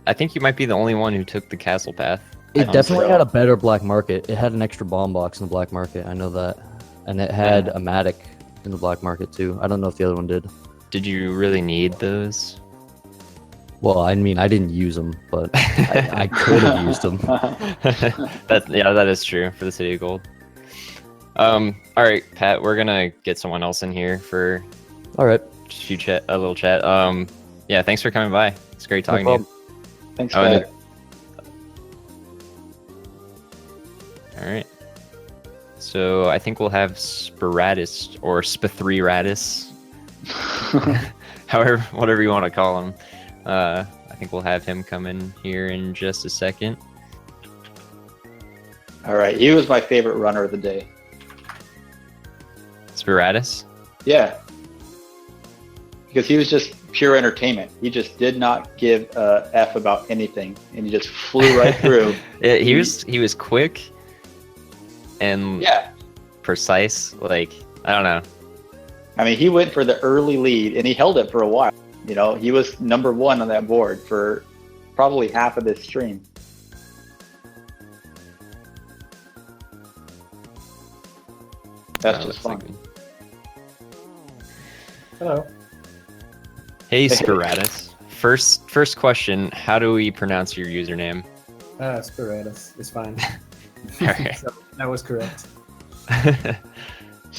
I think you might be the only one who took the castle path. It definitely had a better black market. It had an extra bomb box in the black market. I know that. And it had a Matic in the black market too. I don't know if the other one did. Did you really need those? Well, I mean, I didn't use them, but I could have used them. That is true for the City of Gold. All right, Pat, we're gonna get someone else in here for. All right. A little chat. Yeah, thanks for coming by. It's great talking to you. Thanks, Pat. All right. So I think we'll have Spiratus or Spithreeratus however, whatever you want to call him. I think we'll have him come in here in just a second. All right, he was my favorite runner of the day. Spiratus? Yeah. Because he was just pure entertainment. He just did not give a F about anything, and he just flew right through. Yeah, he was quick and Yeah. precise. Like, I don't know. I mean, he went for the early lead, and he held it for a while. You know, he was number one on that board for probably half of this stream. That's just fun. Hello. Hey, Spiratus. First question, how do we pronounce your username? Spiratus. It's fine. Alright. So, that was correct.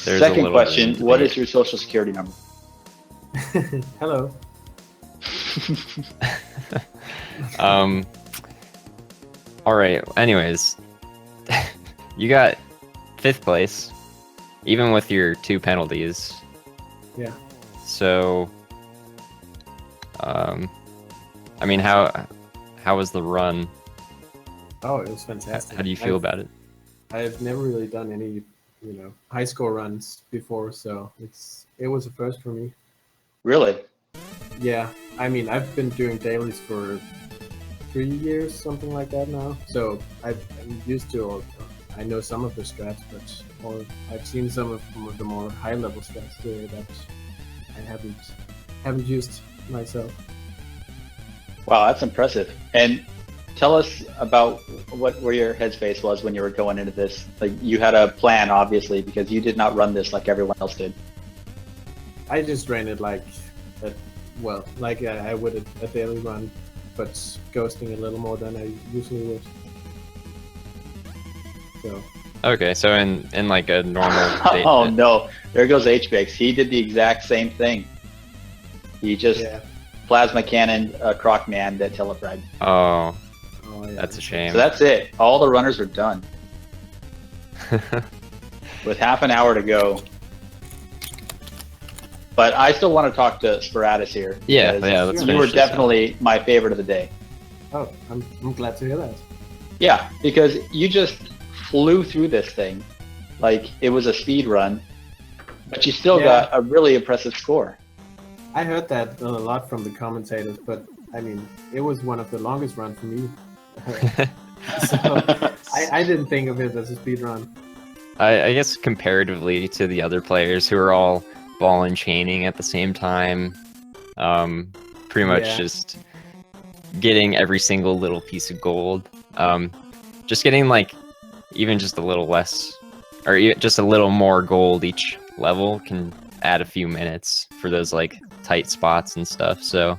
There's Second question, what is your social security number? Hello. All right. Anyways, you got 5th place, even with your 2 penalties. Yeah. So, I mean, how was the run? Oh, it was fantastic. How do you feel about it? I've never really done any, high score runs before, so it was a first for me. Really? Yeah, I mean, I've been doing dailies for 3 years, something like that now. So I'm used to. I know some of the strats, but I've seen some of the more high-level strats that I haven't used myself. Wow, that's impressive. And tell us about where your headspace was when you were going into this. Like, you had a plan, obviously, because you did not run this like everyone else did. I just ran it like I would a daily run, but ghosting a little more than I usually would. So. Okay, so in like a normal day. Oh no, there goes H-Bakes. He did the exact same thing. He just plasma cannon Croc Man that telefrag. Oh, yeah. That's a shame. So that's it. All the runners are done. With half an hour to go. But I still want to talk to Spiratus here. Yeah, let's you finish were this definitely my favorite of the day. Oh, I'm glad to hear that. Yeah, because you just flew through this thing like it was a speed run, but you still got a really impressive score. I heard that a lot from the commentators, but I mean, it was one of the longest runs for me. So I didn't think of it as a speed run. I guess comparatively to the other players who are all ball and chaining at the same time, pretty much just getting every single little piece of gold. Just getting like even just a little less, or just a little more gold each level can add a few minutes for those like tight spots and stuff. So,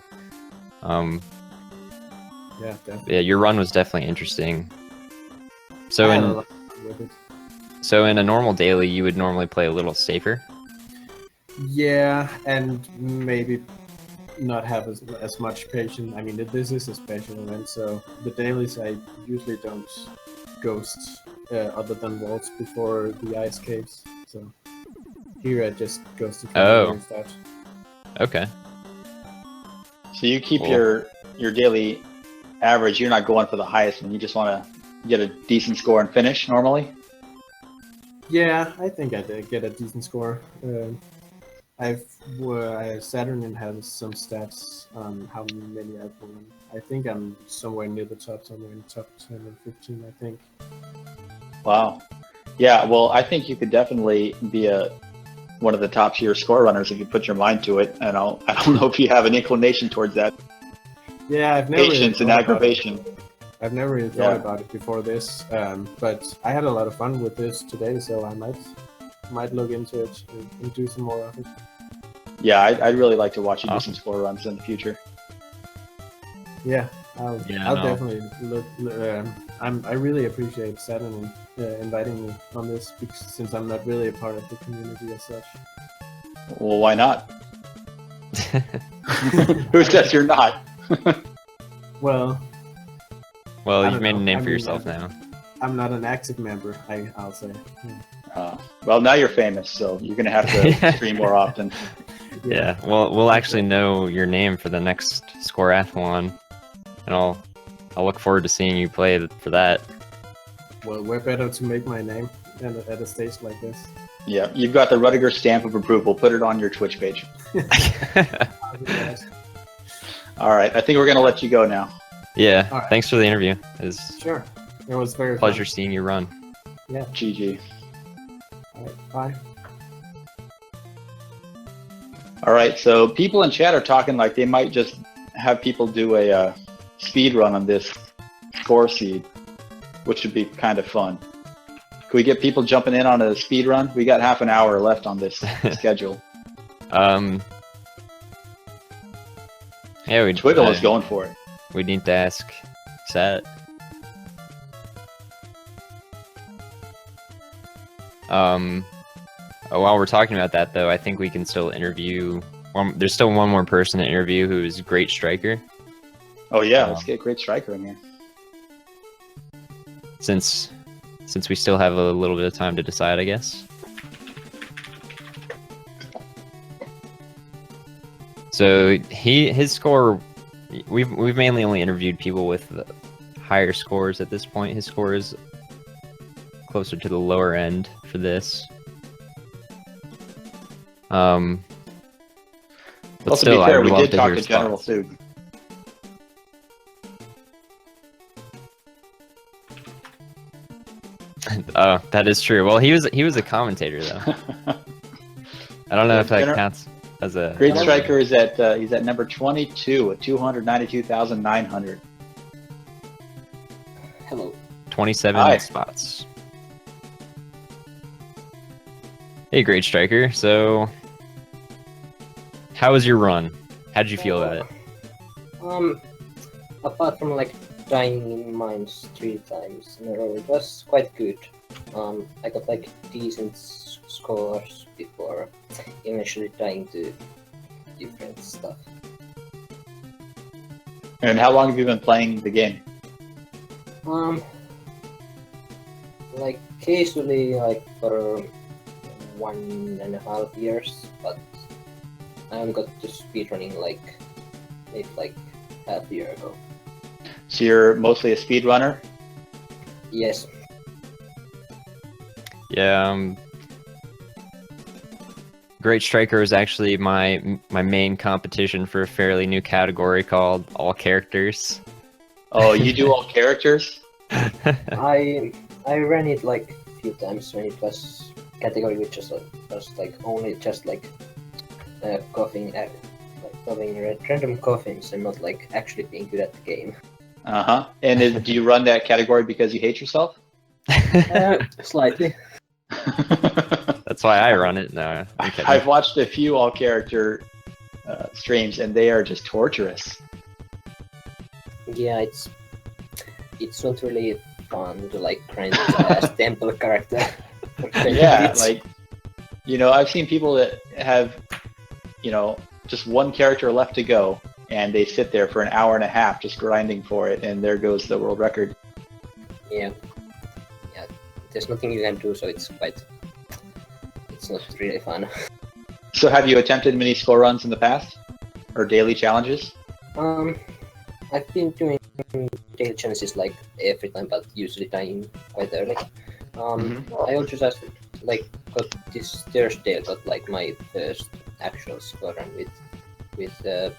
definitely. your run was definitely interesting. So in a normal daily, you would normally play a little safer. Yeah, and maybe not have as much patience. I mean, this is a special event, so the dailies I usually don't ghost other than walls before the ice caves. So here I just ghosted. Instead. Okay. So you keep your daily average. You're not going for the highest one. You just want to get a decent score and finish normally. Yeah, I think I did get a decent score. Saturn has some stats on how many I've won. I think I'm somewhere near the top, somewhere in the top 10 or 15, I think. Wow. Yeah, well, I think you could definitely be one of the top tier score runners if you put your mind to it. And I don't know if you have an inclination towards that. Yeah, I've never patience and aggravation. I've never really thought about it before this, but I had a lot of fun with this today, so I might look into it and do some more of it. Yeah, I'd really like to watch you do some score runs in the future. Yeah, I'll definitely look. I really appreciate Saturn inviting me on this, because since I'm not really a part of the community as such. Well, why not? Who says you're not? Well, you've made a name for yourself now. I'm not an active member, I'll say. Well, now you're famous, so you're going to have to stream more often. Yeah. Well, we'll actually know your name for the next Scoreathlon, and I'll look forward to seeing you play for that. Well, we're better to make my name at a stage like this. Yeah, you've got the Rudiger stamp of approval. Put it on your Twitch page. All right, I think we're gonna let you go now. Yeah. All right. Thanks for the interview. It was Sure. It was very a pleasure fun. seeing you run. Yeah. GG. All right, bye. All right, so people in chat are talking like they might just have people do a speed run on this score seed, which would be kind of fun. Can we get people jumping in on a speed run? We got half an hour left on this schedule. Yeah, Twiggle is going for it. We need to ask Sat. While we're talking about that, though, I think we can still interview. There's still one more person to interview who's Great Striker. Oh yeah, let's get Great Striker in here. Since we still have a little bit of time to decide, I guess. So his score, we've mainly only interviewed people with higher scores at this point. His score is closer to the lower end for this. But Well, still, to be fair, I would we love did to talk hear to his General thoughts. Thug. Oh, that is true. Well, he was a commentator though. I don't know if that counts as a Great Striker is at he's at number 22 at 292,900. Hello. 27 Hi. spots. Hey, Great Striker. So, how was your run? How did you feel about it? Apart from like dying in mines 3 times in a row, it was quite good. I got like decent scores before eventually dying to different stuff. And how long have you been playing the game? Like casually, like for 1.5 years, but I haven't got to speedrunning like maybe like half a year ago. So you're mostly a speedrunner? Yes. Yeah. Great Striker is actually my main competition for a fairly new category called All Characters. Oh, you do all characters? I ran it like a few times when it was category which was like only just like coughing like coughing random coughings and not like actually being good at the game. Uh-huh. And do you run that category because you hate yourself? Slightly. That's why I run it. No, I'm kidding. I've watched a few all character streams and they are just torturous. Yeah, it's not really fun to like grind as temple character. Yeah, like, you know, I've seen people that have, you know, just one character left to go and they sit there for an hour and a half just grinding for it, and there goes the world record. Yeah, there's nothing you can do, so it's not really fun. So have you attempted many score runs in the past? Or daily challenges? I've been doing daily challenges like every time, but usually dying quite early. I also just like got this Thursday, I got like my first actual score run with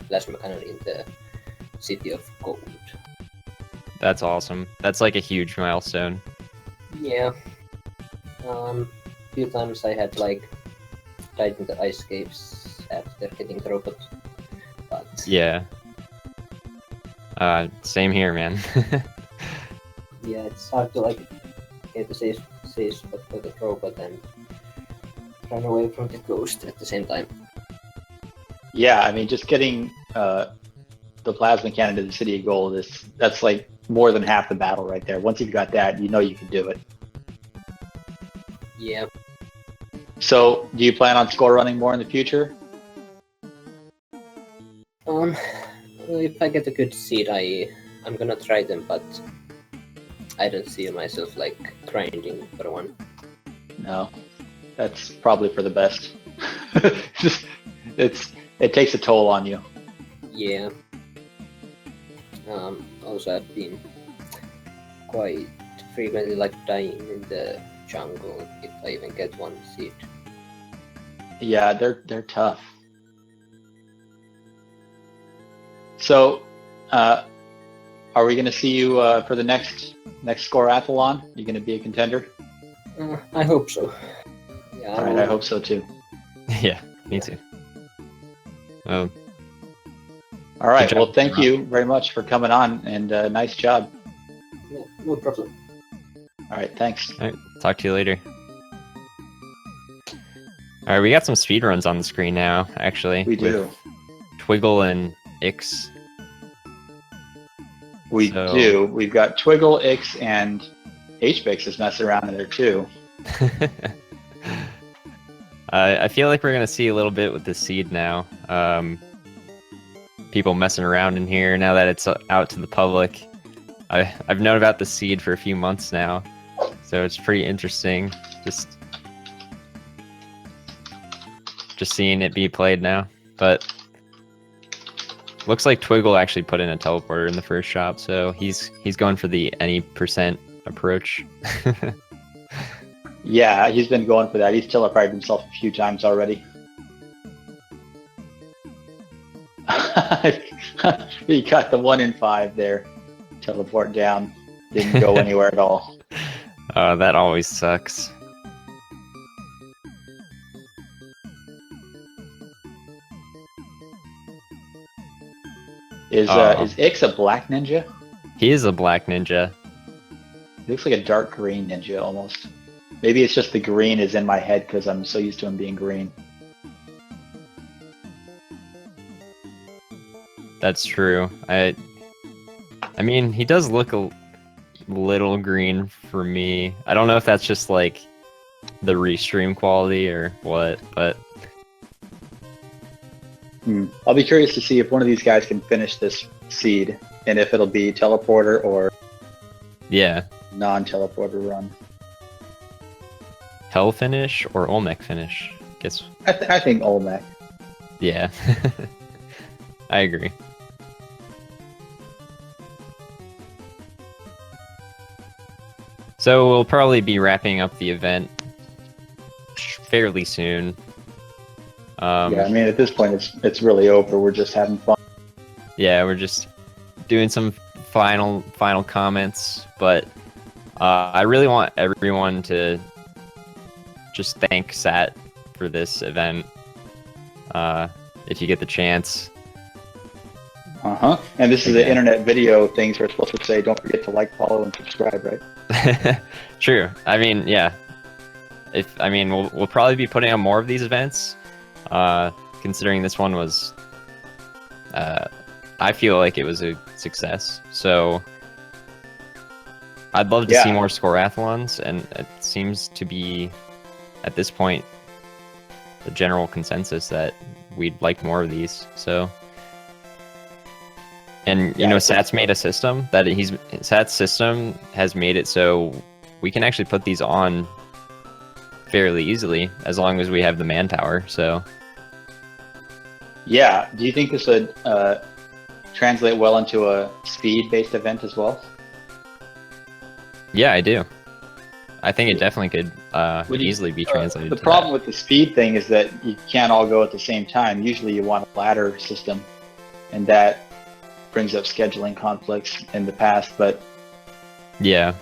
plasma cannon in the city of gold. That's awesome. That's like a huge milestone. Yeah. Few times I had like died in the ice caves after getting the robot, but Yeah. Same here, man. yeah, it's hard to like get the safe spot for the robot and run away from the ghost at the same time. Yeah, I mean, just getting the plasma cannon to the city of gold, that's like more than half the battle right there. Once you've got that, you know you can do it. Yeah. So, do you plan on score running more in the future? If I get a good seed, I'm gonna try them, but I don't see myself like grinding for one. No, that's probably for the best. it takes a toll on you. Yeah. Also, I've been quite frequently like dying in the jungle if I even get one seed. Yeah, they're tough. So, are we going to see you for the next Scoreathlon? You going to be a contender? I hope so. Yeah, All right, I hope so too. Yeah, me too. All right. Good Well, job, thank Rob. you very much for coming on, and nice job. Yeah, no problem. All right, thanks. All right, talk to you later. All right, we got some speed runs on the screen now. Actually, We do. with Twiggle and Ix. We do. We've got Twiggle, Ix, and HBix is messing around in there too. I feel like we're gonna see a little bit with the seed now. People messing around in here now that it's out to the public. I've known about the seed for a few months now, so it's pretty interesting. Just seeing it be played now. But looks like Twiggle actually put in a teleporter in the first shop, so he's going for the any % approach. Yeah, he's been going for that. He's teleported himself a few times already. He got the 1 in 5 there. Teleport down. Didn't go anywhere at all. That always sucks. Is Ix a black ninja? He is a black ninja. He looks like a dark green ninja almost. Maybe it's just the green is in my head because I'm so used to him being green. That's true. I mean, he does look a little green for me. I don't know if that's just like the restream quality or what, but I'll be curious to see if one of these guys can finish this seed and if it'll be teleporter or yeah, non-teleporter run. Hell finish or Olmec finish? Guess. I think Olmec. Yeah, I agree. So we'll probably be wrapping up the event fairly soon. Yeah, I mean at this point it's really over. We're just having fun. Yeah, we're just doing some final comments, but I really want everyone to just thank Sat for this event. If you get the chance. And this is an internet video thing, so we're supposed to say don't forget to like, follow, and subscribe, right? True. I mean, yeah. We'll probably be putting on more of these events. Considering this one was, I feel like it was a success. So I'd love to see more Scoreathlons, and it seems to be, at this point, the general consensus that we'd like more of these. So, and you know, Sat's made a system that Sat's system has made it so we can actually put these on fairly easily as long as we have the manpower. So, yeah. Do you think this would translate well into a speed-based event as well? Yeah, I do. I think it definitely could easily be translated. The problem with the speed thing is that you can't all go at the same time. Usually you want a ladder system, and that brings up scheduling conflicts in the past. But yeah,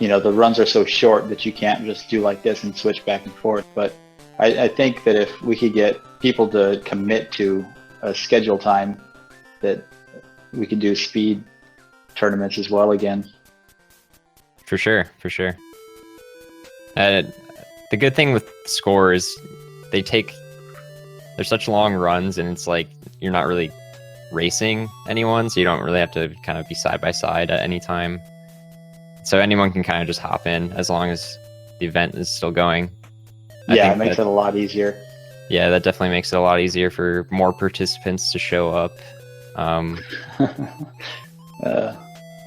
you know, the runs are so short that you can't just do like this and switch back and forth. But I think that if we could get people to commit to a schedule time, that we could do speed tournaments as well again. For sure. The good thing with Score is they're such long runs, and it's like you're not really racing anyone, so you don't really have to kind of be side by side at any time. So anyone can kind of just hop in as long as the event is still going. Yeah, it makes it a lot easier. Yeah, that definitely makes it a lot easier for more participants to show up.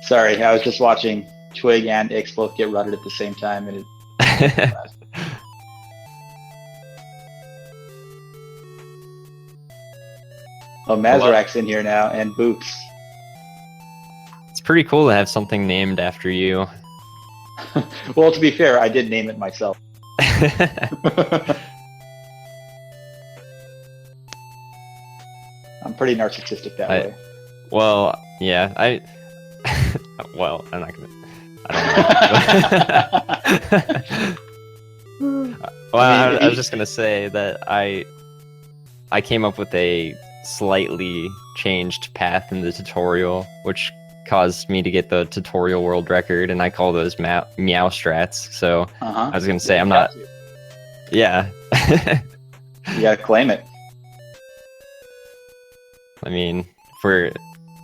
Sorry, I was just watching Twig and Ix both get rutted at the same time, and Oh, Mazarak's in here now, and Boots. It's pretty cool to have something named after you. Well, to be fair, I did name it myself. I'm pretty narcissistic that way. Well, yeah, well, I'm not gonna. I don't know. Well, I was just gonna say that I came up with a slightly changed path in the tutorial, which caused me to get the tutorial world record, and I call those meow strats. So I was gonna say I'm not. Yeah. You gotta claim it. I mean, if we're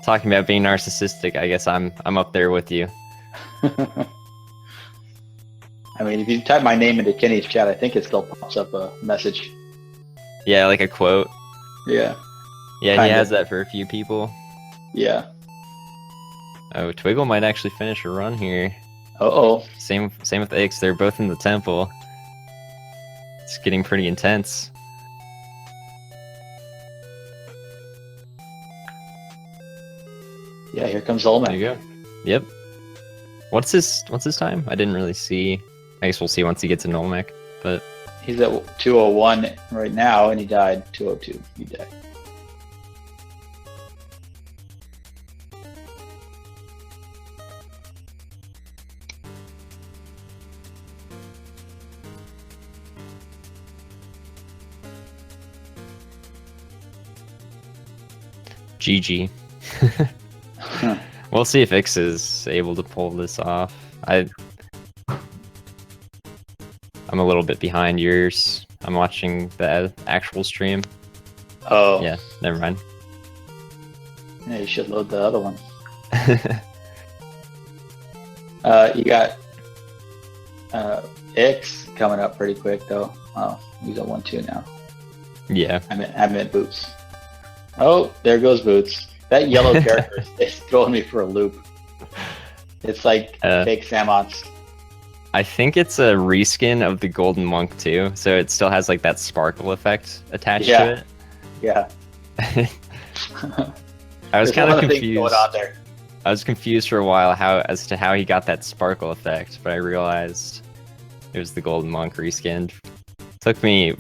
talking about being narcissistic, I guess I'm up there with you. I mean, if you type my name into Kenny's chat, I think it still pops up a message. Yeah, like a quote. Yeah. Yeah, Kinda. he has that for a few people. Yeah. Oh, Twiggle might actually finish a run here. Uh-oh. Same with Ix. They're both in the temple. It's getting pretty intense. Yeah, here comes Olmec. There you go. Yep. What's his time? I didn't really see. I guess we'll see once he gets in Olmec, but He's at 201 right now, and he died 202. He died. GG. We'll see if Ix is able to pull this off. I'm a little bit behind yours. I'm watching the actual stream. Oh. Yeah, never mind. Yeah, you should load the other one. You got Ix coming up pretty quick, though. Oh, you got 1-2 now. Yeah. I meant Boots. Oh, there goes Boots. That yellow character is throwing me for a loop. It's like fake Samots. I think it's a reskin of the Golden Monk too, so it still has like that sparkle effect attached to it. Yeah. I was kind of things confused. going on there. I was confused for a while as to how he got that sparkle effect, but I realized it was the Golden Monk reskinned. Took me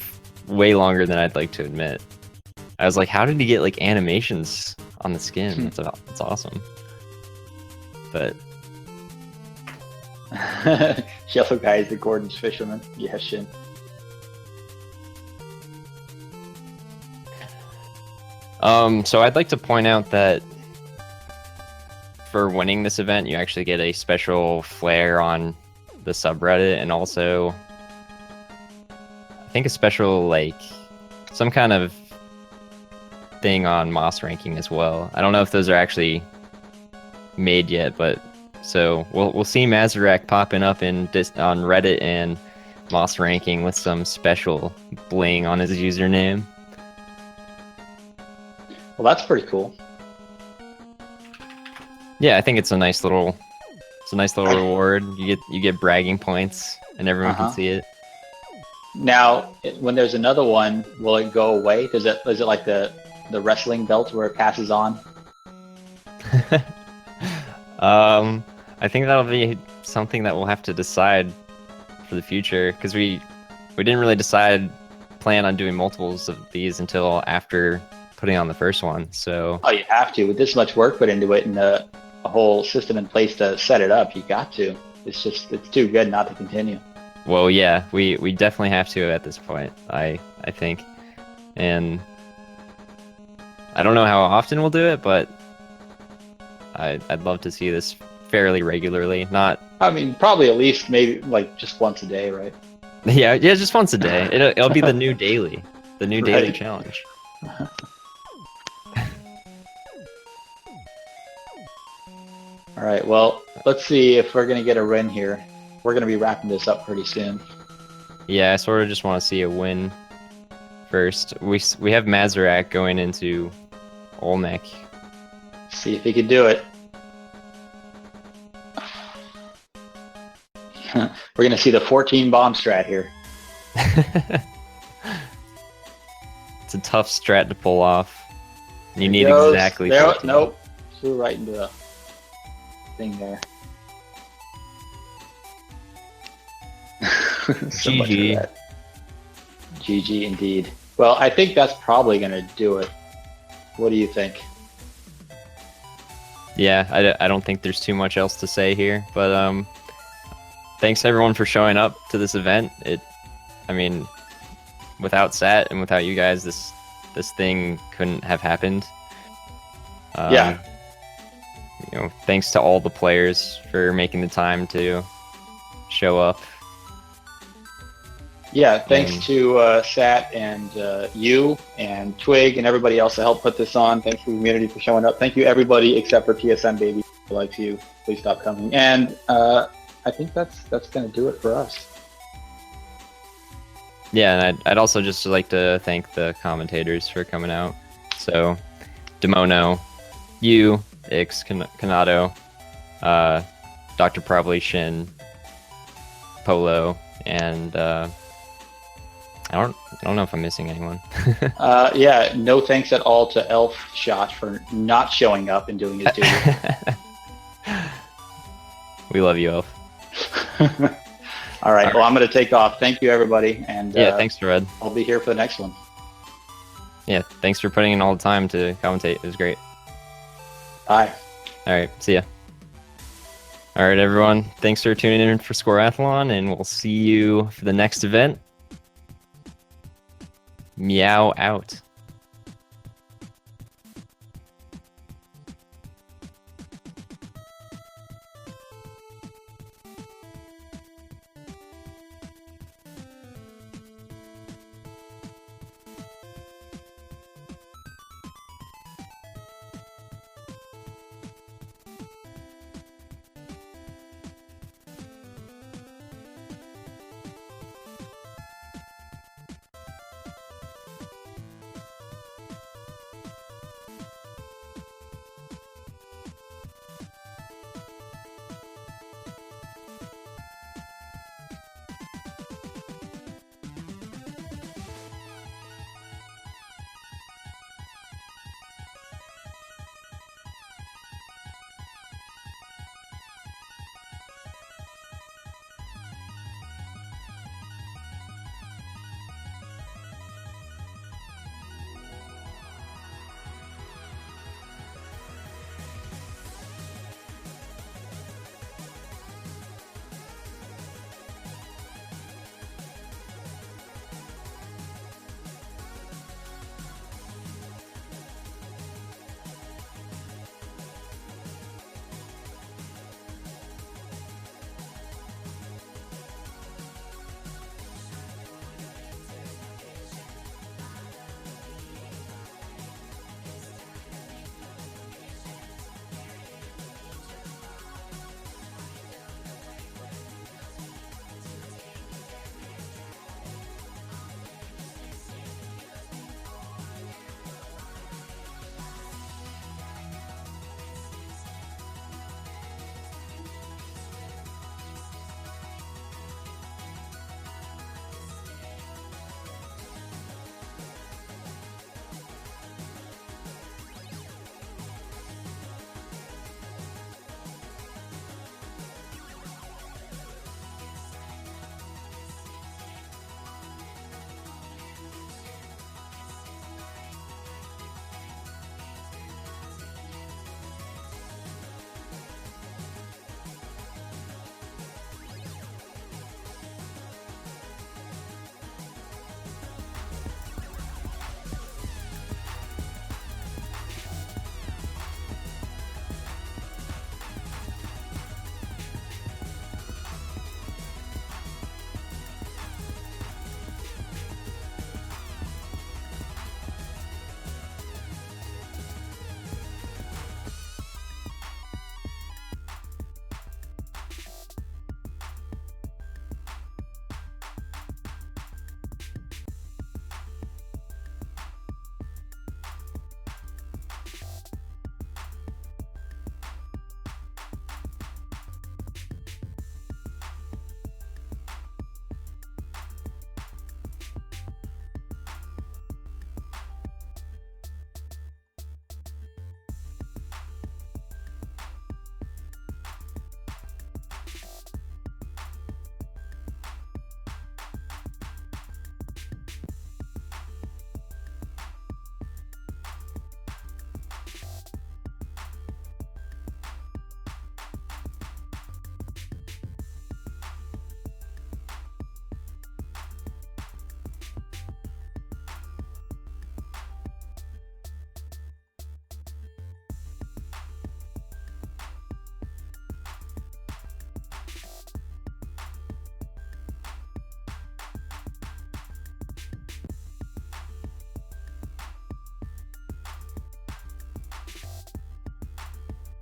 way longer than I'd like to admit. I was like, how did he get like animations on the skin? That's awesome. But Yellow guy is the Gordon's fisherman. Yes, Shin. So I'd like to point out that for winning this event, you actually get a special flare on the subreddit, and also I think a special like some kind of thing on Moss ranking as well. I don't know if those are actually made yet, but so we'll see Mazarak popping up on Reddit and Moss ranking with some special bling on his username. Well, that's pretty cool. Yeah, I think it's a nice little reward. You get bragging points, and everyone can see it. Now, when there's another one, will it go away? Is it like the wrestling belt where it passes on? I think that'll be something that we'll have to decide for the future, because we didn't really plan on doing multiples of these until after putting on the first one. So Oh, you have to. With this much work put into it and a whole system in place to set it up, you got to. It's too good not to continue. well, yeah, we definitely have to at this point. I think, and I don't know how often we'll do it, but I'd love to see this fairly regularly. Not, I mean, probably at least maybe like just once a day, right? yeah, just once a day. It'll be the new daily Right. challenge. All right, well, let's see if we're going to get a win here. We're going to be wrapping this up pretty soon. Yeah, I sort of just want to see a win first. We have Mazarak going into Olmec. See if he can do it. We're going to see the 14 bomb strat here. It's a tough strat to pull off. You need Goes. exactly There, 14. nope. Flew right into the thing there. So much for GG. that. GG indeed. Well, I think that's probably going to do it. What do you think? Yeah, I don't think there's too much else to say here, but thanks everyone for showing up to this event. I mean, without Sat and without you guys, this thing couldn't have happened. Yeah. You know, thanks to all the players for making the time to show up. Yeah, thanks to Sat and you and Twig and everybody else that helped put this on. Thanks to the community for showing up. Thank you everybody except for TSM Baby who likes you. Please stop coming. And I think that's going to do it for us. Yeah, and I'd also just like to thank the commentators for coming out. So, Demono, you, Ix, Kanado, Dr. Probably Shin, Polo, and I don't know if I'm missing anyone. Yeah, no thanks at all to Elf Shot for not showing up and doing his duty. We love you, Elf. All right, well, I'm going to take off. Thank you, everybody. And yeah, thanks, Red. I'll be here for the next one. Yeah, thanks for putting in all the time to commentate. It was great. Bye. All right, see ya. All right, everyone. Thanks for tuning in for Scoreathlon, and we'll see you for the next event. Meow out.